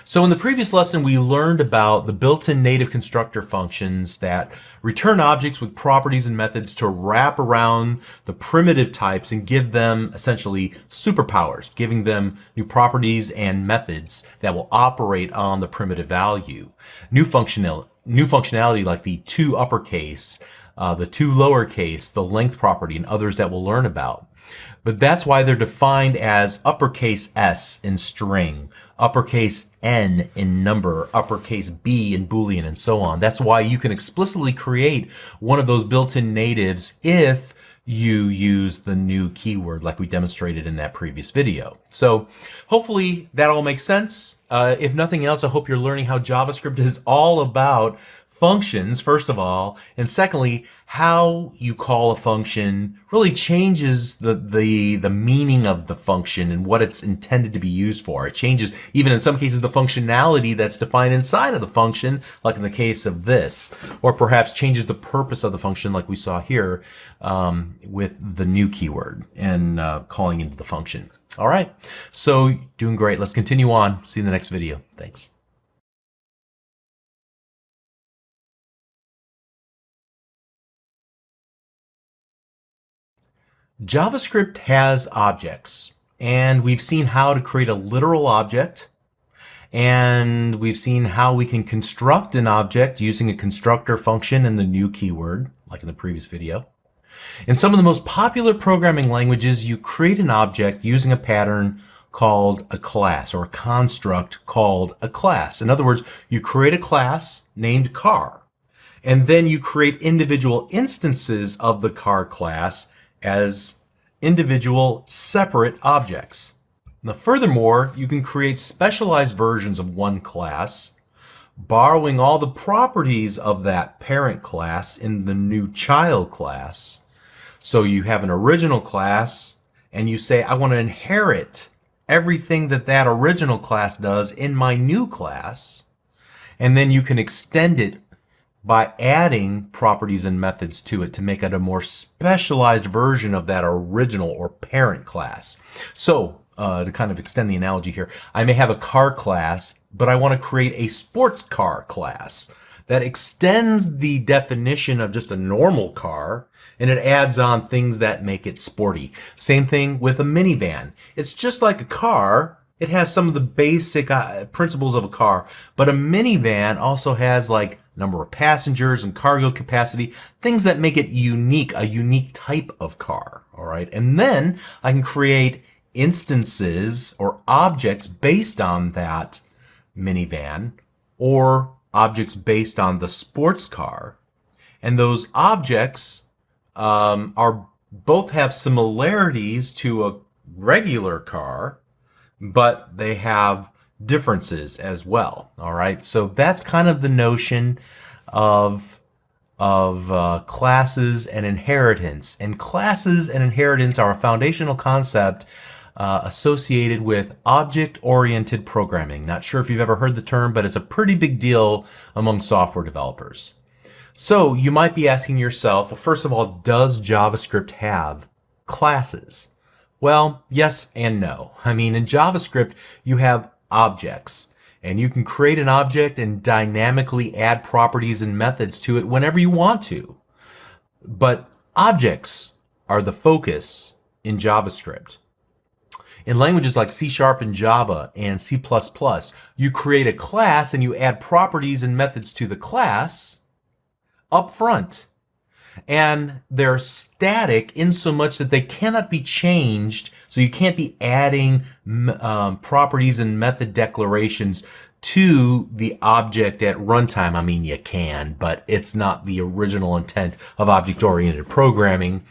So in the previous lesson, we learned about the built-in native constructor functions that return objects with properties and methods to wrap around the primitive types and give them essentially superpowers, giving them new properties and methods that will operate on the primitive value. New functionality like the to uppercase, the to lowercase, the length property, and others that we'll learn about. But that's why they're defined as uppercase S in string, uppercase N in number, uppercase B in Boolean, and so on. That's why you can explicitly create one of those built-in natives if you use the new keyword like we demonstrated in that previous video. So hopefully that all makes sense. If nothing else, I hope you're learning how JavaScript is all about functions, first of all, and secondly, how you call a function really changes the meaning of the function and what it's intended to be used for. It changes, even in some cases, the functionality that's defined inside of the function, like in the case of this, or perhaps changes the purpose of the function like we saw here with the new keyword and calling into the function. All right, so doing great. Let's continue on. See you in the next video. Thanks. JavaScript has objects, and we've seen how to create a literal object, and we've seen how we can construct an object using a constructor function and the new keyword, like in the previous video. In some of the most popular programming languages, you create an object using a pattern called a class, or a construct called a class. In other words, you create a class named car, and then you create individual instances of the car class as individual separate objects. Now, furthermore, you can create specialized versions of one class, borrowing all the properties of that parent class in the new child class. So you have an original class, and you say, I want to inherit everything that that original class does in my new class, and then you can extend it by adding properties and methods to it to make it a more specialized version of that original or parent class. So to kind of extend the analogy here, I may have a car class, but I want to create a sports car class that extends the definition of just a normal car, and it adds on things that make it sporty. Same thing with a minivan. It's just like a car. It has some of the basic principles of a car, but a minivan also has like number of passengers and cargo capacity, things that make it unique, a unique type of car. All right, and then I can create instances or objects based on that minivan or objects based on the sports car. And those objects are both have similarities to a regular car, but they have differences as well. All right, so that's kind of the notion of classes and inheritance. And classes and inheritance are a foundational concept associated with object-oriented programming. Not sure if you've ever heard the term, but it's a pretty big deal among software developers. So you might be asking yourself, well, first of all, does JavaScript have classes? Well, yes and no. I mean, in JavaScript, you have objects, and you can create an object and dynamically add properties and methods to it whenever you want to. But objects are the focus in JavaScript. In languages like C# and Java and C++, you create a class and you add properties and methods to the class up front. And they're static in so much that they cannot be changed. So you can't be adding properties and method declarations to the object at runtime. I mean, you can, but it's not the original intent of object-oriented programming.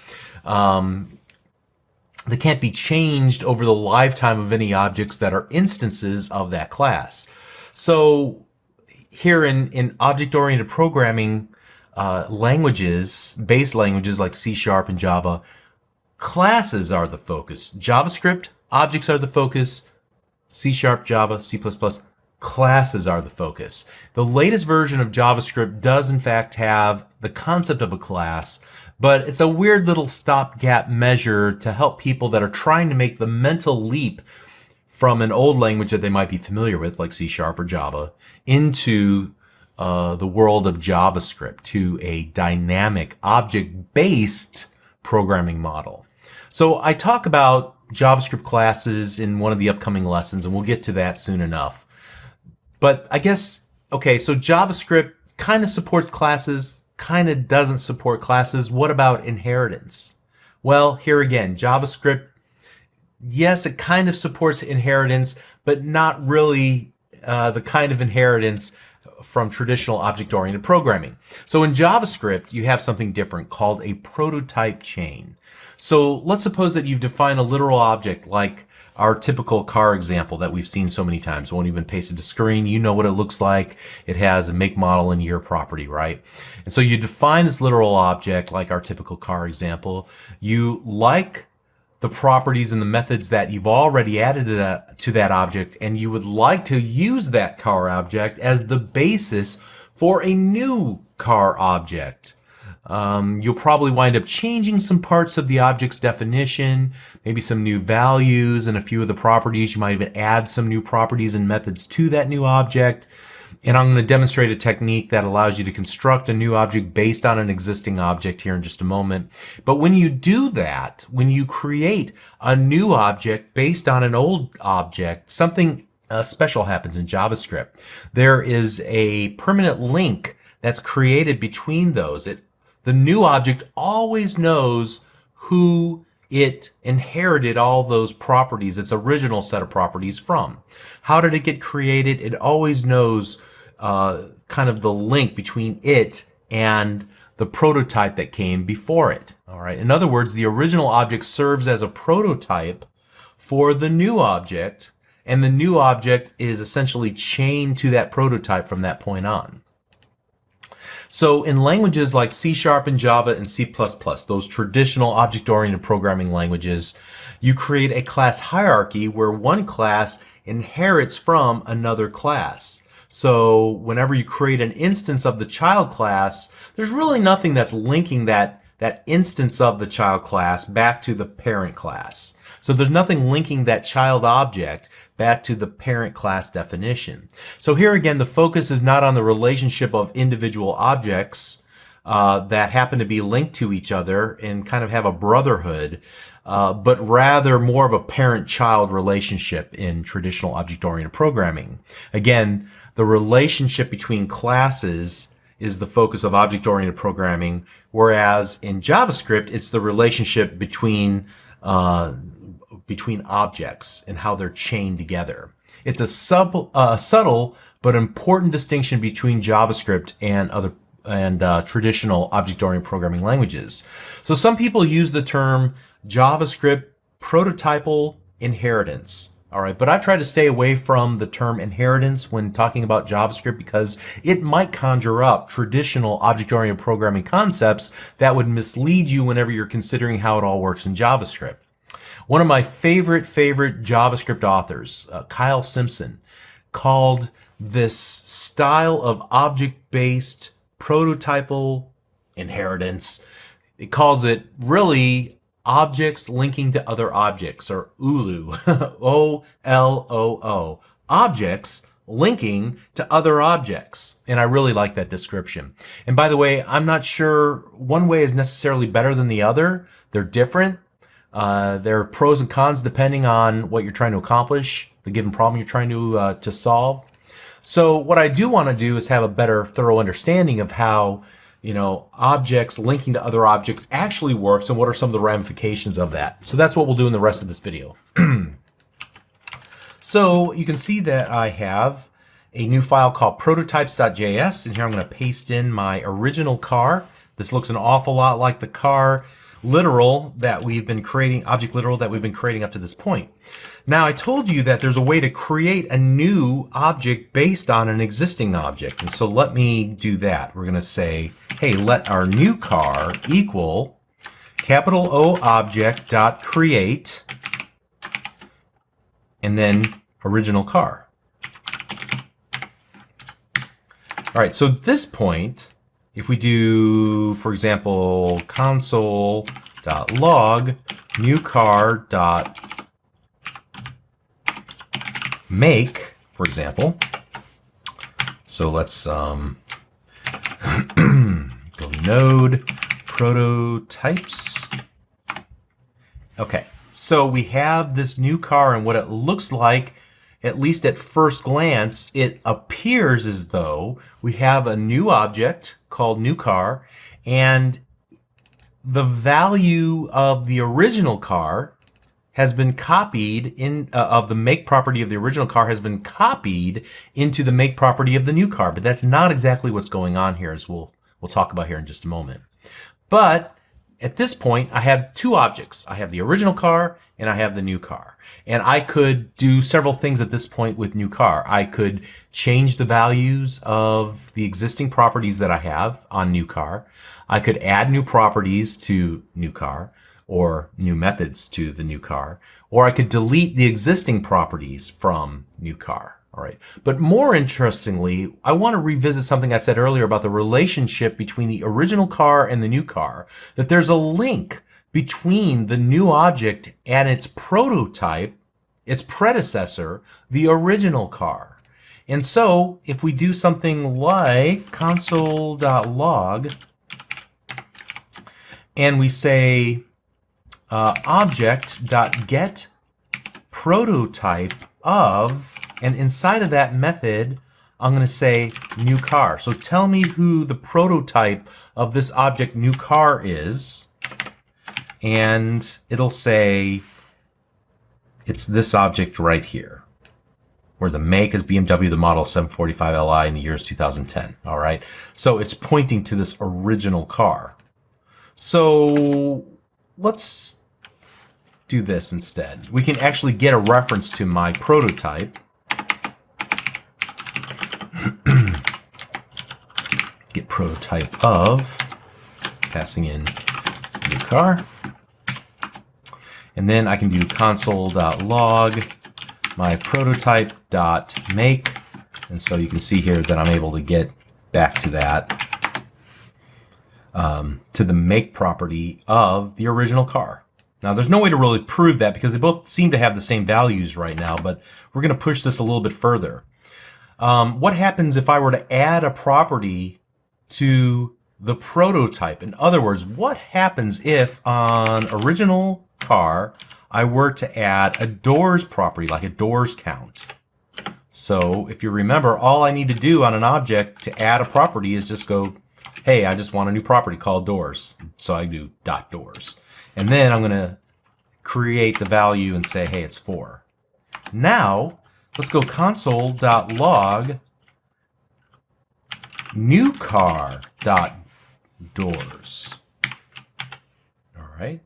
They can't be changed over the lifetime of any objects that are instances of that class. So here in object-oriented programming languages, base languages like C# and Java, classes are the focus. JavaScript, objects are the focus. C#, Java, C++, classes are the focus. The latest version of JavaScript does in fact have the concept of a class, but it's a weird little stopgap measure to help people that are trying to make the mental leap from an old language that they might be familiar with, like C# or Java, into the world of JavaScript, to a dynamic object-based programming model. So I talk about JavaScript classes in one of the upcoming lessons, and we'll get to that soon enough. But I guess, okay, so JavaScript kind of supports classes, kind of doesn't support classes. What about inheritance? Well, here again, JavaScript, yes, it kind of supports inheritance, but not really the kind of inheritance from traditional object-oriented programming. So in JavaScript, you have something different called a prototype chain. So let's suppose that you've defined a literal object like our typical car example that we've seen so many times. I won't even paste it to screen. You know what it looks like. It has a make, model, and year property, right? And so you define this literal object like our typical car example. You like the properties and the methods that you've already added to that object, and you would like to use that car object as the basis for a new car object. You'll probably wind up changing some parts of the object's definition, maybe some new values and a few of the properties. You might even add some new properties and methods to that new object. And I'm going to demonstrate a technique that allows you to construct a new object based on an existing object here in just a moment. But when you do that, when you create a new object based on an old object, something special happens in JavaScript. There is a permanent link that's created between those. The new object always knows who it inherited all those properties, its original set of properties from. How did it get created? It always knows kind of the link between it and the prototype that came before it. All right. In other words, the original object serves as a prototype for the new object, and the new object is essentially chained to that prototype from that point on. So in languages like C# and Java and C++, those traditional object-oriented programming languages, you create a class hierarchy where one class inherits from another class. So whenever you create an instance of the child class, there's really nothing that's linking that instance of the child class back to the parent class. So there's nothing linking that child object back to the parent class definition. So here again, the focus is not on the relationship of individual objects that happen to be linked to each other and kind of have a brotherhood, but rather more of a parent-child relationship in traditional object-oriented programming. Again, the relationship between classes is the focus of object-oriented programming, whereas in JavaScript, it's the relationship between objects and how they're chained together. It's a subtle but important distinction between JavaScript and traditional object-oriented programming languages. So some people use the term JavaScript prototypal inheritance. All right, but I've tried to stay away from the term inheritance when talking about JavaScript because it might conjure up traditional object-oriented programming concepts that would mislead you whenever you're considering how it all works in JavaScript. One of my favorite JavaScript authors, Kyle Simpson, called this style of object-based prototypal inheritance, it calls it really objects linking to other objects, or OLOO, O-L-O-O, objects linking to other objects. And I really like that description. And by the way, I'm not sure one way is necessarily better than the other. They're different. There are pros and cons depending on what you're trying to accomplish, the given problem you're trying to solve. So what I do want to do is have a better, thorough understanding of how objects linking to other objects actually works and what are some of the ramifications of that. So that's what we'll do in the rest of this video. So you can see that I have a new file called prototypes.js, and here I'm going to paste in my original car. This looks an awful lot like the car literal that we've been creating, object literal that we've been creating up to this point. Now I told you that there's a way to create a new object based on an existing object. And so let me do that. We're going to say, hey, let our new car equal capital O object dot create and then original car. All right, so at this point, if we do, for example, console.log new car.make, for example. So let's go node prototypes. Okay, so we have this new car, and what it looks like, at least at first glance, it appears as though we have a new object called new car, and the value of the original car has been copied in of the make property of the original car has been copied into the make property of the new car. But that's not exactly what's going on here, as we'll talk about here in just a moment. But at this point, I have two objects. I have the original car and I have the new car. And I could do several things at this point with new car. I could change the values of the existing properties that I have on new car. I could add new properties to new car or new methods to the new car, or I could delete the existing properties from new car. All right. But more interestingly, I want to revisit something I said earlier about the relationship between the original car and the new car, that there's a link between the new object and its prototype, its predecessor, the original car. And so if we do something like console.log and we say object.get prototype of, and inside of that method, I'm going to say new car. So tell me who the prototype of this object new car is. And it'll say it's this object right here, where the make is BMW, the model 745 Li, and the year is 2010. All right. So it's pointing to this original car. So let's do this instead. We can actually get a reference to my prototype. Get prototype of, passing in new car. And then I can do console.log my prototype.make. And so you can see here that I'm able to get back to that, to the make property of the original car. Now, there's no way to really prove that because they both seem to have the same values right now, but we're going to push this a little bit further. What happens if I were to add a property to the prototype? In other words, what happens if on original car I were to add a doors property, like a doors count? So if you remember, all I need to do on an object to add a property is just go, hey, I just want a new property called doors. So I do dot doors. And then I'm going to create the value and say, hey, it's 4. Now, let's go console.log new car.doors. All right.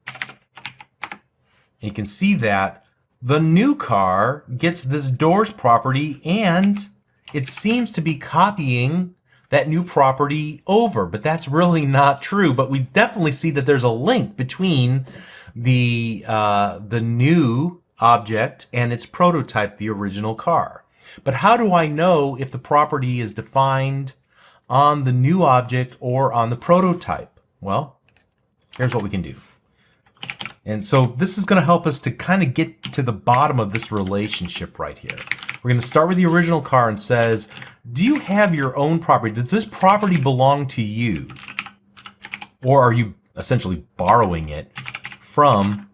You can see that the new car gets this doors property, and it seems to be copying that new property over, but that's really not true. But we definitely see that there's a link between the new object and its prototype, the original car. But how do I know if the property is defined on the new object or on the prototype? Well, here's what we can do. And so this is going to help us to kind of get to the bottom of this relationship right here. We're going to start with the original car and says, do you have your own property? Does this property belong to you? Or are you essentially borrowing it from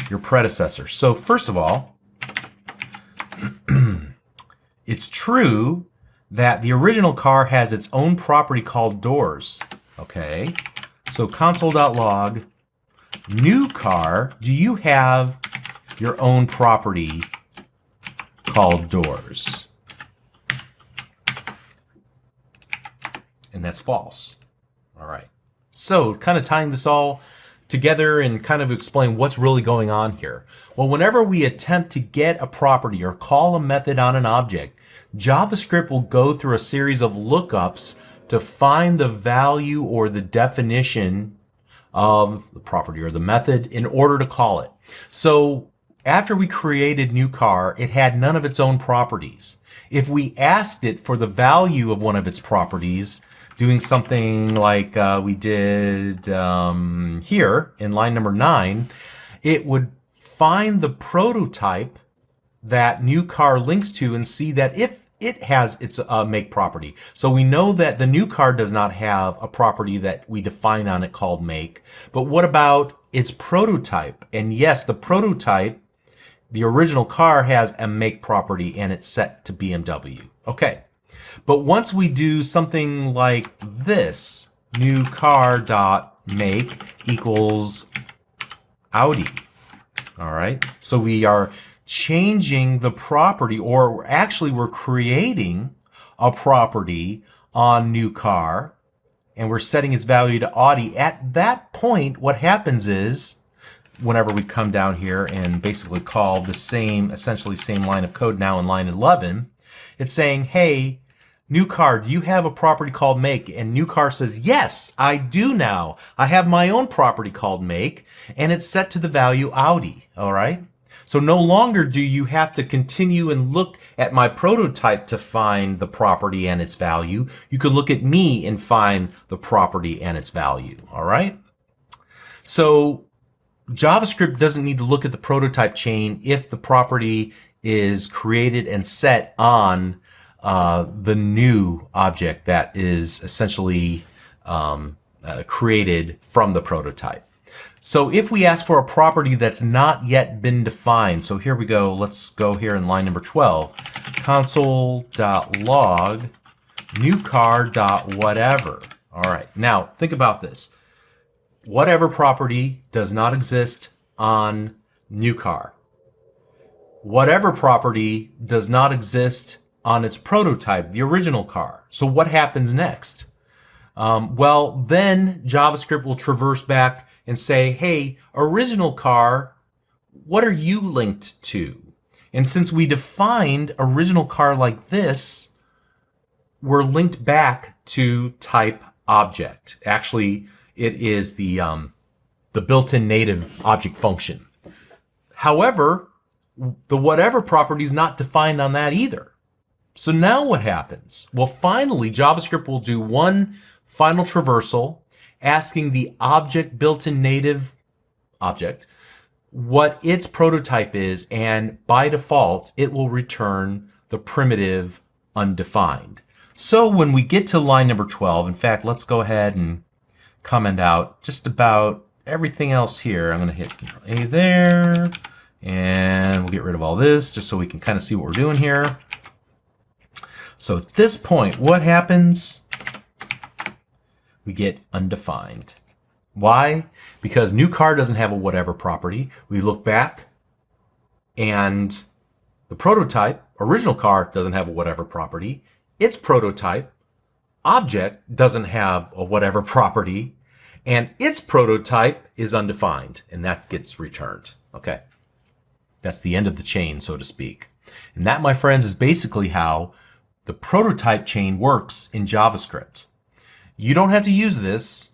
your predecessor? So first of all, it's true that the original car has its own property called doors. Okay, so console.log new car, do you have your own property called doors? And that's false. All right. So kind of tying this all together and kind of explain what's really going on here. Well, whenever we attempt to get a property or call a method on an object, JavaScript will go through a series of lookups to find the value or the definition of the property or the method in order to call it. So after we created new car, it had none of its own properties. If we asked it for the value of one of its properties, doing something like we did here in line number 9, it would find the prototype that new car links to and see that if it has its make property. So we know that the new car does not have a property that we define on it called make. But what about its prototype? And yes, the prototype, the original car, has a make property and it's set to BMW. Okay. But once we do something like this, new car.make equals Audi. All right. So we are changing the property, or actually we're creating a property on new car and we're setting its value to Audi. At that point, what happens is whenever we come down here and basically call the same, essentially same line of code now in line 11, it's saying, hey, new car, do you have a property called make? And new car says, yes, I do now. I have my own property called make and it's set to the value Audi. All right. So no longer do you have to continue and look at my prototype to find the property and its value. You can look at me and find the property and its value. All right. So JavaScript doesn't need to look at the prototype chain if the property is created and set on the new object that is essentially created from the prototype. So if we ask for a property that's not yet been defined, so here we go, let's go here in line number 12, console.log new car.whatever. All right, now think about this. Whatever property does not exist on new car. Whatever property does not exist on its prototype, the original car. So what happens next? Well, then JavaScript will traverse back and say, hey, original car, what are you linked to? And since we defined original car like this, we're linked back to type object. Actually, it is the built-in native object function. However, the whatever property is not defined on that either. So now what happens? Well, finally, JavaScript will do one final traversal asking the object built-in native object what its prototype is, and by default, it will return the primitive undefined. So when we get to line number 12, in fact, let's go ahead and comment out just about everything else here. I'm going to hit Control A there, and we'll get rid of all this just so we can kind of see what we're doing here. So at this point, what happens? We get undefined. Why? Because new car doesn't have a whatever property. We look back and the prototype, original car, doesn't have a whatever property. Its prototype, object, doesn't have a whatever property. And its prototype is undefined, and that gets returned. Okay. That's the end of the chain, so to speak. And that, my friends, is basically how the prototype chain works in JavaScript. You don't have to use this.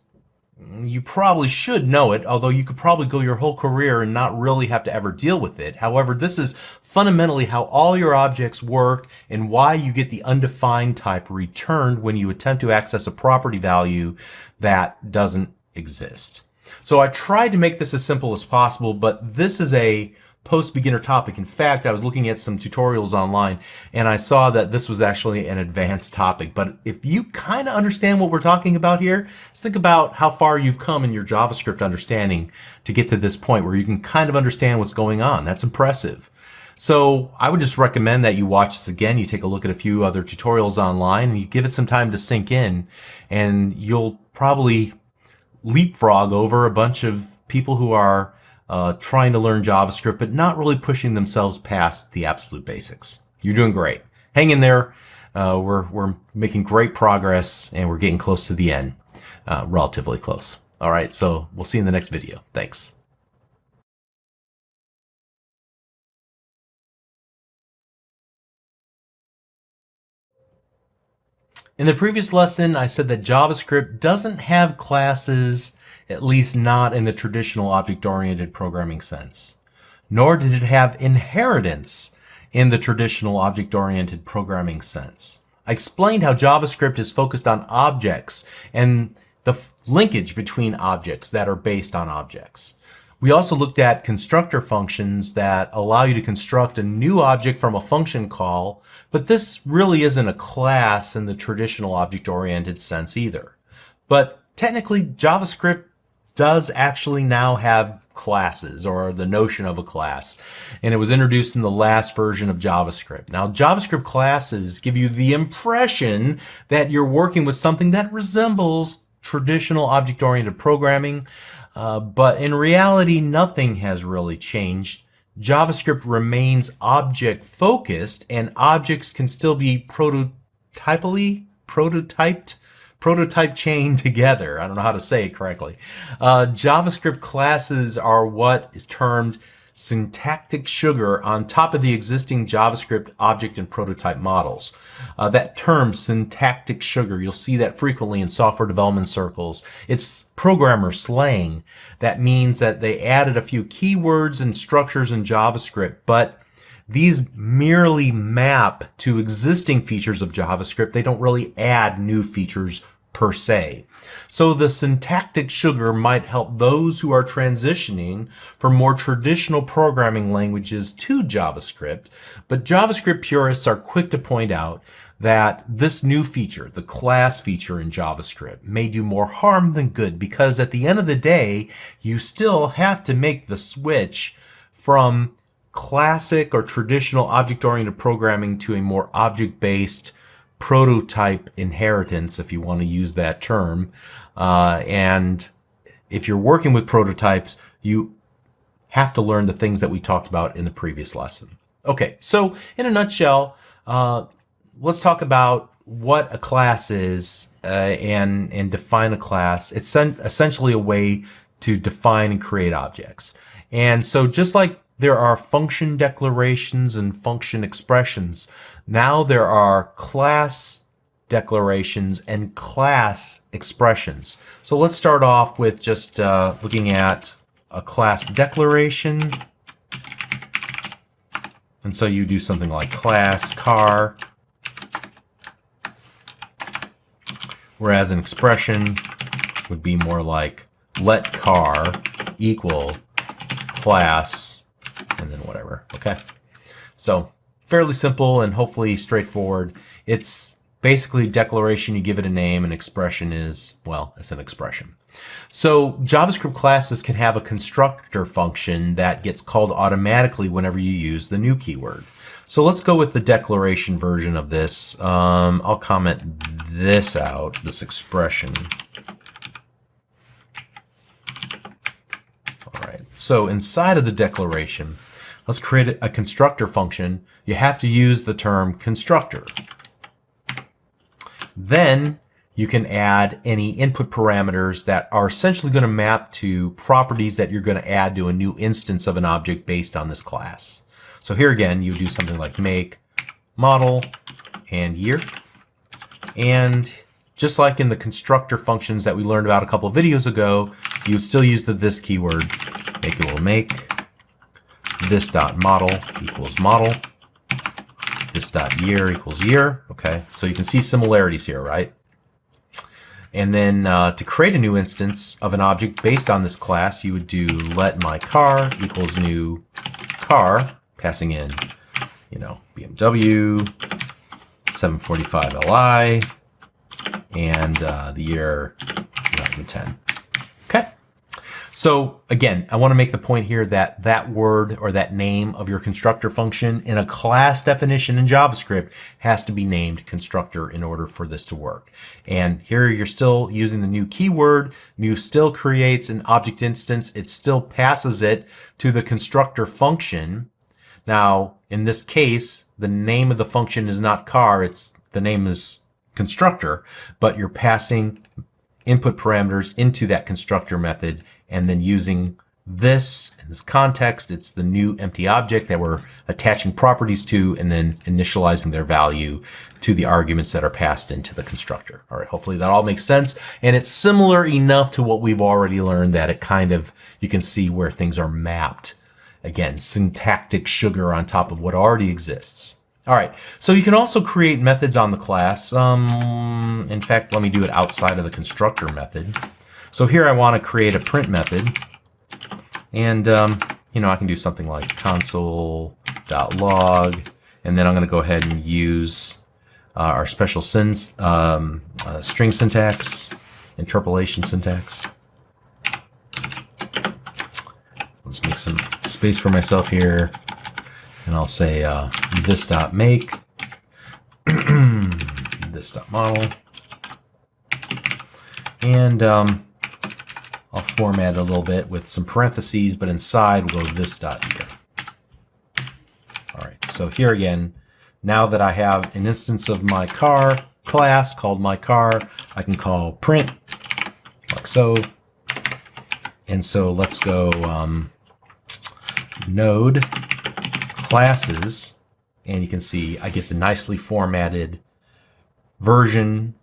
You probably should know it, although you could probably go your whole career and not really have to ever deal with it. However, this is fundamentally how all your objects work and why you get the undefined type returned when you attempt to access a property value that doesn't exist. So I tried to make this as simple as possible, but this is a post-beginner topic. In fact, I was looking at some tutorials online and I saw that this was actually an advanced topic. But if you kind of understand what we're talking about here, just think about how far you've come in your JavaScript understanding to get to this point where you can kind of understand what's going on. That's impressive. So I would just recommend that you watch this again, you take a look at a few other tutorials online, and you give it some time to sink in, and you'll probably leapfrog over a bunch of people who are trying to learn JavaScript, but not really pushing themselves past the absolute basics. You're doing great. Hang in there. We're making great progress, and we're getting close to the end. Relatively close. All right, so we'll see you in the next video. Thanks. In the previous lesson, I said that JavaScript doesn't have classes, at least not in the traditional object-oriented programming sense. Nor did it have inheritance in the traditional object-oriented programming sense. I explained how JavaScript is focused on objects and the linkage between objects that are based on objects. We also looked at constructor functions that allow you to construct a new object from a function call, but this really isn't a class in the traditional object-oriented sense either. But technically, JavaScript does actually now have classes, or the notion of a class, and it was introduced in the last version of JavaScript. Now, JavaScript classes give you the impression that you're working with something that resembles traditional object-oriented programming, but in reality, nothing has really changed. JavaScript remains object-focused, and objects can still be prototype chained together. I don't know how to say it correctly. JavaScript classes are what is termed syntactic sugar on top of the existing JavaScript object and prototype models. That term, syntactic sugar, you'll see that frequently in software development circles. It's programmer slang. That means that they added a few keywords and structures in JavaScript, but these merely map to existing features of JavaScript. They don't really add new features per se. So the syntactic sugar might help those who are transitioning from more traditional programming languages to JavaScript, but JavaScript purists are quick to point out that this new feature, the class feature in JavaScript, may do more harm than good, because at the end of the day, you still have to make the switch from classic or traditional object-oriented programming to a more object-based prototype inheritance, if you want to use that term. And if you're working with prototypes, you have to learn the things that we talked about in the previous lesson. Okay, so in a nutshell, let's talk about what a class is and define a class. It's essentially a way to define and create objects. And so just like there are function declarations and function expressions, now there are class declarations and class expressions. So let's start off with just looking at a class declaration. And so you do something like class car, whereas an expression would be more like let car equal class and then whatever. Okay, so fairly simple and hopefully straightforward. It's basically a declaration, you give it a name, and expression is, well, it's an expression. So JavaScript classes can have a constructor function that gets called automatically whenever you use the new keyword. So let's go with the declaration version of this. I'll comment this out, this expression. All right, so inside of the declaration, let's create a constructor function. You have to use the term constructor. Then you can add any input parameters that are essentially going to map to properties that you're going to add to a new instance of an object based on this class. So here again, you do something like make, model, and year. And just like in the constructor functions that we learned about a couple of videos ago, you would still use the this keyword, make equal make, this dot model equals model, this dot year equals year. Okay, so you can see similarities here, right? And then to create a new instance of an object based on this class, you would do let my car equals new car, passing in, you know, BMW 745 Li and the year 2010. Okay. So again, I want to make the point here that that word or that name of your constructor function in a class definition in JavaScript has to be named constructor in order for this to work. And here you're still using the new keyword. New still creates an object instance. It still passes it to the constructor function. Now, in this case, the name of the function is not car. The name is constructor, but you're passing input parameters into that constructor method. And then using this in this context, it's the new empty object that we're attaching properties to and then initializing their value to the arguments that are passed into the constructor. All right, hopefully that all makes sense. And it's similar enough to what we've already learned that it kind of, you can see where things are mapped. Again, syntactic sugar on top of what already exists. All right, so you can also create methods on the class. In fact, let me do it outside of the constructor method. So here I want to create a print method, and you know, I can do something like console.log, and then I'm going to go ahead and use our special string syntax, interpolation syntax. Let's make some space for myself here, and I'll say this.make, this.model, and I'll format it a little bit with some parentheses, but inside we'll go this.year. All right, so here again, now that I have an instance of my car class called my car, I can call print, like so. And so let's go node classes, and you can see I get the nicely formatted version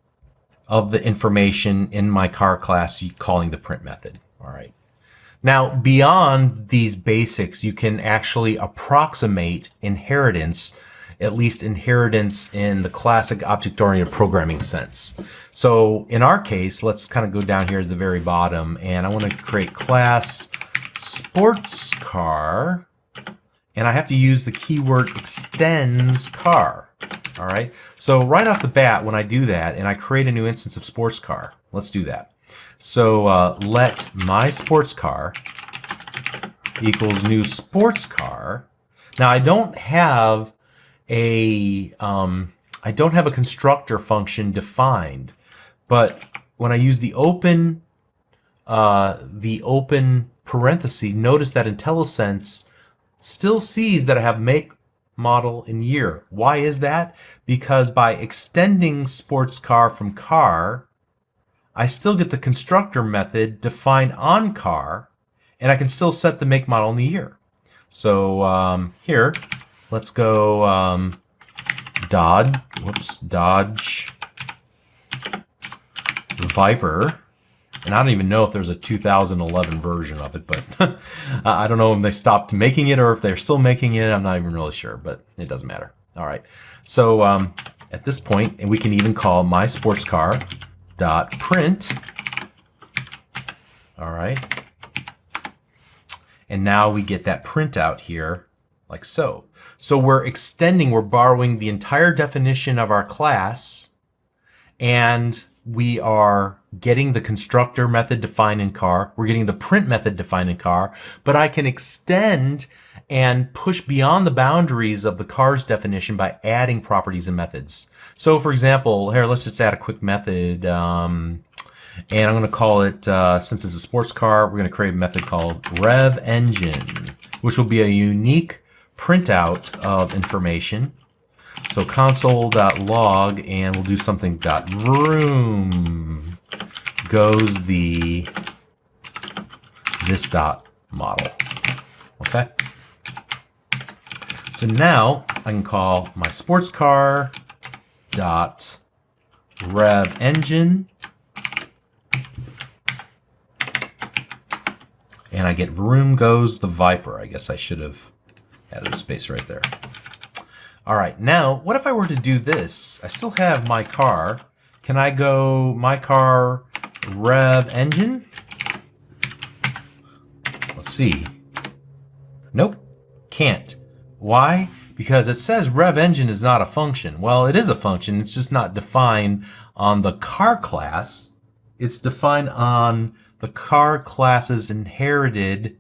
of the information in my car class calling the print method. All right. Now, beyond these basics, you can actually approximate inheritance, at least inheritance in the classic object-oriented programming sense. So in our case, let's kind of go down here to the very bottom, and I want to create class sports car, and I have to use the keyword extends car. All right, so right off the bat, when I do that and I create a new instance of sports car, let's do that. So let my sports car equals new sports car. Now I don't have a constructor function defined, but when I use the open parenthesis, notice that IntelliSense still sees that I have make, model, and year. Why is that? Because by extending sports car from car, I still get the constructor method defined on car, and I can still set the make, model, and the year. So here, let's go dodge Viper. And I don't even know if there's a 2011 version of it, but I don't know if they stopped making it or if they're still making it. I'm not even really sure, but it doesn't matter. All right. So at this point, and we can even call my sports car dot print. All right. And now we get that printout here like so. So we're extending, we're borrowing the entire definition of our class, and we are getting the constructor method defined in car. We're getting the print method defined in car, but I can extend and push beyond the boundaries of the car's definition by adding properties and methods. So for example, here, let's just add a quick method. And I'm going to call it, since it's a sports car, we're going to create a method called rev engine, which will be a unique printout of information. So console.log, and we'll do something .vroom goes the this dot model. Okay. So now I can call my sports car dot rev engine, and I get vroom goes the Viper. I guess I should have added a space right there. All right, now what if I were to do this? I still have my car. Can I go my car rev engine? Let's see. Nope, can't. Why? Because it says rev engine is not a function. Well, it is a function. It's just not defined on the car class. It's defined on the car class's inherited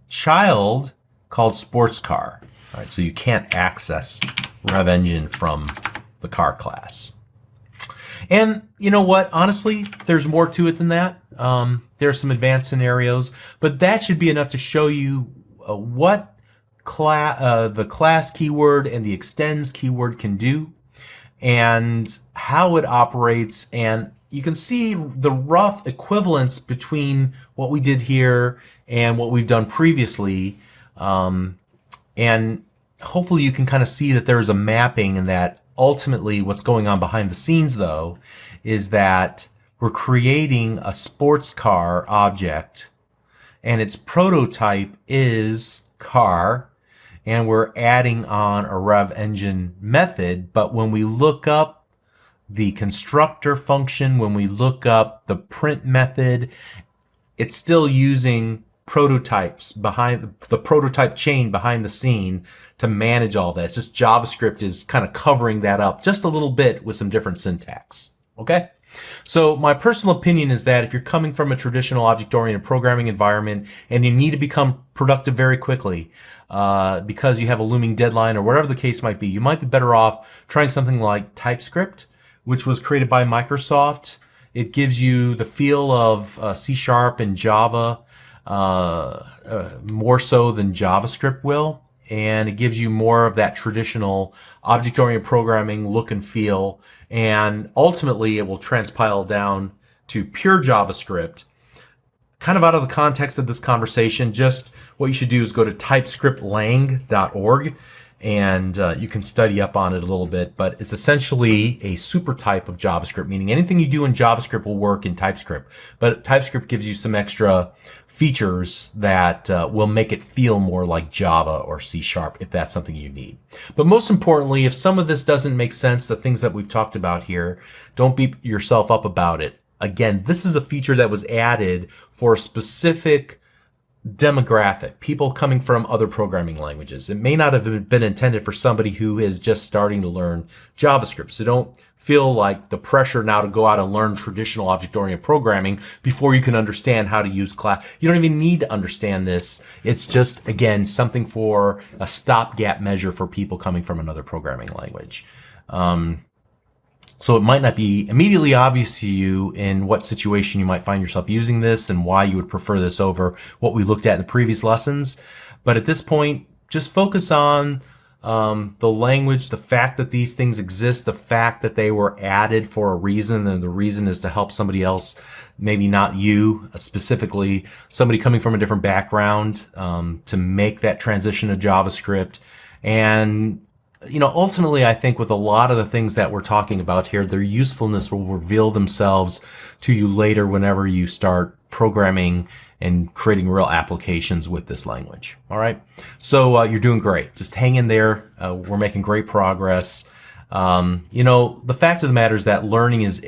child called sports car. All right, so you can't access rev engine from the car class. And you know what? Honestly, there's more to it than that. There are some advanced scenarios, but that should be enough to show you what the class keyword and the extends keyword can do and how it operates. And you can see the rough equivalence between what we did here and what we've done previously. And hopefully you can kind of see that there's a mapping, and that ultimately what's going on behind the scenes though is that we're creating a sports car object and its prototype is car, and we're adding on a rev engine method. But when we look up the constructor function, when we look up the print method, it's still using prototypes behind the prototype chain behind the scene to manage all that. It's just JavaScript is kind of covering that up just a little bit with some different syntax. Okay? So my personal opinion is that if you're coming from a traditional object-oriented programming environment and you need to become productive very quickly because you have a looming deadline or whatever the case might be, you might be better off trying something like TypeScript, which was created by Microsoft. It gives you the feel of C# and Java, more so than JavaScript will, and it gives you more of that traditional object-oriented programming look and feel, and ultimately it will transpile down to pure JavaScript. Kind of out of the context of this conversation, just what you should do is go to typescriptlang.org and you can study up on it a little bit, but it's essentially a super type of JavaScript, meaning anything you do in JavaScript will work in TypeScript, but TypeScript gives you some extra features that will make it feel more like Java or C# if that's something you need. But most importantly, if some of this doesn't make sense, the things that we've talked about here, don't beat yourself up about it. Again, this is a feature that was added for a specific demographic, people coming from other programming languages. It may not have been intended for somebody who is just starting to learn JavaScript. So don't feel like the pressure now to go out and learn traditional object-oriented programming before you can understand how to use class. You don't even need to understand this. It's just, again, something for a stopgap measure for people coming from another programming language. So it might not be immediately obvious to you in what situation you might find yourself using this and why you would prefer this over what we looked at in the previous lessons. But at this point, just focus on the language, the fact that these things exist, the fact that they were added for a reason, and the reason is to help somebody else, maybe not you specifically, somebody coming from a different background, to make that transition to JavaScript. And you know, ultimately, I think with a lot of the things that we're talking about here, their usefulness will reveal themselves to you later whenever you start programming and creating real applications with this language. All right, so you're doing great. Just hang in there. We're making great progress. You know, the fact of the matter is that learning is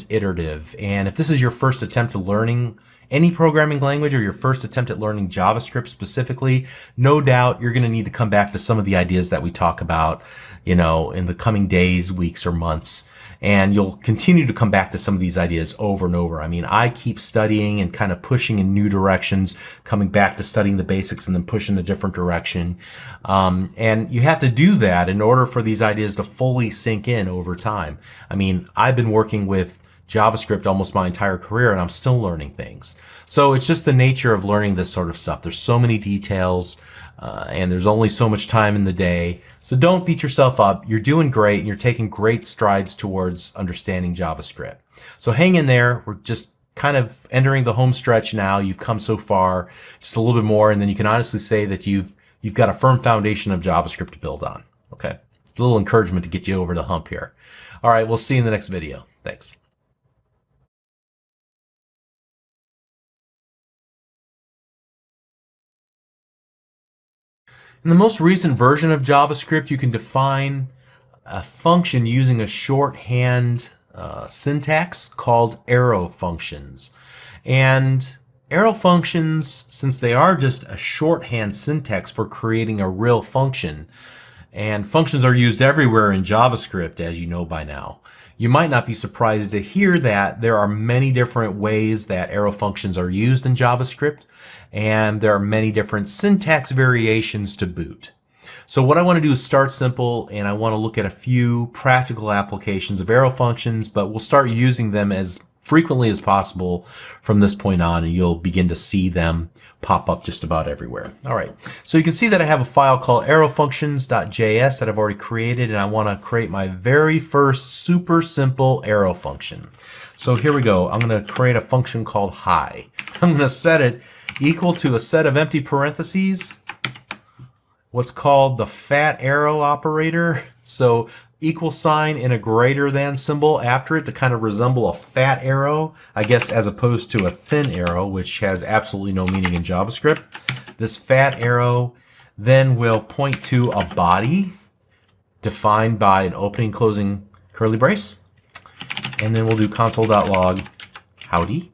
iterative, and if this is your first attempt at learning any programming language or your first attempt at learning JavaScript specifically, no doubt you're going to need to come back to some of the ideas that we talk about, you know, in the coming days, weeks, or months. And you'll continue to come back to some of these ideas over and over. I mean, I keep studying and kind of pushing in new directions, coming back to studying the basics and then pushing a different direction. And you have to do that in order for these ideas to fully sink in over time. I mean, I've been working with JavaScript almost my entire career, and I'm still learning things. So it's just the nature of learning this sort of stuff. There's so many details, and there's only so much time in the day. So don't beat yourself up. You're doing great, and you're taking great strides towards understanding JavaScript. So hang in there. We're just kind of entering the home stretch now. You've come so far, just a little bit more, and then you can honestly say that you've got a firm foundation of JavaScript to build on. Okay, a little encouragement to get you over the hump here. All right, we'll see you in the next video. Thanks. In the most recent version of JavaScript, you can define a function using a shorthand syntax called arrow functions. And arrow functions, since they are just a shorthand syntax for creating a real function, and functions are used everywhere in JavaScript, as you know by now, you might not be surprised to hear that there are many different ways that arrow functions are used in JavaScript, and there are many different syntax variations to boot. So what I want to do is start simple, and I want to look at a few practical applications of arrow functions, but we'll start using them as frequently as possible from this point on, and you'll begin to see them pop up just about everywhere. All right, so you can see that I have a file called arrowfunctions.js that I've already created, and I want to create my very first super simple arrow function. So here we go. I'm going to create a function called hi. I'm going to set it equal to a set of empty parentheses, what's called the fat arrow operator. So equal sign and a greater than symbol after it to kind of resemble a fat arrow, I guess, as opposed to a thin arrow, which has absolutely no meaning in JavaScript. This fat arrow then will point to a body defined by an opening, closing curly brace. And then we'll do console.log howdy.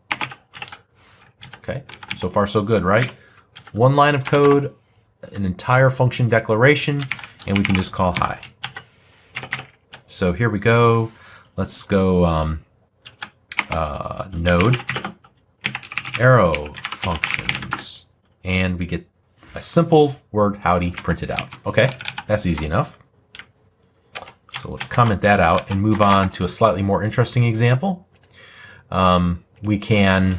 Okay, so far so good, right? One line of code, an entire function declaration, and we can just call hi. So here we go. Let's go node arrow functions, and we get a simple word howdy printed out. Okay, that's easy enough. So let's comment that out and move on to a slightly more interesting example. We can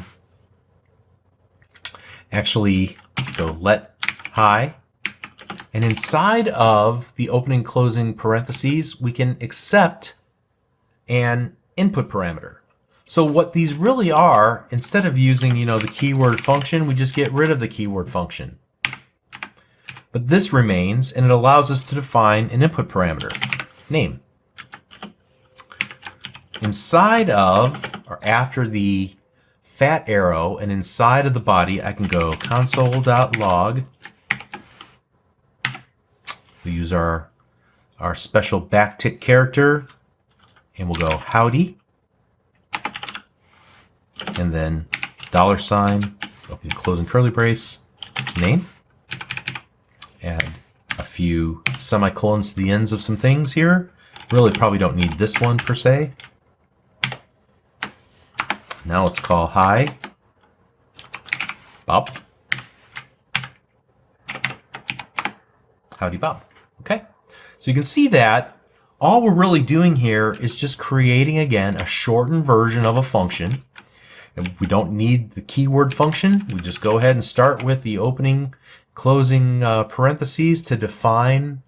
actually go let hi, and inside of the opening closing parentheses we can accept an input parameter. So what these really are, instead of using the keyword function, we just get rid of the keyword function. But this remains, and it allows us to define an input parameter, name. Inside of, or after the fat arrow and inside of the body, I can go console.log. We use our special backtick character, and we'll go howdy, and then $, open closing curly brace, name. Add a few semicolons to the ends of some things here. Really probably don't need this one per se. Now let's call hi Bob. Howdy Bob. Okay, so you can see that all we're really doing here is just creating, again, a shortened version of a function. And we don't need the keyword function. We just go ahead and start with the opening, closing parentheses to define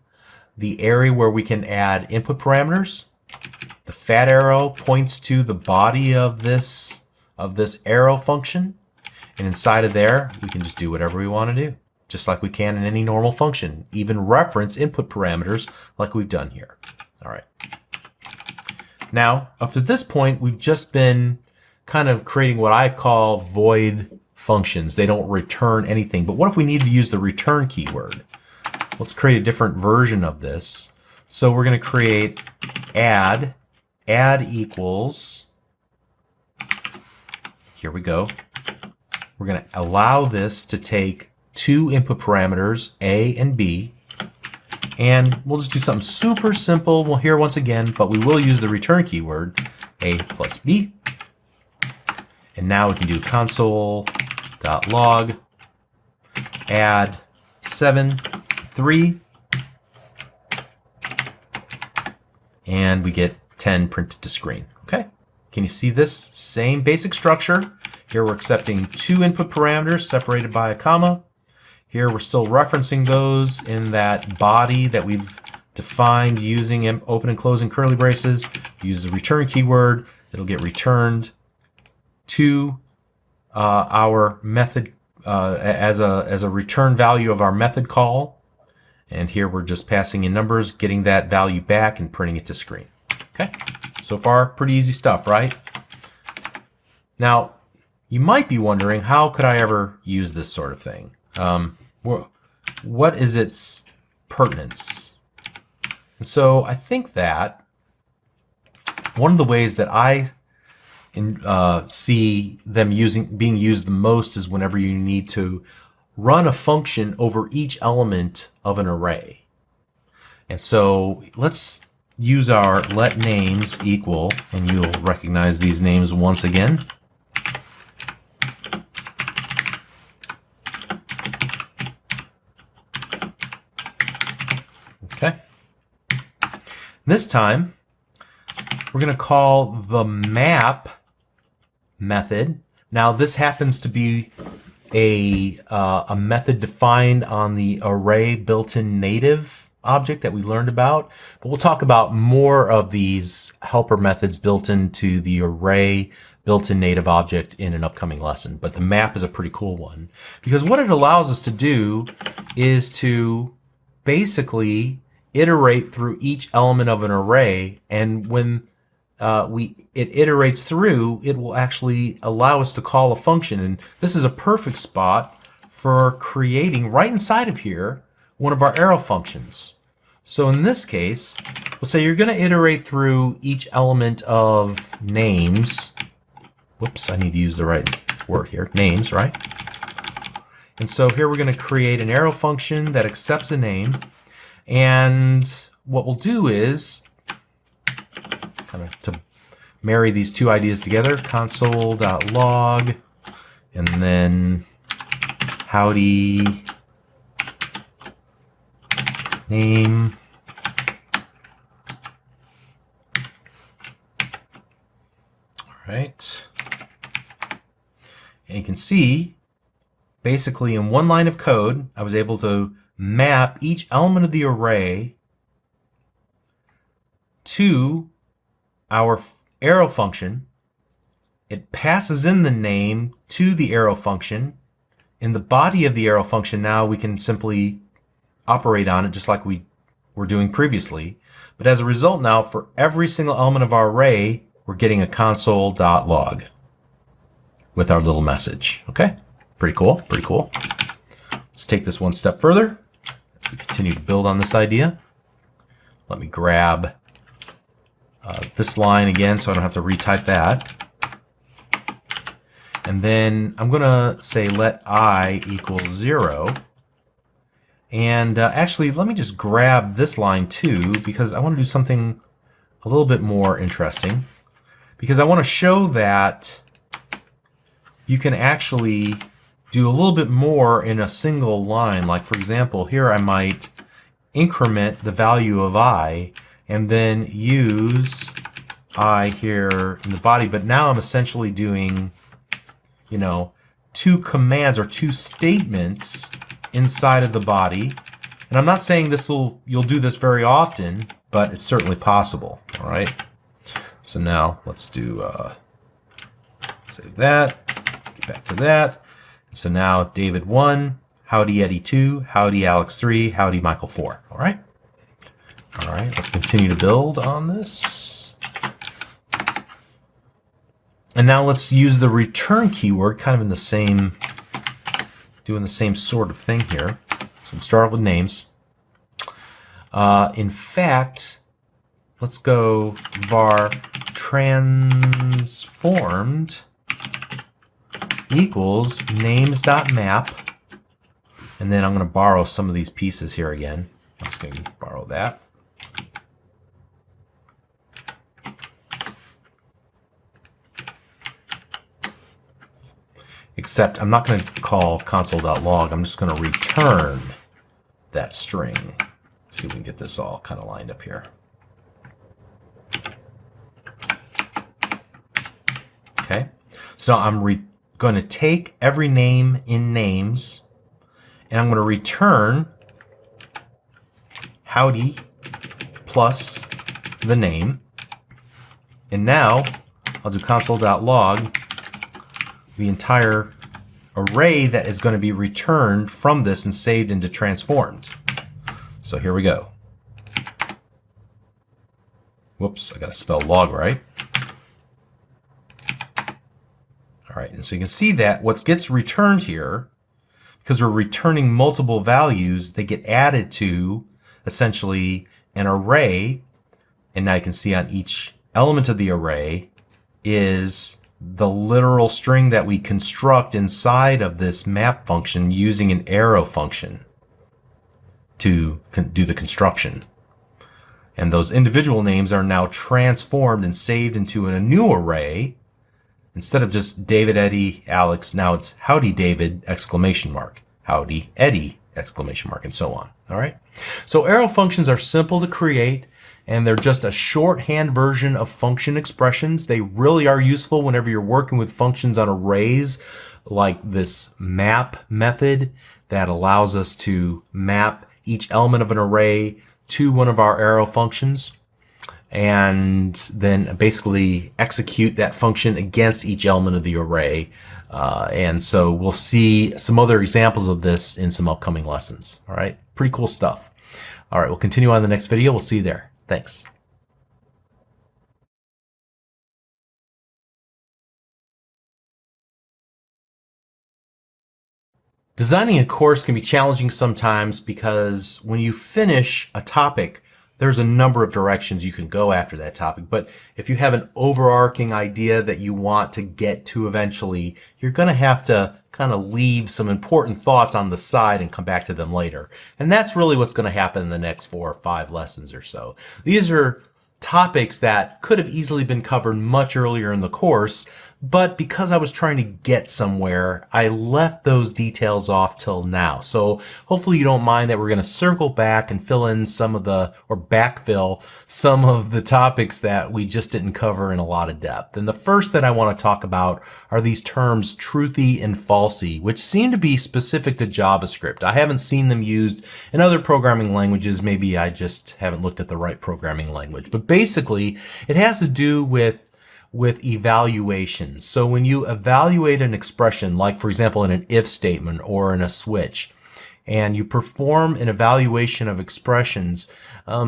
the area where we can add input parameters. The fat arrow points to the body of this arrow function, and inside of there we can just do whatever we want to do, just like we can in any normal function, even reference input parameters like we've done here. All right. Now, up to this point, we've just been kind of creating what I call void functions. They don't return anything. But what if we need to use the return keyword? Let's create a different version of this. So we're going to create add equals, here we go. We're going to allow this to take two input parameters, A and B, and we'll just do something super simple. Well, here once again, but we will use the return keyword, A plus B. And now we can do console.log add 7, 3, and we get 10 printed to screen. Okay, Can you see this? Same basic structure. Here we're accepting 2 input parameters separated by a comma. Here we're still referencing those in that body that we've defined using open and closing curly braces. Use the return keyword. It'll get returned to our method as a return value of our method call. And here we're just passing in numbers, getting that value back and printing it to screen. Okay, so far pretty easy stuff, right? Now, you might be wondering, how could I ever use this sort of thing? What is its pertinence? And so I think that one of the ways that I see them being used the most is whenever you need to run a function over each element of an array. And so let's use our let names equal, and you'll recognize these names once again. Okay. This time, we're going to call the map method. Now, this happens to be a method defined on the array built-in native object that we learned about. But we'll talk about more of these helper methods built into the array built-in native object in an upcoming lesson. But the map is a pretty cool one, because what it allows us to do is to basically iterate through each element of an array, and when it iterates through, it will actually allow us to call a function. And this is a perfect spot for creating, right inside of here, one of our arrow functions. So in this case, we'll say you're going to iterate through each element of names. Whoops, I need to use the right word here. Names, right? And so here we're going to create an arrow function that accepts a name. And what we'll do is, kind of to marry these two ideas together, console.log, and then howdy name. All right. And you can see, basically in one line of code, I was able to map each element of the array to our arrow function. It passes in the name to the arrow function. In the body of the arrow function, now we can simply operate on it just like we were doing previously. But as a result now, for every single element of our array, we're getting a console.log with our little message. Okay, pretty cool, pretty cool. Let's take this one step further as we continue to build on this idea. Let me grab this line again so I don't have to retype that. And then I'm going to say let I equal 0. And actually, let me just grab this line too, because I want to do something a little bit more interesting. Because I want to show that you can actually do a little bit more in a single line. Like, for example, here I might increment the value of I and then use I here in the body. But now I'm essentially doing, you know, two commands or two statements inside of the body. And I'm not saying you'll do this very often, but it's certainly possible. All right. So now let's do save that. Get back to that. So now David 1, howdy Eddie 2, howdy Alex 3, howdy Michael 4. All right. All right. Let's continue to build on this. And now let's use the return keyword, kind of in the same, doing the same sort of thing here. So we'll start with names. In fact, let's go var transformed equals names.map. And then I'm going to borrow some of these pieces here again. I'm just going to borrow that. Except I'm not going to call console.log. I'm just going to return that string. Let's see if we can get this all kind of lined up here. Okay, so I'm going to take every name in names, and I'm going to return howdy plus the name. And now I'll do console.log the entire array that is going to be returned from this and saved into transformed. So here we go. Whoops, I got to spell log right. All right, and so you can see that what gets returned here, because we're returning multiple values, they get added to essentially an array. And now you can see on each element of the array is the literal string that we construct inside of this map function using an arrow function to do the construction. And those individual names are now transformed and saved into a new array. Instead of just David, Eddie, Alex, now it's howdy David, exclamation mark, howdy Eddie, exclamation mark, and so on. All right. So arrow functions are simple to create, and they're just a shorthand version of function expressions. They really are useful whenever you're working with functions on arrays, like this map method that allows us to map each element of an array to one of our arrow functions, and then basically execute that function against each element of the array. And so we'll see some other examples of this in some upcoming lessons. All right, pretty cool stuff. All right, we'll continue on in the next video. We'll see you there. Thanks. Designing a course can be challenging sometimes because when you finish a topic, there's a number of directions you can go after that topic. But if you have an overarching idea that you want to get to eventually, you're going to have to kind of leave some important thoughts on the side and come back to them later. And that's really what's going to happen in the next 4 or 5 lessons or so. These are topics that could have easily been covered much earlier in the course, but because I was trying to get somewhere, I left those details off till now. So hopefully you don't mind that we're going to circle back and fill in some of the, or backfill some of the topics that we just didn't cover in a lot of depth. And the first that I want to talk about are these terms Truthy and Falsy, which seem to be specific to JavaScript. I haven't seen them used in other programming languages. Maybe I just haven't looked at the right programming language. But basically, it has to do with evaluations. So when you evaluate an expression, like for example in an if statement or in a switch, and you perform an evaluation of expressions,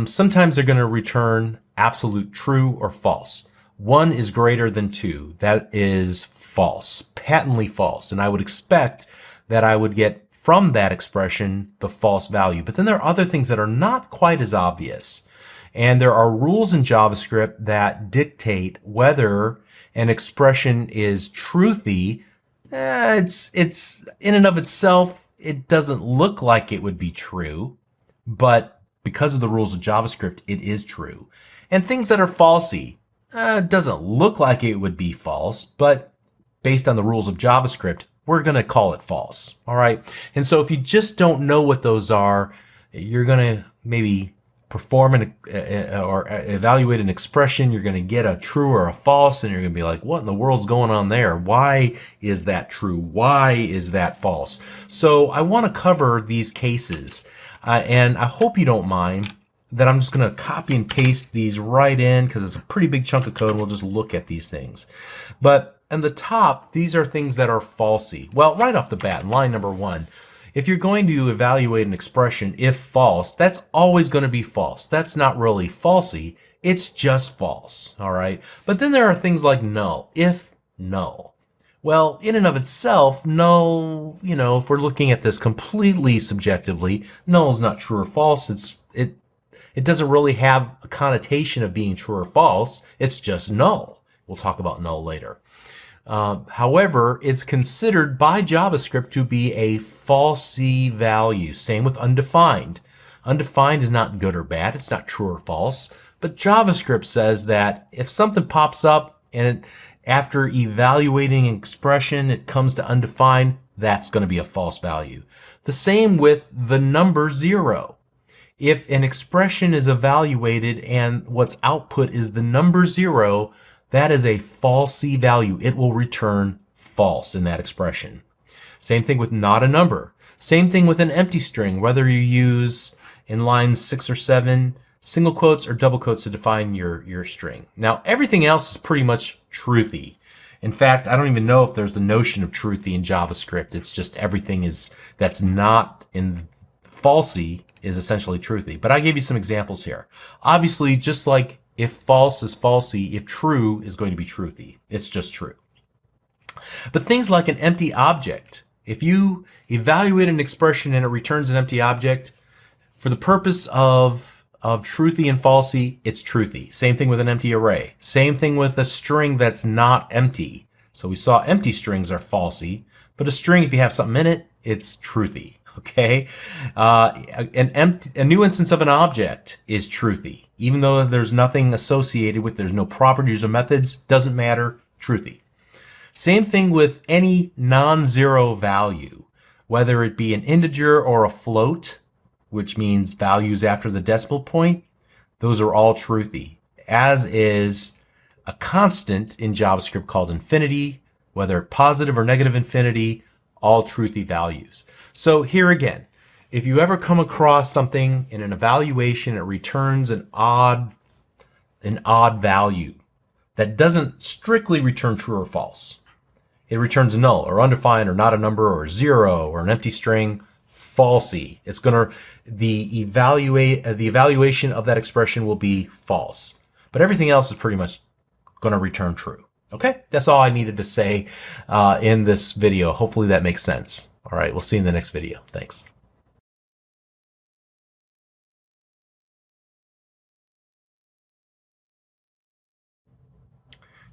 sometimes they're going to return absolute true or false. 1 is greater than 2. That is false, patently false. And I would expect that I would get from that expression the false value. But then there are other things that are not quite as obvious. And there are rules in JavaScript that dictate whether an expression is truthy. It's in and of itself, it doesn't look like it would be true, but because of the rules of JavaScript, it is true. And things that are falsy, it doesn't look like it would be false, but based on the rules of JavaScript, we're going to call it false. All right. And so if you just don't know what those are, you're going to maybe perform or evaluate an expression, you're going to get a true or a false, and you're going to be like, what in the world's going on there? Why is that true? Why is that false? So I want to cover these cases, and I hope you don't mind that I'm just going to copy and paste these right in because it's a pretty big chunk of code, and we'll just look at these things. But on the top, these are things that are falsy. Well, right off the bat, in line number 1, if you're going to evaluate an expression, if false, that's always going to be false. That's not really falsy. It's just false. All right. But then there are things like null, if null. Well, in and of itself, null, if we're looking at this completely subjectively, null is not true or false. It doesn't really have a connotation of being true or false. It's just null. We'll talk about null later. However, it's considered by JavaScript to be a falsy value. Same with undefined. Undefined is not good or bad. It's not true or false. But JavaScript says that if something pops up and after evaluating an expression, it comes to undefined, that's going to be a false value. The same with the number 0. If an expression is evaluated and what's output is the number 0, that is a falsy value. It will return false in that expression. Same thing with not a number. Same thing with an empty string, whether you use in lines 6 or 7 single quotes or double quotes to define your string. Now, everything else is pretty much truthy. In fact, I don't even know if there's the notion of truthy in JavaScript. It's just everything that's not in falsy is essentially truthy. But I gave you some examples here. Obviously, just like if false is falsy, if true is going to be truthy. It's just true. But things like an empty object, if you evaluate an expression and it returns an empty object, for the purpose of truthy and falsy, it's truthy. Same thing with an empty array. Same thing with a string that's not empty. So we saw empty strings are falsy, but a string, if you have something in it, it's truthy. Okay, a new instance of an object is truthy, even though there's nothing associated with, there's no properties or methods, doesn't matter, truthy. Same thing with any non-zero value, whether it be an integer or a float, which means values after the decimal point, those are all truthy, as is a constant in JavaScript called infinity, whether positive or negative infinity, all truthy values. So here again, if you ever come across something in an evaluation, it returns an odd value that doesn't strictly return true or false. It returns null or undefined or not a number or 0 or an empty string, falsy. It's going to, the evaluation of that expression will be false. But everything else is pretty much going to return true. Okay, that's all I needed to say in this video. Hopefully that makes sense. All right, we'll see you in the next video. Thanks.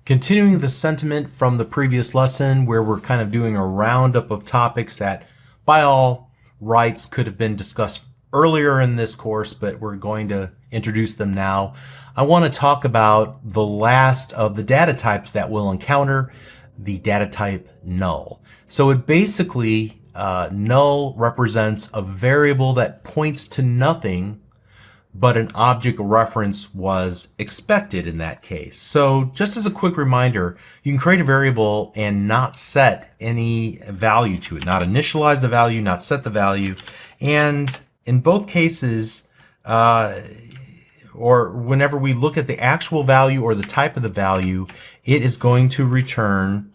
Continuing the sentiment from the previous lesson, where we're kind of doing a roundup of topics that by all rights could have been discussed earlier in this course, but we're going to introduce them now. I want to talk about the last of the data types that we'll encounter, the data type null. So it basically, null represents a variable that points to nothing, but an object reference was expected in that case. So just as a quick reminder, you can create a variable and not set any value to it, not initialize the value, not set the value. And in both cases, or whenever we look at the actual value or the type of the value, it is going to return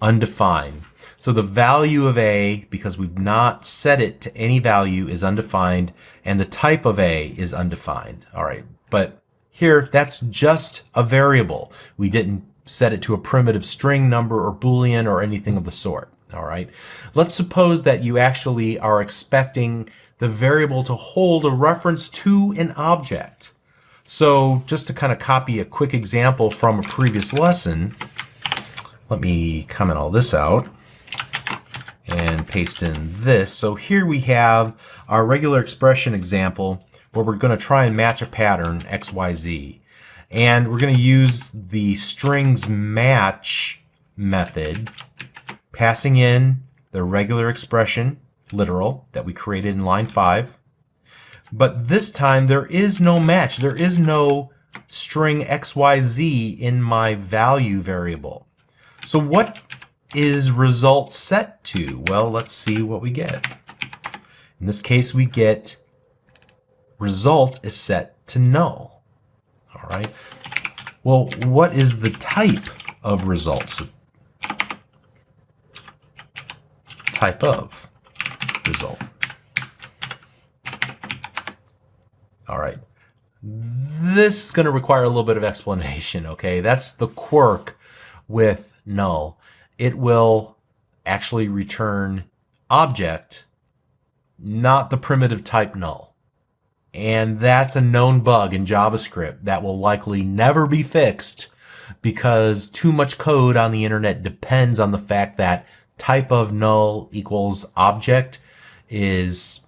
undefined. So the value of A, because we've not set it to any value, is undefined, and the type of A is undefined. All right, but here that's just a variable. We didn't set it to a primitive string, number, or Boolean, or anything of the sort. All right, let's suppose that you actually are expecting the variable to hold a reference to an object. So just to kind of copy a quick example from a previous lesson, let me comment all this out and paste in this. So here we have our regular expression example where we're going to try and match a pattern XYZ. And we're going to use the strings match method, passing in the regular expression, literal, that we created in line 5. But this time there is no match. There is no string XYZ in my value variable. So what is result set to? Well, let's see what we get. In this case, we get result is set to null. All right. Well, what is the type of result? So, type of result. All right. This is going to require a little bit of explanation, okay? That's the quirk with null. It will actually return object, not the primitive type null. And that's a known bug in JavaScript that will likely never be fixed because too much code on the internet depends on the fact that type of null equals object is,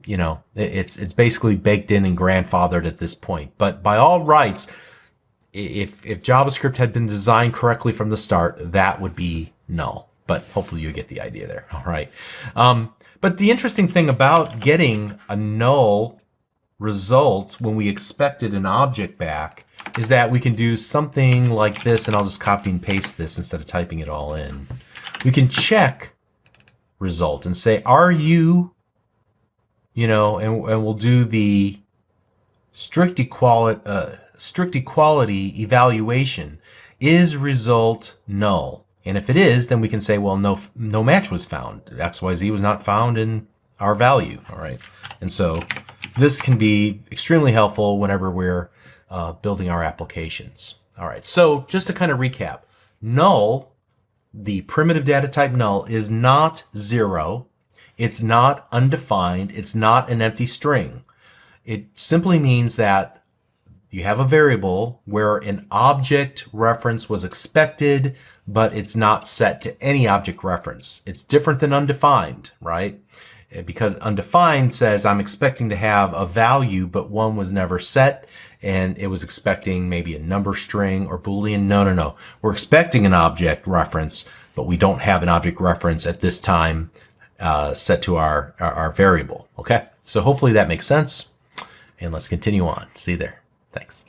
you know, it's basically baked in and grandfathered at this point. But by all rights, if JavaScript had been designed correctly from the start, that would be null. But hopefully you get the idea there. All right. But the interesting thing about getting a null result when we expected an object back is that we can do something like this, and I'll just copy and paste this instead of typing it all in. We can check result and say, are you, and we'll do the strict equality evaluation. Is result null? And if it is, then we can say, well, no match was found. XYZ was not found in our value. All right. And so this can be extremely helpful whenever we're building our applications. All right. So just to kind of recap, null, the primitive data type null, is not 0. It's not undefined. It's not an empty string. It simply means that you have a variable where an object reference was expected, but it's not set to any object reference. It's different than undefined, right? Because undefined says I'm expecting to have a value, but one was never set, and it was expecting maybe a number string or Boolean. No. We're expecting an object reference, but we don't have an object reference at this time set to our variable. Okay, so hopefully that makes sense. And let's continue on. See you there. Thanks.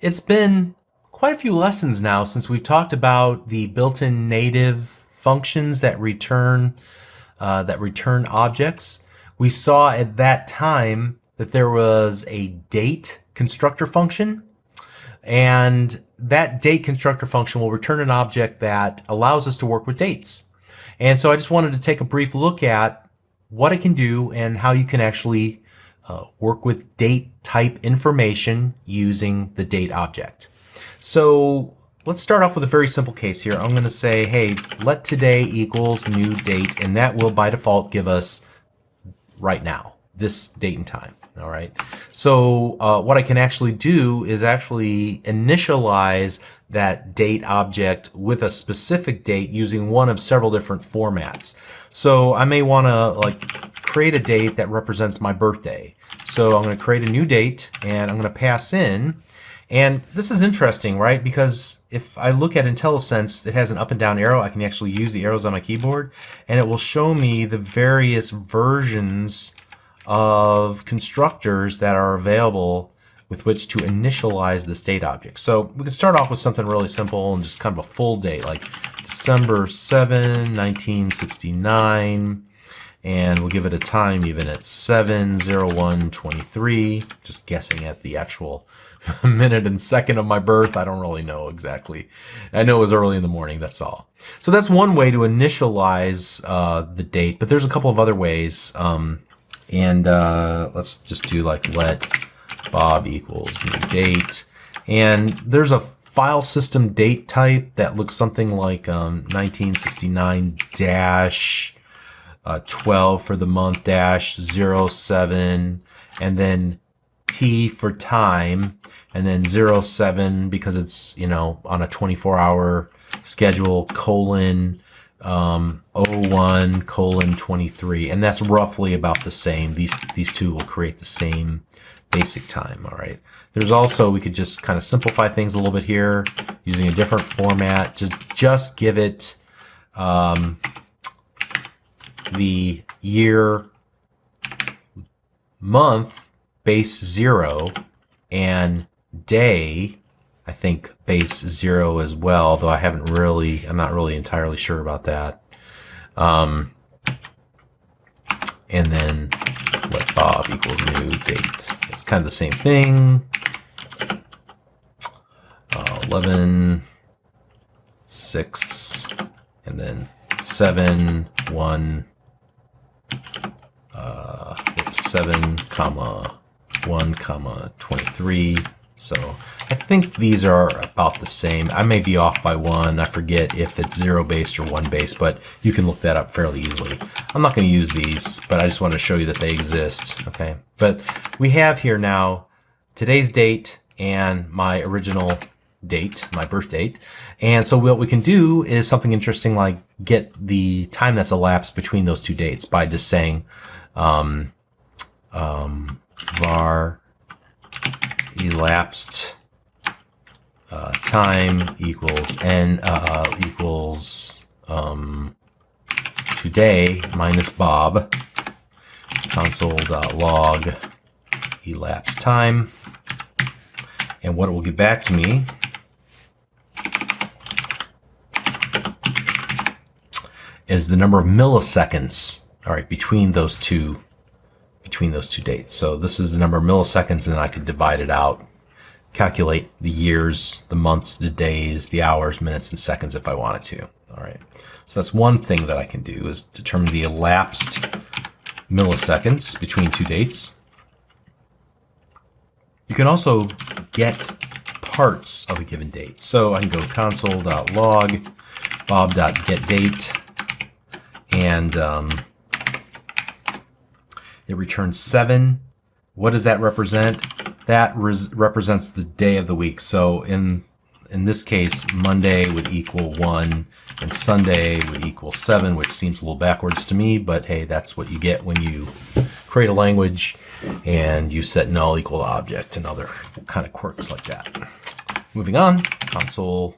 It's been quite a few lessons now since we've talked about the built-in native functions that return objects. We saw at that time that there was a date constructor function, and that date constructor function will return an object that allows us to work with dates. And so I just wanted to take a brief look at what it can do and how you can actually work with date type information using the date object. So let's start off with a very simple case here. I'm going to say, hey, let today equals new date, and that will by default give us right now, this date and time. All right. So what I can actually do is actually initialize that date object with a specific date using one of several different formats. So I may want to create a date that represents my birthday. So I'm going to create a new date, and I'm going to pass in. And this is interesting, right? Because if I look at IntelliSense, it has an up and down arrow. I can actually use the arrows on my keyboard, and it will show me the various versions of constructors that are available with which to initialize the state object. So we can start off with something really simple and just kind of a full date, like December 7, 1969, and we'll give it a time even at 7/01/23, just guessing at the actual minute and second of my birth. I don't really know exactly. I know it was early in the morning, that's all. So that's one way to initialize the date, but there's a couple of other ways. Let's just do let Bob equals new date. And there's a file system date type that looks something like 1969-12 for the month -07, and then T for time, and then 07 because it's on a 24-hour schedule, :01:23, and that's roughly about the same. These two will create the same basic time. All right. There's also, we could just kind of simplify things a little bit here using a different format. Just give it the year, month, base 0, and day, I think base 0 as well, though I'm not really entirely sure about that. And then let Bob equals new date. It's kind of the same thing. 11/6, and then 7/1, 7,1,23. So I think these are about the same. I may be off by one. I forget if it's 0 based or 1 based, but you can look that up fairly easily. I'm not going to use these, but I just want to show you that they exist. Okay, but we have here now today's date and my original date, my birth date. And so what we can do is something interesting, like get the time that's elapsed between those two dates by just saying var elapsed time equals n equals today minus Bob, console.log elapsed time. And what it will give back to me is the number of milliseconds, all right, between those two dates. So this is the number of milliseconds, and then I could divide it out, calculate the years, the months, the days, the hours, minutes, and seconds if I wanted to. All right. So that's one thing that I can do, is determine the elapsed milliseconds between two dates. You can also get parts of a given date. So I can go console.log bob.getDate, and it returns 7. What does that represent? That represents the day of the week. So in this case, Monday would equal 1, and Sunday would equal 7, which seems a little backwards to me, but hey, that's what you get when you create a language and you set null equal to object and other kind of quirks like that. Moving on, console.log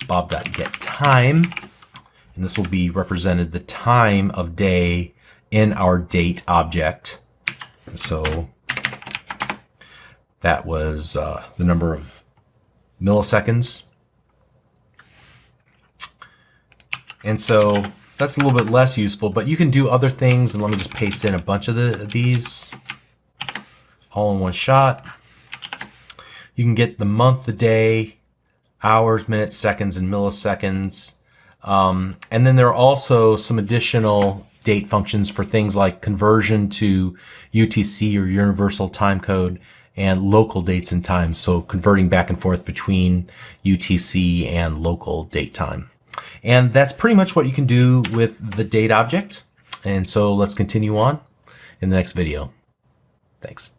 bob.getTime, and this will be represented the time of day in our date object. And so that was the number of milliseconds. And so that's a little bit less useful, but you can do other things. And let me just paste in a bunch of these all in one shot. You can get the month, the day, hours, minutes, seconds, and milliseconds. And then there are also some additional date functions for things like conversion to UTC or universal timecode, and local dates and times. So converting back and forth between UTC and local date time. And that's pretty much what you can do with the date object. And so let's continue on in the next video. Thanks.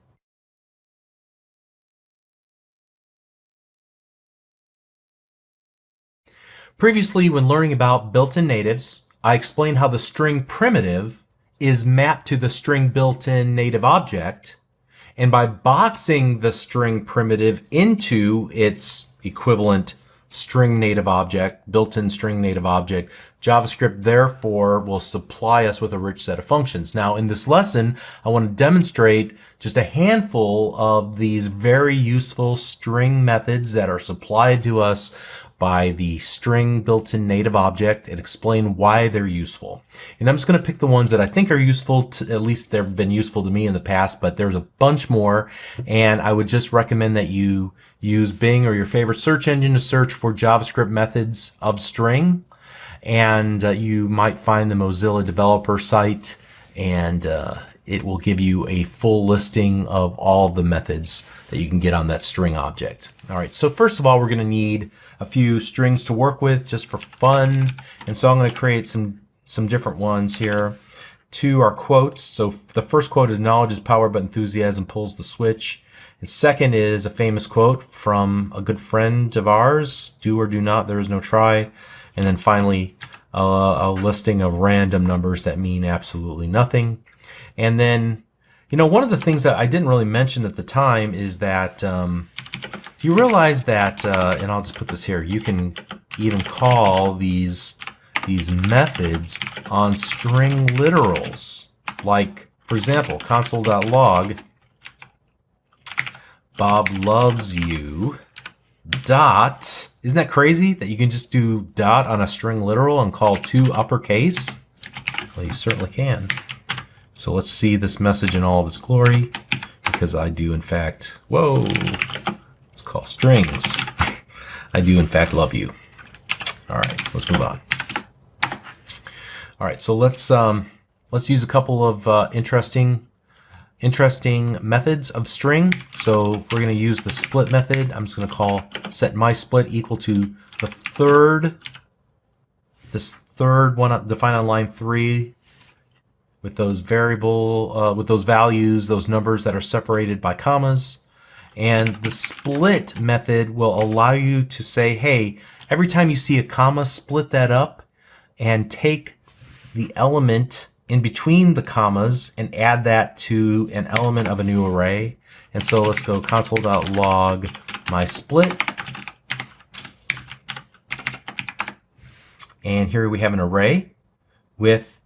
Previously, when learning about built-in natives, I explained how the string primitive is mapped to the string built-in native object. And by boxing the string primitive into its equivalent string native object, built-in string native object, JavaScript therefore will supply us with a rich set of functions. Now in this lesson, I want to demonstrate just a handful of these very useful string methods that are supplied to us by the string built-in native object and explain why they're useful. And I'm just going to pick the ones that I think are useful, at least they've been useful to me in the past, but there's a bunch more, and I would just recommend that you use Bing or your favorite search engine to search for JavaScript methods of string, and you might find the Mozilla developer site, and it will give you a full listing of all of the methods that you can get on that string object. All right, so first of all, we're going to need a few strings to work with just for fun. And so I'm going to create some different ones here. 2 are quotes. So the first quote is knowledge is power, but enthusiasm pulls the switch. And second is a famous quote from a good friend of ours, do or do not, there is no try. And then finally, a listing of random numbers that mean absolutely nothing. And then, you know, one of the things that I didn't really mention at the time is that do you realize that, and I'll just put this here, you can even call these methods on string literals. Like, for example, console.log Bob loves you dot. Isn't that crazy that you can just do dot on a string literal and call 2 uppercase? Well, you certainly can. So let's see this message in all of its glory, because I do in fact, whoa, let's call strings. I do in fact love you. All right, let's move on. All right, so let's use a couple of interesting methods of string. So we're going to use the split method. I'm just going to call set my split equal to this third one defined on line 3 with those with those values, those numbers that are separated by commas. And the split method will allow you to say, hey, every time you see a comma, split that up and take the element in between the commas and add that to an element of a new array. And so let's go console.log my split. And here we have an array with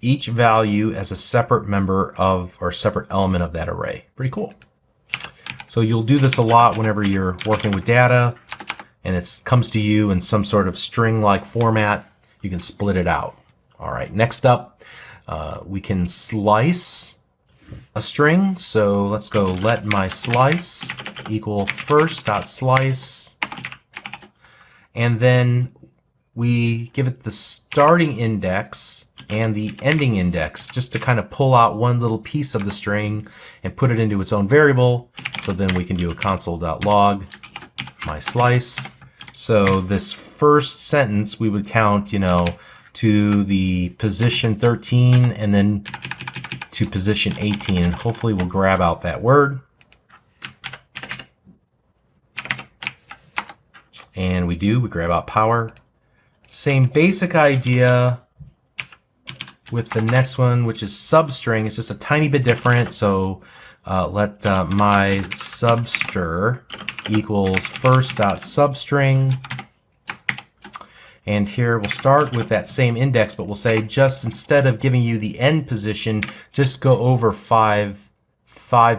each value as a separate member of, or separate element of that array. Pretty cool. So you'll do this a lot whenever you're working with data and it comes to you in some sort of string-like format. You can split it out. All right, next up, we can slice a string. So let's go let my slice equal first.slice. And then we give it the starting index and the ending index just to kind of pull out one little piece of the string and put it into its own variable. So then we can do a console.log my slice. So this first sentence we would count, you know, to the position 13 and then to position 18, and hopefully we'll grab out that word. And we grab out power. Same basic idea with the next one, which is substring. It's just a tiny bit different. So let my substr equals first.substring. And here we'll start with that same index, but we'll say just instead of giving you the end position, just go over five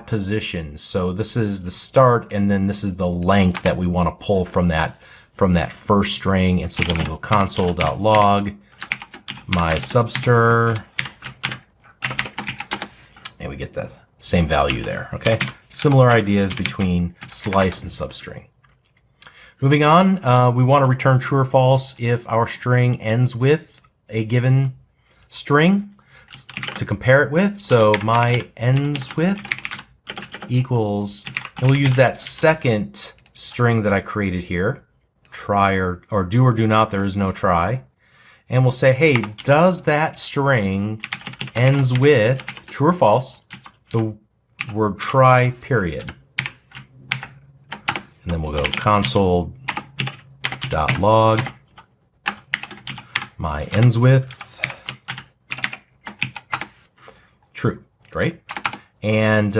positions. So this is the start, and then this is the length that we want to pull from that first string. And so then we'll go console.log my substr, and we get the same value there. Okay, similar ideas between slice and substring. Moving on, we want to return true or false if our string ends with a given string to compare it with. So my ends with equals, and we'll use that second string that I created here, try or do or do not, there is no try. And we'll say, hey, does that string ends with true or false the word try period? And then we'll go console.log my ends with true. Great. And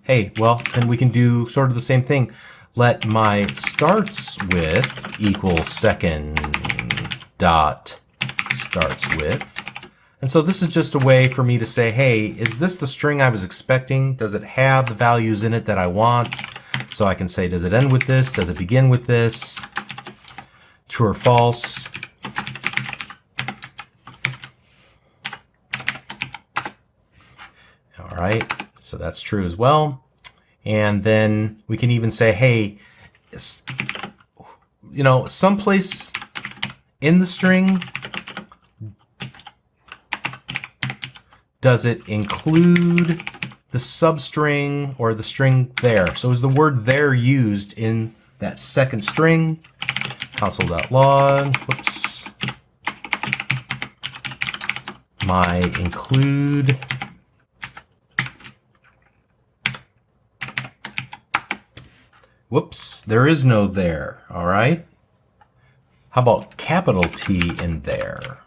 hey, well, then we can do sort of the same thing. Let my starts with equal second dot starts with. And so this is just a way for me to say, hey, is this the string I was expecting? Does it have the values in it that I want? So I can say, does it end with this? Does it begin with this? True or false? All right, so that's true as well. And then we can even say, hey, you know, someplace in the string, does it include the substring or the string there? So is the word there used in that second string? Console.log, whoops, my include whoops, there is no there. All right. How about capital T in there?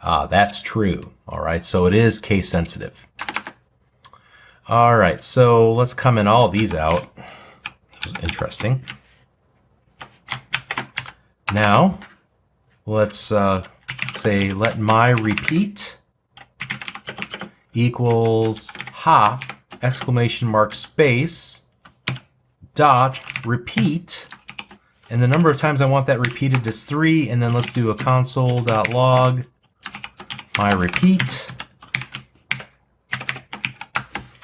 Ah, that's true. All right, so it is case sensitive. All right, so let's comment all these out. Which is interesting. Now, let's say let my repeat equals ha exclamation mark space dot repeat, and the number of times I want that repeated is 3, and then let's do a console.log my repeat,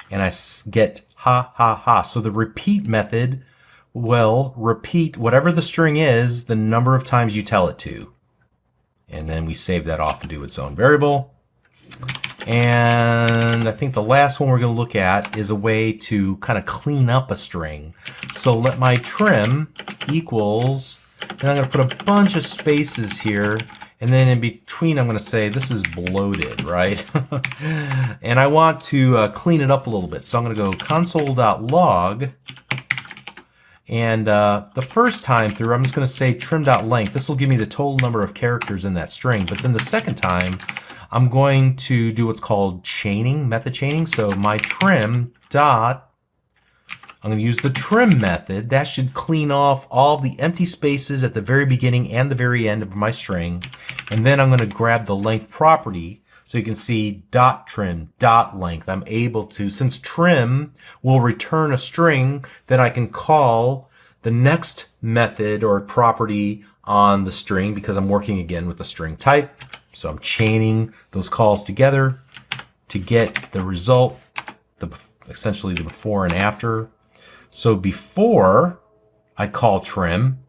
and I get ha ha ha. So the repeat method will repeat whatever the string is the number of times you tell it to, and then we save that off and do its own variable. And I think the last one we're going to look at is a way to kind of clean up a string. So let my trim equals, and I'm going to put a bunch of spaces here, and then in between I'm going to say this is bloated, right? And I want to clean it up a little bit. So I'm going to go console.log, and the first time through I'm just going to say trim.length. This will give me the total number of characters in that string. But then the second time I'm going to do what's called chaining, method chaining. So my trim dot I'm going to use the trim method. That should clean off all the empty spaces at the very beginning and the very end of my string. And then I'm going to grab the length property. So you can see dot trim, dot length. I'm able to, since trim will return a string, then I can call the next method or property on the string because I'm working again with the string type. So I'm chaining those calls together to get the result, essentially the before and after. So before I call trim,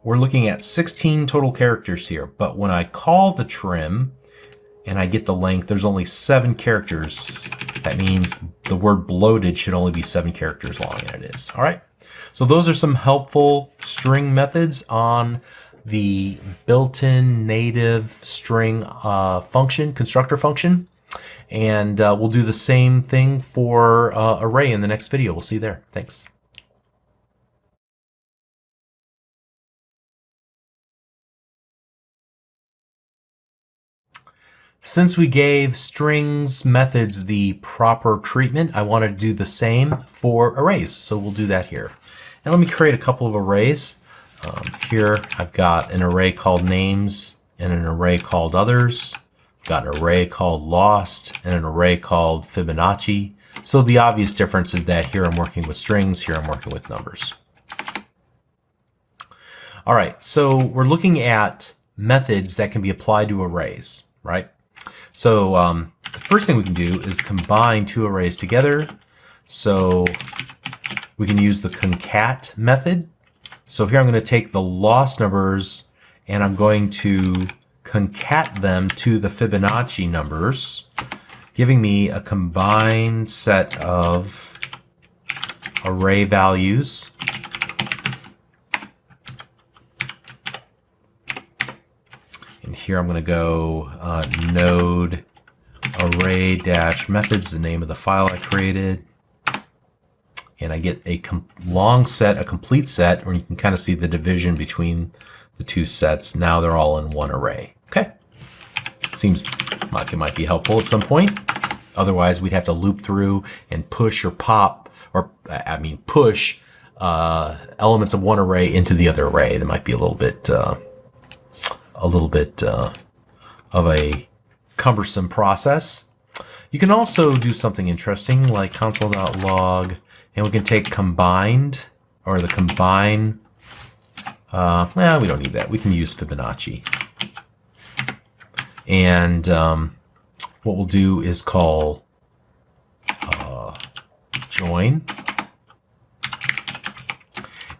we're looking at 16 total characters here. But when I call the trim and I get the length, there's only 7 characters. That means the word bloated should only be 7 characters long, and it is. All right. So those are some helpful string methods on the built-in native string function, constructor function. And we'll do the same thing for array in the next video. We'll see you there. Thanks. Since we gave strings methods the proper treatment, I want to do the same for arrays. So we'll do that here. And let me create a couple of arrays. Here I've got an array called names and an array called others. I've got an array called lost and an array called Fibonacci. So the obvious difference is that here I'm working with strings, here I'm working with numbers. All right, so we're looking at methods that can be applied to arrays, right? So the first thing we can do is combine 2 arrays together. So we can use the concat method. So here I'm going to take the lost numbers and I'm going to concat them to the Fibonacci numbers, giving me a combined set of array values. And here I'm going to go node array-methods, the name of the file I created. And I get a long set, a complete set, where you can kind of see the division between the 2 sets. Now they're all in one array. Okay. Seems like it might be helpful at some point. Otherwise, we'd have to loop through and push or pop, or I mean push elements of one array into the other array. That might be a little bit of a cumbersome process. You can also do something interesting like console.log, and we can take combined, or the combine. Well, we don't need that. We can use Fibonacci. And what we'll do is call join.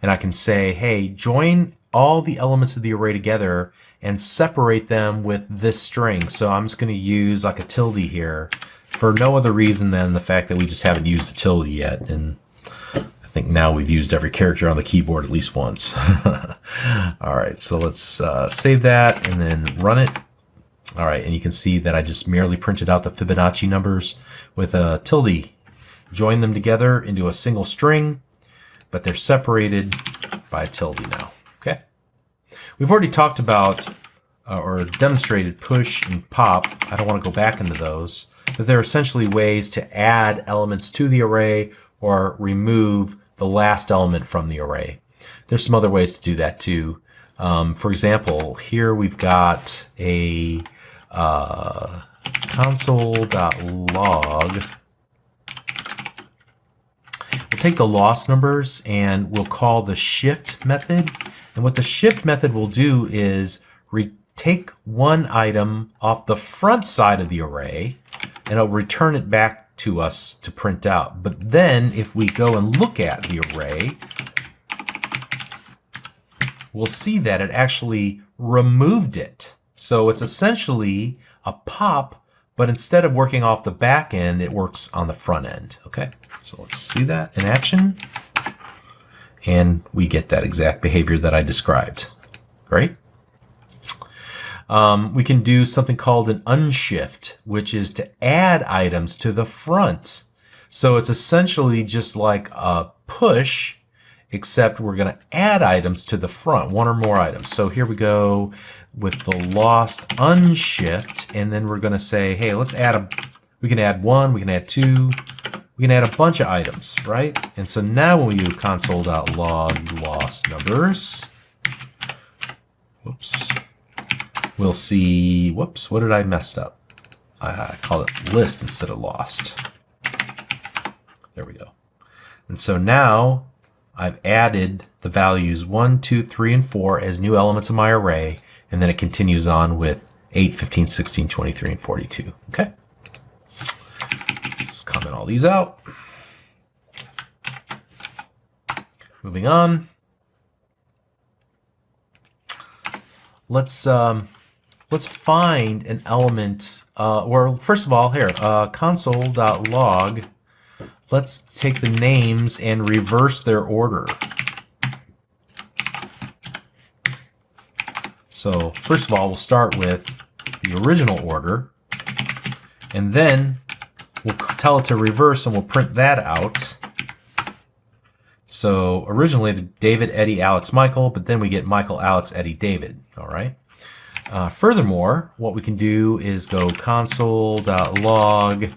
And I can say, hey, join all the elements of the array together and separate them with this string. So I'm just going to use like a tilde here for no other reason than the fact that we just haven't used the tilde yet. And I think now we've used every character on the keyboard at least once. All right, so let's save that and then run it. All right, and you can see that I just merely printed out the Fibonacci numbers with a tilde. Join them together into a single string, but they're separated by a tilde now. Okay. We've already talked about or demonstrated push and pop. I don't want to go back into those, but they're essentially ways to add elements to the array or remove the last element from the array. There's some other ways to do that too. For example, here we've got a console.log. We'll take the lost numbers and we'll call the shift method. And what the shift method will do is take one item off the front side of the array and it'll return it back to us to print out. But then if we go and look at the array, we'll see that it actually removed it. So it's essentially a pop, but instead of working off the back end, it works on the front end. Okay, so let's see that in action. And we get that exact behavior that I described. Great. We can do something called an unshift, which is to add items to the front. So it's essentially just like a push, except we're going to add items to the front, one or more items. So here we go with the lost unshift, and then we're going to say, hey, let's add we can add 1, we can add 2, we can add a bunch of items, right? And so now when we do console.log lost numbers, whoops, we'll see, whoops, what did I mess up? I call it list instead of lost. There we go. And so now I've added the values 1, 2, 3, and 4 as new elements of my array, and then it continues on with 8, 15, 16, 23, and 42. Okay. Let's comment all these out. Moving on. Let's find an element, or first of all, here, console.log. Let's take the names and reverse their order. So first of all, we'll start with the original order, and then we'll tell it to reverse, and we'll print that out. So originally, David, Eddie, Alex, Michael, but then we get Michael, Alex, Eddie, David. All right. Furthermore, what we can do is go console.log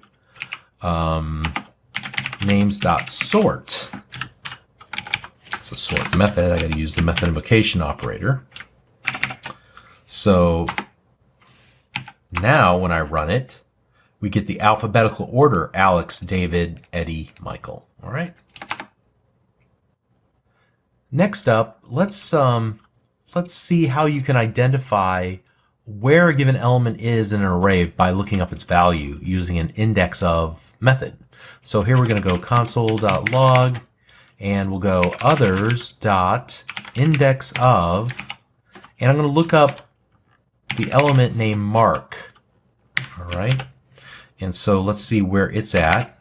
names.sort. It's a sort method. I got to use the method invocation operator. So now when I run it, we get the alphabetical order: Alex, David, Eddie, Michael. All right. Next up, let's see how you can identify where a given element is in an array by looking up its value using an index of method. So here we're going to go console.log, and we'll go others.index of, and I'm going to look up the element named Mark. All right. And so let's see where it's at.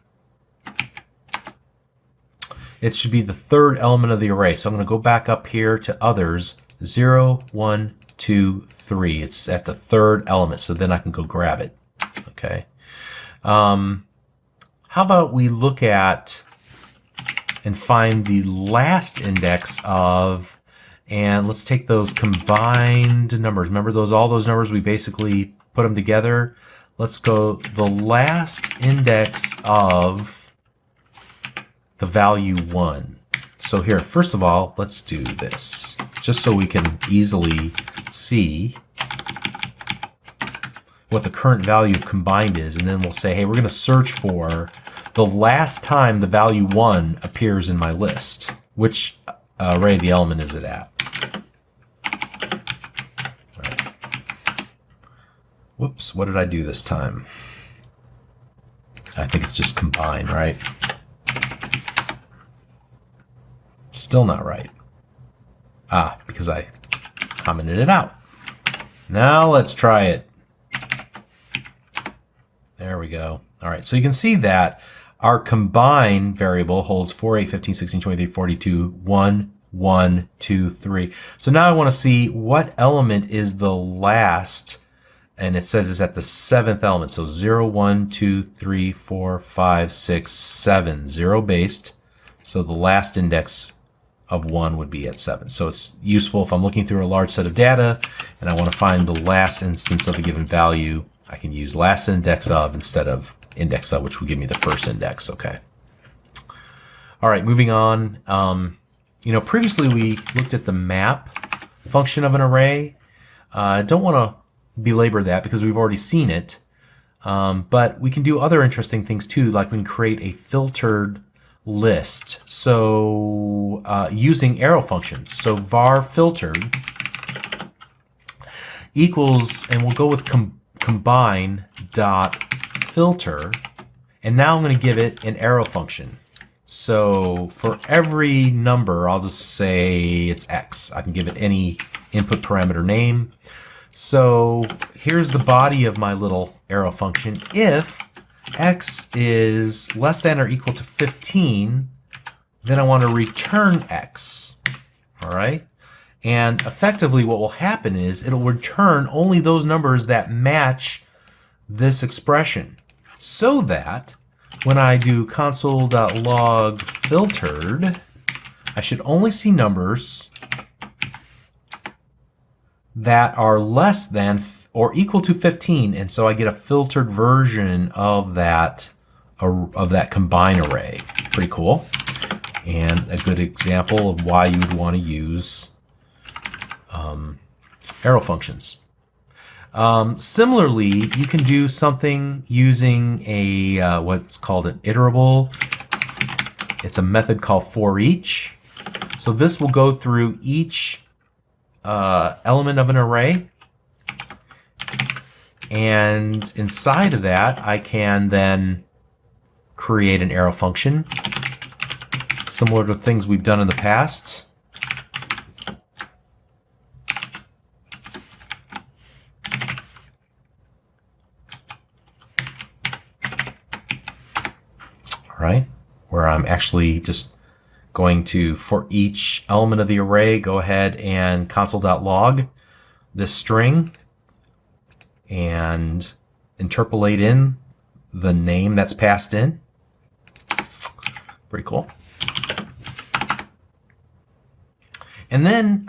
It should be the third element of the array. So I'm going to go back up here to others, 0, 1, 2, 3. It's at the third element, so then I can go grab it. Okay. How about we look at and find the last index of, and let's take those combined numbers. Remember all those numbers, we basically put them together. Let's go the last index of the value 1. So here, first of all, let's do this, just so we can easily see what the current value of combined is, and then we'll say, hey, we're going to search for the last time the value 1 appears in my list. Which array the element is it at? All right. Whoops, what did I do this time? I think it's just combine, right? Still not right. Because I commented it out. Now let's try it. There we go. All right, so you can see that our combine variable holds 4, 8, 15, 16, 23, 42, 1, 1, 2, 3. So now I want to see what element is the last, and it says it's at the 7th element. So 0, 1, 2, 3, 4, 5, 6, 7. 0 based. So the last index of 1 would be at 7. So it's useful if I'm looking through a large set of data and I want to find the last instance of a given value. I can use last index of instead of index of, which will give me the first index. Okay. All right, moving on. Previously we looked at the map function of an array. I don't want to belabor that because we've already seen it. But we can do other interesting things too, like we can create a filtered list. So using arrow functions. So var filtered equals, and we'll go with combine dot filter, and now I'm going to give it an arrow function. So for every number, I'll just say it's X. I can give it any input parameter name. So here's the body of my little arrow function. If X is less than or equal to 15, then I want to return X. All right. And effectively what will happen is it'll return only those numbers that match this expression, so that when I do console.log filtered, I should only see numbers that are less than or equal to 15, and so I get a filtered version of that of that combine array. Pretty cool. And a good example of why you would want to use arrow functions. Similarly, you can do something using a what's called an iterable. It's a method called for each. So this will go through each element of an array, and inside of that I can then create an arrow function similar to things we've done in the past. All right, where I'm actually just going to, for each element of the array, go ahead and console.log this string and interpolate in the name that's passed in. Pretty cool. And then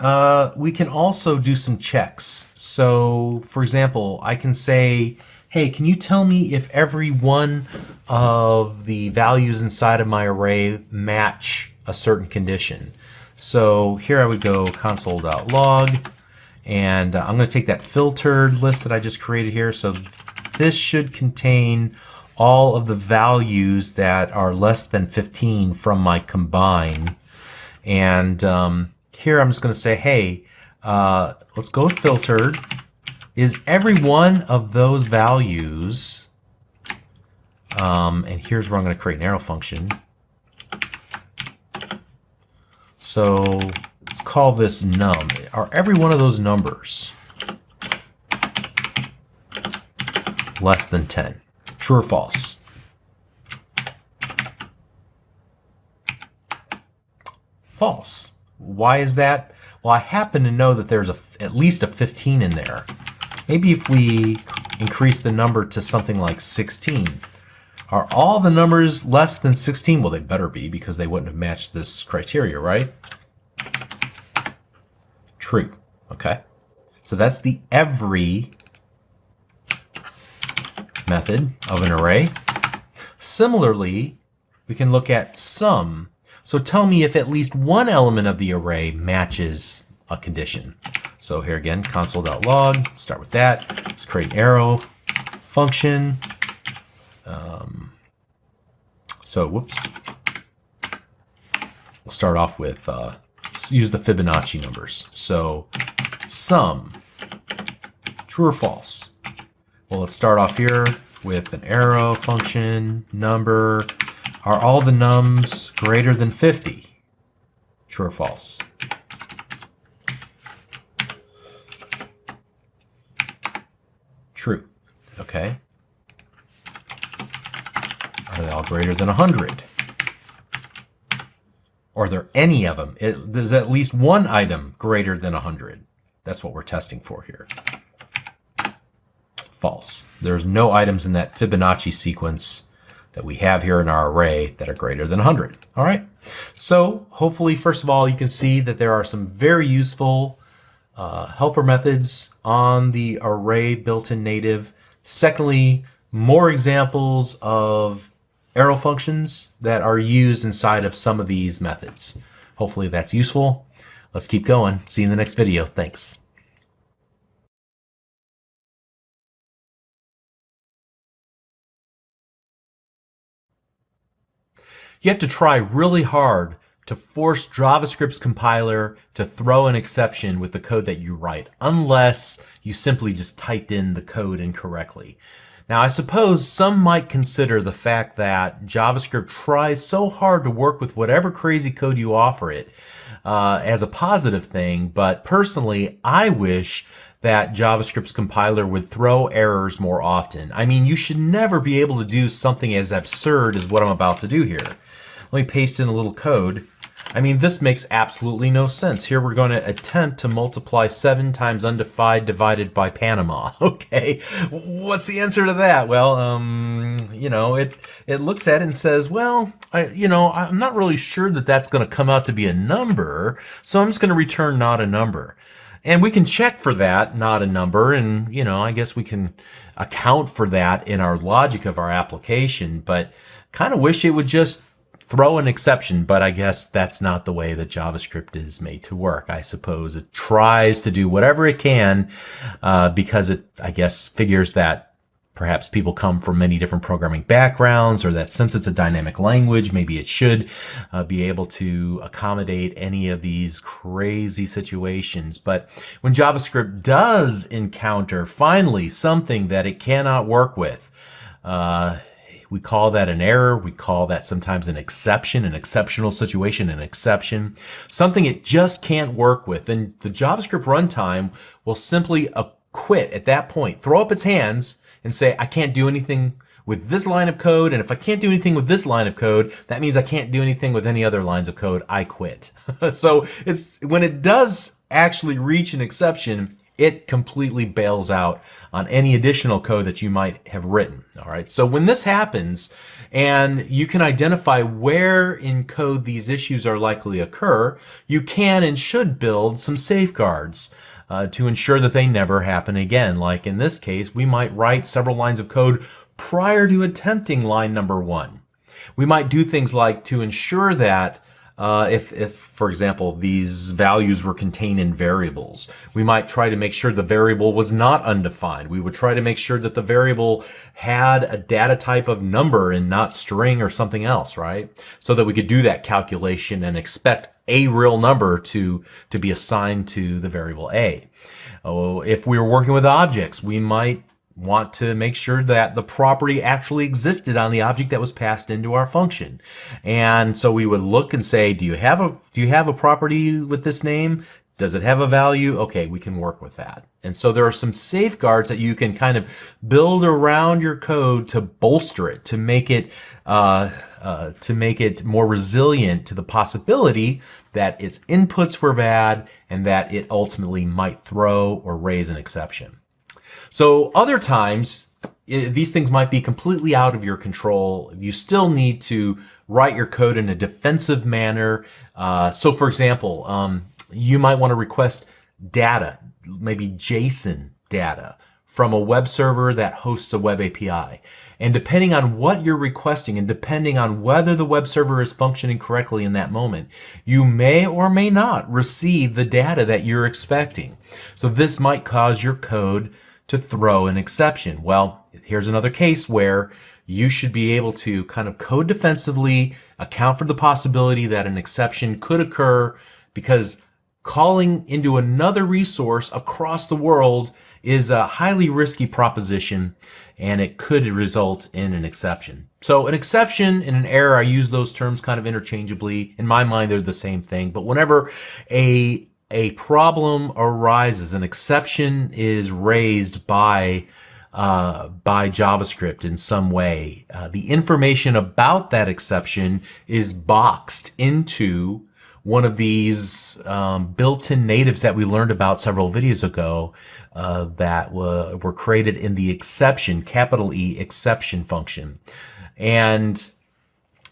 we can also do some checks. So for example, I can say, hey, can you tell me if every one of the values inside of my array match a certain condition? So here I would go console.log, and I'm going to take that filtered list that I just created here. So this should contain all of the values that are less than 15 from my combine. And here I'm just going to say, hey, let's go with filtered. Is every one of those values, and here's where I'm going to create an arrow function. So let's call this num. Are every one of those numbers less than 10? True or false? False. Why is that? Well, I happen to know that there's at least a 15 in there. Maybe if we increase the number to something like 16, are all the numbers less than 16? Well, they better be, because they wouldn't have matched this criteria, right? True. Okay. So that's the every method of an array. Similarly, we can look at sum. So tell me if at least one element of the array matches a condition. So here again, console.log, start with that. Let's create an arrow function. Whoops. We'll start off with, use the Fibonacci numbers. So sum, true or false? Well, let's start off here with an arrow function, number. Are all the nums greater than 50? True or false? True. Okay. Are they all greater than 100? Or are there any of them? There's at least one item greater than 100. That's what we're testing for here. False. There's no items in that Fibonacci sequence that we have here in our array that are greater than 100. All right. So hopefully, first of all, you can see that there are some very useful helper methods on the array built-in native. Secondly, more examples of arrow functions that are used inside of some of these methods. Hopefully that's useful. Let's keep going. See you in the next video. Thanks. You have to try really hard to force JavaScript's compiler to throw an exception with the code that you write, unless you simply just typed in the code incorrectly. Now, I suppose some might consider the fact that JavaScript tries so hard to work with whatever crazy code you offer it as a positive thing, but personally, I wish that JavaScript's compiler would throw errors more often. I mean, you should never be able to do something as absurd as what I'm about to do here. Let me paste in a little code. I mean, this makes absolutely no sense. Here we're going to attempt to multiply 7 times undefined divided by Panama. Okay, what's the answer to that? Well, you know, it looks at it and says, well, I'm not really sure that that's going to come out to be a number, so I'm just going to return not a number. And we can check for that, not a number, and I guess we can account for that in our logic of our application, but kind of wish it would just throw an exception, but I guess that's not the way that JavaScript is made to work. I suppose it tries to do whatever it can because it, I guess, figures that perhaps people come from many different programming backgrounds, or that since it's a dynamic language, maybe it should be able to accommodate any of these crazy situations. But when JavaScript does encounter finally something that it cannot work with, we call that an error. We call that sometimes an exception, an exceptional situation, an exception, something it just can't work with. And the JavaScript runtime will simply quit at that point, throw up its hands and say, I can't do anything with this line of code. And if I can't do anything with this line of code, that means I can't do anything with any other lines of code. I quit. So it's when it does actually reach an exception, it completely bails out on any additional code that you might have written. All right. So when this happens and you can identify where in code these issues are likely to occur, you can and should build some safeguards to ensure that they never happen again. Like in this case, we might write several lines of code prior to attempting line number 1. We might do things like to ensure that if, for example, these values were contained in variables, we might try to make sure the variable was not undefined. We would try to make sure that the variable had a data type of number and not string or something else, right? So that we could do that calculation and expect a real number to be assigned to the variable A. Oh, if we were working with objects, we might want to make sure that the property actually existed on the object that was passed into our function. And so we would look and say, do you have a property with this name? Does it have a value? Okay, we can work with that. And so there are some safeguards that you can kind of build around your code to bolster it, to make it more resilient to the possibility that its inputs were bad and that it ultimately might throw or raise an exception. So other times, these things might be completely out of your control. You still need to write your code in a defensive manner. So for example, you might want to request data, maybe JSON data, from a web server that hosts a web API. And depending on what you're requesting and depending on whether the web server is functioning correctly in that moment, you may or may not receive the data that you're expecting. So this might cause your code to throw an exception. Well, here's another case where you should be able to kind of code defensively, account for the possibility that an exception could occur, because calling into another resource across the world is a highly risky proposition, and it could result in an exception. So an exception and an error, I use those terms kind of interchangeably. In my mind, they're the same thing. But whenever a problem arises, an exception is raised by JavaScript in some way, the information about that exception is boxed into one of these built-in natives that we learned about several videos ago that were created in the exception, capital E, exception function. And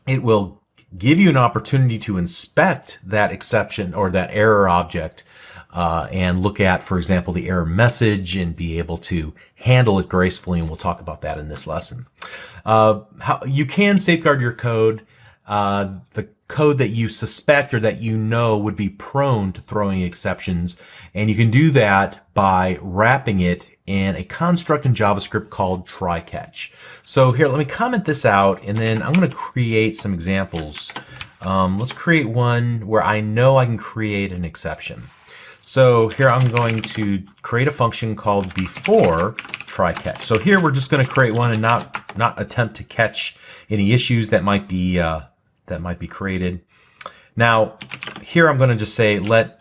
it will give you an opportunity to inspect that exception or that error object and look at, for example, the error message and be able to handle it gracefully. And we'll talk about that in this lesson. How you can safeguard your code, the code that you suspect or that you know would be prone to throwing exceptions. And you can do that by wrapping it in a construct in JavaScript called try-catch. So here, let me comment this out, and then I'm going to create some examples. Let's create one where I know I can create an exception. So here I'm going to create a function called before try-catch. So here we're just going to create one and not attempt to catch any issues that might be created. Now here I'm going to just say let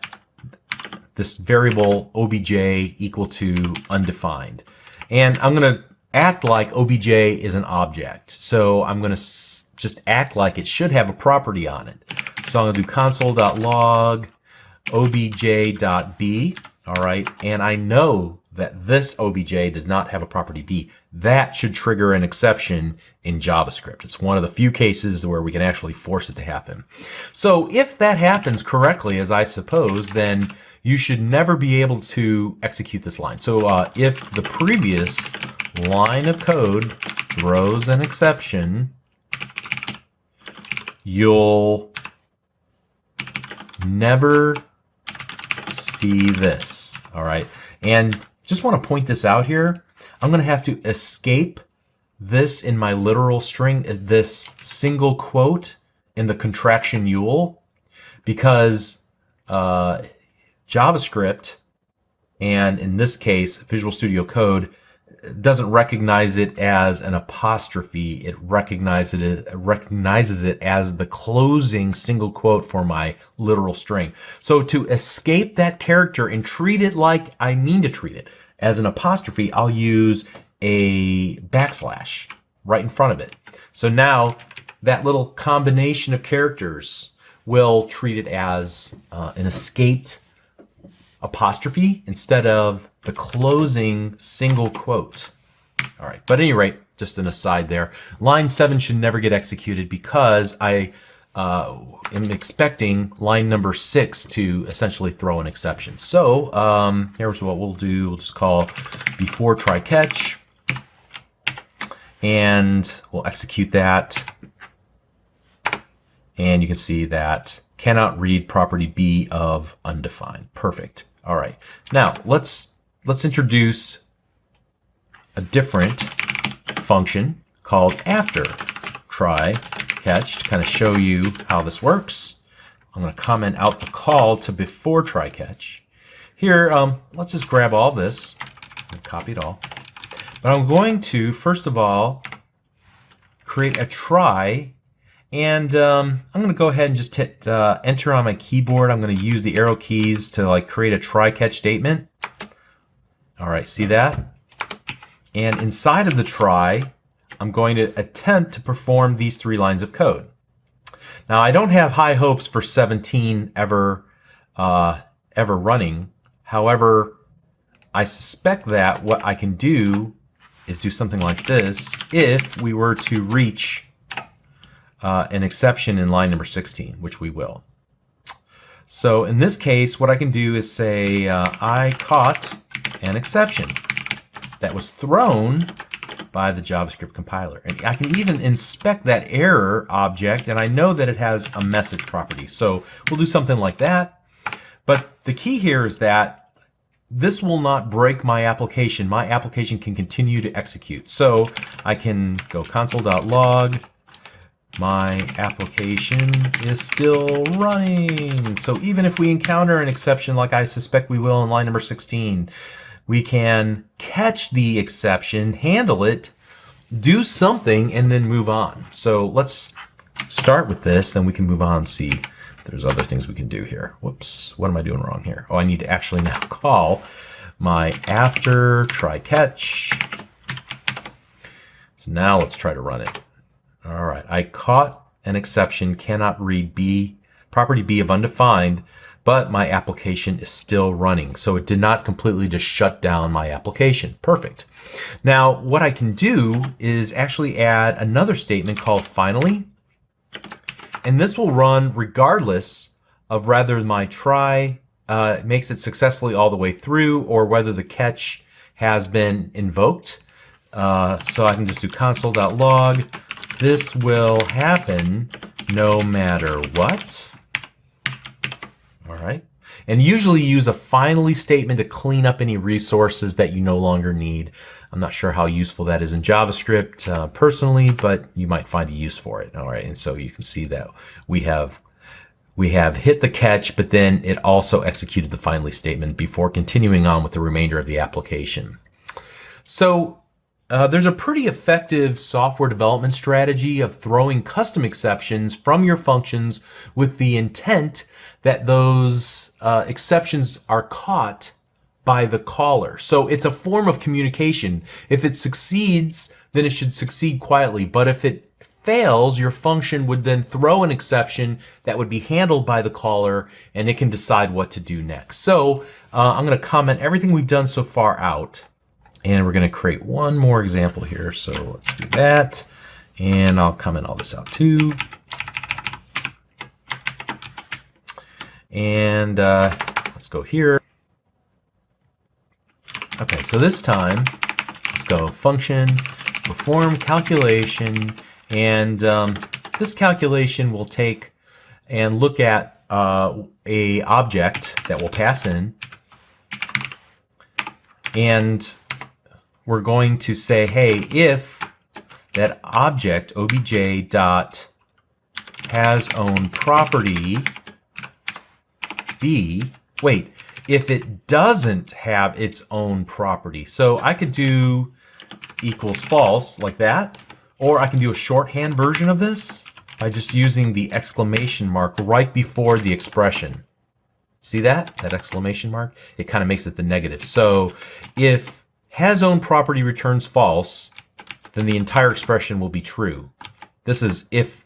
this variable obj equal to undefined, and I'm going to act like obj is an object. So I'm going to just act like it should have a property on it. So I'm going to do console.log obj.b. All right, and I know that this obj does not have a property b. That should trigger an exception in JavaScript. It's one of the few cases where we can actually force it to happen. So if that happens correctly, as I suppose, then you should never be able to execute this line. So if the previous line of code throws an exception, you'll never see this. All right. And just want to point this out here. I'm going to have to escape this in my literal string, this single quote in the contraction UL, because JavaScript, and in this case, Visual Studio Code, doesn't recognize it as an apostrophe. It recognizes it as the closing single quote for my literal string. So to escape that character and treat it like I mean to treat it, as an apostrophe, I'll use a backslash right in front of it. So now that little combination of characters will treat it as an escaped apostrophe instead of the closing single quote. All right, but at any rate, just an aside there. Line 7 should never get executed because I am expecting line number 6 to essentially throw an exception. So here's what we'll do. We'll just call before try catch, and we'll execute that. And you can see that cannot read property B of undefined. Perfect. All right. Now let's introduce a different function called after try catch to kind of show you how this works. I'm going to comment out the call to before try catch. Here, let's just grab all this and copy it all. But I'm going to, first of all, create a try, and I'm going to go ahead and just hit enter on my keyboard. I'm going to use the arrow keys to like create a try catch statement. All right, see that? And inside of the try, I'm going to attempt to perform these 3 lines of code. Now, I don't have high hopes for 17 ever running. However, I suspect that what I can do is do something like this if we were to reach an exception in line number 16, which we will. So in this case, what I can do is say I caught an exception that was thrown by the JavaScript compiler. And I can even inspect that error object, and I know that it has a message property. So we'll do something like that. But the key here is that this will not break my application. My application can continue to execute. So I can go console.log. My application is still running. So even if we encounter an exception like I suspect we will in line number 16, we can catch the exception, handle it, do something, and then move on. So let's start with this, then we can move on and see if there's other things we can do here. Whoops, what am I doing wrong here? Oh, I need to actually now call my after try catch. So now let's try to run it. All right, I caught an exception, cannot read B, property B of undefined, but my application is still running. So it did not completely just shut down my application. Perfect. Now, what I can do is actually add another statement called finally. And this will run regardless of whether my try makes it successfully all the way through or whether the catch has been invoked. So I can just do console.log. This will happen no matter what. All right. And usually use a finally statement to clean up any resources that you no longer need. I'm not sure how useful that is in JavaScript personally, but you might find a use for it. All right. And so you can see that we have hit the catch, but then it also executed the finally statement before continuing on with the remainder of the application. So there's a pretty effective software development strategy of throwing custom exceptions from your functions with the intent that those exceptions are caught by the caller. So it's a form of communication. If it succeeds, then it should succeed quietly. But if it fails, your function would then throw an exception that would be handled by the caller, and it can decide what to do next. So I'm going to comment everything we've done so far out. And we're going to create one more example here. So let's do that. And I'll comment all this out too. And let's Let's go here. Okay, so this time, let's go function, perform calculation, and this calculation will take and look at a object that will pass in, and we're going to say, hey, if that object obj dot has own property b, wait, if it doesn't have its own property. So I could do equals false like that, or I can do a shorthand version of this by just using the exclamation mark right before the expression. See that? That exclamation mark? It kind of makes it the negative. So if has own property returns false, then the entire expression will be true. This is if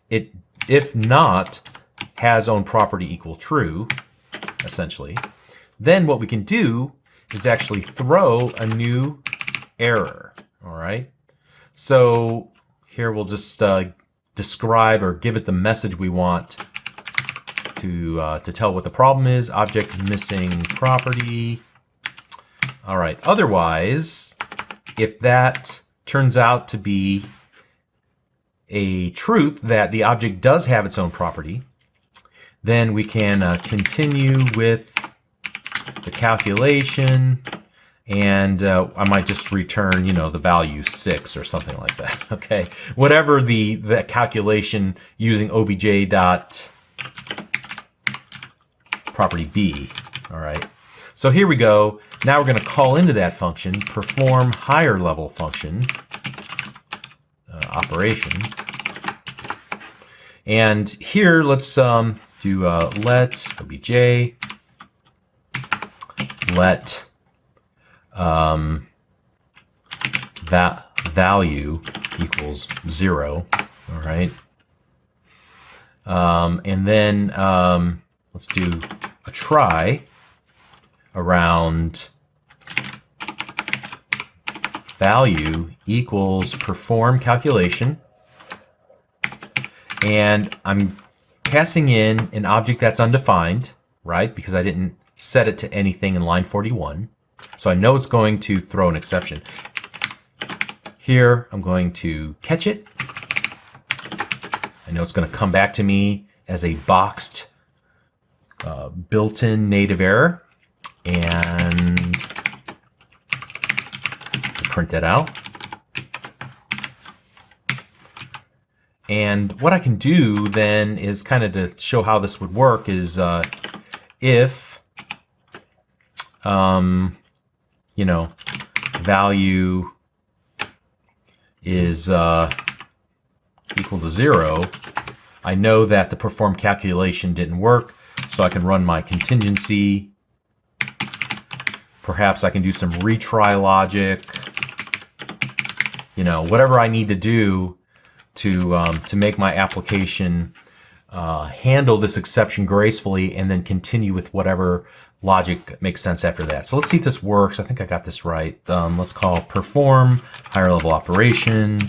not has own property equal true, essentially. Then what we can do is actually throw a new error. All right. So here we'll just describe or give it the message we want to tell what the problem is. Object missing property. All right. Otherwise, if that turns out to be a truth that the object does have its own property, then we can continue with the calculation, and I might just return, the value 6 or something like that. Okay, whatever the calculation using obj dot property b. All right. So here we go. Now we're going to call into that function, perform higher level function operation. And here let's do let obj let that value equals 0. All right. And then let's do a try around value equals perform calculation, and I'm passing in an object that's undefined, right? Because I didn't set it to anything in line 41. So I know it's going to throw an exception. Here I'm going to catch it. I know it's going to come back to me as a boxed built-in native error, and print that out. And what I can do then is kind of to show how this would work is if value is equal to 0, I know that the perform calculation didn't work, so I can run my contingency. Perhaps I can do some retry logic, whatever I need to do to make my application handle this exception gracefully, and then continue with whatever logic makes sense after that. So let's see if this works. I think I got this right. Let's call perform higher level operation,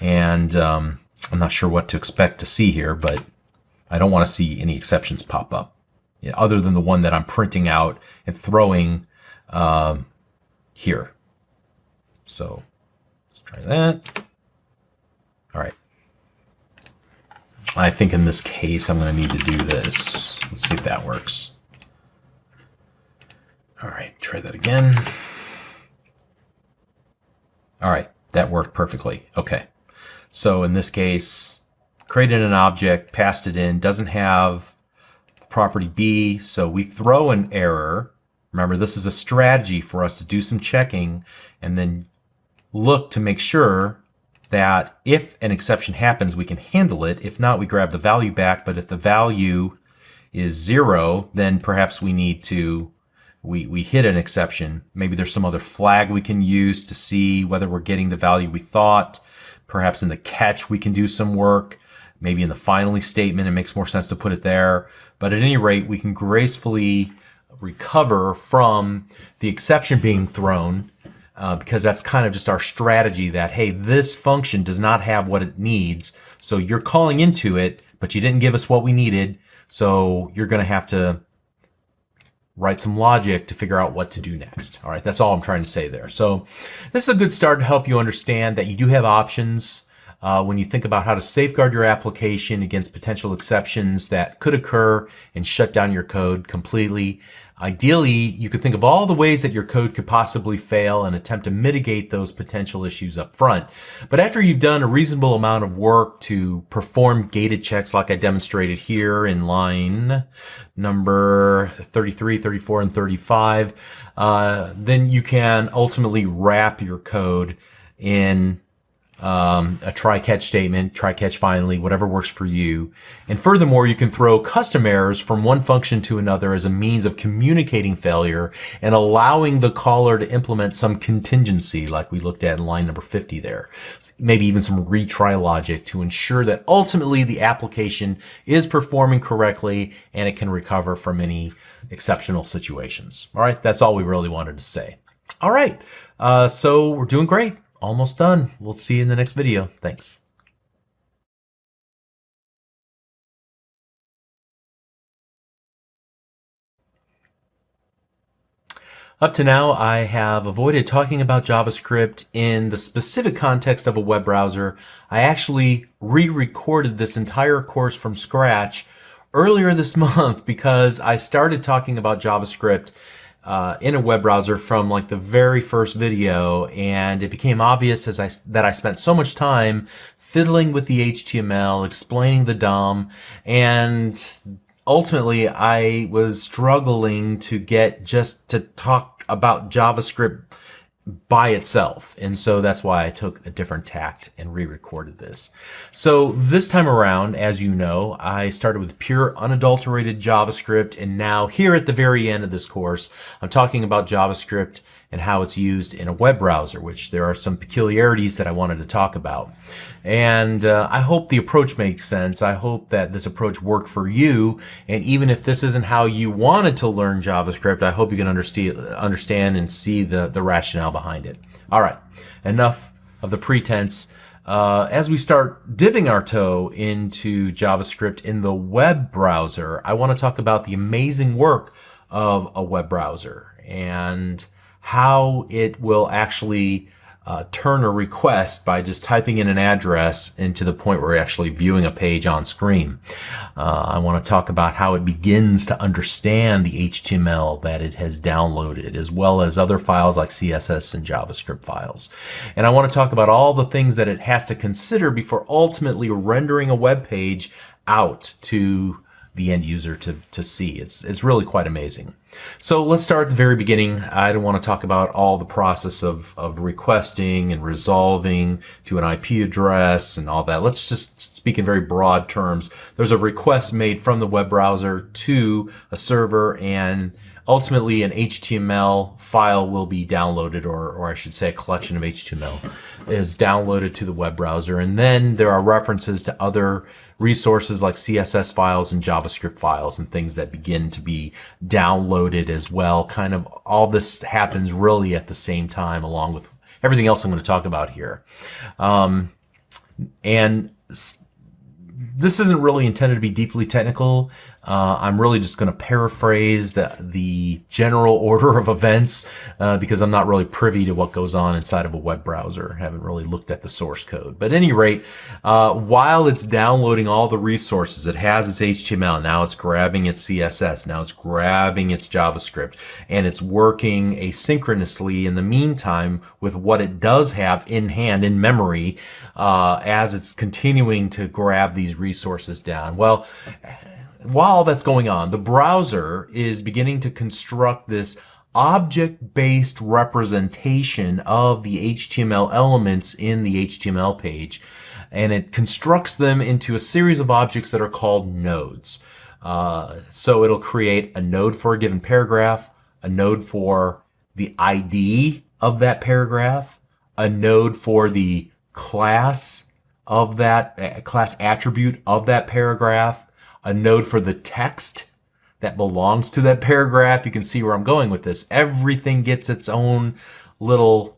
and I'm not sure what to expect to see here, but I don't want to see any exceptions pop up, other than the one that I'm printing out and throwing here. So let's try that. All right. I think in this case, I'm going to need to do this. Let's see if that works. All right, try that again. All right, that worked perfectly. Okay. So in this case, created an object, passed it in, doesn't have property B, so we throw an error. Remember, this is a strategy for us to do some checking and then look to make sure that if an exception happens, we can handle it. If not, we grab the value back. But if the value is 0, then perhaps we need to, we hit an exception. Maybe there's some other flag we can use to see whether we're getting the value we thought. Perhaps in the catch we can do some work. Maybe in the finally statement, it makes more sense to put it there. But at any rate, we can gracefully recover from the exception being thrown, because that's kind of just our strategy that, hey, this function does not have what it needs. So you're calling into it, but you didn't give us what we needed. So you're going to have to write some logic to figure out what to do next. All right, that's all I'm trying to say there. So this is a good start to help you understand that you do have options when you think about how to safeguard your application against potential exceptions that could occur and shut down your code completely. Ideally, you could think of all the ways that your code could possibly fail and attempt to mitigate those potential issues up front. But after you've done a reasonable amount of work to perform gated checks like I demonstrated here in line number 33, 34, and 35, then you can ultimately wrap your code in a try-catch statement, try-catch finally, whatever works for you. And furthermore, you can throw custom errors from one function to another as a means of communicating failure and allowing the caller to implement some contingency like we looked at in line number 50 there. Maybe even some retry logic to ensure that ultimately the application is performing correctly and it can recover from any exceptional situations. All right, that's all we really wanted to say. All right, so we're doing great. Almost done. We'll see you in the next video. Thanks. Up to now, I have avoided talking about JavaScript in the specific context of a web browser. I actually re-recorded this entire course from scratch earlier this month because I started talking about JavaScript in a web browser from like the very first video, and it became obvious that I spent so much time fiddling with the HTML, explaining the DOM, and ultimately I was struggling to get just to talk about JavaScript by itself, and so that's why I took a different tact and re-recorded this. So this time around, as you know, I started with pure unadulterated JavaScript, and now here at the very end of this course I'm talking about JavaScript and how it's used in a web browser, which there are some peculiarities that I wanted to talk about. And I hope the approach makes sense. I hope that this approach worked for you, and even if this isn't how you wanted to learn JavaScript, I hope you can understand and see the rationale behind it. All right, enough of the pretense. As we start dipping our toe into JavaScript in the web browser, I want to talk about the amazing work of a web browser and how it will actually turn a request by just typing in an address into the point where we're actually viewing a page on screen. I want to talk about how it begins to understand the HTML that it has downloaded, as well as other files like CSS and JavaScript files. And I want to talk about all the things that it has to consider before ultimately rendering a web page out to the end user to see. It's really quite amazing. So let's start at the very beginning. I don't want to talk about all the process of requesting and resolving to an IP address and all that. Let's just speak in very broad terms. There's a request made from the web browser to a server, and ultimately an HTML file will be downloaded, or I should say a collection of HTML is downloaded to the web browser, and then there are references to other resources like CSS files and JavaScript files and things that begin to be downloaded as well. Kind of all this happens really at the same time, along with everything else I'm going to talk about here. And this isn't really intended to be deeply technical. I'm really just going to paraphrase the general order of events because I'm not really privy to what goes on inside of a web browser. I haven't really looked at the source code. But at any rate, while it's downloading all the resources, it has its HTML. Now it's grabbing its CSS. Now it's grabbing its JavaScript. And it's working asynchronously in the meantime with what it does have in hand, in memory, as it's continuing to grab these resources down. Well, while that's going on, the browser is beginning to construct this object-based representation of the HTML elements in the HTML page, and it constructs them into a series of objects that are called nodes. So it'll create a node for a given paragraph, a node for the ID of that paragraph, a node for the class of that class attribute of that paragraph, a node for the text that belongs to that paragraph. You can see where I'm going with this. Everything gets its own little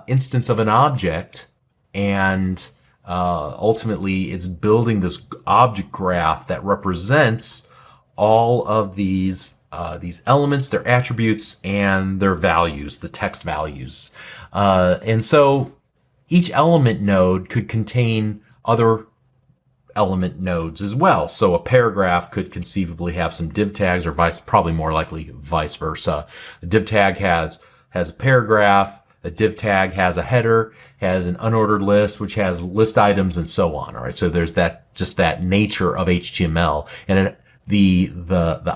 instance of an object, and ultimately it's building this object graph that represents all of these these elements, their attributes, and their values, the text values. And so each element node could contain other element nodes as well. So a paragraph could conceivably have some div tags, or probably more likely vice versa. A div tag has a paragraph, a div tag has a header, has an unordered list, which has list items, and so on. All right, so there's just that nature of HTML, and the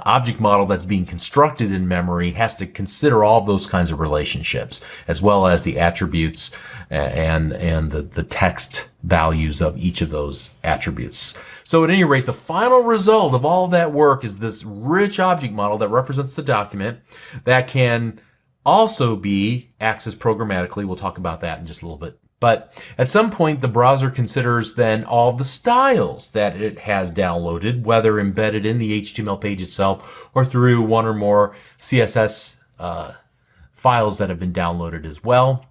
object model that's being constructed in memory has to consider all those kinds of relationships, as well as the attributes and the text values of each of those attributes. So at any rate, the final result of all of that work is this rich object model that represents the document that can also be accessed programmatically. We'll talk about that in just a little bit. But at some point, the browser considers then all the styles that it has downloaded, whether embedded in the HTML page itself or through one or more CSS files that have been downloaded as well.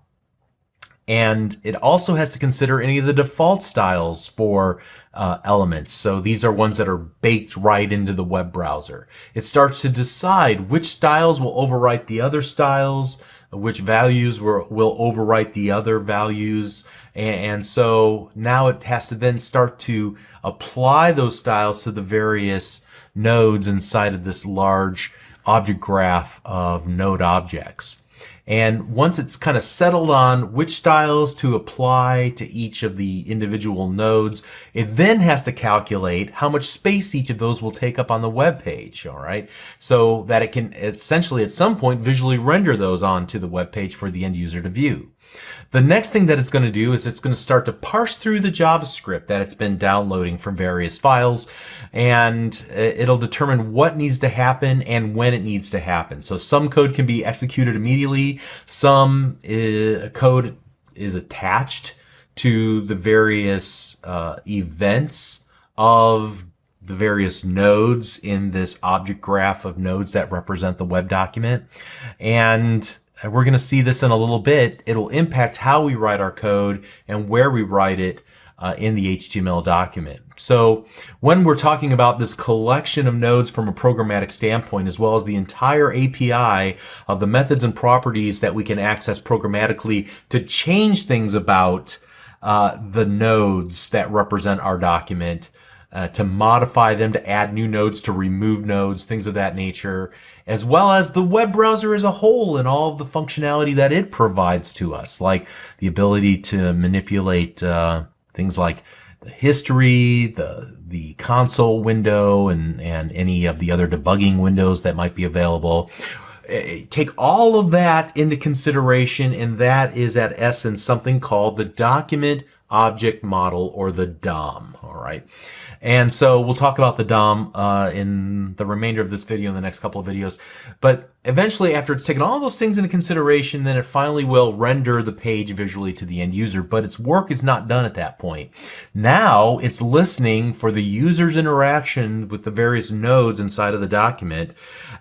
And it also has to consider any of the default styles for elements. So these are ones that are baked right into the web browser. It starts to decide which styles will overwrite the other styles, which values will overwrite the other values. And so now it has to then start to apply those styles to the various nodes inside of this large object graph of node objects. And once it's kind of settled on which styles to apply to each of the individual nodes, it then has to calculate how much space each of those will take up on the web page, all right? So that it can essentially at some point visually render those onto the web page for the end user to view. The next thing that it's going to do is it's going to start to parse through the JavaScript that it's been downloading from various files, and it'll determine what needs to happen and when it needs to happen. So some code can be executed immediately. Some code is attached to the various events of the various nodes in this object graph of nodes that represent the web document. And we're going to see this in a little bit. It'll impact how we write our code and where we write it in the HTML document. So when we're talking about this collection of nodes from a programmatic standpoint, as well as the entire API of the methods and properties that we can access programmatically to change things about the nodes that represent our document, to modify them, to add new nodes, to remove nodes, things of that nature, as well as the web browser as a whole and all of the functionality that it provides to us, like the ability to manipulate things like the history, the console window, and any of the other debugging windows that might be available. Take all of that into consideration, and that is at essence something called the document object model, or the DOM. All right. And so we'll talk about the DOM in the remainder of this video, in the next couple of videos. But eventually, after it's taken all those things into consideration, then it finally will render the page visually to the end user. But its work is not done at that point. Now it's listening for the user's interaction with the various nodes inside of the document.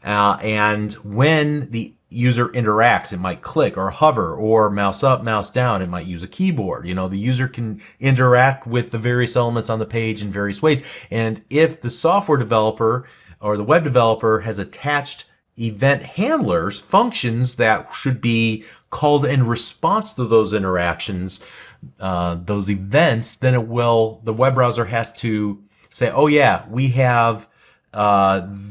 And when the user interacts, it might click or hover or mouse up, mouse down. It might use a keyboard. You know, the user can interact with the various elements on the page in various ways. And if the software developer or the web developer has attached event handlers, functions that should be called in response to those interactions, those events, then the web browser has to say, oh yeah, we have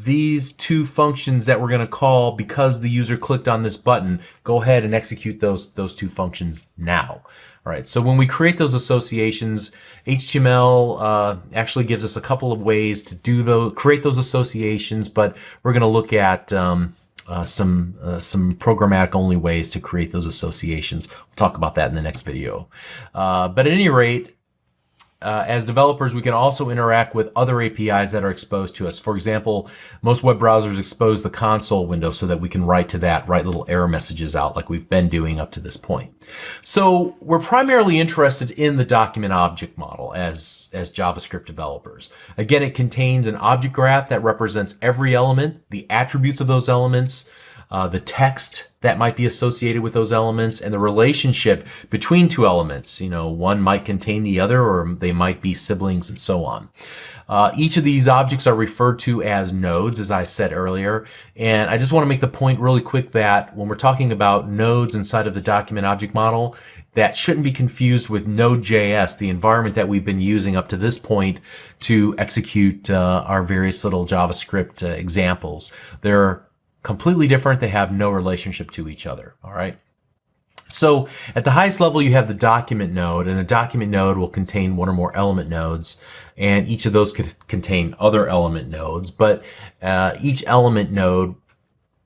these two functions that we're going to call because the user clicked on this button. Go ahead and execute those two functions now. All right, so when we create those associations, HTML actually gives us a couple of ways to create those associations, but we're going to look at some programmatic only ways to create those associations. We'll talk about that in the next video. But at any rate, as developers, we can also interact with other APIs that are exposed to us. For example, most web browsers expose the console window so that we can write little error messages out like we've been doing up to this point. So we're primarily interested in the document object model as JavaScript developers. Again, it contains an object graph that represents every element, the attributes of those elements, the text that might be associated with those elements, and the relationship between two elements. You know, one might contain the other, or they might be siblings, and so on. Each of these objects are referred to as nodes, as I said earlier. And I just want to make the point really quick that when we're talking about nodes inside of the document object model, that shouldn't be confused with Node.js, the environment that we've been using up to this point to execute our various little JavaScript examples. They're completely different. They have no relationship to each other. All right. So at the highest level, you have the document node, and the document node will contain one or more element nodes, and each of those could contain other element nodes, but each element node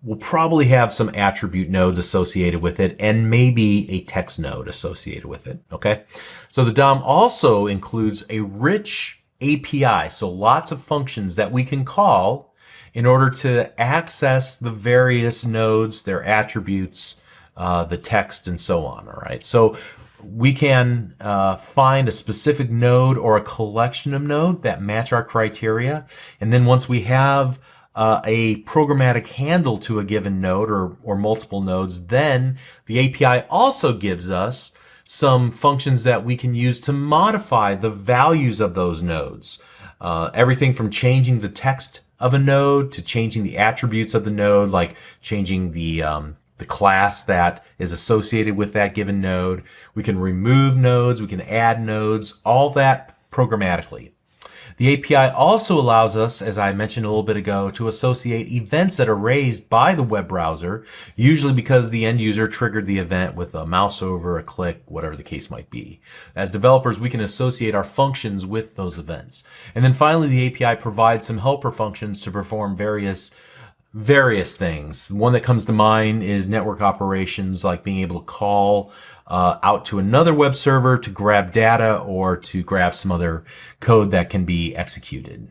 will probably have some attribute nodes associated with it, and maybe a text node associated with it. Okay. So the DOM also includes a rich API, so lots of functions that we can call in order to access the various nodes, their attributes, the text, and so on. All right. So we can find a specific node or a collection of nodes that match our criteria. And then once we have a programmatic handle to a given node or multiple nodes, then the API also gives us some functions that we can use to modify the values of those nodes. Everything from changing the text of a node to changing the attributes of the node, like changing the class that is associated with that given node. We can remove nodes, we can add nodes, all that programmatically. The API also allows us, as I mentioned a little bit ago, to associate events that are raised by the web browser, usually because the end user triggered the event with a mouse over, a click, whatever the case might be. As developers, we can associate our functions with those events. And then finally, the API provides some helper functions to perform various things. One that comes to mind is network operations, like being able to call out to another web server to grab data or to grab some other code that can be executed.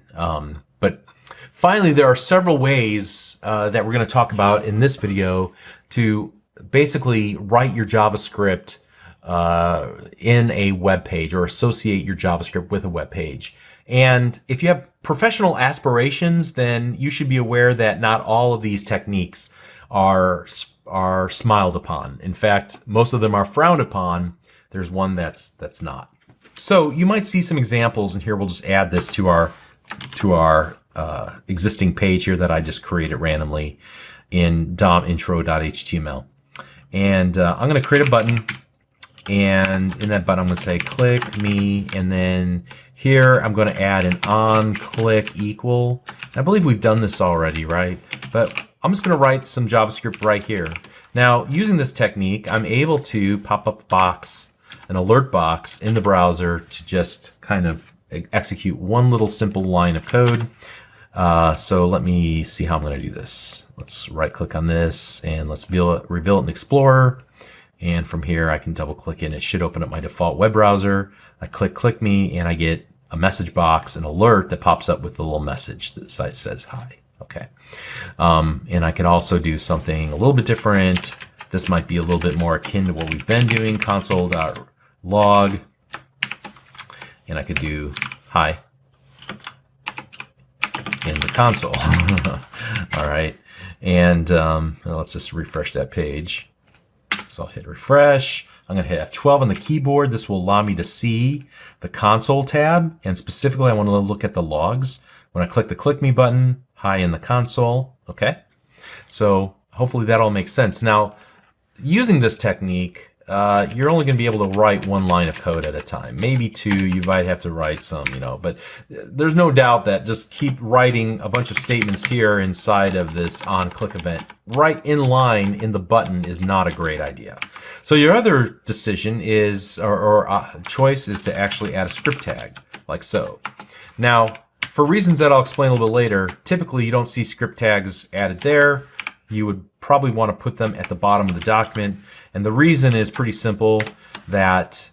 But finally, there are several ways that we're going to talk about in this video to basically write your JavaScript in a web page, or associate your JavaScript with a web page. And if you have professional aspirations, then you should be aware that not all of these techniques are smiled upon. In fact, most of them are frowned upon. There's one that's not. So you might see some examples, and here we'll just add this to our existing page here that I just created randomly in DOM-intro.html. And I'm going to create a button, and in that button I'm going to say click me, and then here I'm going to add an onClick equal. I believe we've done this already, right? But I'm just going to write some JavaScript right here. Now, using this technique, I'm able to pop up a box, an alert box in the browser, to just kind of execute one little simple line of code. So let me see how I'm going to do this. Let's right click on this, and let's reveal it in Explorer. And from here, I can double click in. It should open up my default web browser. I click me, and I get a message box, an alert that pops up with the little message that says hi. Okay. And I can also do something a little bit different. This might be a little bit more akin to what we've been doing, console.log. And I could do hi in the console. All right. And let's just refresh that page. So I'll hit refresh. I'm going to hit F12 on the keyboard. This will allow me to see the console tab. And specifically, I want to look at the logs. When I click the click me button, hi in the console. Okay. So hopefully that all makes sense. Now, using this technique, you're only going to be able to write one line of code at a time, maybe two. You might have to write some, but there's no doubt that just keep writing a bunch of statements here inside of this onClick event right in line in the button is not a great idea. So your other decision is, or choice is, to actually add a script tag like so. Now, for reasons that I'll explain a little bit later, typically you don't see script tags added there. You would probably want to put them at the bottom of the document. And the reason is pretty simple, that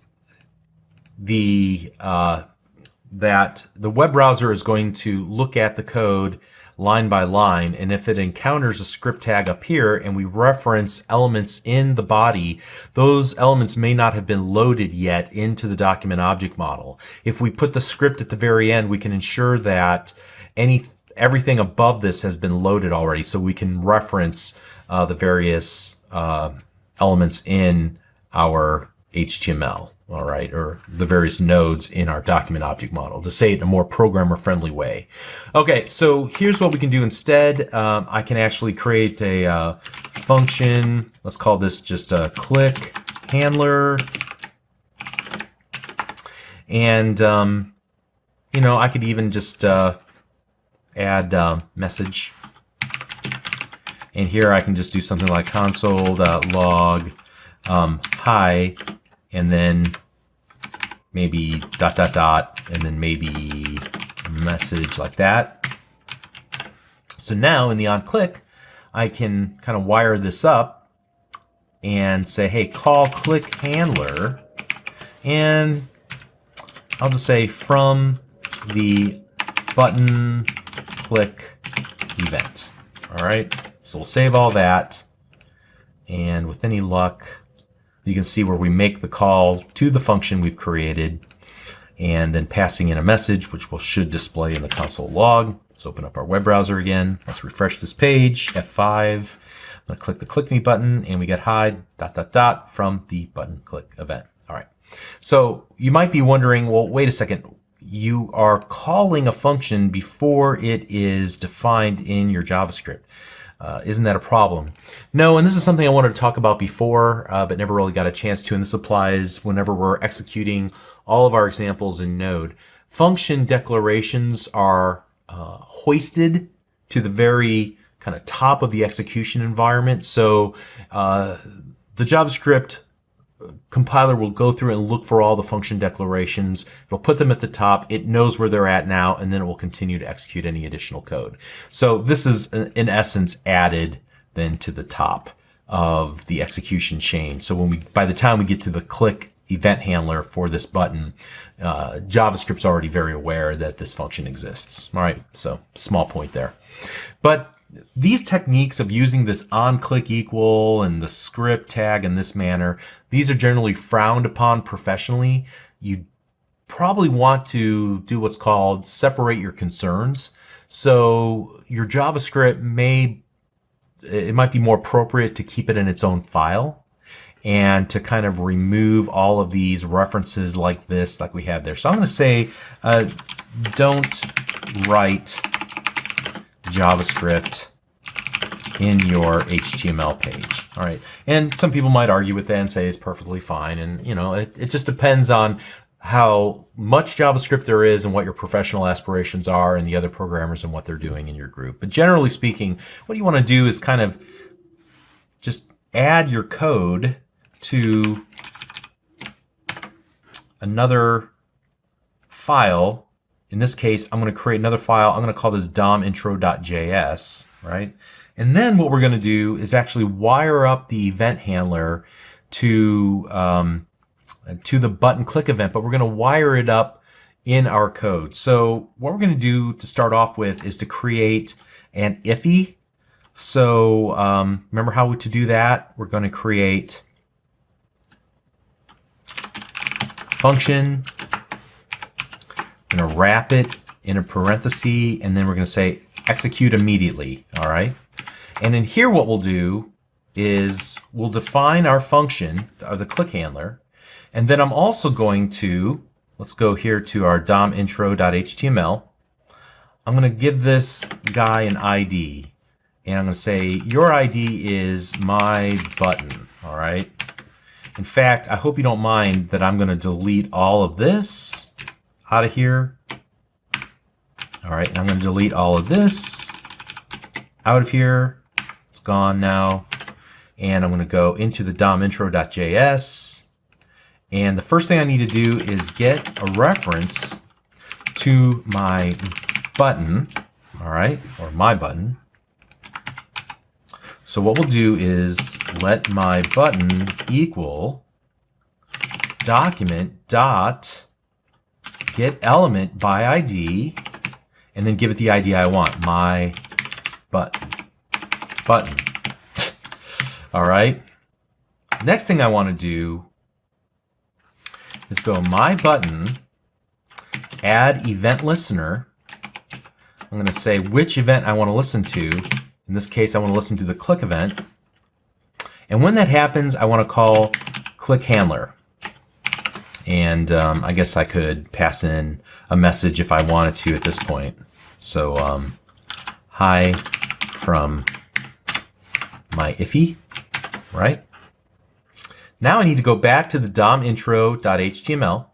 the web browser is going to look at the code line by line, and if it encounters a script tag up here and we reference elements in the body, those elements may not have been loaded yet into the document object model. If we put the script at the very end, we can ensure that any everything above this has been loaded already, so we can reference the various elements in our HTML, all right, or the various nodes in our document object model, to say it in a more programmer-friendly way. Okay, so here's what we can do instead. I can actually create a function. Let's call this just a click handler. And, you know, I could even just add message. And here I can just do something like console.log hi, and then maybe ... and then maybe message like that. So now in the onClick, I can kind of wire this up and say, hey, call click handler, and I'll just say from the button click event. All right, so we'll save all that, and with any luck, you can see where we make the call to the function we've created, and then passing in a message, which should display in the console log. Let's open up our web browser again. Let's refresh this page, F5. I'm gonna click the click me button, and we get hi ... from the button click event. All right. So you might be wondering, well, wait a second. You are calling a function before it is defined in your JavaScript. Isn't that a problem? No, and this is something I wanted to talk about before, but never really got a chance to, and this applies whenever we're executing all of our examples in Node. Function declarations are hoisted to the very kind of top of the execution environment. So the JavaScript compiler will go through and look for all the function declarations. It'll put them at the top. It knows where they're at now, and then it will continue to execute any additional code. So this is, in essence, added then to the top of the execution chain. So when by the time we get to the click event handler for this button, JavaScript's already very aware that this function exists. All right, so small point there. But these techniques of using this onClick equal and the script tag in this manner, these are generally frowned upon professionally. You probably want to do what's called separate your concerns. So your JavaScript it might be more appropriate to keep it in its own file and to kind of remove all of these references like this, like we have there. So I'm going to say, don't write JavaScript in your HTML page. All right, and some people might argue with that and say it's perfectly fine, and you know, it just depends on how much JavaScript there is and what your professional aspirations are and the other programmers and what they're doing in your group. But generally speaking, what you want to do is kind of just add your code to another file. In this case, I'm going to create another file. I'm going to call this dom-intro.js, right? And then what we're going to do is actually wire up the event handler to the button click event, but we're going to wire it up in our code. So what we're going to do to start off with is to create an iffy. So remember how to do that? We're going to create function. We're going to wrap it in a parenthesis, and then we're going to say execute immediately. All right. And in here, what we'll do is we'll define our function, or the click handler, and then I'm also going to, let's go here to our dom-intro.html. I'm going to give this guy an ID, and I'm going to say your ID is my button. All right. In fact, I hope you don't mind that I'm going to delete all of this out of here. All right, and I'm going to delete all of this out of here. It's gone now. And I'm going to go into the dom-intro.js. And the first thing I need to do is get a reference to my button, all right, or my button. So what we'll do is let my button equal document dot get element by ID, and then give it the ID I want, my button. All right. Next thing I want to do is go my button, add event listener, I'm going to say which event I want to listen to. In this case, I want to listen to the click event. And when that happens, I want to call click handler. And I guess I could pass in a message if I wanted to at this point. So hi from my iffy, right? Now I need to go back to the DOM-intro.html.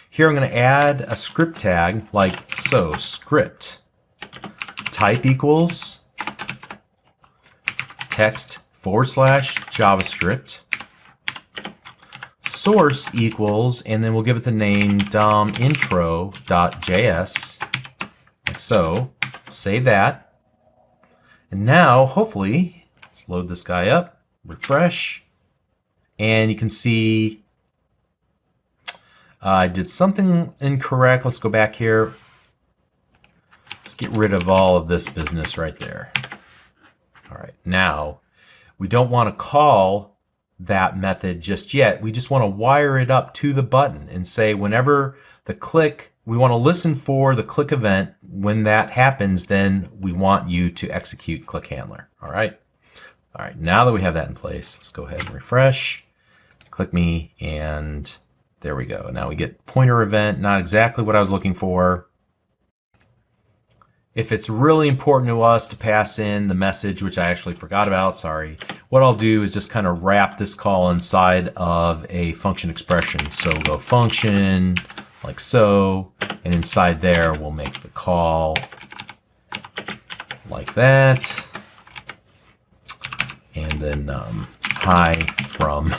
Here I'm going to add a script tag like so, script type equals text / JavaScript, source equals, and then we'll give it the name DOM-intro.js, like so. Save that. And now, hopefully, let's load this guy up, refresh, and you can see I did something incorrect. Let's go back here. Let's get rid of all of this business right there. All right, now we don't want to call that method just yet. We just want to wire it up to the button and say whenever the click, we want to listen for the click event. When that happens, then we want you to execute click handler. All right. All right, now that we have that in place, let's go ahead and refresh, click me, and there we go. Now we get pointer event, not exactly what I was looking for. If it's really important to us to pass in the message, which I actually forgot about, sorry, what I'll do is just kind of wrap this call inside of a function expression. So we'll go function, like so, and inside there we'll make the call like that. And then hi from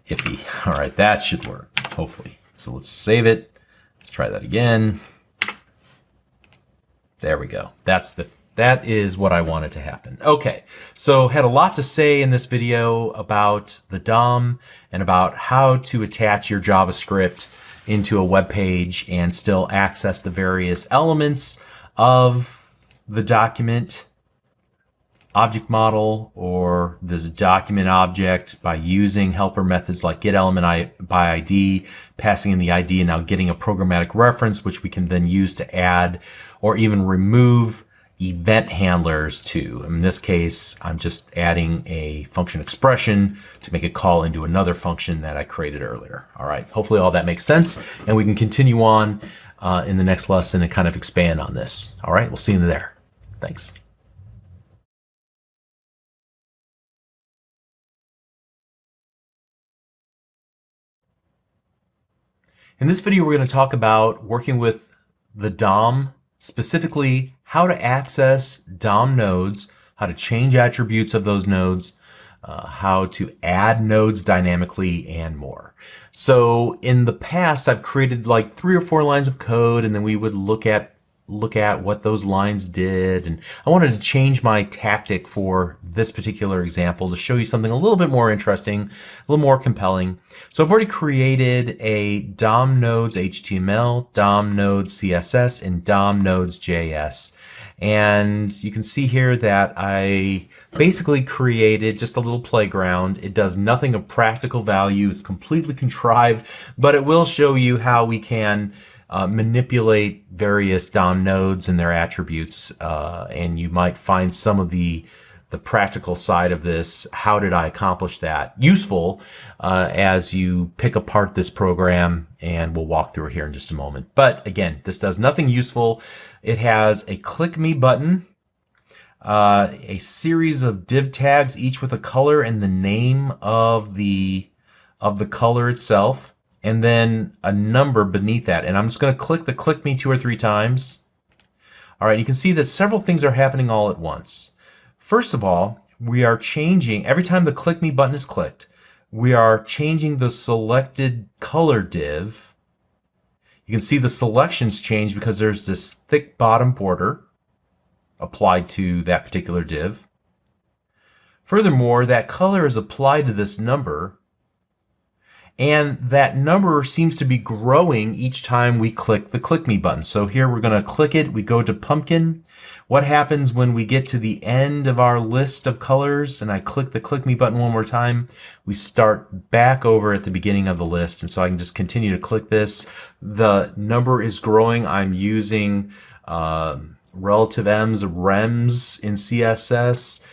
iffy. All right, that should work, hopefully. So let's save it. Let's try that again. There we go. That is what I wanted to happen. Okay, so had a lot to say in this video about the DOM and about how to attach your JavaScript into a web page and still access the various elements of the document object model or this document object by using helper methods like getElementById, passing in the ID, and now getting a programmatic reference, which we can then use to add or even remove event handlers to. In this case, I'm just adding a function expression to make a call into another function that I created earlier. All right, hopefully all that makes sense, and we can continue on in the next lesson and kind of expand on this. All right, we'll see you there. Thanks. In this video, we're going to talk about working with the DOM, specifically how to access DOM nodes, how to change attributes of those nodes, how to add nodes dynamically, and more. So in the past, I've created like 3 or 4 lines of code, and then we would look at what those lines did. And I wanted to change my tactic for this particular example to show you something a little bit more interesting, a little more compelling. So I've already created a DOM nodes HTML, DOM nodes CSS, and DOM nodes JS. And you can see here that I basically created just a little playground. It does nothing of practical value. It's completely contrived, but it will show you how we can manipulate various DOM nodes and their attributes, and you might find some of the practical side of this, how did I accomplish that, useful as you pick apart this program, and we'll walk through it here in just a moment. But again, this does nothing useful. It has a click me button, a series of div tags, each with a color and the name of the color itself, and then a number beneath that. And I'm just going to click the click me 2 or 3 times. All right, you can see that several things are happening all at once. First of all, we are changing, every time the click me button is clicked, we are changing the selected color div. You can see the selections change because there's this thick bottom border applied to that particular div. Furthermore, that color is applied to this number, And that number seems to be growing each time we click the click me button. So here we're going to click it. We go to pumpkin. What happens when we get to the end of our list of colors and I click the click me button one more time? We start back over at the beginning of the list. And so I can just continue to click this. The number is growing. I'm using relative m's, rems in CSS.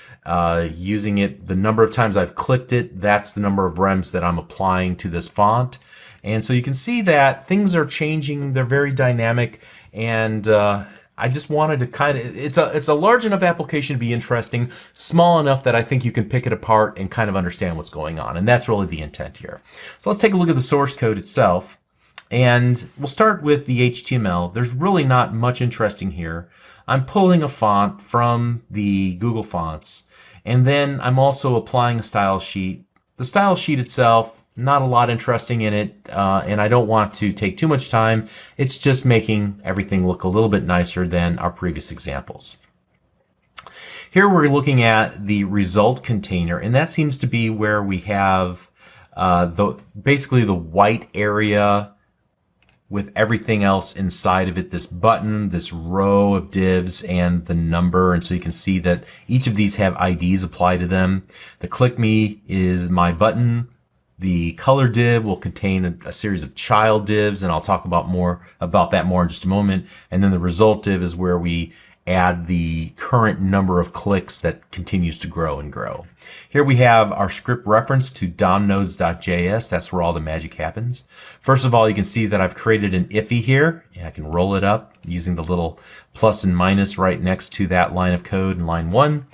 Using it, the number of times I've clicked it, that's the number of rems that I'm applying to this font. And so you can see that things are changing. They're very dynamic. And I just wanted to kind of, it's a large enough application to be interesting, small enough that I think you can pick it apart and kind of understand what's going on. And that's really the intent here. So let's take a look at the source code itself. And we'll start with the HTML. There's really not much interesting here. I'm pulling a font from the Google Fonts. And then I'm also applying a style sheet. The style sheet itself, not a lot interesting in it, and I don't want to take too much time. It's just making everything look a little bit nicer than our previous examples. Here we're looking at the result container, and that seems to be where we have basically the white area with everything else inside of it, this button, this row of divs, and the number. And so you can see that each of these have IDs applied to them. The click me is my button. The color div will contain a series of child divs, and I'll talk about that more in just a moment. And then the result div is where we add the current number of clicks that continues to grow and grow. Here we have our script reference to domnodes.js. That's where all the magic happens. First of all, you can see that I've created an iffy here. And I can roll it up using the little plus and minus right next to that line of code in line 1.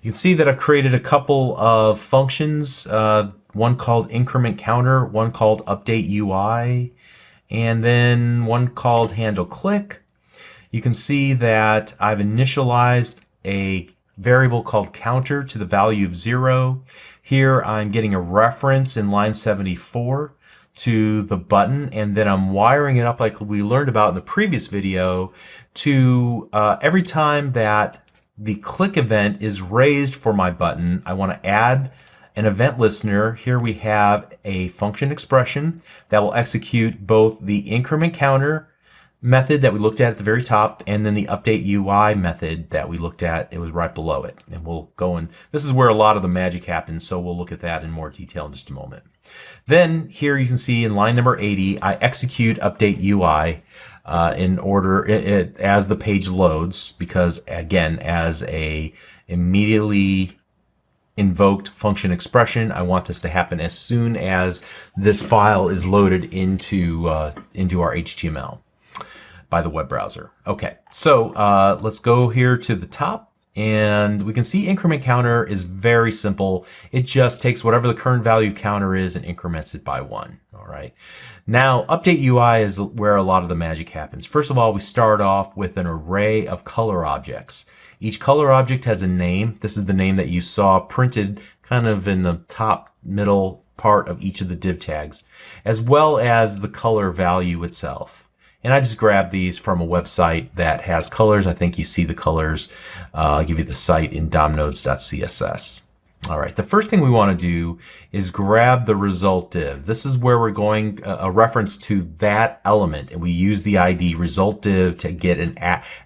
You can see that I've created a couple of functions, one called increment counter, one called update UI, and then one called handle click. You can see that I've initialized a variable called counter to the value of 0. Here I'm getting a reference in line 74 to the button, and then I'm wiring it up like we learned about in the previous video to every time that the click event is raised for my button, I want to add an event listener. Here we have a function expression that will execute both the increment counter method that we looked at the very top, and then the update UI method that we looked at. It was right below it. And we'll go in. This is where a lot of the magic happens, so we'll look at that in more detail in just a moment. Then here you can see in line number 80, I execute update UI in order as the page loads, because again, as a immediately invoked function expression, I want this to happen as soon as this file is loaded into our HTML by the web browser. Okay, so let's go here to the top, and we can see increment counter is very simple. It just takes whatever the current value counter is and increments it by 1. All right. Now, update UI is where a lot of the magic happens. First of all, we start off with an array of color objects. Each color object has a name. This is the name that you saw printed kind of in the top middle part of each of the div tags, as well as the color value itself. And I just grabbed these from a website that has colors. I think you see the colors. I'll give you the site in domnodes.css. All right, the first thing we want to do is grab the result div. This is where we're going a reference to that element, and we use the ID result div to get an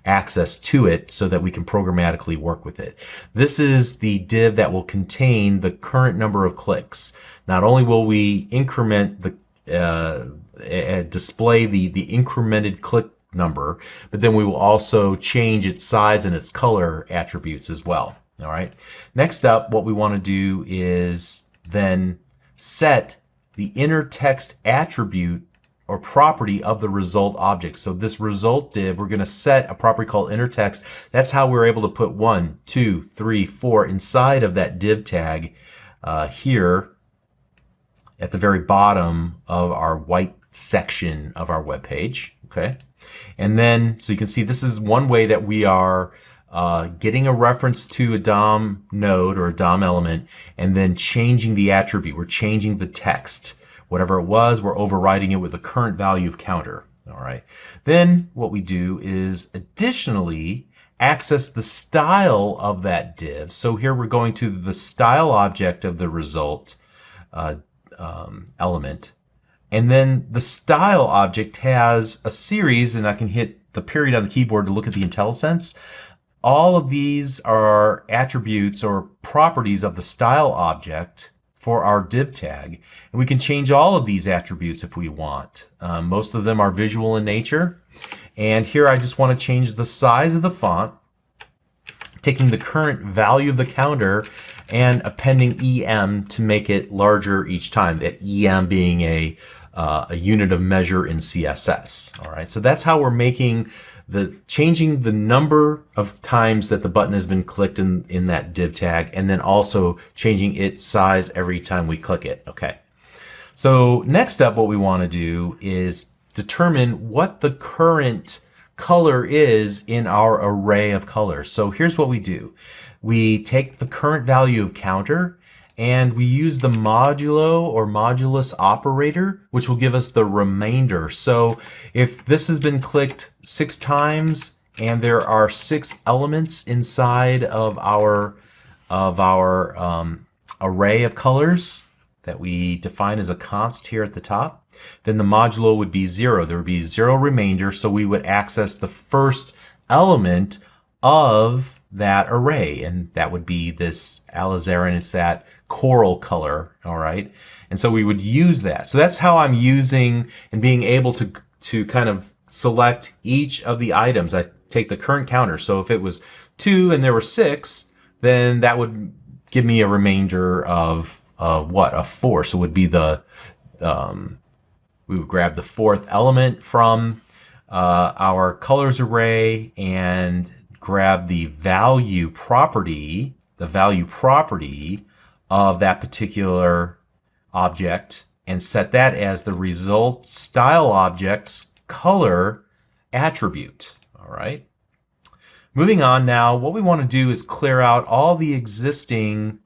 access to it so that we can programmatically work with it. This is the div that will contain the current number of clicks. Not only will we increment the display the incremented click number, but then we will also change its size and its color attributes as well. All right. Next up, what we want to do is then set the inner text attribute or property of the result object. So this result div, we're going to set a property called inner text. That's how we're able to put 1, 2, 3, 4 inside of that div tag here at the very bottom of our white section of our web page. Okay. And then, so you can see this is one way that we are getting a reference to a DOM node or a DOM element and then changing the attribute. We're changing the text. Whatever it was, we're overriding it with the current value of counter. All right. Then what we do is additionally access the style of that div. So here we're going to the style object of the result element. And then the style object has a series, and I can hit the period on the keyboard to look at the IntelliSense. All of these are attributes or properties of the style object for our div tag. And we can change all of these attributes if we want. Most of them are visual in nature. And here I just want to change the size of the font, taking the current value of the counter and appending EM to make it larger each time, that EM being a unit of measure in CSS. All right, so that's how we're changing the number of times that the button has been clicked in that div tag, and then also changing its size every time we click it. Okay, so next up, what we want to do is determine what the current color is in our array of colors. So here's what we do. We take the current value of counter and we use the modulo or modulus operator, which will give us the remainder. So if this has been clicked 6 times and there are 6 elements inside of our array of colors that we define as a const here at the top, then the modulo would be 0. There would be 0 remainder, so we would access the first element of that array, and that would be this alizarin. It's that coral color, all right? And so we would use that. So that's how I'm using and being able to kind of select each of the items. I take the current counter. So if it was 2 and there were 6, then that would give me a remainder of what? A 4. So it would be the we would grab the 4th element from our colors array and grab the value property of that particular object and set that as the result style object's color attribute. All right. Moving on now, what we want to do is clear out all the existing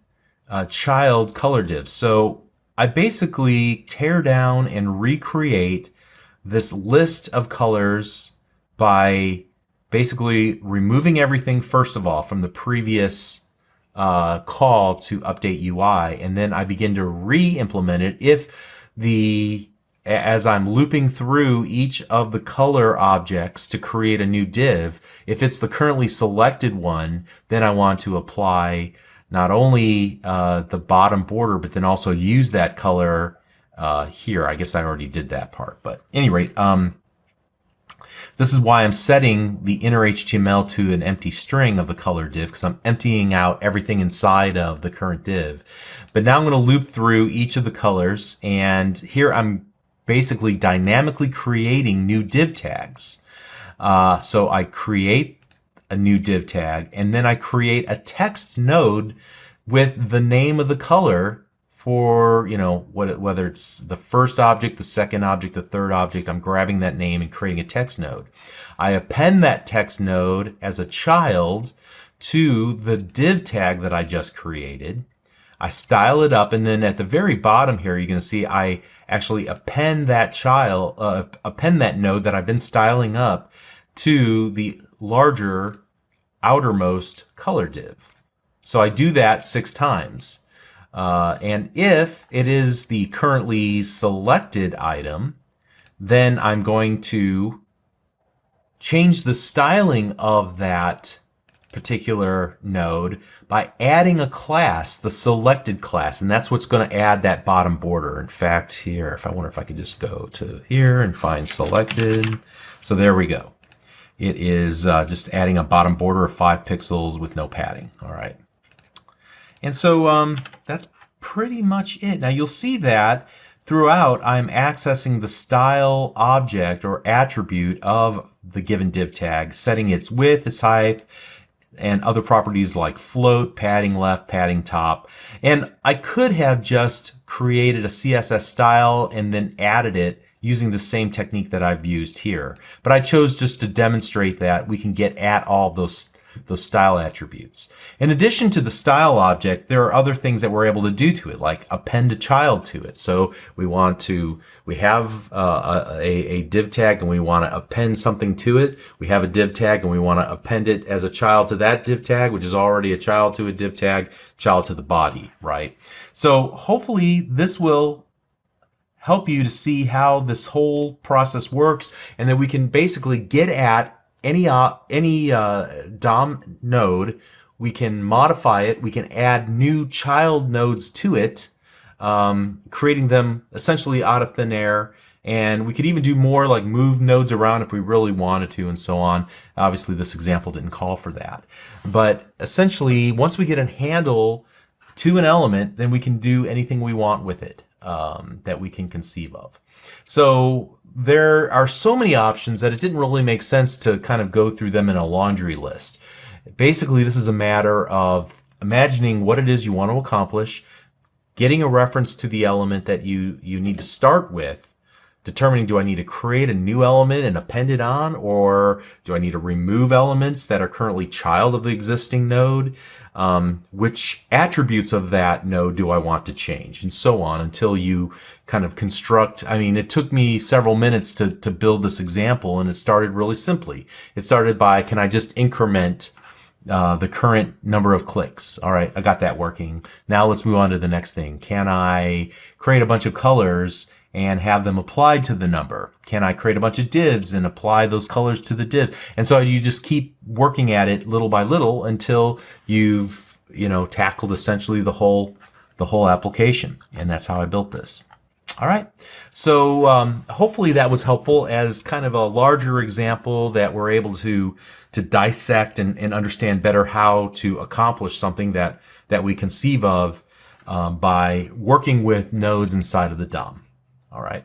child color divs. So I basically tear down and recreate this list of colors by basically removing everything first of all from the previous call to update UI, and then I begin to re-implement it as I'm looping through each of the color objects to create a new div. If it's the currently selected one, then I want to apply not only the bottom border, but then also use that color here. I guess I already did that part, but at any rate, this is why I'm setting the inner HTML to an empty string of the color div, because I'm emptying out everything inside of the current div. But now I'm going to loop through each of the colors, and here I'm basically dynamically creating new div tags. So I create a new div tag, and then I create a text node with the name of the color for, whether it's the first object, the second object, the third object. I'm grabbing that name and creating a text node. I append that text node as a child to the div tag that I just created. I style it up, and then at the very bottom here, you're going to see I actually append that node that I've been styling up to the larger outermost color div. So I do that 6 times. And if it is the currently selected item, then I'm going to change the styling of that particular node by adding a class, the selected class, and that's what's going to add that bottom border. In fact, here, I wonder if I could just go to here and find selected. So there we go. It is just adding a bottom border of 5 pixels with no padding. All right. And so that's pretty much it. Now you'll see that throughout I'm accessing the style object or attribute of the given div tag, setting its width, its height, and other properties like float, padding left, padding top. And I could have just created a CSS style and then added it using the same technique that I've used here. But I chose just to demonstrate that we can get at all those style attributes. In addition to the style object, there are other things that we're able to do to it, like append a child to it. So we have a div tag and we want to append something to it. We have a div tag and we want to append it as a child to that div tag, which is already a child to a div tag, child to the body, right? So hopefully this will help you to see how this whole process works, and that we can basically get at any DOM node. We can modify it. We can add new child nodes to it, creating them essentially out of thin air. And we could even do more, like move nodes around if we really wanted to, and so on. Obviously, this example didn't call for that. But essentially, once we get a handle to an element, then we can do anything we want with it that we can conceive of. So there are so many options that it didn't really make sense to kind of go through them in a laundry list. Basically, this is a matter of imagining what it is you want to accomplish, getting a reference to the element that you need to start with, determining, do I need to create a new element and append it on, or do I need to remove elements that are currently child of the existing node? Which attributes of that node do I want to change, and so on, until you kind of construct. I mean, it took me several minutes to build this example, and it started really simply. It started by, can I just increment the current number of clicks? All right, I got that working. Now let's move on to the next thing. Can I create a bunch of colors and have them applied to the number? Can I create a bunch of divs and apply those colors to the div? And so you just keep working at it little by little until you've, tackled essentially the whole application. And that's how I built this. All right. So hopefully that was helpful as kind of a larger example that we're able to dissect and understand better how to accomplish something that we conceive of by working with nodes inside of the DOM. All right,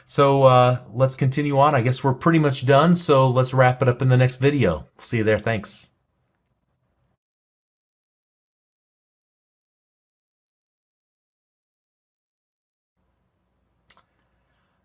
so let's continue on. I guess we're pretty much done, so let's wrap it up in the next video. See you there. Thanks.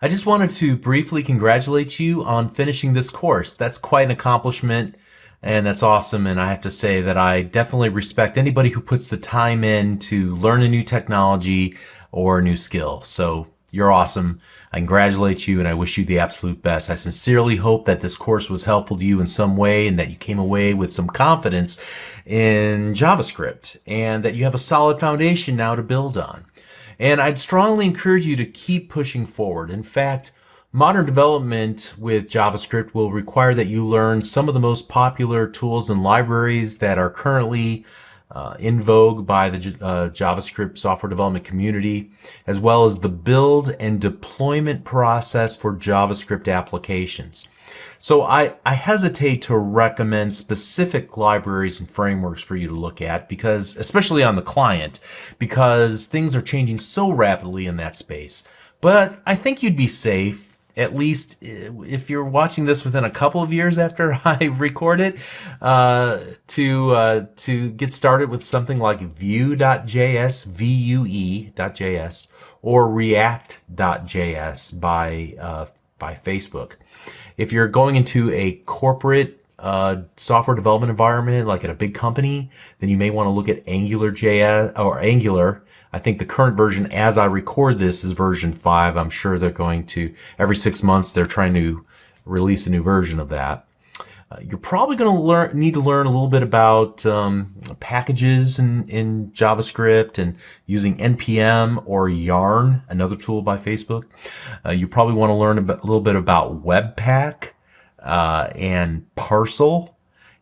I just wanted to briefly congratulate you on finishing this course. That's quite an accomplishment, and that's awesome. And I have to say that I definitely respect anybody who puts the time in to learn a new technology or a new skill. So you're awesome. I congratulate you, and I wish you the absolute best. I sincerely hope that this course was helpful to you in some way, and that you came away with some confidence in JavaScript, and that you have a solid foundation now to build on. And I'd strongly encourage you to keep pushing forward. In fact, modern development with JavaScript will require that you learn some of the most popular tools and libraries that are currently in vogue by the JavaScript software development community, as well as the build and deployment process for JavaScript applications. So I hesitate to recommend specific libraries and frameworks for you to look at, because, especially on the client, because things are changing so rapidly in that space. But I think you'd be safe, at least if you're watching this within a couple of years after I record it, to get started with something like Vue.js, Vue.js, or React.js by Facebook. If you're going into a corporate software development environment, like at a big company, then you may want to look at Angular.js or Angular. I think the current version, as I record this, is version 5. I'm sure they're going to, every 6 months, they're trying to release a new version of that. You're probably going to need to learn a little bit about packages in JavaScript, and using NPM or Yarn, another tool by Facebook. You probably want to learn a little bit about Webpack and Parcel.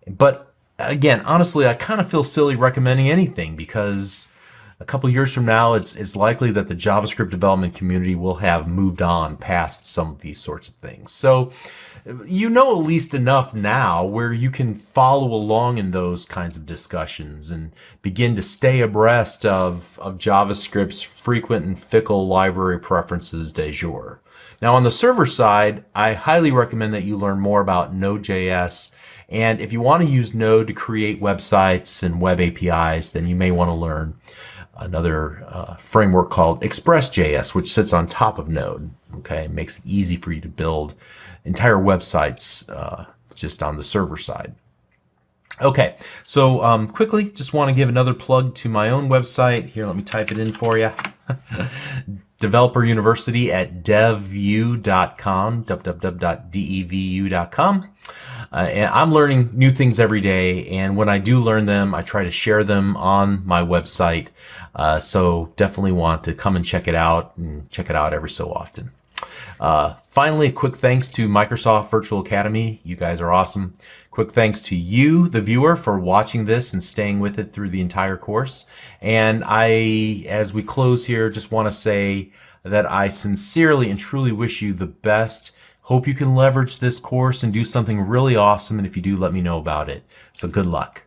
But again, honestly, I kind of feel silly recommending anything, because a couple years from now, it's likely that the JavaScript development community will have moved on past some of these sorts of things. So you know at least enough now where you can follow along in those kinds of discussions and begin to stay abreast of JavaScript's frequent and fickle library preferences de jour. Now, on the server side, I highly recommend that you learn more about Node.js. And if you want to use Node to create websites and web APIs, then you may want to learn another framework called Express.js, which sits on top of Node. Okay, it makes it easy for you to build entire websites just on the server side. Okay, so quickly, just want to give another plug to my own website. Here, let me type it in for you. Developer University at devu.com, www.devu.com. And I'm learning new things every day, and when I do learn them, I try to share them on my website. So definitely want to come and check it out, and check it out every so often. Finally, a quick thanks to Microsoft Virtual Academy. You guys are awesome. Quick thanks to you, the viewer, for watching this and staying with it through the entire course. And as we close here, just want to say that I sincerely and truly wish you the best. Hope you can leverage this course and do something really awesome. And if you do, let me know about it. So good luck.